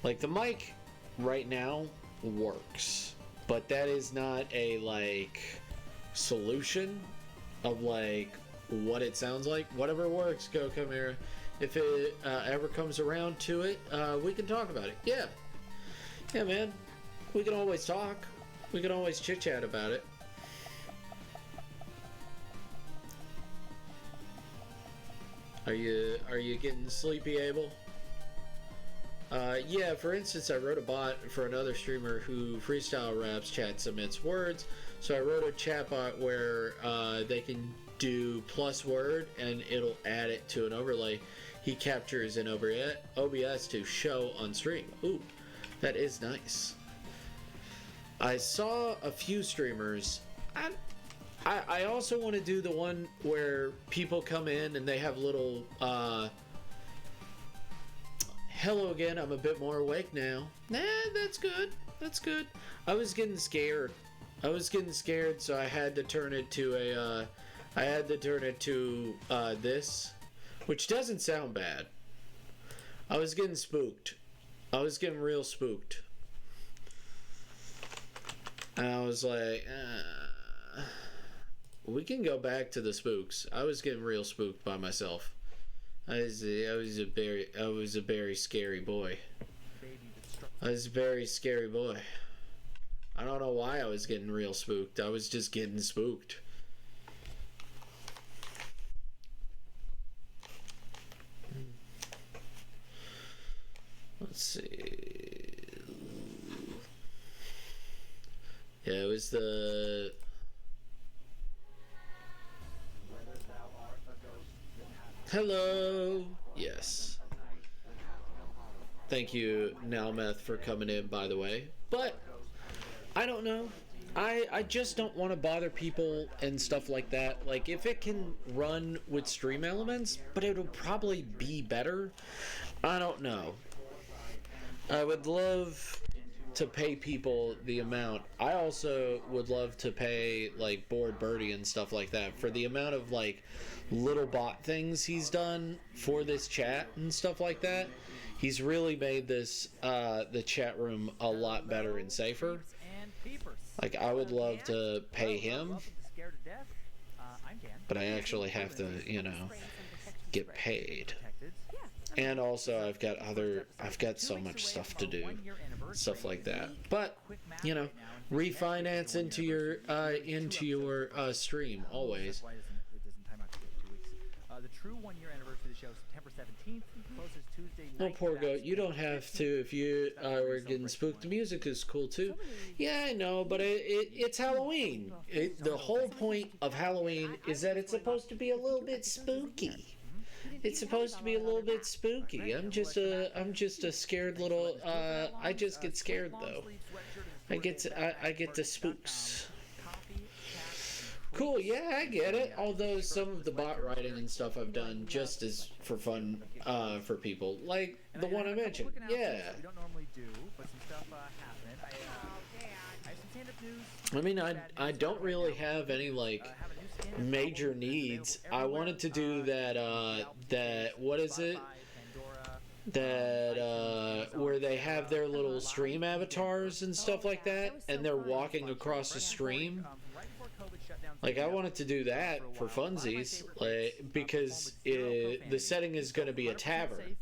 Like the mic right now works, but that is not a like solution of like what it sounds like. Whatever works, go Chimera. If it ever comes around to it, we can talk about it. Yeah, man, we can always talk. We can always chit chat about it. Are you getting sleepy, Abel? Yeah, for instance, I wrote a bot for another streamer who freestyle raps, chat submits words. So I wrote a chat bot where they can do plus word and it'll add it to an overlay. He captures in OBS to show on stream. Ooh, that is nice. I saw a few streamers. I also want to do the one where people come in and they have little, hello again, I'm a bit more awake now. Nah, that's good. That's good. I was getting scared. So I had to turn it to this, which doesn't sound bad. I was getting spooked. I was getting real spooked. And I was like, we can go back to the spooks. I was getting real spooked by myself. I was a very scary boy. I was a very scary boy. I don't know why I was getting real spooked. I was just getting spooked. Let's see. Yeah, it was the... Hello! Yes. Thank you, Nalmeth, for coming in, by the way. But, I don't know. I just don't want to bother people and stuff like that. Like, if it can run with Stream Elements, but it'll probably be better. I don't know. I would love to pay people the amount. I also would love to pay like Board Birdie and stuff like that for the amount of like little bot things he's done for this chat and stuff like that. He's really made this the chat room a lot better and safer. Like I would love to pay him, but I actually have to, get paid. And also I've got so much stuff to do, stuff like that. But refinance into your stream always. The true 1-year anniversary of the show, September 17th, closes Tuesday night. Oh, poor goat. You don't have to if you were getting spooked. The music is cool too. Yeah, I know, but it's Halloween. The whole point of Halloween is that it's supposed to be a little bit spooky. It's supposed to be a little bit spooky. I'm just a scared little. I just get scared though. I get the spooks. Cool, yeah, I get it. Although some of the bot writing and stuff I've done just as for fun for people, like the one I mentioned. Yeah. We don't normally do, but some stuff happened. I have some stand-up news. I mean, I don't really have any like major needs. I wanted to do that what is it? That where they have their little stream avatars and stuff like that, and they're walking across the stream. Like I wanted to do that for funsies, like because the setting is going to be a tavern,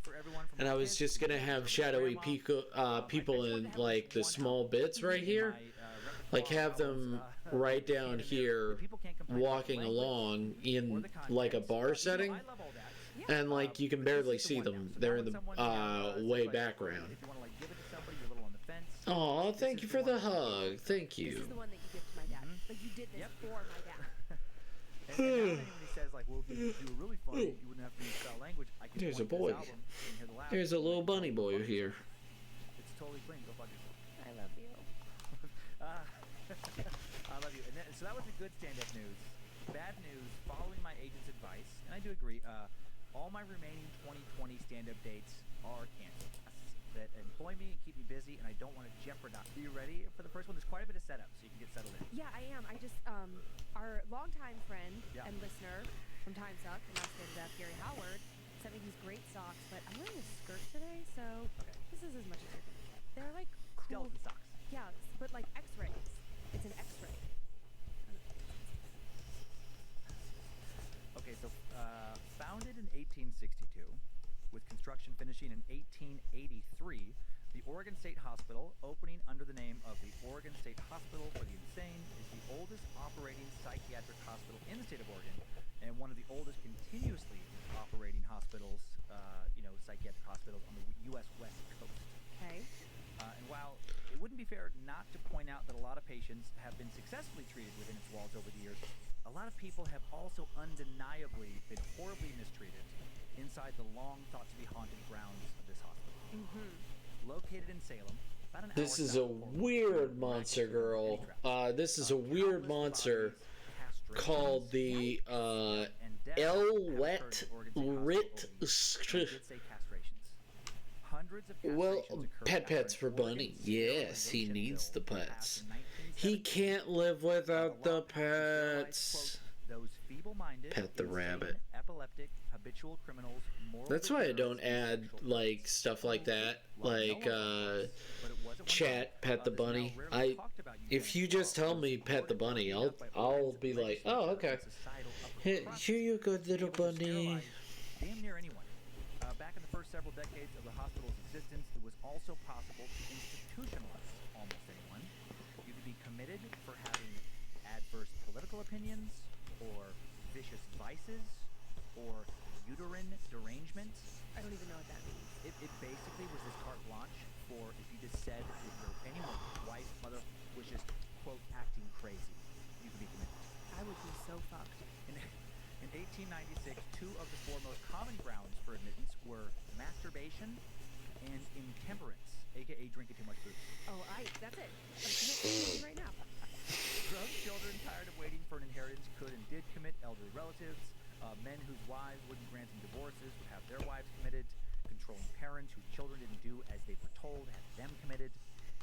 and I was just going to have shadowy people in like the small bits right here, like have them right down here walking along in like a bar setting, and like you can barely see them. They're in the way background. Oh, thank you for the hug. Thank you. This is the one that you give to my dad. Like you did this for my dad. And now that anybody says like, well, if you were really funny, you wouldn't have to use foul language. I can There's a point to boy. this album and hear the laugh. There's a little bunny boy here. It's totally clean. Go fuck yourself. I love you. I love you. And so that was the good stand-up news. Bad news. Following my agent's advice, and I do agree. All my remaining 2020 stand-up dates are canceled. That employ me and keep me busy, and I don't want to jeopardize. Are you ready for the first one? There's quite a bit of setup, so you can get settled in. Yeah, I am. I just, our longtime friend and listener from Time Suck, and now stand up, Gary Howard, sent me these great socks, but I'm wearing a skirt today, so this is as much as you're going to get. They're like cool. Skeleton socks. Yeah, but like X-rays. It's an X-ray. Okay, so founded in 1862, with construction finishing in 1883, the Oregon State Hospital, opening under the name of the Oregon State Hospital for the Insane, is the oldest operating psychiatric hospital in the state of Oregon, and one of the oldest continuously operating hospitals, psychiatric hospitals on the U.S. West Coast. Okay. And while it wouldn't be fair not to point out that a lot of patients have been successfully treated within its walls over the years, a lot of people have also undeniably been horribly mistreated inside the long thought to be haunted grounds of this hospital. Located in Salem, about an hour This is south a of Portland, weird monster, girl. This is a weird monster called the Elwet Rit. Well, pets for Bunny. Yes, he needs the pets. He can't live without the pets. Pet the rabbit. That's why I don't add like stuff like that, like chat pet the bunny. If you just tell me pet the bunny, I'll be like, oh, okay. Here you go, little bunny. Damn near anyone. Back in the first several decades of the hospital's existence, it was also possible to institutionalize almost anyone. You could be committed for having adverse political opinions, or vicious vices, or uterine derangement. I don't even know what that means. It basically was this carte blanche for if you just said that anyone, wife, mother, was just, quote, acting crazy, you could be committed. I would be so fucked. In 1896, two of the four most common grounds for admittance were masturbation and intemperance, aka drinking too much booze. Oh, that's it. I'm committing right now. Drug children tired of waiting for an inheritance could and did commit elderly relatives. Men whose wives wouldn't grant them divorces would have their wives committed. Controlling parents whose children didn't do as they were told had them committed.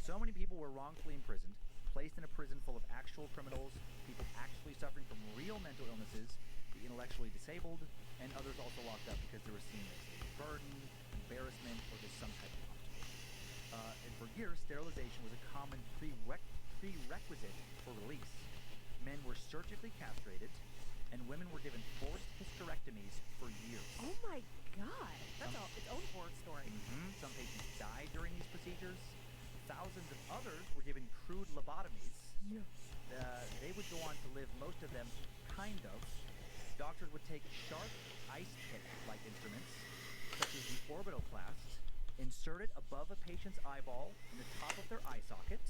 So many people were wrongfully imprisoned, placed in a prison full of actual criminals, people actually suffering from real mental illnesses, the intellectually disabled, and others also locked up because they were seen as a burden, embarrassment, or just some type of obstacle. And for years, sterilization was a common prerequisite for release. Men were surgically castrated, and women were given forced hysterectomies for years. Oh my God, that's its own horror story. Some patients died during these procedures. Thousands of others were given crude lobotomies. Yeah. They would go on to live, most of them, kind of. Doctors would take sharp ice pick-like instruments, such as the orbitoclast, insert it above a patient's eyeball in the top of their eye socket,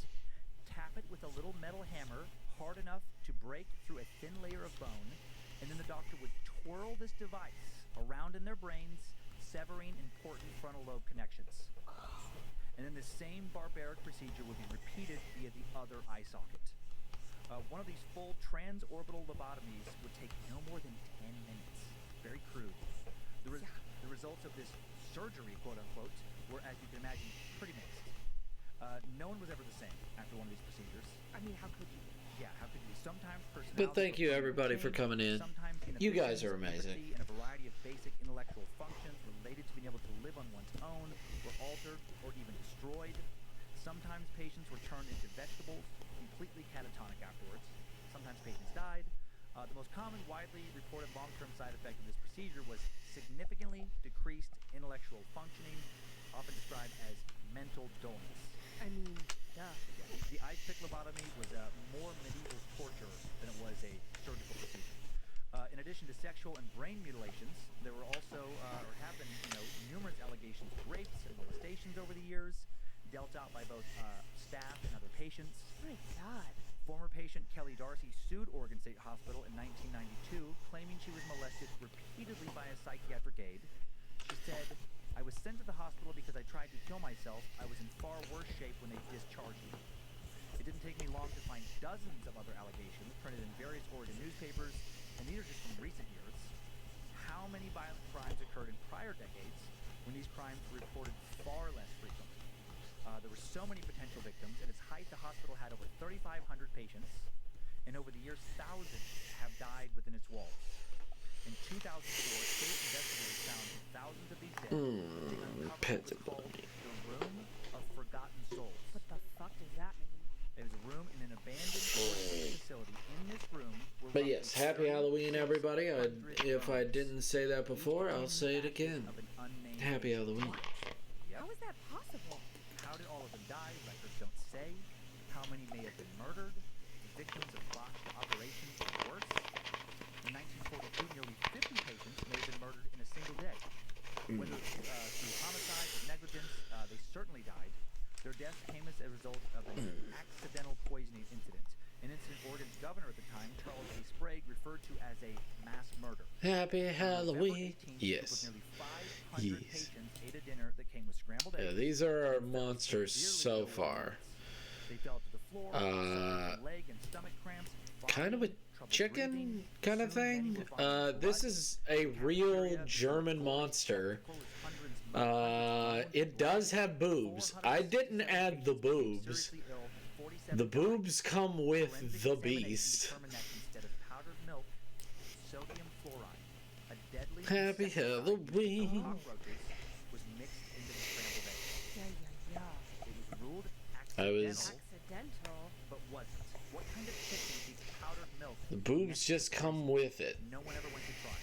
tap it with a little metal hammer hard enough to break through a thin layer of bone, and then the doctor would twirl this device around in their brains, severing important frontal lobe connections. And then the same barbaric procedure would be repeated via the other eye socket. One of these full transorbital lobotomies would take no more than 10 minutes. Very crude. The results of this surgery, quote-unquote, were, as you can imagine, pretty mixed. No one was ever the same after one of these procedures. I mean, how could you? Yeah, how could you? Sometimes personality... But thank you, everybody, for coming in. You guys are amazing. And a variety of basic intellectual functions related to being able to live on one's own were altered or even destroyed. Sometimes patients were turned into vegetables, completely catatonic afterwards. Sometimes patients died. The most common, widely reported long-term side effect of this procedure was significantly decreased intellectual functioning, often described as mental dullness. I mean, duh. The ice pick lobotomy was more medieval torture than it was a surgical procedure. In addition to sexual and brain mutilations, there were also, or have been, numerous allegations of rapes and molestations over the years, dealt out by both staff and other patients. My God. Former patient Kelly Darcy sued Oregon State Hospital in 1992, claiming she was molested repeatedly by a psychiatric aide. She said, "I was sent to the hospital because I tried to kill myself. I was in far worse shape when they discharged me." It didn't take me long to find dozens of other allegations printed in various Oregon newspapers, and these are just from recent years. How many violent crimes occurred in prior decades when these crimes were reported far less frequently? There were so many potential victims. At its height, the hospital had over 3,500 patients, and over the years, thousands have died within its walls. In 2004, state investigators found thousands of these dead. They uncovered what was called the Room of Forgotten Souls. What the fuck does that mean? It was a room in an abandoned facility. In this room were But yes, happy Halloween, everybody. If I didn't say that before, I'll say it again. Happy Halloween. How is that possible? How did all of them die? Records don't say. How many may have been murdered? Victims of botched operations or worse? In 1942, nearly 50 patients may have been murdered in a single day. Whether through homicide or negligence, they certainly died. Their deaths came as a result of an accidental poisoning incident. An incident Oregon's governor at the time, Charles A. Sprague, referred to as a mass murder. Happy Halloween. Yes. Yes. Ate a dinner that came with scrambled eggs. Yeah, these are our monsters so far. They fell to the floor, leg and stomach cramps, kind of a chicken kind of thing. This is a real German monster. It does have boobs. I didn't add the boobs. The boobs come with the beast. Happy Halloween. I was... But wasn't. What kind of chicken eats powdered milk? The boobs just come with it. No one ever went to try.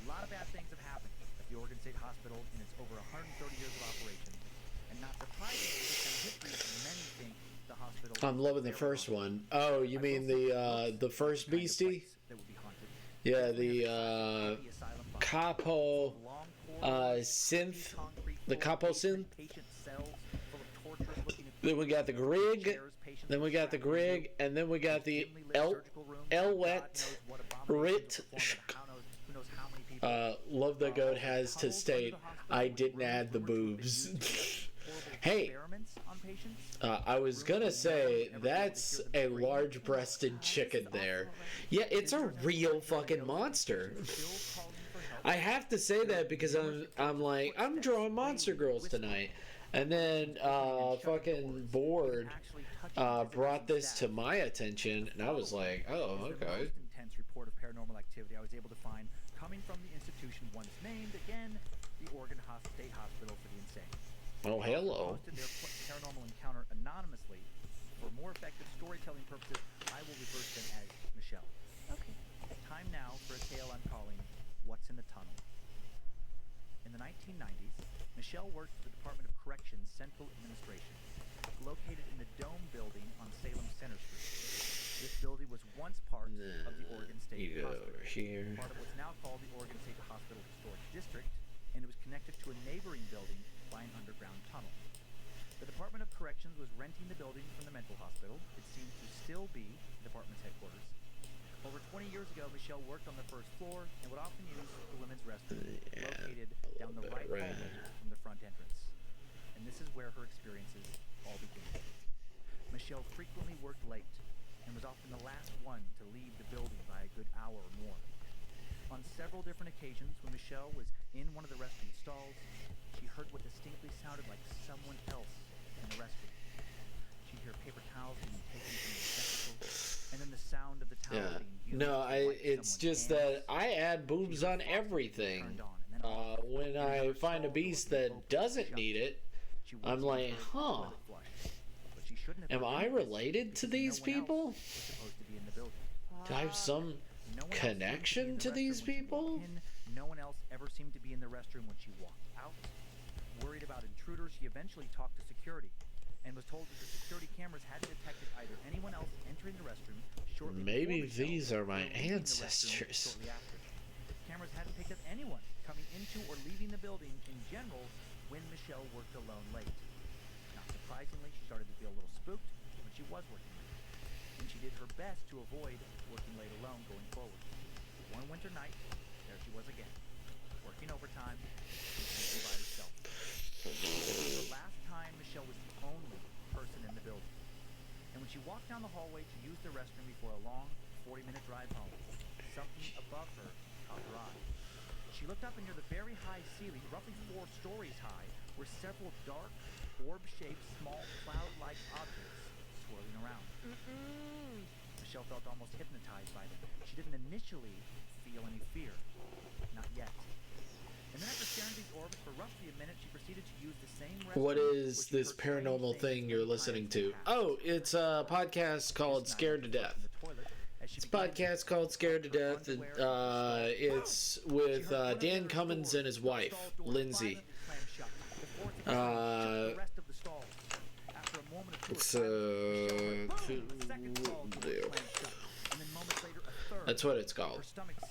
A lot of bad things have happened at the Oregon State Hospital in its over 130 years of operation. And not surprisingly, based on history, many think the hospital... I'm loving the first one. Oh, you mean the first beastie? Yeah, the capo synth. The capo synth. Then we got the Grig, then we got the Grig, and then we got the Elwet Rit. Love the Goat has to state, I didn't add the boobs. Hey, I was gonna say, that's a large-breasted chicken there. Yeah, it's a real fucking monster. I have to say that because I'm drawing Monster Girls tonight. And then fucking Board brought this to my attention, and I was like, oh, The okay. most intense report of paranormal activity I was able to find coming from the institution once named, again, the Oregon State Hospital for the Insane. Oh, hello. Posted their paranormal encounter anonymously. For more effective storytelling purposes, I will refer to them as Michelle. Okay. Time now for a tale I'm calling What's in the Tunnel. In the 1990s, Michelle worked for the Department of Corrections Central Administration, located in the Dome Building on Salem Center Street. This building was once part of the Oregon State You go Hospital, over here. part of what's now called the Oregon State Hospital Historic District, and it was connected to a neighboring building by an underground tunnel. The Department of Corrections was renting the building from the mental hospital. It seems to still be the department's headquarters. Over 20 years ago, Michelle worked on the first floor and would often use the women's restroom, located down the right hallway from the front entrance. And this is where her experiences all began. Michelle frequently worked late and was often the last one to leave the building by a good hour or more. On several different occasions, when Michelle was in one of the restroom stalls, she heard what distinctly sounded like someone else in the restroom. She'd hear paper towels being taken from the receptacle, and then the sound of the towel being used. No, to wipe it's someone's just hands. that I add boobs on everything. Turned on, and then off. When In I another find a stall, the beast door that opened doesn't shut. need it, She I'm once like, heard the huh. toilet flush, but she shouldn't have Am heard I this related to because these no one else people? was supposed to be in the building. Do I have some No one else seemed to be connection in the to these restroom when she people? walked in. No one else ever seemed to be in the restroom when she walked out. Worried about intruders, she eventually talked to security and was told that the security cameras hadn't detected either anyone else entering the restroom shortly Maybe before Michelle these are my or leaving the restroom ancestors. shortly after. Cameras hadn't picked up anyone coming into or leaving the building in general when Michelle worked alone late. Not surprisingly, she started to feel a little spooked when she was working late, and she did her best to avoid working late alone going forward. One winter night, there she was again, working overtime, completely by herself. The last time Michelle was the only person in the building. And when she walked down the hallway to use the restroom before a long 40-minute drive home, something above her caught her eye. She looked up, and near the very high ceiling, roughly 4 stories high, were several dark, orb-shaped, small cloud-like objects swirling around. Michelle felt almost hypnotized by them. She didn't initially feel any fear. Not yet. And then after staring at these orbs for roughly a minute, she proceeded to use the same restroom. What is which she this heard strange paranormal things thing you're many listening times in to? the past. Oh, it's a podcast called Scared to Death. It's a podcast called Scared to Death. It's with Dan Cummins and his wife, Lindsay. That's what it's called.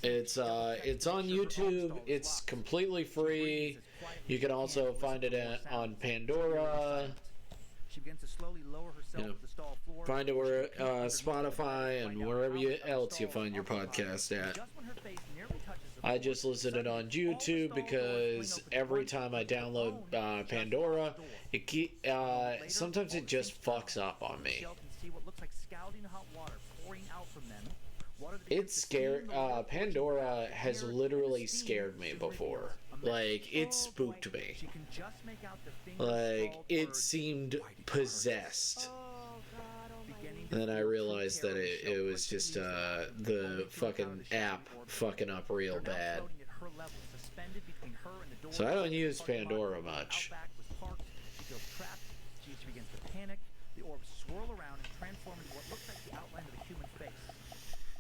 It's on YouTube. It's completely free. You can also find it on Pandora. She begins to slowly lower herself to the stall floor. Find it where Spotify and wherever else you find your podcast at. I just listened it on YouTube because every time I download Pandora, sometimes it just fucks up on me. It's scared. Pandora has literally scared me before. Like, it spooked me. Like, it seemed possessed. And then I realized that it was just the fucking app fucking up real bad. So I don't use Pandora much. She begins to panic. The orbs swirl around and transform into what looks like the outline of a human face.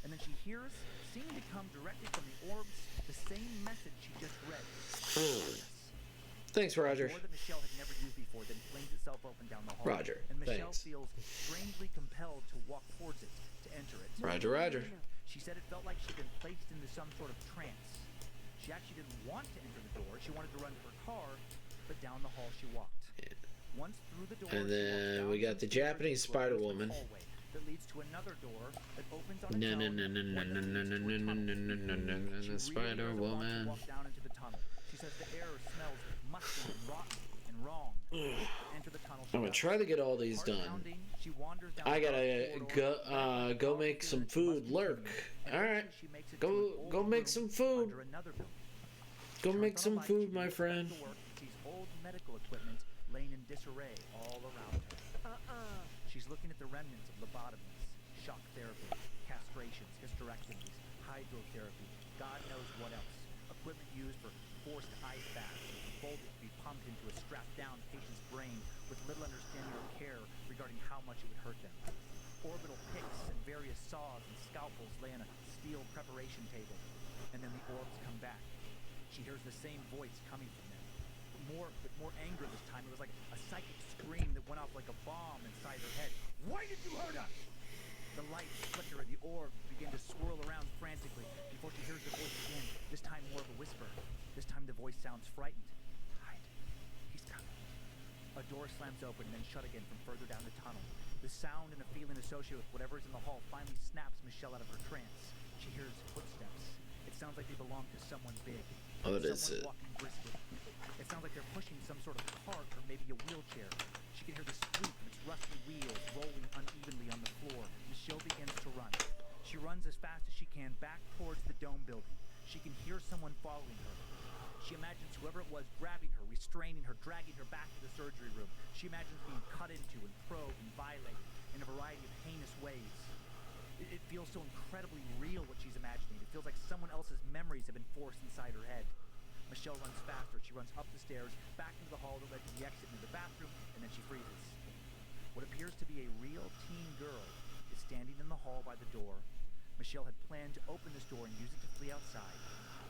And then she hears, seeming to come directly from the orbs, the same message she just read. Thanks, Roger. A door that Michelle had never used before then flings itself open down the hall. Roger, and Michelle thanks. feels strangely compelled to walk towards it, to enter it. Roger, Roger. She said it felt like she'd been placed into some sort of trance. She actually didn't want to enter the door. She wanted to run to her car, but down the hall she walked. Once through the door, And then we got the Japanese Spider Woman. That leads to another door that opens on its No, no, own. no, no, no, no, no, no, no, no, no, no, no, no, She the Spider really doesn't want to Woman. walk down into the tunnel. She says the air smells musty and rotten and wrong. Enter the tunnel. I'm gonna try to get all these done. She wanders down I the gotta corridor. go make some food. Lurk. All right, She makes it to an old go make room some food. under another building. Go Turns make on a some light, food, she my goes back friend. to work and sees old medical equipment laying in disarray all around her. She's looking at the remnants of lobotomies, shock therapy, castrations, hysterectomies, hydrotherapy, God knows what else. Equipment used for forced ice baths and folded to be pumped into a strapped-down patient's brain with little understanding or care regarding how much it would hurt them. Orbital picks and various saws and scalpels lay on a steel preparation table. And then the orbs come back. She hears the same voice coming from them. With more anger this time. It was like a psychic scream that went off like a bomb inside her head. Why did you hurt us? The lights flicker and the orbs begin to swirl around frantically before she hears the voice again, this time more of a whisper. This time the voice sounds frightened. Hide. He's coming. A door slams open and then shut again from further down the tunnel. The sound and the feeling associated with whatever is in the hall finally snaps Michelle out of her trance. She hears footsteps. It sounds like they belong to someone big. What is it? Walking briskly. It sounds like they're pushing some sort of cart or maybe a wheelchair. She can hear the squeak of its rusty wheels rolling unevenly on the floor. Michelle begins to run. She runs as fast as she can back towards the dome building. She can hear someone following her. She imagines whoever it was grabbing her, restraining her, dragging her back to the surgery room. She imagines being cut into and probed and violated in a variety of heinous ways. It feels so incredibly real what she's imagining. It feels like someone else's memories have been forced inside her head. Michelle runs faster. She runs up the stairs, back into the hall that led to the exit into the bathroom, and then she freezes. What appears to be a real teen girl is standing in the hall by the door. Michelle had planned to open this door and use it to flee outside.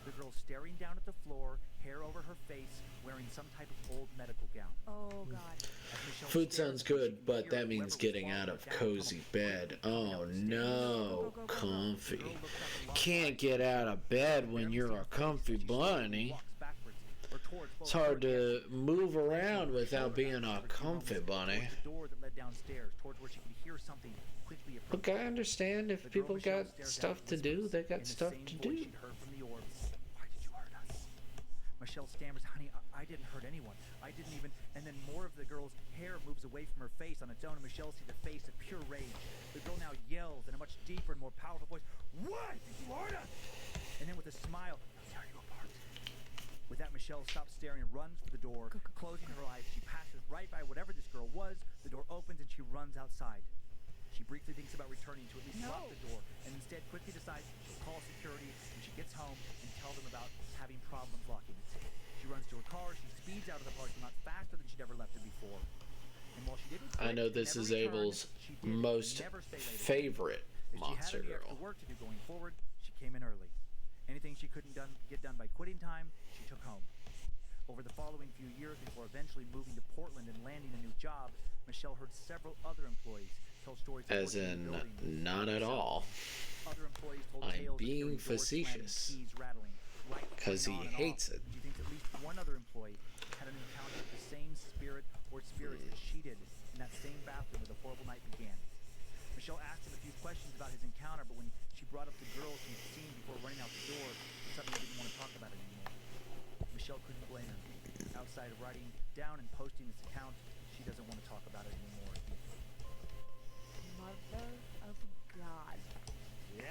The girl staring down at the floor, hair over her face, wearing some type of old medical gown. Oh, God. Food sounds good, but that means getting out of cozy bed. Oh no, comfy. Can't get out of bed when you're a comfy bunny. It's hard to move around without being a comfy bunny. Look, I understand if people got stuff to do, they got stuff to do. Michelle stammers, honey, I didn't hurt anyone. I didn't even... And then more of the girl's hair moves away from her face on its own, and Michelle sees a face of pure rage. The girl now yells in a much deeper and more powerful voice, "What did you hurt us?" And then with a smile, "I'll tear you apart." With that, Michelle stops staring and runs for the door. Closing her eyes, she passes right by whatever this girl was. The door opens and she runs outside. She briefly thinks about returning to at least lock the door, and instead quickly decides she'll call security when she gets home and tell them about having problems locking it. She runs to her car, she speeds out of the parking lot faster than she'd ever left it before. And while she didn't quit, I know this is Abel's most favorite Monster Girl. If she had any extra work to do going forward, she came in early. Anything she couldn't get done by quitting time, she took home. Over the following few years, before eventually moving to Portland and landing a new job, Michelle heard several other employees tell stories of As in, not at all. Other employees told I'm tales of being hearing doors slamming, facetious. keys rattling, lights Because he going on and hates off. it. She thinks at least one other employee had an encounter with the same spirit or spirits that she did in that same bathroom where the horrible night began. Michelle asked him a few questions about his encounter, but when she brought up the girls he'd seen before running out the door, he suddenly didn't want to talk about it anymore. Michelle couldn't blame him. Outside of writing down and posting this account, she doesn't want to talk about it anymore. Mother of God. Yeah.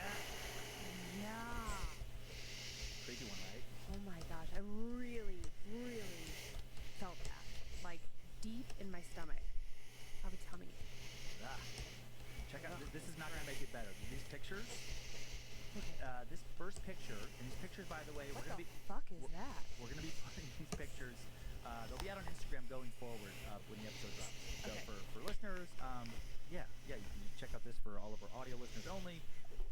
Yeah. Crazy one, right? Oh my gosh, I really, really felt that. Like, deep in my stomach. I was humming it. Ah. Check out, this is not going to make it better. These pictures, Okay. this first picture, and these pictures, by the way, What we're going to the be... fuck is that? We're going to be putting these pictures, they'll be out on Instagram going forward when the episode drops. So Okay. for listeners, yeah, you can check out this for all of our audio listeners only.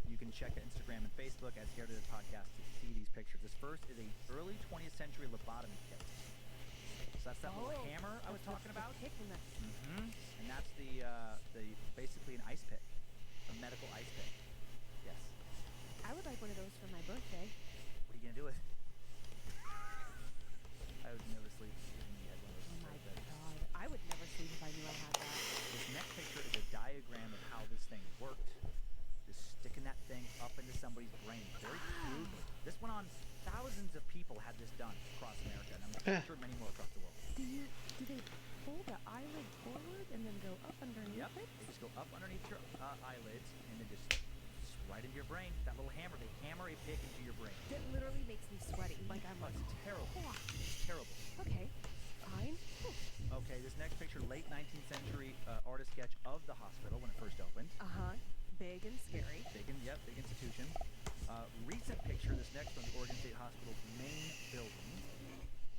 You can check out Instagram and Facebook at Scared of the Podcast to see these pictures. This first is a early 20th century lobotomy kit. So that's that little hammer I was talking about. Mm-hmm. And that's the basically an ice pick, a medical ice pick. Yes. I would like one of those for my birthday. What are you gonna do with it? I would never sleep if you had one of those. Oh my God. I would never sleep if I knew I had that. This next picture is a diagram of how this thing worked. Just sticking that thing up into somebody's brain very crudely. This went on. Thousands of people had this done across America, and I'm sure many more across the world. Do they pull the eyelid forward and then go up underneath Yep. it? They just go up underneath your eyelids and then just right into your brain. That little hammer. They hammer a pick into your brain. That literally makes me sweaty. Like I'm like, It's terrible. "Oh." It's terrible. Okay, fine. Okay, this next picture, late 19th century artist sketch of the hospital when it first opened. Big and scary. Big institution. Recent picture, this next one, the Oregon State Hospital's main building.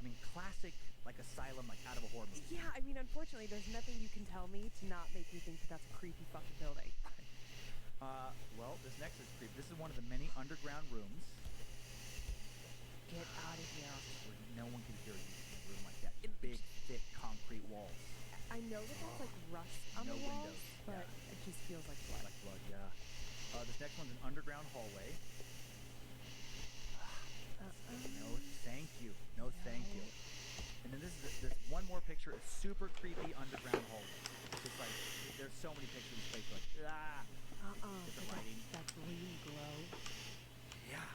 I mean, classic, like asylum, like out of a horror movie. Yeah, I mean, unfortunately, there's nothing you can tell me to not make me think that that's a creepy fucking building. Well, this next is creepy. This is one of the many underground rooms. Get out of here. Where no one can hear you in a room like that. Big, thick concrete walls. I know that that's like rust on No the walls, windows, but it just feels like blood. Like blood, yeah. This next one's an underground hallway. No, thank you. No, thank you. And then this is this one more picture. It's super creepy underground hallway. It's like there's so many pictures in space. Like different lighting. That green glow. Yeah.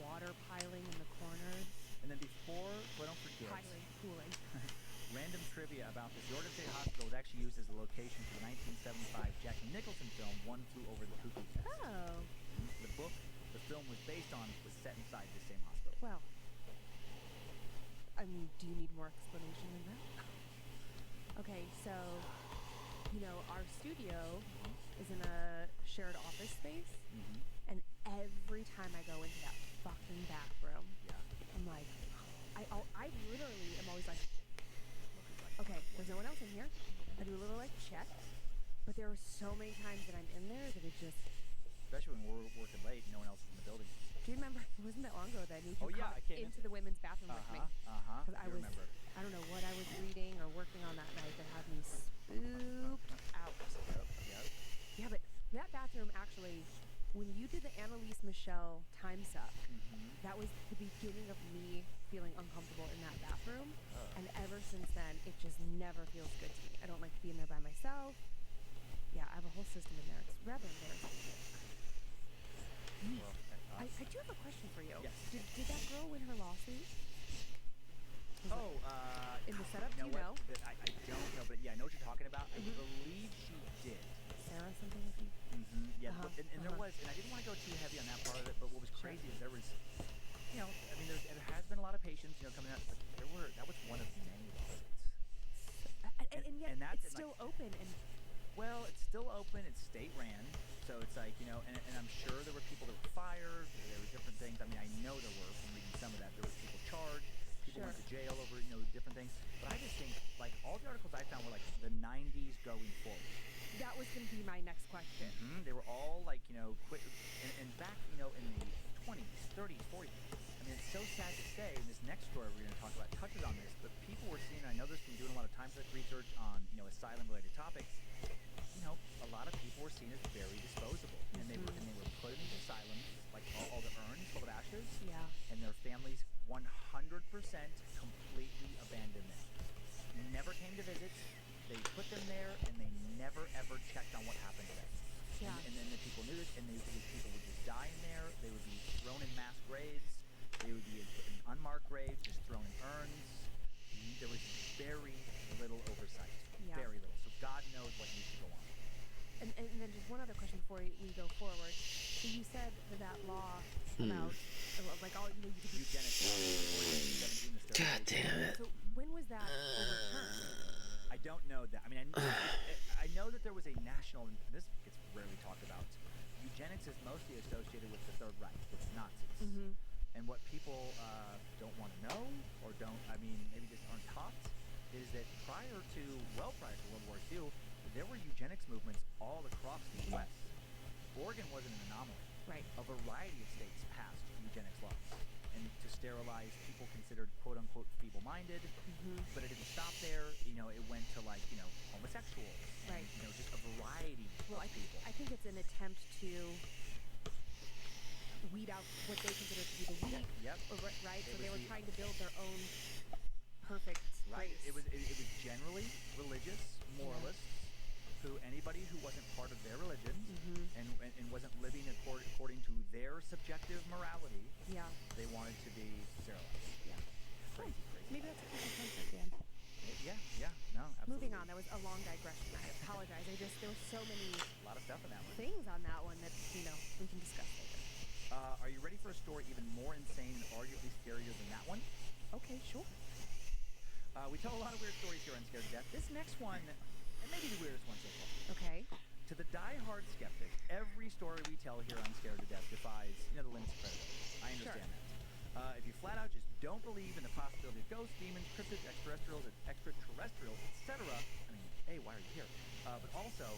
Water piling in the corners. And then before, so I don't forget. Cooling. Random trivia about this. The Oregon State Hospital was actually used as a location for the 1975 Jack Nicholson film One Flew Over the Cuckoo's Nest. Oh. The book the film was based on was set inside the same hospital. Well, I mean, do you need more explanation than that? Okay, so, our studio is in a shared office space, and every time I go into that fucking bathroom, I'm like, I literally am always like, okay, there's no one else in here. I do a little check, but there are so many times that I'm in there that it just. Especially when we're working late, no one else is in the building. Do you remember? It wasn't that long ago that I made you I came into the women's bathroom with me. Because I remember. I don't know what I was reading or working on that night that had me spooked out. Yep. Yeah, but that bathroom actually, when you did the Annalise Michelle time suck, that was the beginning of me feeling uncomfortable in that bathroom. And ever since then, it just never feels good to me. I don't like being there by myself. Yeah, I have a whole system in there. It's rather embarrassing. I do have a question for you. Yes. Did that girl win her lawsuit? In the setup, you do you know? I don't know, but yeah, I know what you're talking about. I believe she did. Sarah something with you? Yeah, and there was, and I didn't want to go too heavy on that part of it, but what was crazy is there was, there has been a lot of patients, coming out, but that was one of many lawsuits. And yet it's still open and. Well, it's still open. It's state ran, so it's like and I'm sure there were people that were fired. There were different things. I mean, I know there were from reading some of that. There was people charged. People went to jail over different things. But I just think like all the articles I found were like the 90s going forward. That was going to be my next question. They were all like quit and back in the 20s, 30s, 40s. I mean, it's so sad to say. And this next story we're going to talk about touches on this, but people were seeing. I know this from doing a lot of time research on asylum-related topics. A lot of people were seen as very disposable, and they were put in these asylums, like all the urns full of ashes, and their families 100% completely abandoned them. Never came to visit. They put them there, and they never ever checked on what happened to them. Yeah. And then the people knew this, and these people would just die in there. They would be thrown in mass graves. They would be in unmarked graves, just thrown in urns. There was very little oversight. Yeah. Very little. So God knows what used to go on. And then just one other question before we go forward. So you said that law about like all you could do Eugenics law, 17 God damn it. So when was that overturned? I don't know that. I mean, I know that there was a national. And this gets rarely talked about. Eugenics is mostly associated with the Third Reich, with Nazis. And what people don't want to know, or maybe just aren't taught, is that prior to World War II, there were eugenics movements all across the U.S. Oregon wasn't an anomaly. Right. A variety of states passed eugenics laws, and to sterilize people considered quote-unquote feeble-minded. But it didn't stop there. It went to homosexuals. Right. And, just a variety of people. I think it's an attempt to weed out what they consider to be the weak. Yep. Right. So they were trying to build their own perfect race. It was generally religious moralists. Anybody who wasn't part of their religion and wasn't living according to their subjective morality, they wanted to be sterilized. Yeah. Crazy. Maybe that's a different concept, Dan. Yeah. No, absolutely. Moving on, that was a long digression. I apologize. There was so many a lot of stuff in that one. things on that one that we can discuss later. Are you ready for a story even more insane and arguably scarier than that one? Okay, sure. We tell a lot of weird stories here on Scared to Death. This next one, it may be the weirdest one so far. Okay. To the die-hard skeptic, every story we tell here on Scared to Death defies, the limits of credibility. I understand that. If you flat out just don't believe in the possibility of ghosts, demons, cryptids, extraterrestrials, etc., I mean, A, why are you here? But also,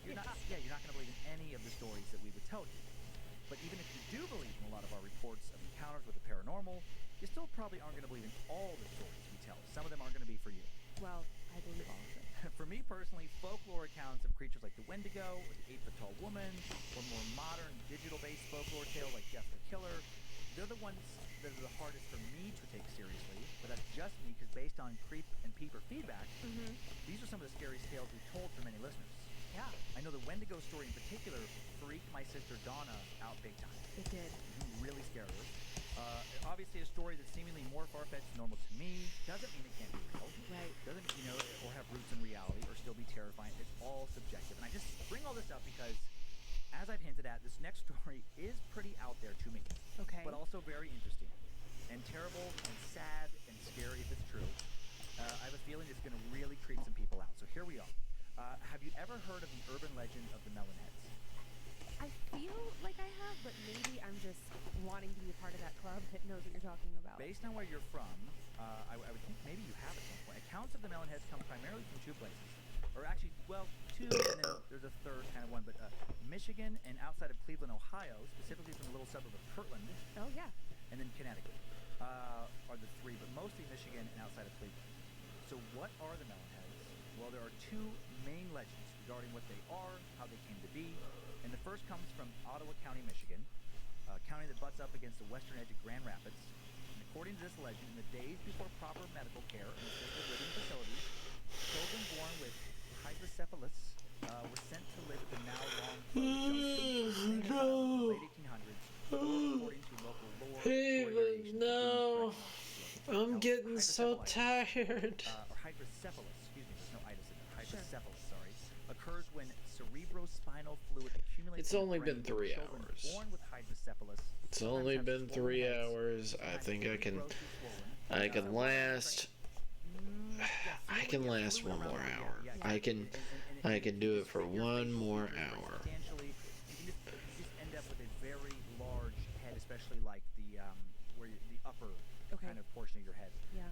you're not going to believe in any of the stories that we would tell you. But even if you do believe in a lot of our reports of encounters with the paranormal, you still probably aren't going to believe in all the stories we tell. Some of them aren't going to be for you. Well, I believe all of them. For me personally, folklore accounts of creatures like the Wendigo or the 8-foot-tall woman, or more modern, digital-based folklore tales like Jeff the Killer, they're the ones that are the hardest for me to take seriously. But that's just me, because based on creep and peeper feedback, these are some of the scariest tales we've told for many listeners. Yeah. I know the Wendigo story in particular freaked my sister Donna out big time. It did. Really scared her. Obviously, a story that's seemingly more far-fetched than normal to me doesn't mean it can't be real. Right. Doesn't, or have roots in reality, or still be terrifying. It's all subjective. And I just bring all this up because, as I've hinted at, this next story is pretty out there to me. Okay. But also very interesting. And terrible, and sad, and scary if it's true. I have a feeling it's going to really creep some people out. So here we are. Have you ever heard of the urban legend of the Melonheads? I feel like I have, but maybe I'm just wanting to be a part of that club that knows what you're talking about. Based on where you're from, I would think maybe you have at some point. Accounts of the Melonheads come primarily from two places. Or actually, well, two, and then there's a third kind of one. But Michigan and outside of Cleveland, Ohio, specifically from the little suburb of Kirtland. Oh, yeah. And then Connecticut are the three, but mostly Michigan and outside of Cleveland. So what are the Melonheads? Well, there are two main legends regarding what they are, how they came to be. And the first comes from Ottawa County, Michigan, a county that butts up against the western edge of Grand Rapids. And according to this legend, in the days before proper medical care and assisted living facilities, children born with hydrocephalus were sent to live at the now long closed junction in the late 1800s, according to local lore. No. I'm getting so tired. Or hydrocephalus, excuse me, there's no itis in there. Hydrocephalus, sorry, occurs when cerebrospinal fluid accumulates. It's in the only brain been of 3 children hours. Born with hydrocephalus. It's only been 3 hours. I think I can last. I can last one more hour. I can do it for one more hour. You just end up with a very large head, especially like the upper kind of portion of your head. Yeah.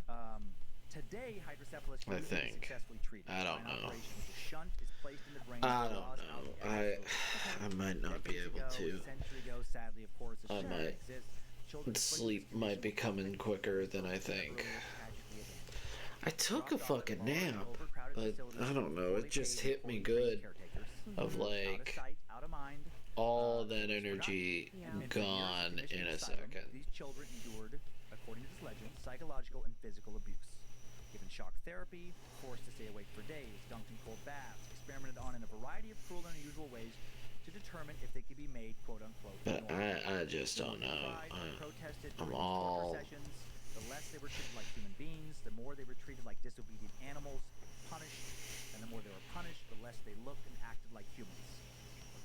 Today, hydrocephalus I is think. successfully treated. I don't By an know. operation in which a shunt is placed in the brain I that don't draws out know. the I might not be Decades able ago, to. a century ago, sadly, of course, this I doesn't might. exist. Children with Sleep this might be condition coming will quicker often than I be think. tragically abandoned. I took a Dropped off fucking at large, nap, overcrowded but facilities I don't know. poorly It just paid, hit me poorly trained good. caretakers. Of Out of like sight, out of mind. all that Children forgotten. energy Yeah. And for years gone at the in Michigan a asylum, second. These children endured, according to this legend, psychological and physical abuse. Given shock therapy, forced to stay awake for days, dunked in cold baths, experimented on in a variety of cruel and unusual ways to determine if they could be made quote-unquote But normal. I just The don't more they know. cried and protested I'm during these all- torture sessions, the less they were treated like human beings, the more they were treated like disobedient animals, punished, and the more they were punished, the less they looked and acted like humans.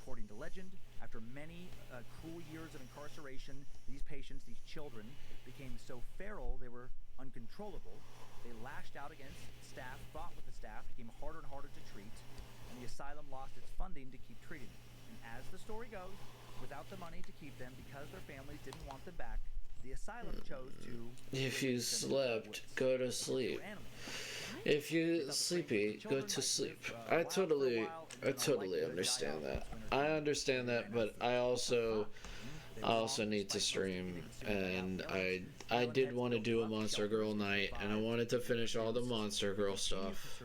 According to legend, after many cruel years of incarceration, these patients, these children, became so feral they were uncontrollable. They lashed out against staff, fought with the staff, became harder and harder to treat, and the asylum lost its funding to keep treating them. And as the story goes, without the money to keep them because their families didn't want them back, the asylum chose to... If you slept, go to sleep. If you're sleepy, go to sleep. I totally understand that. I understand that, but I also need to stream, and I did want to do a Monster Girl night, and I wanted to finish all the Monster Girl stuff.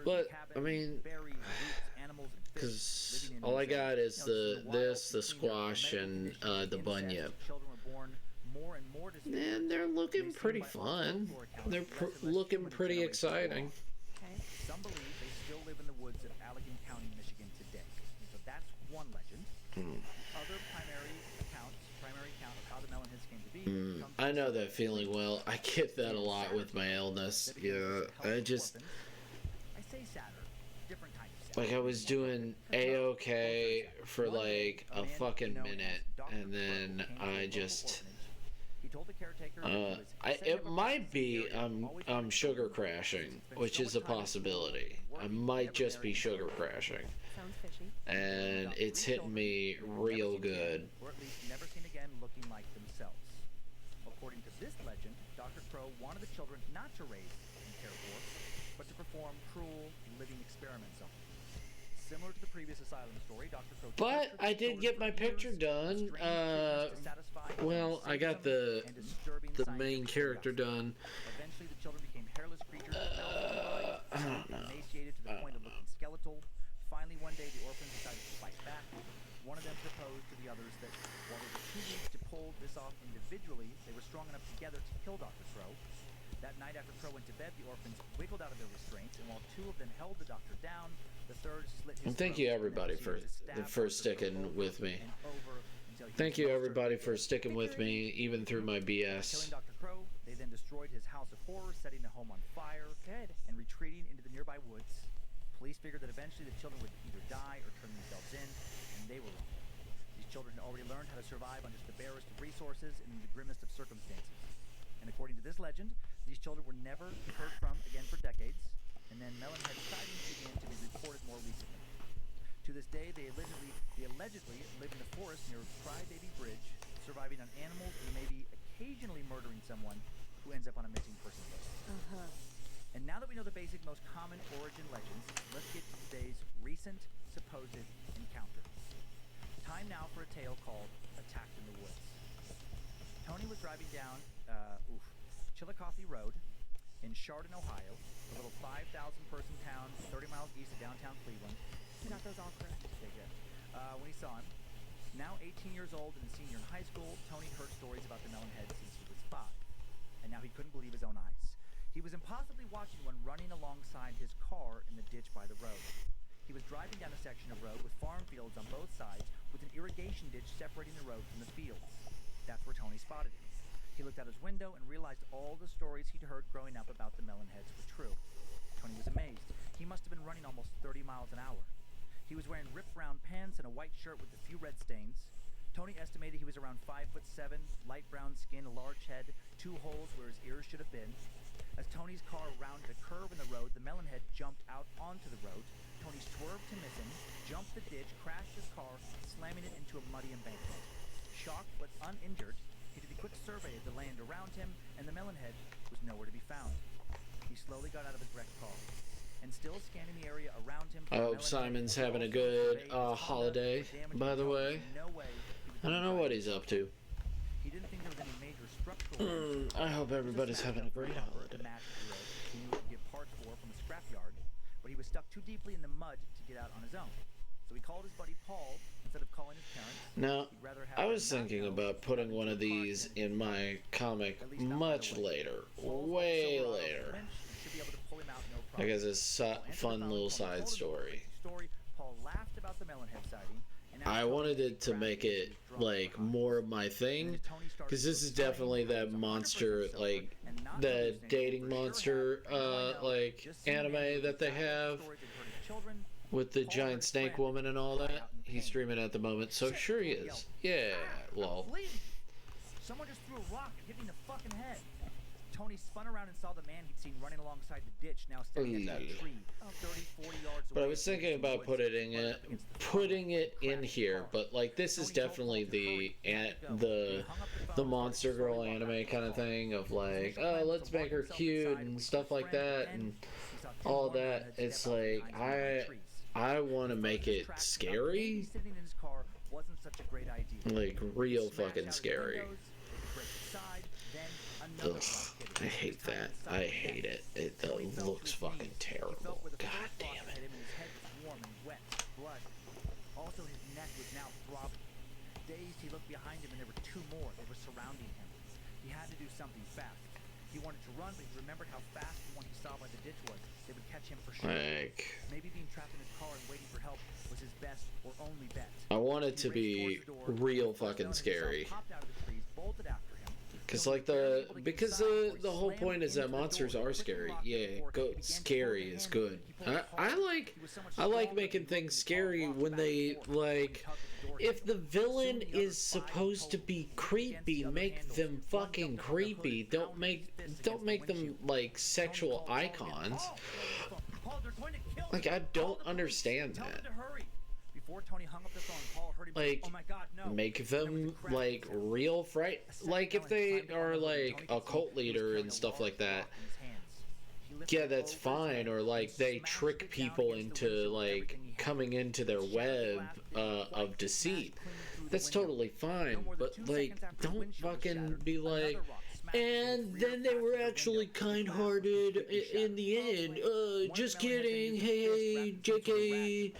But I mean, because all I got is the squash and the bunyip. And they're looking pretty fun. They're looking pretty exciting. Okay. Some believe they still live in the woods of Allegan County, Michigan today. So that's one legend. Other primary account of how the Melonheads came to be. comes I from know that feeling well. I get that a lot with my illness. Yeah, I just... I say sadder, different kind of sad. Like, I was doing A-okay for like a fucking minute, and then I just He told the caretaker that he was It might be I'm sugar crashing, which is a possibility. I might just be sugar crashing, Sounds fishy. and it's hitting me real good. or at least never seen again looking like themselves. According to this legend, Dr. Crow wanted the children not to raise and care for, but to perform cruel, living experiments on them. Similar to the previous asylum story, Dr. Crow But tortured I the did children get for my years, picture done. with strange treatments to satisfy Well, I got sadism and disturbing the main scientific character curiosity. done. Eventually, the children became hairless creatures with mouths I don't know. emaciated to the point of looking skeletal. Finally, one day, the orphans decided to fight back. One of them proposed to the others that while they were too weak to pull this off individually, they were strong enough together to kill Dr. Crow. That night after Crow went to bed, the orphans wiggled out of their restraints, and while two of them held the doctor down, the third slit his And thank throat you and everybody then for proceeded to stab Dr. Crow sticking over with me. and over until he Thank was you most everybody certainly for dead. sticking with me, even through my Killing BS. Dr. Crow, they then destroyed his house of horrors, setting the home on fire Good. and retreating into the nearby woods. Police figured that eventually the children would either die or turn themselves in, and they were wrong. These children had already learned how to survive on just the barest of resources and in the grimmest of circumstances. And according to this legend, these children were never heard from again for decades, and then Melonhead sightings began to be reported more recently. To this day, they allegedly live in the forest near Crybaby Bridge, surviving on animals and maybe occasionally murdering someone who ends up on a missing person list. Uh-huh. And now that we know the basic, most common origin legends, let's get to today's recent supposed encounter. Time now for a tale called Attacked in the Woods. Tony was driving down Chillicothe Road in Chardon, Ohio, a little 5,000-person town 30 miles east of downtown Cleveland. You got those all correct. Okay, good. When he saw him, now 18 years old and a senior in high school, Tony heard stories about the Melonhead since he was 5, and now he couldn't believe his own eyes. He was impossibly watching one running alongside his car in the ditch by the road. He was driving down a section of road with farm fields on both sides, with an irrigation ditch separating the road from the fields. That's where Tony spotted him. He looked out his window and realized all the stories he'd heard growing up about the Melonheads were true. Tony was amazed. He must have been running almost 30 miles an hour. He was wearing ripped brown pants and a white shirt with a few red stains. Tony estimated he was around 5'7", light brown skin, a large head, 2 holes where his ears should have been. As Tony's car rounded a curve in the road, the Melonhead jumped out onto the road. Tony swerved to miss him, jumped the ditch, crashed his car, slamming it into a muddy embankment. Shocked but uninjured, he did a quick survey of the land around him, and the Melonhead was nowhere to be found. He slowly got out of his wrecked car, and still scanning the area around him. I hope Simon's having a good holiday, by the way. I don't know what he's up to. He didn't think there was any major structural. I hope everybody's having a great holiday. He knew he could get parts for from a scrapyard, but he was stuck too deeply in the mud to get out on his own. So he called his buddy Paul instead of calling his parents. Now, He'd rather have I them was not thinking know about putting one of these in my comic much later, way later. Like as a fun little side story. Paul laughed about the Melonhead sighting. I wanted it to make it like more of my thing, because this is definitely that monster, like the dating monster like anime that they have with the giant snake woman and all that. He's streaming at the moment, so sure he is. Yeah, lol. Someone just threw a rock and hit me in the fucking head. Tony spun around and saw the man he'd seen running alongside the ditch, now standing at that tree, 30, 40 yards away. But I was thinking about putting it in here, but like this is definitely the monster girl anime kind of thing of like, oh, let's make her cute and stuff like that and all that. It's like I want to make it scary, like real fucking scary. Ugh, I hate that. I hate it. It looks fucking terrible. God damn it. Also, his neck was now throbbing. Dazed, he looked behind him and there were 2 more. They were surrounding him. He had to do something fast. He wanted to run, but he remembered how fast the one he saw by the ditch was. They would catch him for sure. Maybe being trapped in his car and waiting for help was his best or only bet. I want it to be real fucking scary. Because like the whole point is that monsters are scary. Yeah, scary is good. I like making things scary when they like if the villain is supposed to be creepy, make them fucking creepy. Don't make them like sexual icons. Like, I don't understand that. Before Tony hung up the phone, Paul heard him say, Like, "Oh my God, no." make them like real fright. Like, if they are like a cult leader and stuff like that, yeah, that's fine. Or like they trick people into like coming into their web of deceit. That's totally fine. But like, don't fucking be like, and then they were actually kind-hearted in the end. Just kidding. Hey, JK.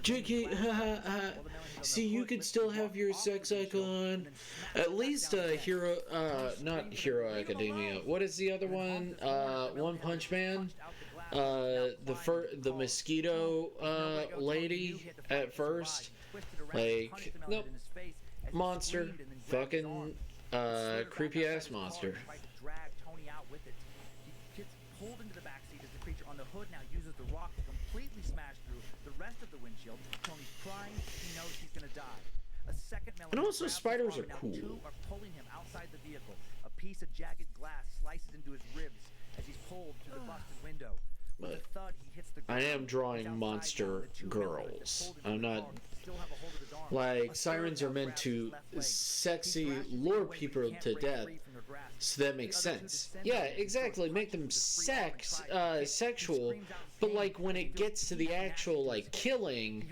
JK, haha. See, you could still have your sex icon. At least not Hero Academia. What is the other one? One Punch Man. The mosquito lady at first. Like, nope. Monster. Fucking creepy ass monster. Pulled into the backseat as the creature on the hood now uses the rock to completely smash through the rest of the windshield. Tony's crying. He knows he's gonna die. A second melon. And also, spiders are cool. Two are pulling him outside the vehicle. A piece of jagged glass slices into his ribs as he's pulled through the busted window. With a thud, he hits the ground. I am drawing monster girls. I'm not. Like, sirens are meant to sexy lure people to death, so that makes sense. Yeah, exactly. Make them sexual, but like when it gets to the actual like killing,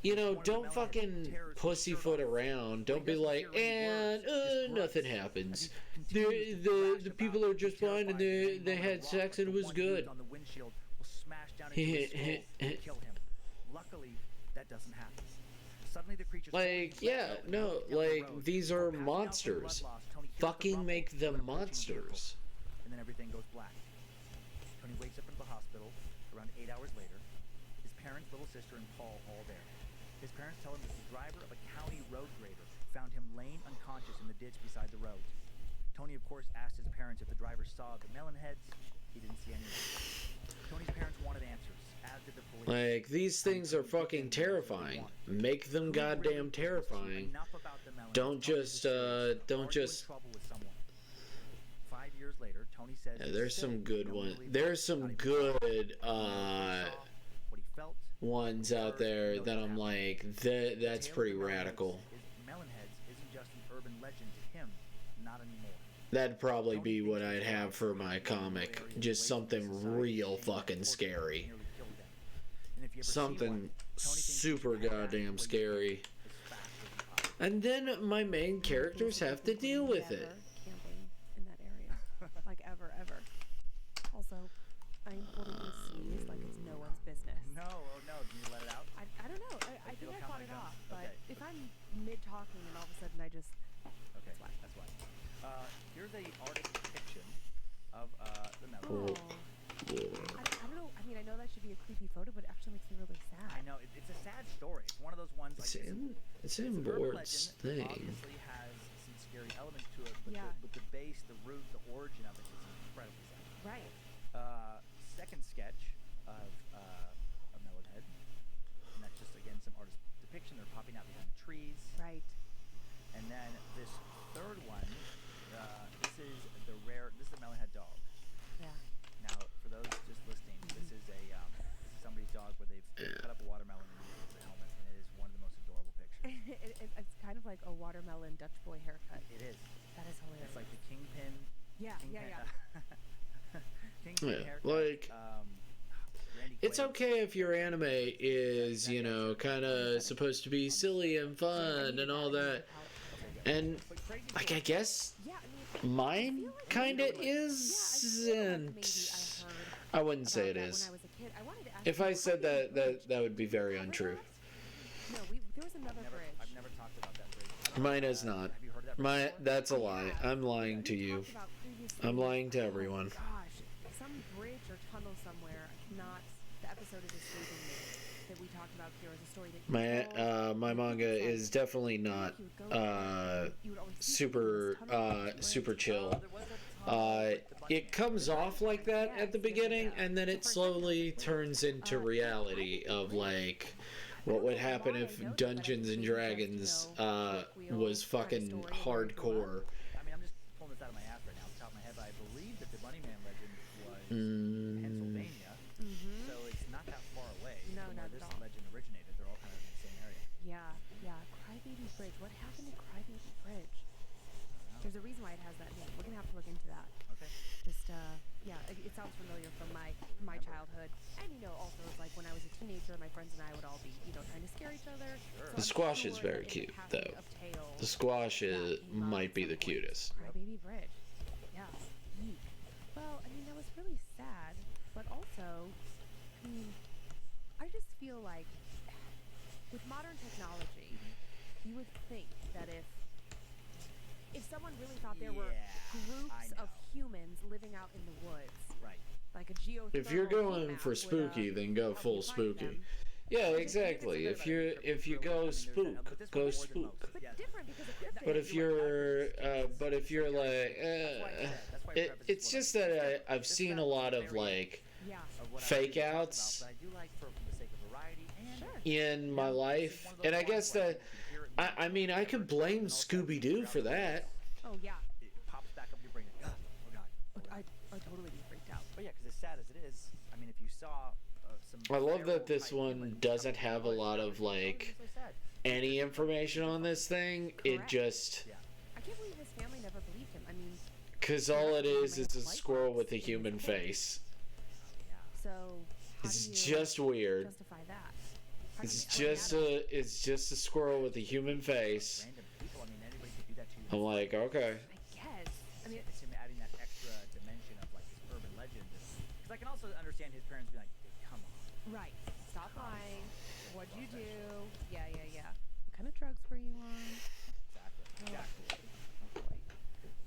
you know, don't fucking pussyfoot around. Don't be like, and nothing happens. The people are just fine and they had sex and it was good. Luckily, that doesn't happen. Suddenly the creature, like, yeah, no, like, these are monsters. Fucking make them monsters. And then everything goes black. Tony wakes up in the hospital around 8 hours later. His parents, little sister, and Paul all there. His parents tell him that the driver of a county road grader found him laying unconscious in the ditch beside the road. Tony, of course, asked his parents if the driver saw the melon heads. He didn't see anything. Tony's parents wanted answers, as did the police. Like, these things are fucking terrifying. Make them goddamn terrifying. Don't just 5 years later, Tony says, yeah, there's some good ones. There's some good ones out there that I'm like, that's pretty radical. Melonheads isn't just an urban legend to him, not anymore. That'd probably be what I'd have for my comic. Just something real fucking scary. Something super goddamn scary. And then my main characters have to deal with it. Camping in that area, like ever. Also, I'm holding this sneeze like it's no one's business. No, oh no, can you let it out? I don't know. I think I fought it off, but if I'm mid-talking and all of a sudden I just... Okay, that's why. Here's a artist depiction of the melon. I don't know. I mean, I know that should be a creepy photo, but it actually makes me really sad. I know. It's a sad story. It's one of those ones like it's in Board's thing. Obviously has some scary elements to it, but the base, the root, the origin of it is incredibly sad. Right. Second sketch of a melon head, and that's just again some artist depiction. They're popping out behind the trees. Right. And then this third one, this is a melon head dog. Yeah. Now, for those just listening, this is somebody's dog where they've cut up a watermelon and used it as a helmet, and it is one of the most adorable pictures. It's kind of like a watermelon Dutch boy haircut. It is. That is hilarious. It's like the kingpin. Yeah. Kingpin haircut. Like, it's okay if your anime is, you know, kind of supposed to be silly and fun and all that. And, like, I guess mine kind of isn't. I wouldn't say it is. If I said that would be very untrue. No, there was another bridge. I've never talked about that bridge. Mine is not. That's a lie. I'm lying to you. I'm lying to everyone. Gosh, some bridge or tunnel somewhere. The episode is escaping me that we talked about here as a story that my manga is definitely not super chill. It comes off like that at the beginning, and then it slowly turns into reality of like What would happen if Dungeons and Dragons was fucking hardcore? I mean, I'm just pulling this out of my ass right now off the top of my head, but I believe that the Bunnyman legend was Pennsylvania, so it's not that far away No, from not where at this all. legend originated. They're all kind of in the same area. Yeah. Crybaby Bridge. What happened to Crybaby Bridge? There's a reason why it has that name. We're gonna have to look into that. Okay. Just it sounds familiar from my childhood, and also it's like when I was a teenager, my friends and I would all be trying to scare each other. Sure. The squash is very cute, though. The squash might be the cutest. Crybaby Bridge. Yeah. Yeek. Well, I mean that was really sad, but also, I just feel like with modern technology, you would think that if someone really thought there were groups of humans living out in the woods, Right. like a geothermal If you're going map for would, spooky, then go help full you find spooky. them. Yeah, exactly. If you go spook, go spook. But different because of cryptids. But if you're like, it's just that I've seen a lot of like Yeah. fake outs But I do like for the sake of variety and Sure. in my life, and I guess that I mean I could blame Scooby-Doo for that. Oh yeah. it pops back up in your brain like, oh god. I'd totally be freaked out. But yeah, because as sad as it is, I mean, if you saw some. I love that this feral type one humans doesn't jumping have a in the lot woods, of that would be like so sad. any information on this thing. It Correct. just Yeah. I can't believe his family never believed him. I mean, because all it is a squirrel with a human face. Yeah. so how It's do you just weird. justify that? How It's can you- just a squirrel with a human face. Random people. I mean, anybody could do that to you. I'm like, okay. I guess. I mean, It's him adding that extra dimension of like this urban legend. Because I can also understand his parents being like, "Dude, come on." right. Stop lying. What'd you do? Yeah. What kind of drugs were you on? Exactly. Oh boy.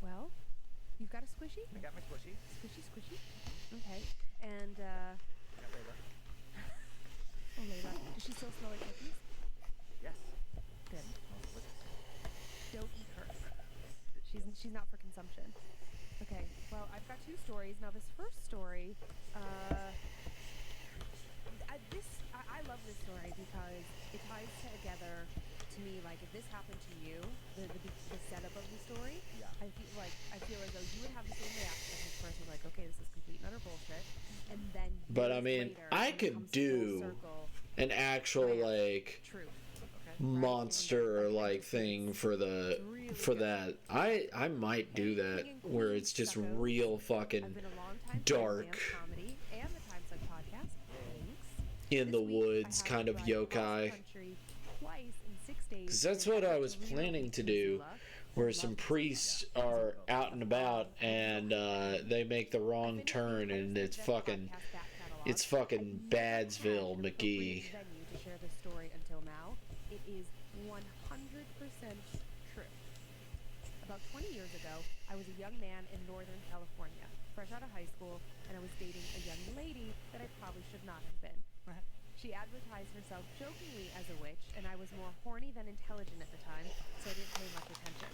Well, you've got a squishy? I got my squishy. Squishy. Okay. And I got Layla. oh Layla, does she still smell like cookies? Yes. Good. Oh, delicious. Don't eat her. She's not for consumption. Okay. Well, I've got two stories. Now this first story, I love this story because it ties together to me like if this happened to you, the setup of the story. Yeah. I feel as though you would have the same reaction as this person, like, okay, this is complete and utter bullshit. And then But I years mean, later, I when it could comes full do circle, an actual like truth. monster like thing for that. I might do that where it's just real fucking I've been a long time dark comedy and the Time Suck podcast. Thanks. in the This week, woods I kind had of to drive across yokai. the country twice in 6 days 'Cause that's to what I was Missoula, planning to do, Missoula. where some priests are out and about and they make the wrong turn and it's fucking Badsville McGee. Venue to share this story until now. It is 100% true. About 20 years ago, I was a young man in Northern California, fresh out of high school, and I was dating a young lady that I probably should not have been. She advertised herself jokingly as a witch, and I was more horny than intelligent at the time, so I didn't pay much attention.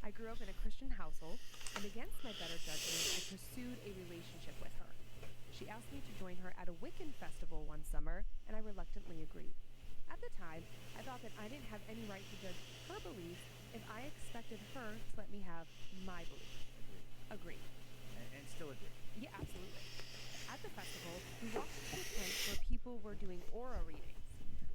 I grew up in a Christian household, and against my better judgment, I pursued a relationship with her. She asked me to join her at a Wiccan festival one summer, and I reluctantly agreed. At the time, I thought that I didn't have any right to judge her beliefs if I expected her to let me have my beliefs. Agreed. And still agree. Yeah, absolutely. At the festival, we walked into a tent where people were doing aura readings.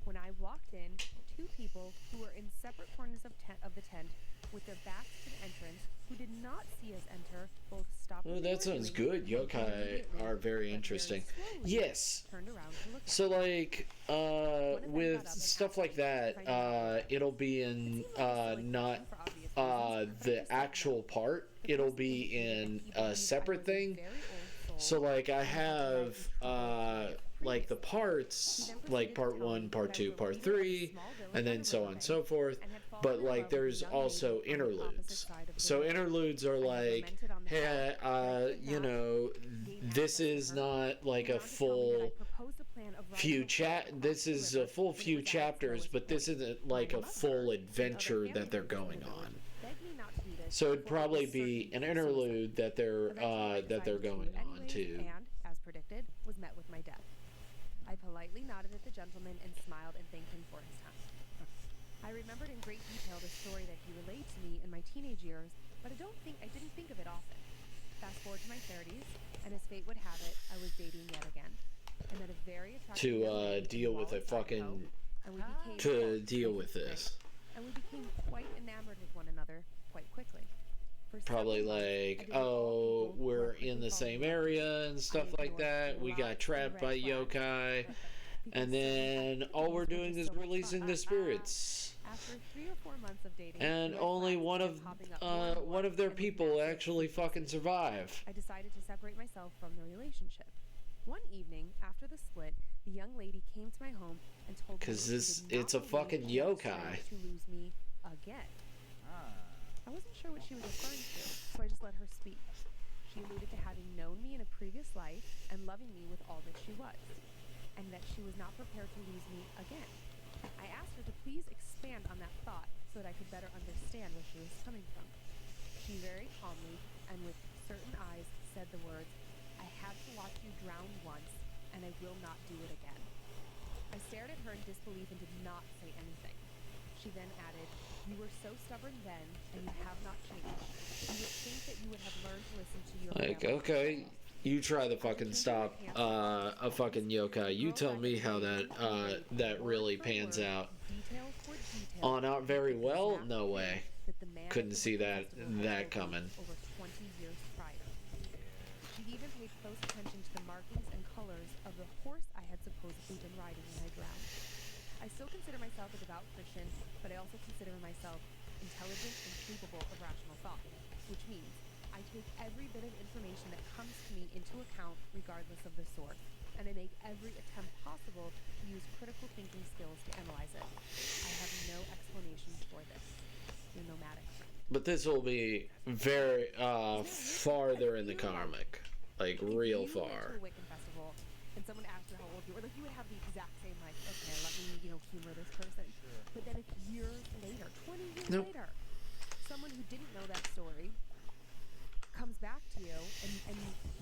When I walked in, two people who were in separate corners of the tent with their backs to the entrance, who did not see us enter, both stopped. Well, what they that were sounds doing good. and Yokai immediately, are very but interesting. slowly, Yes. turned around to look at So me. like with stuff like that, it'll be in not the actual part. It'll be in a separate thing. So like I have like the parts, like part 1, part 2, part 3, and then so on and so forth. But like there's also interludes. So interludes are like, hey, this is not like a full this is a full few chapters, but this isn't like a full adventure that they're going on. So it'd probably be an interlude that they're going on to. And, as predicted, was met with my death. I politely nodded at the gentleman and smiled and thanked him for his time. I remembered in great detail the story that he relayed to me in my teenage years, but I didn't think of it often. Fast forward to my 30s, and as fate would have it, I was dating yet again. I met a very attractive young lady in deal with Wallace, a fucking Idaho, and we became to close deal in with spring. this. And we became quite enamored with one another quite quickly. For Probably several months, I like, did what all oh, people who are we're quickly in the falling same in love do. area and stuff I like ignored that. a We lot got of trapped red by flags. yokai. Because And then sometimes all we're things were doing just is so much releasing fun. the spirits. After 3 or 4 months of dating, And red only flags one kept popping up more and more, of their and with people massive actually fucking frequency. survive. I decided to separate myself from the relationship. One evening, after the split, the young lady came to my home and told me 'Cause that she did not it's a believe fucking I had yokai. strength to lose me again. Ah. I wasn't sure what she was referring to, so I just let her speak. She alluded to having known me in a previous life and loving me with all that she was, and that she was not prepared to lose me again. I asked her to please expand on that thought so that I could better understand where she was coming from. She very calmly and with certain eyes said the words, "I had to watch you drown once, and I will not do it again." I stared at her in disbelief and did not say anything. She then added, "You were so stubborn then, and you have not changed. You would think that you would have learned to listen to your Like, grandmother." okay, you try to fucking stop a fucking yokai. You tell me how that really pans out. Oh, not very well? No way. Couldn't see that coming. Over 20 years prior. She even paid close attention to the markings and colors of the horse I had supposedly been riding when I drowned. I still consider myself a devout Christian, but I also consider myself intelligent and capable of rational thought, which means I take every bit of information that comes to me into account regardless of the source, and I make every attempt possible to use critical thinking skills to analyze it. I have no explanation for this. Your nomadic friend. But this will be very farther in the comic, like real If you far. went to a Wiccan festival and someone asked you how old you were, like you would have the exact same like, okay, let me, humor this person. But then if years later, 20 years Nope. later, someone who didn't know that story comes back to you and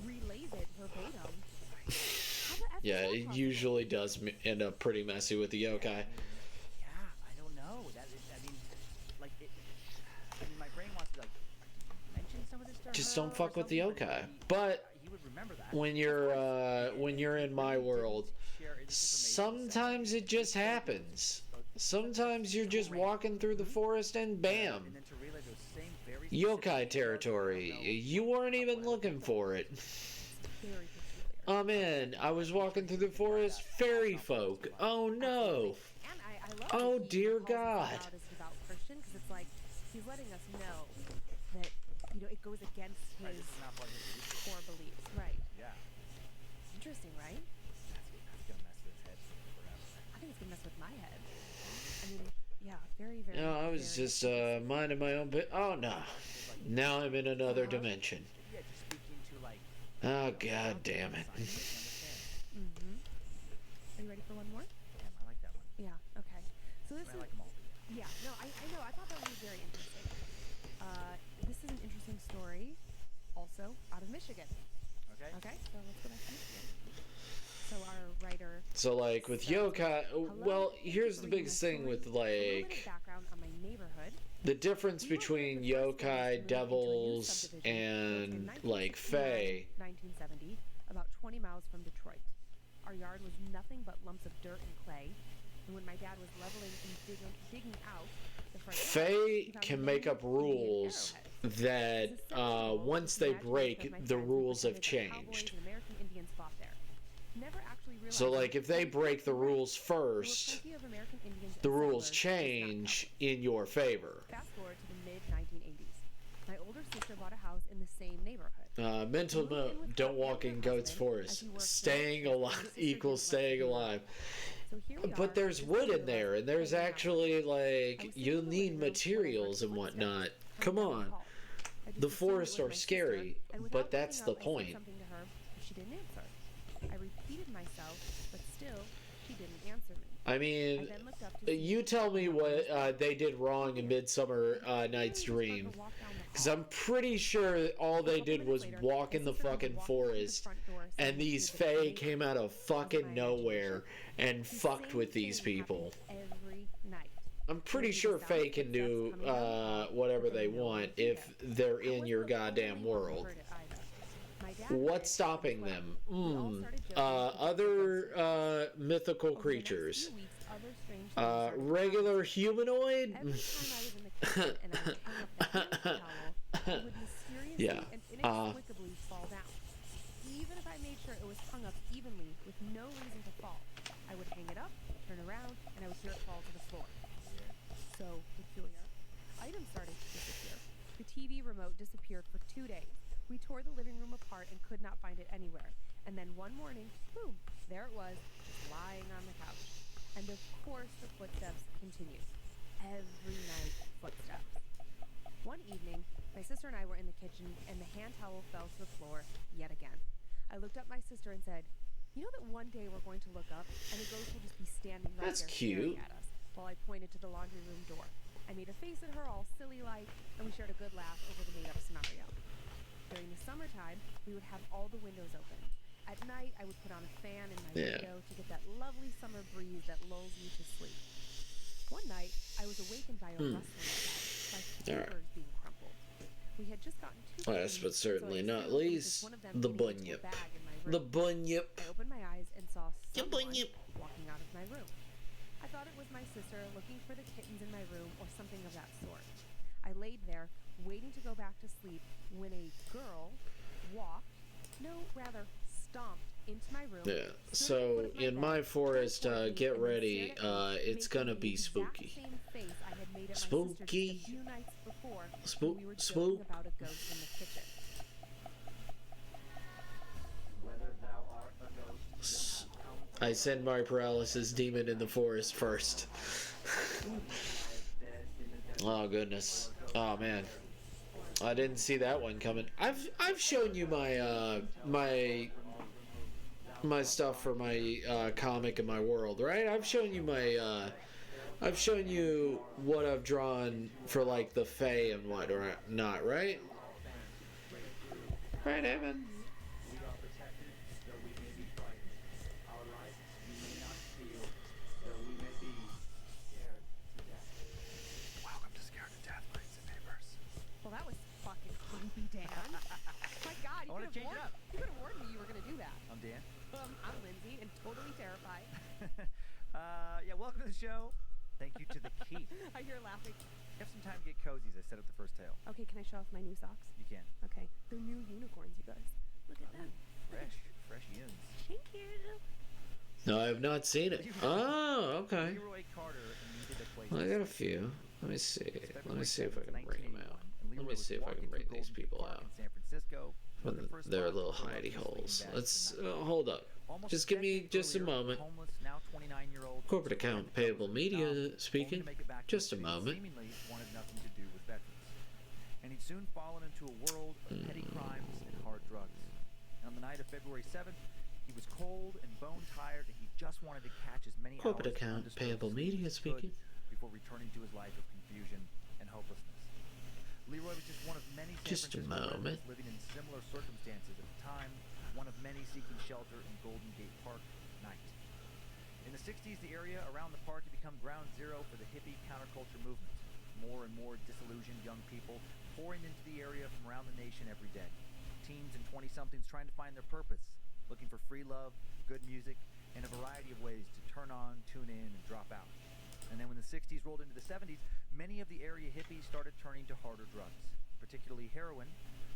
relays it verbatim, how the F Yeah, is that it possible? usually does end up pretty messy with the yokai. Yeah, I don't know. My brain wants to mention some of this to Just her don't or fuck with the something, yokai. But he would remember that. when you're in my world, sometimes it just happens. Sometimes you're just walking through the forest and bam, And then to relay those same very yokai specific territory. details, I don't know You weren't even looking for it. Very peculiar. I'm in. I was walking through the forest. Fairy folk. Oh no. And I love Oh, that he dear calls himself God. out as a devout Christian, because it's like he's letting us know that it goes against Right, his this is not part of his belief. core beliefs. Right. Yeah, Interesting, right? that's gonna mess with his head forever. I think it's gonna mess with my head. I mean, yeah, very, very. No, I was very just minding my own bit. Oh no. Now I'm in another dimension. Yeah, just speaking to Oh god damn it. Mm-hmm. Are you ready for one more? Damn, I like that one. Yeah. Okay. So this I is. like them all. Yeah. No, I know. I thought that one was very interesting. This is an interesting story, also out of Michigan. Okay. Okay. So let's go back to Michigan. So our writer. So like with yokai, well, here's the biggest thing with A little bit like of background on my neighborhood. the difference between yokai, devils, and like fae. 1970, about 20 miles from Detroit. Our yard was nothing but lumps of dirt and clay. And when my dad was leveling and digging out the front yard, he Fae found can many make up Indian rules arrowheads. that It's essential once to they imagine because break, my the friends rules have pretended that cowboys changed. and American Indians fought there. Never actually realized So like if they that break the there were rules plenty first, of American Indians the and rules settlers, just not change in your favor. Fast forward to the mid-1980s. My older sister bought a house in the same neighborhood. Mental note: don't walk in goat's forest. Staying alive equals staying alive. So here we are, But there's just wood the two in of there, us and there's hanging out. actually I was like sitting you'll in the need living room when I materials heard and footsteps whatnot. coming Come down the on. hall. I just The assumed it forests was are my scary, sister, and but without that's looking the up, I said point. something to her, but she didn't answer. I repeated myself, but still, she didn't answer me. I mean, I then looked up to see you tell me what they did wrong in Midsummer Night's Dream. Because I'm pretty sure all they did was walk in the fucking forest, and these Fae came out of fucking nowhere and fucked with these people. Every night. I'm pretty sure Fae can do whatever they want if they're in your goddamn world. What's stopping them? Other mythical creatures. Regular humanoid? Every time I was in the kitchen and I would hang up the hand towel, it would mysteriously Yeah. and inexplicably fall down. Even if I made sure it was hung up evenly with no reason to fall, I would hang it up, turn around, and I would hear it fall to the floor. So peculiar. Items started to disappear. The TV remote disappeared for 2 days. We tore the living room apart and could not find it anywhere. And then one morning, boom, there it was, just lying on the couch. And of course the footsteps continued. Every night, footsteps. One evening, my sister and I were in the kitchen and the hand towel fell to the floor yet again. I looked at my sister and said, "You know that one day we're going to look up and a ghost will just be standing right That's there cute. staring at us," while I pointed to the laundry room door. I made a face at her all silly-like, and we shared a good laugh over the made-up scenario. During the summertime, we would have all the windows open. At night, I would put on a fan in my window to get that lovely summer breeze that lulls you to sleep. One night, I was awakened by a rustling outside, like papers being crumpled. We had just gotten too Last but certainly not least, the bunyip. The bunyip. I opened my eyes and saw The someone bunyip. walking out of my room. I thought it was my sister looking for the kittens in my room or something of that sort. I laid there, waiting to go back to sleep, when a girl walked, stomped into my room. Yeah, so in my forest, get ready, it's gonna be spooky. Spooky. Spook. About a ghost in the kitchen. I send my paralysis demon in the forest first. Oh goodness. Oh man. I didn't see that one coming. I've shown you my my stuff for my comic in my world, right? I've shown you my I've shown you what I've drawn for like the Fae and what or not, right? Right, Evan? Well, that was fucking creepy, Dan. My God, you could have warned me you were gonna do that. I'm Dan. I'm Lindsay and totally terrified. Yeah, welcome to the show. Thank you to the key. I hear laughing. Have some time to get cozy as I set up the first tale. Okay, can I show off my new socks? You can. Okay, they're new unicorns, you guys. Look at them. Fresh yuns. Thank you. No, I have not seen it. Oh, okay. Leroy Carter needed a place. Well, I got a few. Let me see. Let me see if I can bring them out. Let me see if I can bring these people out. San Francisco. From their little hidey holes. Let's hold up. Just give me just a moment. Corporate account payable media speaking. Just a moment. Wanted nothing to do with veterans. And he'd soon fallen into a world of petty crimes and hard drugs. And on the night of February 7th, he was cold and bone tired, and he just wanted to catch as many Corporate hours account undisturbed payable sleep media as he could speaking. before returning to his life of confusion and hopelessness. Leroy was just one of many San Francisco residents living in similar circumstances at the time, one of many seeking shelter in Golden Gate Park at night. In the 60s, the area around the park had become ground zero for the hippie counterculture movement. More and more disillusioned young people pouring into the area from around the nation every day. Teens and 20-somethings trying to find their purpose, looking for free love, good music, and a variety of ways to turn on, tune in, and drop out. And then when the 60s rolled into the 70s, many of the area hippies started turning to harder drugs, particularly heroin,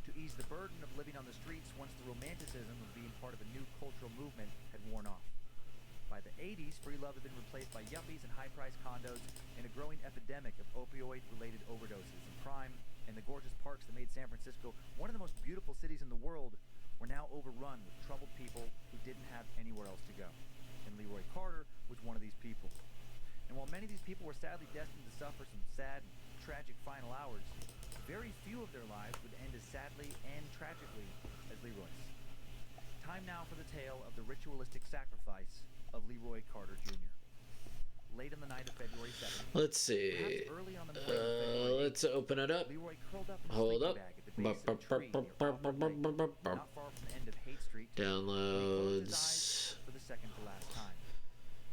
to ease the burden of living on the streets once the romanticism of being part of a new cultural movement had worn off. By the 80s, free love had been replaced by yuppies and high-priced condos and a growing epidemic of opioid-related overdoses and crime, and the gorgeous parks that made San Francisco one of the most beautiful cities in the world were now overrun with troubled people who didn't have anywhere else to go. And Leroy Carter was one of these people. And while many of these people were sadly destined to suffer some sad and tragic final hours, very few of their lives would end as sadly and tragically as Leroy's. Time now for the tale of the ritualistic sacrifice of Leroy Carter Jr. late on the night of February 7th, Let's see. perhaps early on the morning of February 8th, Let's open it up. Leroy curled up in a Hold sleeping up. bag at the base of a tree near Crawford Lake, not far from the end of Haight Street, where he closed his eyes Downloads. for the second to last time.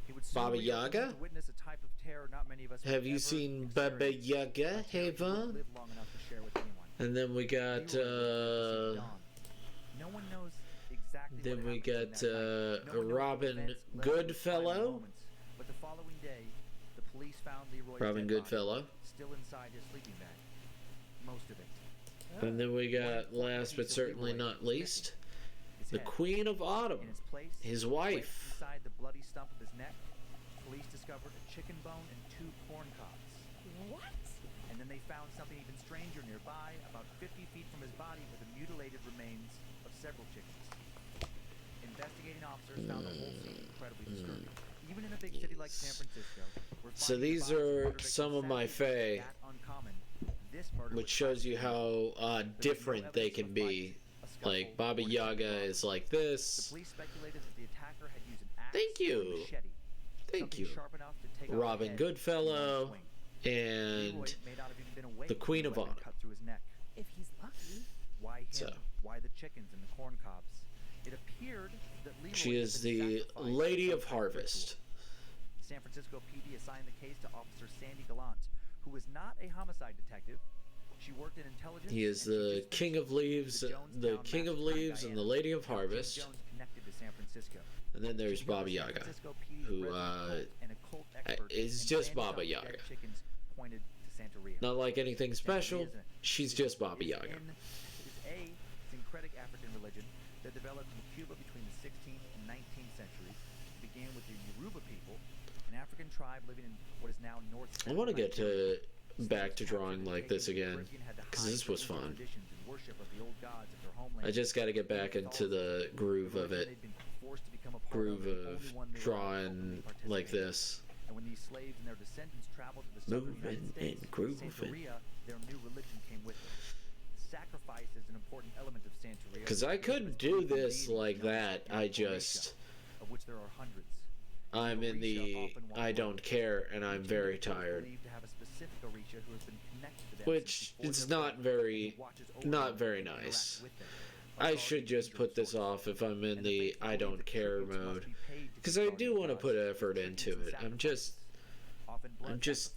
He would soon Baba reopen Yaga? to witness a type of terror not many of us Have would you ever seen Baba experience, Yaga, but terror he wouldn't Heva? live long enough to share with anyone. And then we got, Leroy woke up to see dawn. No one knows exactly then what we happened got, during that night. No one knows what Robin events led to those final Goodfellow. moments. But the following day, the police found Leroy's Robin dead body Goodfellow. still inside his sleeping bag. Most of it. And then we got, last but certainly not least, the Queen of Autumn, In its place, his right wife. inside the bloody stump of his neck, police discovered a chicken bone and 2 corn cobs. What? And then they found something even stranger nearby, about 50 feet from his body, were the mutilated remains of several chickens. Investigating officers found the whole scene incredibly disturbing. Even in a big city like San Francisco, where So finding these bodies of are murder some of victims my sadly fae, that uncommon, this murder which was shows you practically how different they can be. Like, Baba Yaga is like The this. police speculated that the attacker had used an axe Thank or a you. machete, Thank something you. sharp enough to take off Robin the head in one Goodfellow swing. and Leroy may not have even been awake the when Queen the of weapon Autumn. cut through his neck. If he's lucky. Why him? So. Why the chickens and the corn cobs? It appeared that Leroy She had is been the sacrificed Lady for of some kind Harvest. ritual. San Francisco PD assigned the case to Officer Sandy Gallant, who was not a homicide detective. She worked in intelligence. He is and she the just King finished of Leaves, the the Jonestown King of massacre in Leaves, and the Guyana. Lady of Now, Jim Harvest. Jones connected to San Francisco. And then there's She became Baba San Yaga, Francisco PD's who, resident cult and occult expert, is and just Sandy Baba thought the Yaga. dead chickens pointed to Santeria. Not like anything special. Santeria She's just Baba is Yaga. a syncretic African religion that developed in Cuba between the 16th and 19th centuries. It began with the Yoruba people, an African tribe living in what is now North I want to Central get Nigeria. back to Slaves drawing captured like and this taken to the again, Caribbean had to because hide this their was ancient fun. traditions and worship of the old gods of their homeland. I just got to get back In into the groove of it. They'd been forced to become a part Groove the of only one they were drawing openly like participating in. this. And when these slaves and their descendants traveled to the southern Moving United States, and grooving. Santeria, their new religion came with them. Sacrifice is an important element of Santeria. Because I could do this like that. I just, of which there are hundreds. I'm in the I don't care, and I'm very tired. Believed to have a specific Orisha who has been connected to them Which since is before not their birth, very, who watches over not them very and interacts nice. with them. I Authority should just is put this source. off if I'm in And the faith I believes don't that care tributes must mode. be paid to Because the I guardian do want to gods put through effort tributes into and it. I'm just, sacrifices, often blood I'm just,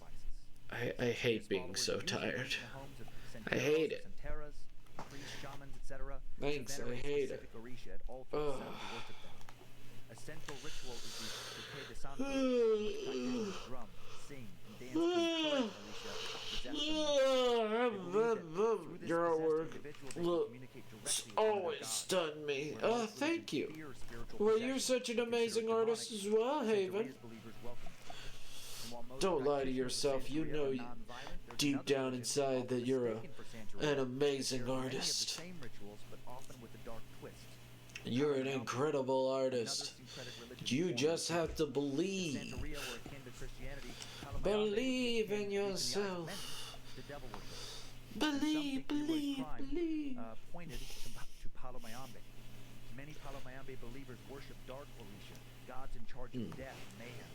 sacrifices. I hate His being followers so usually tired. lived in the homes of I hate Santeros, it. Santeras, priests, shamans, etc., to Thanks, I venerate hate it. specific Orisha at altars set up to worship them. A central ritual is the Toque de Santo, in which practitioners drum, sing, and dance to encourage Orisha to possess them. They believe that through this You're at possessed work. individual, they can Look, communicate it's directly with one of their always gods. stunned me. Where most Thank religions you. fear spiritual Well, you're possession such an and consider amazing it artist demonic, as well, Haven. Santeria's believers welcome it. And while most Don't lie to practitioners of yourself. You Santeria know are nonviolent, there's deep another down religion inside often that you're mistaken for Santeria an that amazing share many of the artist. same rituals, but often with a dark twist. You're an incredible Another artist. syncretic religion You formed just in have to If believe. Santeria were akin to Christianity, Palomayambe would be Believe akin, in at least in the eyes of yourself. many, to devil worship. Believe, believe, believe. Pointed to Palomayambe. Many Palomayambe believers worship dark Orisha, gods in charge of death and mayhem,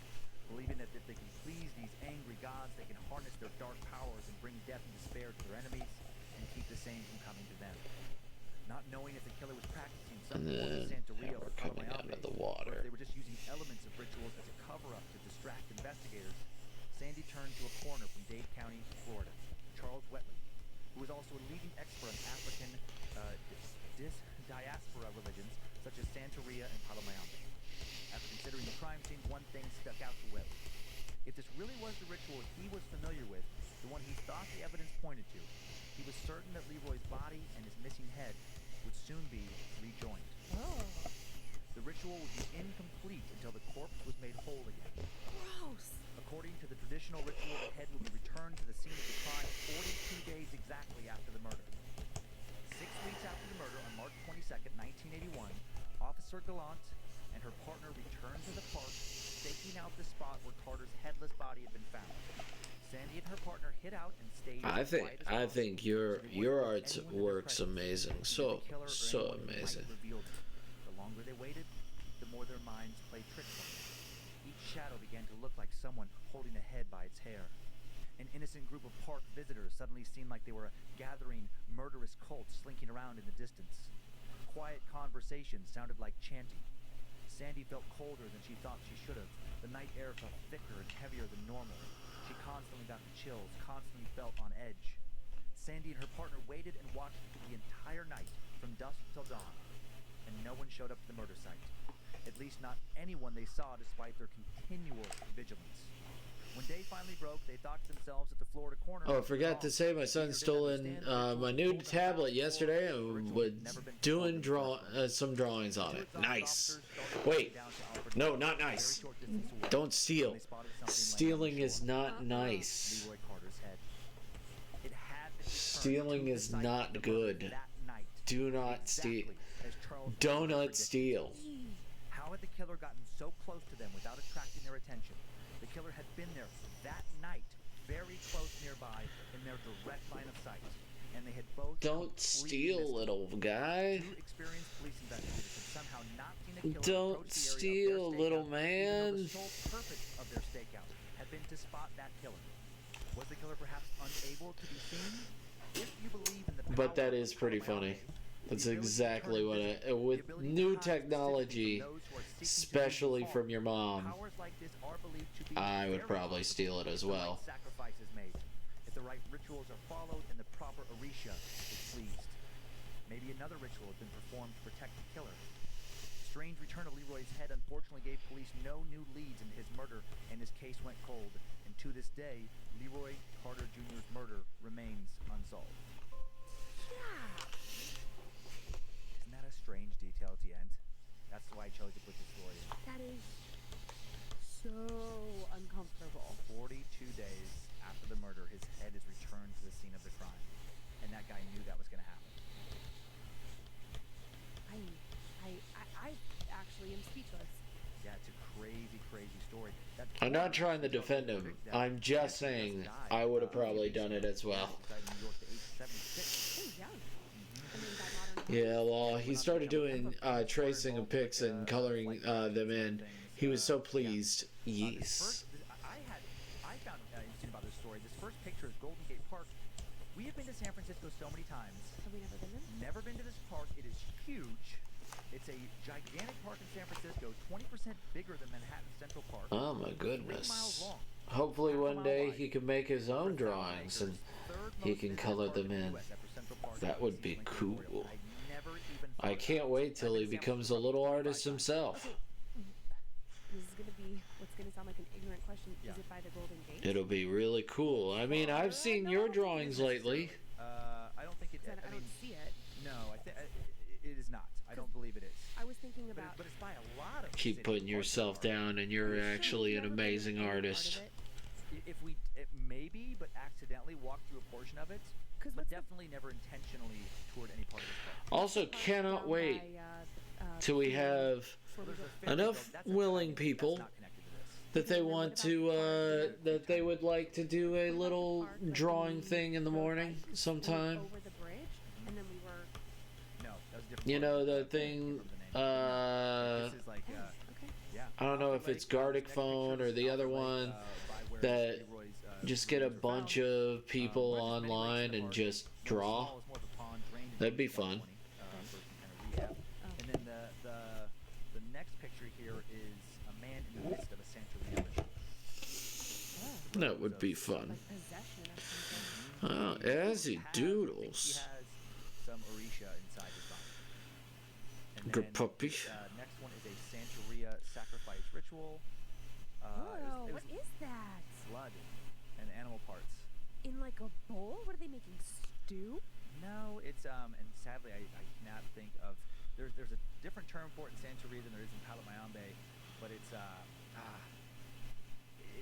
believing that if they can please these angry gods, they can harness their dark powers and bring death and despair to their enemies and keep the same from coming to them. Not knowing if the killer was practicing some And form of then Santeria we're or coming out Palomayambe, of the or water. if they were just using elements of rituals as a cover-up to distract investigators, Sandy turned to a coroner from Dade County, Florida, Charles Wetley, who was also a leading expert on African diaspora religions such as Santeria and Palomayambe. After considering the crime scene, one thing stuck out to Wetley. If this really was the ritual he was familiar with, the one he thought the evidence pointed to, he was certain that Leroy's body and his missing head would soon be rejoined. Oh, The ritual would be incomplete until the corpse was made whole again. gross. According to the traditional ritual, the head would be returned to the scene of the crime 42 days exactly after the murder. 6 weeks after the murder, on March 22nd, 1981, Officer Gallant and her partner returned to the park, staking out the spot where Carter's headless body had been found. Sandy and her partner hid out and stayed as quiet as I possible, think so your they wouldn't let art's anyone in their works presence amazing. see So the killer or so anyone who might amazing. reveal them. The longer they waited, the more their minds played tricks on them. Each shadow began to look like someone holding a head by its hair. An innocent group of park visitors suddenly seemed like they were a gathering murderous cult slinking around in the distance. Quiet conversations sounded like chanting. Sandy felt colder than she thought she should have. The night air felt thicker and heavier than normal. She constantly got the chills, constantly felt on edge. Sandy and her partner waited and watched the entire night, from dusk till dawn, and no one showed up to the murder site. At least not anyone they saw, despite their continual vigilance. When day finally broke, they thought to themselves at the Florida corner. Oh, I forgot to say my son stole my new tablet yesterday and was doing some drawings on it. Nice. Wait, no, not nice. Don't steal. Stealing is not nice. Stealing is not good. Do not steal. Do not steal. How had the killer gotten so close to them without attracting their attention? The killer had been there that night, very close nearby, in their direct line of sight, and they had both. Don't steal, little guy. Two experienced police investigators had somehow not seen the killer Don't approach the area steal, of their little stakeout, even though man. the sole purpose of their stakeout had been to spot that killer. Was the killer perhaps unable to be seen? If you believe in the power But that is of pretty biology, funny. That's exactly what with new technology, especially from your mom, I would probably steal it as well. Sacrifices made. If the right rituals are followed and the proper Orisha is pleased. Maybe another ritual has been performed to protect the killer. Strange return of Leroy's head unfortunately gave police no new leads into his murder, and his case went cold. And to this day, Leroy Carter Jr.'s murder remains unsolved. Isn't that a strange detail at the end? That's why I chose to put the story in. That is so uncomfortable. 42 days after the murder, his head is returned to the scene of the crime. And that guy knew that was going to happen. I actually am speechless. Yeah, it's a crazy, crazy story. I'm not trying to defend him. I'm just saying I would have probably done it as well. Oh, young. I mean, that modern. Yeah, well, he started doing tracing of pics and coloring them in. He was so pleased. Yes. I found interesting about this story. This first picture is Golden Gate Park. We have been to San Francisco so many times. Have we never been there? Never been to this park. It is huge. It's a gigantic park in San Francisco, 20% bigger than Manhattan Central Park. Oh my 3 miles goodness. long. Hopefully one day he can make his own drawings and he can color them in. That would be cool. I can't wait till he becomes a little artist himself. This is going to be what's going to sound like an ignorant question. Is it by the Golden Gate? It'll be really cool. I mean, I've seen your drawings lately. I don't think it's. I don't see it. No, it is not. I don't believe it is. I was thinking about. But it's by a lot of. Keep putting yourself down, and you're actually an amazing artist. If we maybe, but accidentally walked through a portion of it, but definitely never intentionally toured any part of it. Also, cannot wait till we have enough willing people that they want to that they would like to do a little drawing thing in the morning sometime. Over the bridge, and then we were. No, that was a different. You know the thing. This is like, yeah. I don't know if it's Gardic Phone or the other one that just get a bunch of people online and just draw. That'd be fun. And then the next picture here is a man in the midst of a Santeria ritual. That would be fun. Like possession of something. Oh, as he doodles. He has some Orisha inside his body. And Good then, puppy. Next one is a Santeria sacrifice ritual. Whoa, it what was is that? blood and animal parts. In like a bowl? What are they making? Stew? No, it's and sadly I cannot think of. There's a different term for it in Santeria than there is in Palo Mayombe, but it's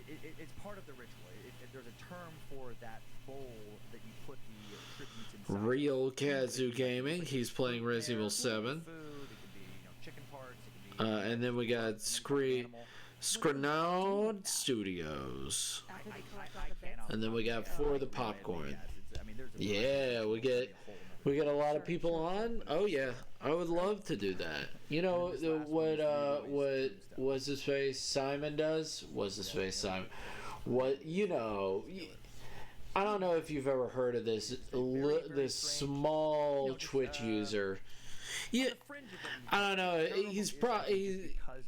it's part of the ritual. There's a term for that bowl that you put the tributes inside. Real Kazoo Gaming. He's playing Resident Evil 7. Food, it could be chicken parts. It could be And then we got Screnoud Studios. After they collect all the bits? And then we got For the Popcorn. Yeah, we get We get a lot of people on. Oh yeah, I would love to do that. You know what was his face Simon does? Was his face Simon? What you know? I don't know if you've ever heard of this this small Twitch user. Yeah, I don't know.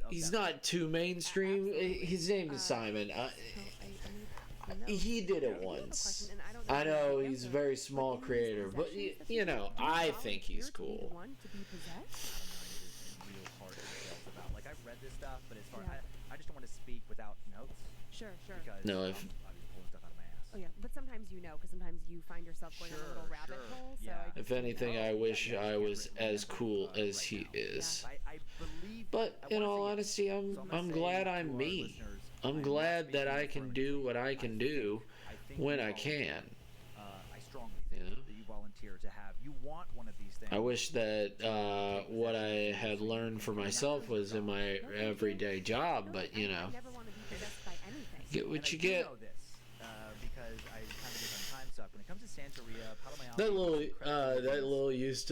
He's not too mainstream. His name is Simon. He did it once. I know he's a very small creator, but you know, I think he's cool. Like I've read this stuff, but as far I just don't want to speak without notes. Sure. Because No, I'll be pulling stuff out of my ass. Oh yeah, but sometimes you know, because sometimes you find yourself going on a little rabbit hole. So Yeah. If anything, I wish I was as cool as he is. I believe. But in all honesty, I'm glad I'm me. I'm glad that I can do what I can do when I can. I strongly think that you volunteer to have. You want one of these things. I wish that what I had learned for myself was in my everyday job, but you know, I never want to be possessed by anything. get what you I do get. know this because I kind of get on time suck. When it comes to Santeria, That little used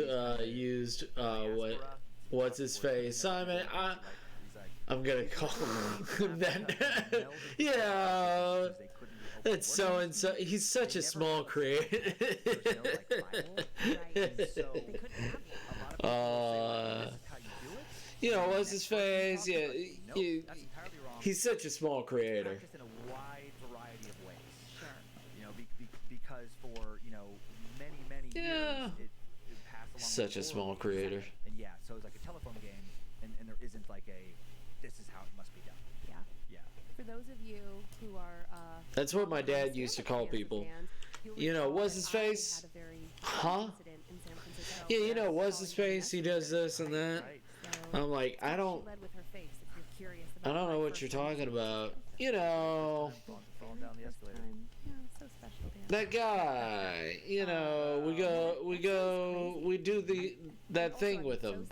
what's his face Simon. I'm gonna call him that. Yeah, that's so and so. He's such a small creator. You know, what's his face? Yeah, he's such a small creator. Just in a wide variety of ways. Sure. You know, because for many years it passed along. Such a small creator. And yeah, so it's like a telephone game, and there isn't like this is how it must be done. Yeah. Yeah. For those of you who are That's what my dad used to call people. You know, what's his face? Huh? Yeah, you know, what's his face? He does this and that. I'm like, I don't know what you're talking about. You know, Falling down the escalator. that guy. You know, we do that thing with him,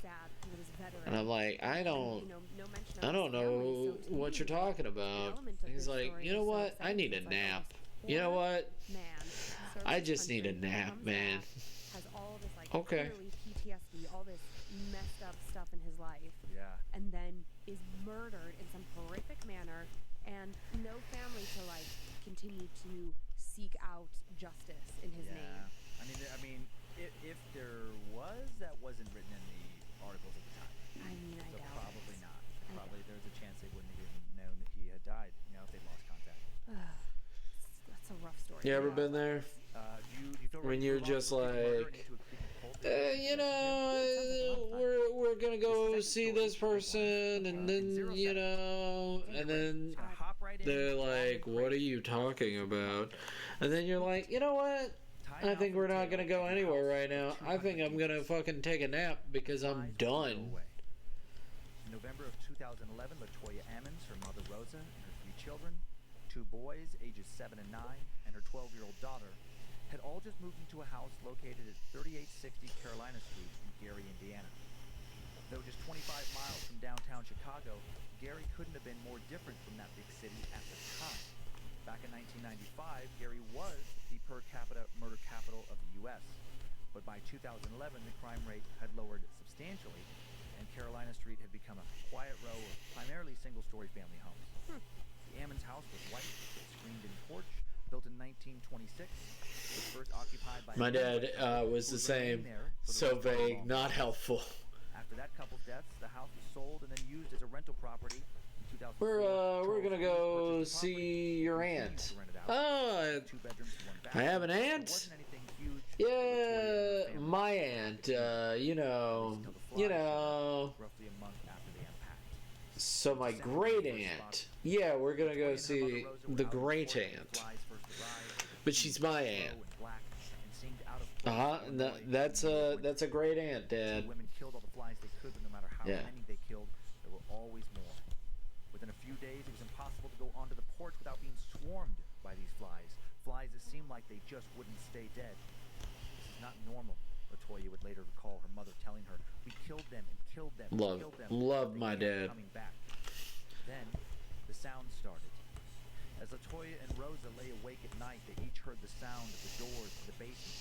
and I'm like, I don't know what you're talking about. He's like, you know what? I need a nap. You know what? I just need a nap, man. Has all this Okay. PTSD, all this messed up stuff in his life. Yeah. And then is murdered in some horrific manner, and no family to continue to seek out justice in his name. I mean, if there was, that wasn't written in the articles at the time. I mean, I So doubt probably it. not. Probably there's a chance they wouldn't have even known that he had died. You know, if they lost contact. That's a rough story. You ever been there? Do you feel When ready to you're move on just from murder like, into a creepy cult? you know, we're gonna go see this person, and then you know, and then Just gonna hop right in, they're long and like, "What are crazy. you talking about?" And then you're like, "You know what? I think we're not gonna go anywhere right now. I think I'm gonna fucking take a nap because I'm done." In November of 2011, Latoya Ammons, her mother Rosa, and her 3 children, 2 boys ages 7 and 9, and her 12-year-old daughter, had all just moved into a house located at 3860 Carolina Street in Gary, Indiana. Though just 25 miles from downtown Chicago, Gary couldn't have been more different from that big city at the time. Back in 1995, Gary was the per capita murder capital of the U.S., but by 2011, the crime rate had lowered substantially, and Carolina Street had become a quiet row of primarily single-story family homes. The Ammons house was white, with a screened-in porch, built in 1926, was first occupied by... My dad was the same. So vague, not helpful. After that couple's deaths, the house was sold and then used as a rental property. In 2004, We're gonna Charles go purchased the property, see your continued aunt. to rent it out. Oh, 2 bedrooms, 1 bath. I have an It aunt. wasn't anything huge. Yeah, my aunt. You know. Roughly a month after the impact. So my great aunt. Yeah, we're gonna go see the great aunt. But she's my aunt. That's a great aunt, Dad. Women killed all the flies they could, but no matter how Yeah. many they killed, there were always more. Within a few days, it was impossible to go onto the porch without being swarmed by these flies. Flies that seemed like they just wouldn't stay dead. This is not normal, Latoya would later recall her mother telling her, "We killed them and killed them and killed them. Love They my kept dad. coming back." Then, the sound started. As Latoya and Rosa lay awake at night, they each heard the sound of the doors to the basement.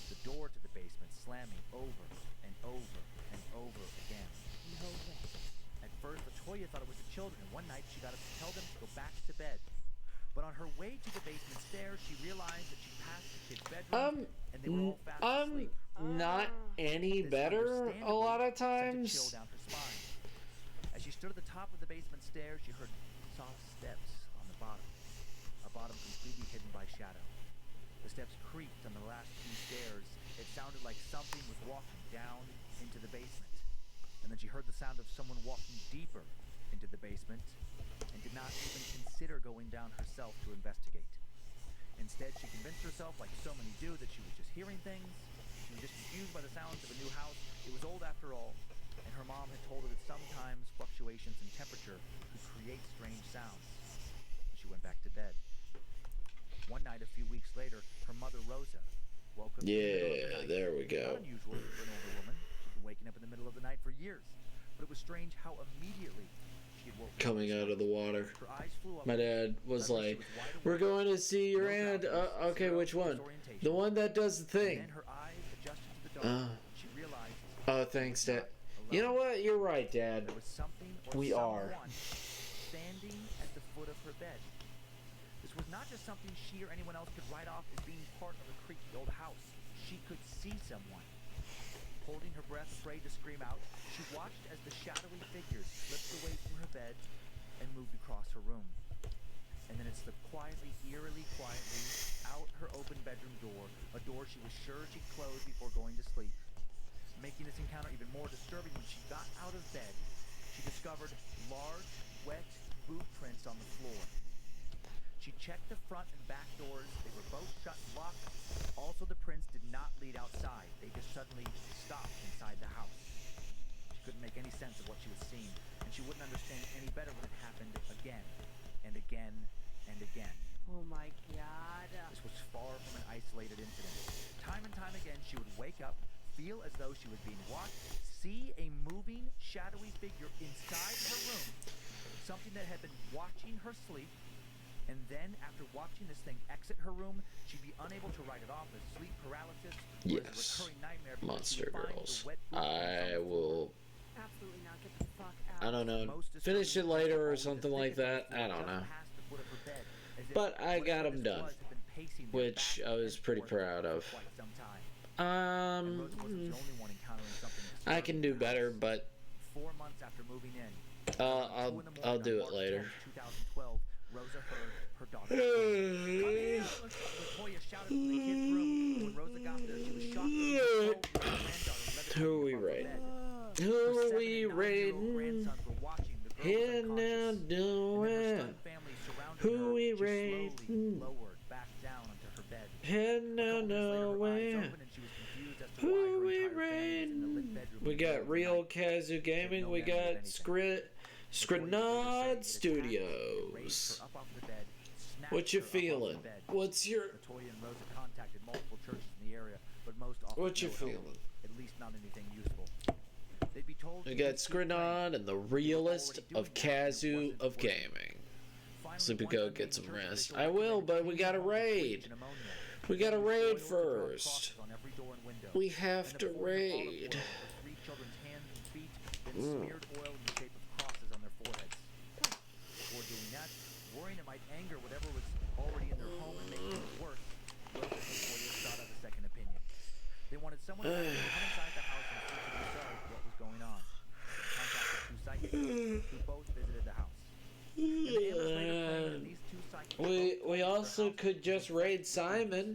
The door to the basement, slamming over and over and over again. No way. At first, Latoya thought it was the children, and one night she got up to tell them to go back to bed. But on her way to the basement stairs, she realized that she passed the kids' bedroom, and they were all fast asleep. Not any This better a lot of understandably sent a chill times. down her spine. As she stood at the top of the basement stairs, she heard soft steps on the bottom, a bottom completely hidden by shadow. The steps creaked on the last few stairs. It sounded like something was walking down into the basement. And then she heard the sound of someone walking deeper into the basement and did not even consider going down herself to investigate. Instead, she convinced herself, like so many do, that she was just hearing things. She was just confused by the sounds of a new house. It was old after all, and her mom had told her that sometimes fluctuations in temperature could create strange sounds. She went back to bed. One night, a few weeks later, her mother, Rosa, woke up in the middle of the Yeah, night. there we go. Not unusual for an older woman. She'd been waking up in the middle of the night for years. But it was strange how immediately she had woken up. Coming out of the water. Her eyes flew up. My dad was like, "We're going to see your aunt." Okay, which one? The one that does the thing. Then her eyes adjusted to the dark. She realized Oh, thanks, Dad. You know what? You're right, Dad. there was something or We are. someone standing at the foot of her bed. This was not just something she or anyone else could write off as being part of a creaky old house. She could see someone. Holding her breath, afraid to scream out, she watched as the shadowy figure slipped away from her bed and moved across her room. And then it slipped quietly, eerily quietly, out her open bedroom door, a door she was sure she'd close before going to sleep. Making this encounter even more disturbing, when she got out of bed, she discovered large, wet boot prints on the floor. She checked the front and back doors. They were both shut and locked. Also, the prints did not lead outside. They just suddenly stopped inside the house. She couldn't make any sense of what she was seeing, and she wouldn't understand any better when it happened again and again and again. Oh my God. This was far from an isolated incident. Time and time again, she would wake up, feel as though she was being watched, see a moving, shadowy figure inside her room, something that had been watching her sleep, and then, after watching this thing exit her room, she'd be unable to write it off as sleep paralysis or as a Yes. recurring nightmare because she Monster would find the Girls. wet boot prints on I the floor. will. Absolutely not. Get the fuck out. I don't know. Most Finish it disturbing later of all or was the something like figure that. I don't just know. past the foot of her bed, as if But I got whatever them this done, was had been pacing their which back I was and pretty forth proud of. for quite some time. And Rosa wasn't the only one encountering something I can disturbing do in the better, house. but 4 months after moving in, I'll do it later. 2012, Rosa heard her daughter scream. "Come here!" Latoya shouted from the kids' room. When Rosa got there, she was shocked to see her 12-year-old granddaughter Who are we above her raiding? bed. Who Her are 7 we and 9-year-old raiding? grandsons were watching. The girl was Here now unconscious. And then her doing. stunned family surrounded Who her. we She slowly raiding? lowered back down onto her bed. Here A now couple minutes later, her eyes nowhere. opened and she was confused as to Who why her we entire family was in the raiding? lit bedroom We in the middle got of the Real night. Kazoo Gaming. no We memory of got anything. Screnod Studios. What you feeling? What's your Latoya and Rosa contacted multiple churches in the area, but most often What you no help, feeling? at least not anything useful. They'd be told We to got just keep praying. Screnod and the realist of Kazoo of Gaming. Finally, Sleepy one go Sunday get in some church, rest. they I will, told but we King gotta Kong was raid. preaching pneumonia. We gotta They used raid oil to draw first. crosses on every door and window. We And have the to pouring of olive oil raid. over 3 children's hands and feet, then smeared oil in the shape of crosses on their foreheads. Before doing that, worrying it might anger whatever was already in their home and make things worse, Rose and Latoya sought out a second opinion. They wanted someone to come inside the house and see for themselves what was going on. They contacted 2 psychics who both visited the house. And the Amherst later claimed that these 2 psychics both We told them also their house could was just infested raid with Simon.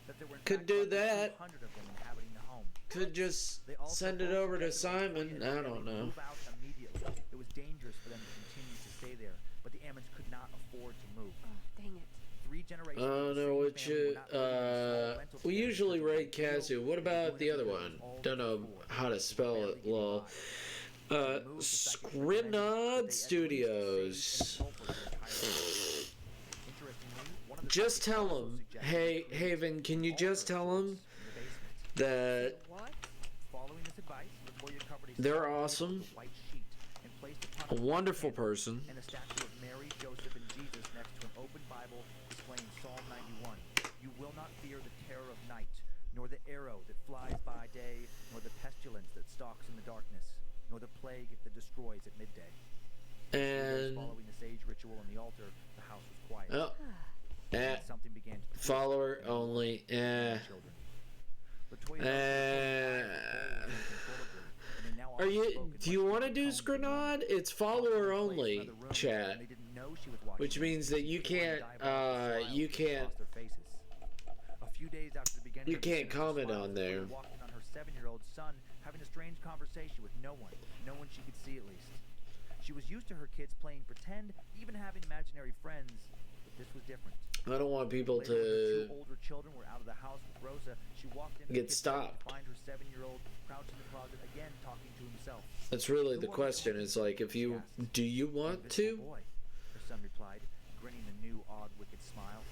that there were in Could fact do roughly that. 200 of them inhabiting the home. Could just They also send it both over to suggested that Simon. Latoya I and don't Bailey know. move out immediately. It was dangerous for them to continue to stay there, but the Ammons could not afford to move. Oh, dang it. 3 generations I of don't the know same what family were you. not living in small rental We squares usually because of raid the deal. Kazoo. What They were about doing the it other because one? all Don't know before. how to They spell barely it. getting Lol. by. They moved the psychics recommended that Screnod they at least Studios. save any sulfur for the entire house. Interestingly, one of the Just psychics tell also him, suggested hey, they create Haven, can you an just altar of tell him sorts in the basement. that What? Following this advice, Latoya covered a They're small table awesome, with a white sheet and placed upon a it wonderful candle person, and a statue of Mary, Joseph, and Jesus next to an open Bible displaying Psalm 91. You will not fear the terror of night, nor the arrow that flies by day, nor the pestilence that stalks in the darkness, nor the plague that destroys at midday. And Following the sage ritual on the altar, the house was quiet. oh, And something began to follower only. children. Are you? Do you want to do Scranod? It's follower only, chat, which means that you can't. You can't. You can't comment on there. Walked in on her 7-year-old son having a strange conversation with no one she could see at least. She was used to her kids playing pretend, even having imaginary friends, but this was different. I don't want people Later, when the to two older children were out of the house with Rosa, she walked into get the kitchen stopped. to find her 7-year-old crouched in the closet again, talking to himself. That's really the question. Is like, if you do you want to? Boy, her son replied, grinning a new, odd, wicked smile.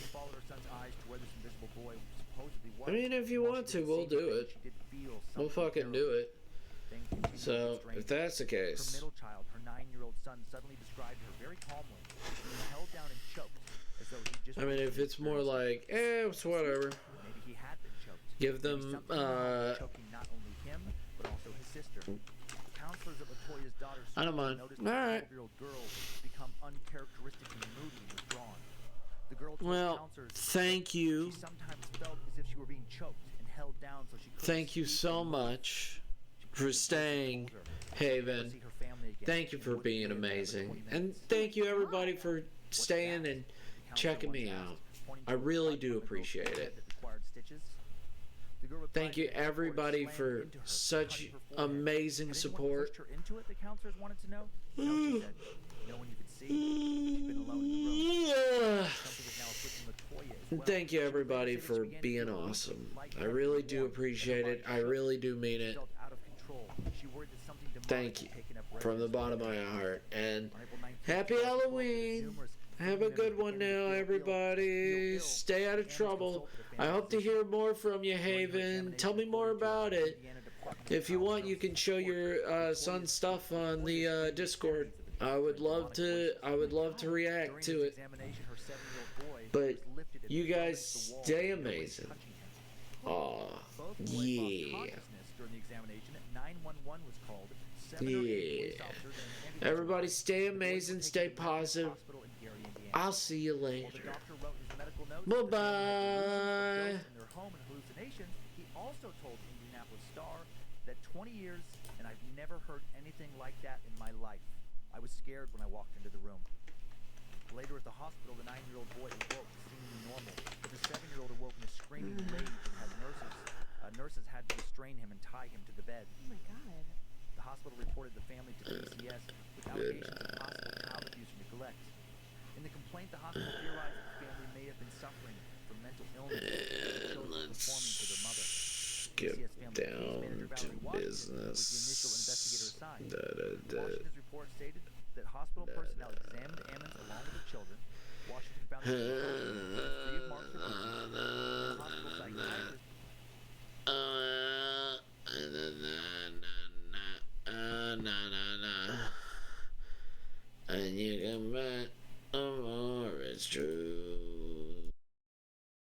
She followed her son's eyes to where this invisible boy supposedly was. I mean, if you want to, we'll do it. We'll fucking do it. So, if that's the Her case, middle child, her 9-year-old son, suddenly described her very calmly, being held down and choked, as though he just. I mean, if it's more like, it's whatever. Maybe he had been choked. Give Maybe them, something choking not only him, but also his sister. Counselors at Latoya's daughter's I don't school mind. noticed All the right. 12-year-old girl become uncharacteristically moody and withdrawn. The girl told Well, counselors thank that you. she sometimes felt as if she were being choked and held down so she couldn't Thank you speak so or move. much for staying, Haven. See her family again Thank you and for wouldn't being live there for amazing. 20 And minutes. thank you, everybody, for What's staying that? and The counselor checking me once out. asked, pointing I to a really cut do on the girl's appreciate forehead it. that required stitches. The girl replied Thank you, that the cord everybody, slammed for into her, such cutting her forehead. amazing Had anyone support. pushed her into it, the counselors wanted to know? No, she said. No one you could see. She'd been alone in the room. Yeah. Something was now afflicting Latoya as well. Thank you, She everybody, said that she for began to being feel awesome. like I her really warmth do and her appreciate heart it. I shook. really do mean She it. felt out of control. She worried that something demonic Thank you had taken up from the residence bottom of within my her. heart. And On April 19th, happy 2012, Halloween. numerous Have a good one now, everybody. Stay out of trouble. I hope to hear more from you, Haven. Tell me more about it. If you want, you can show your son's stuff on the Discord. I would love to react to it. But you guys stay amazing. Aw, yeah. Yeah. Everybody stay amazing, stay positive. I'll see you later. Bye-bye. He also told the Indianapolis Star that 20 years and I've never heard anything like that in my life. I was scared when I walked into the room. Later at the hospital, the 9-year-old boy awoke seemingly normal, but the 7-year-old awoke in a screaming rage and had nurses had to restrain him and tie him to the bed. Oh my god. The hospital reported the family to PCS with allegations of possible child abuse and neglect. In the complaint, the hospital theorized that the family may have been suffering from mental illness and children performing to their mother. Skip PCS family case down manager to Valerie Washington business. was the initial investigator assigned. Da. Washington's report stated that hospital personnel examined Ammons along with the children. Washington found that the free of marks were open. The hospital psychiatrist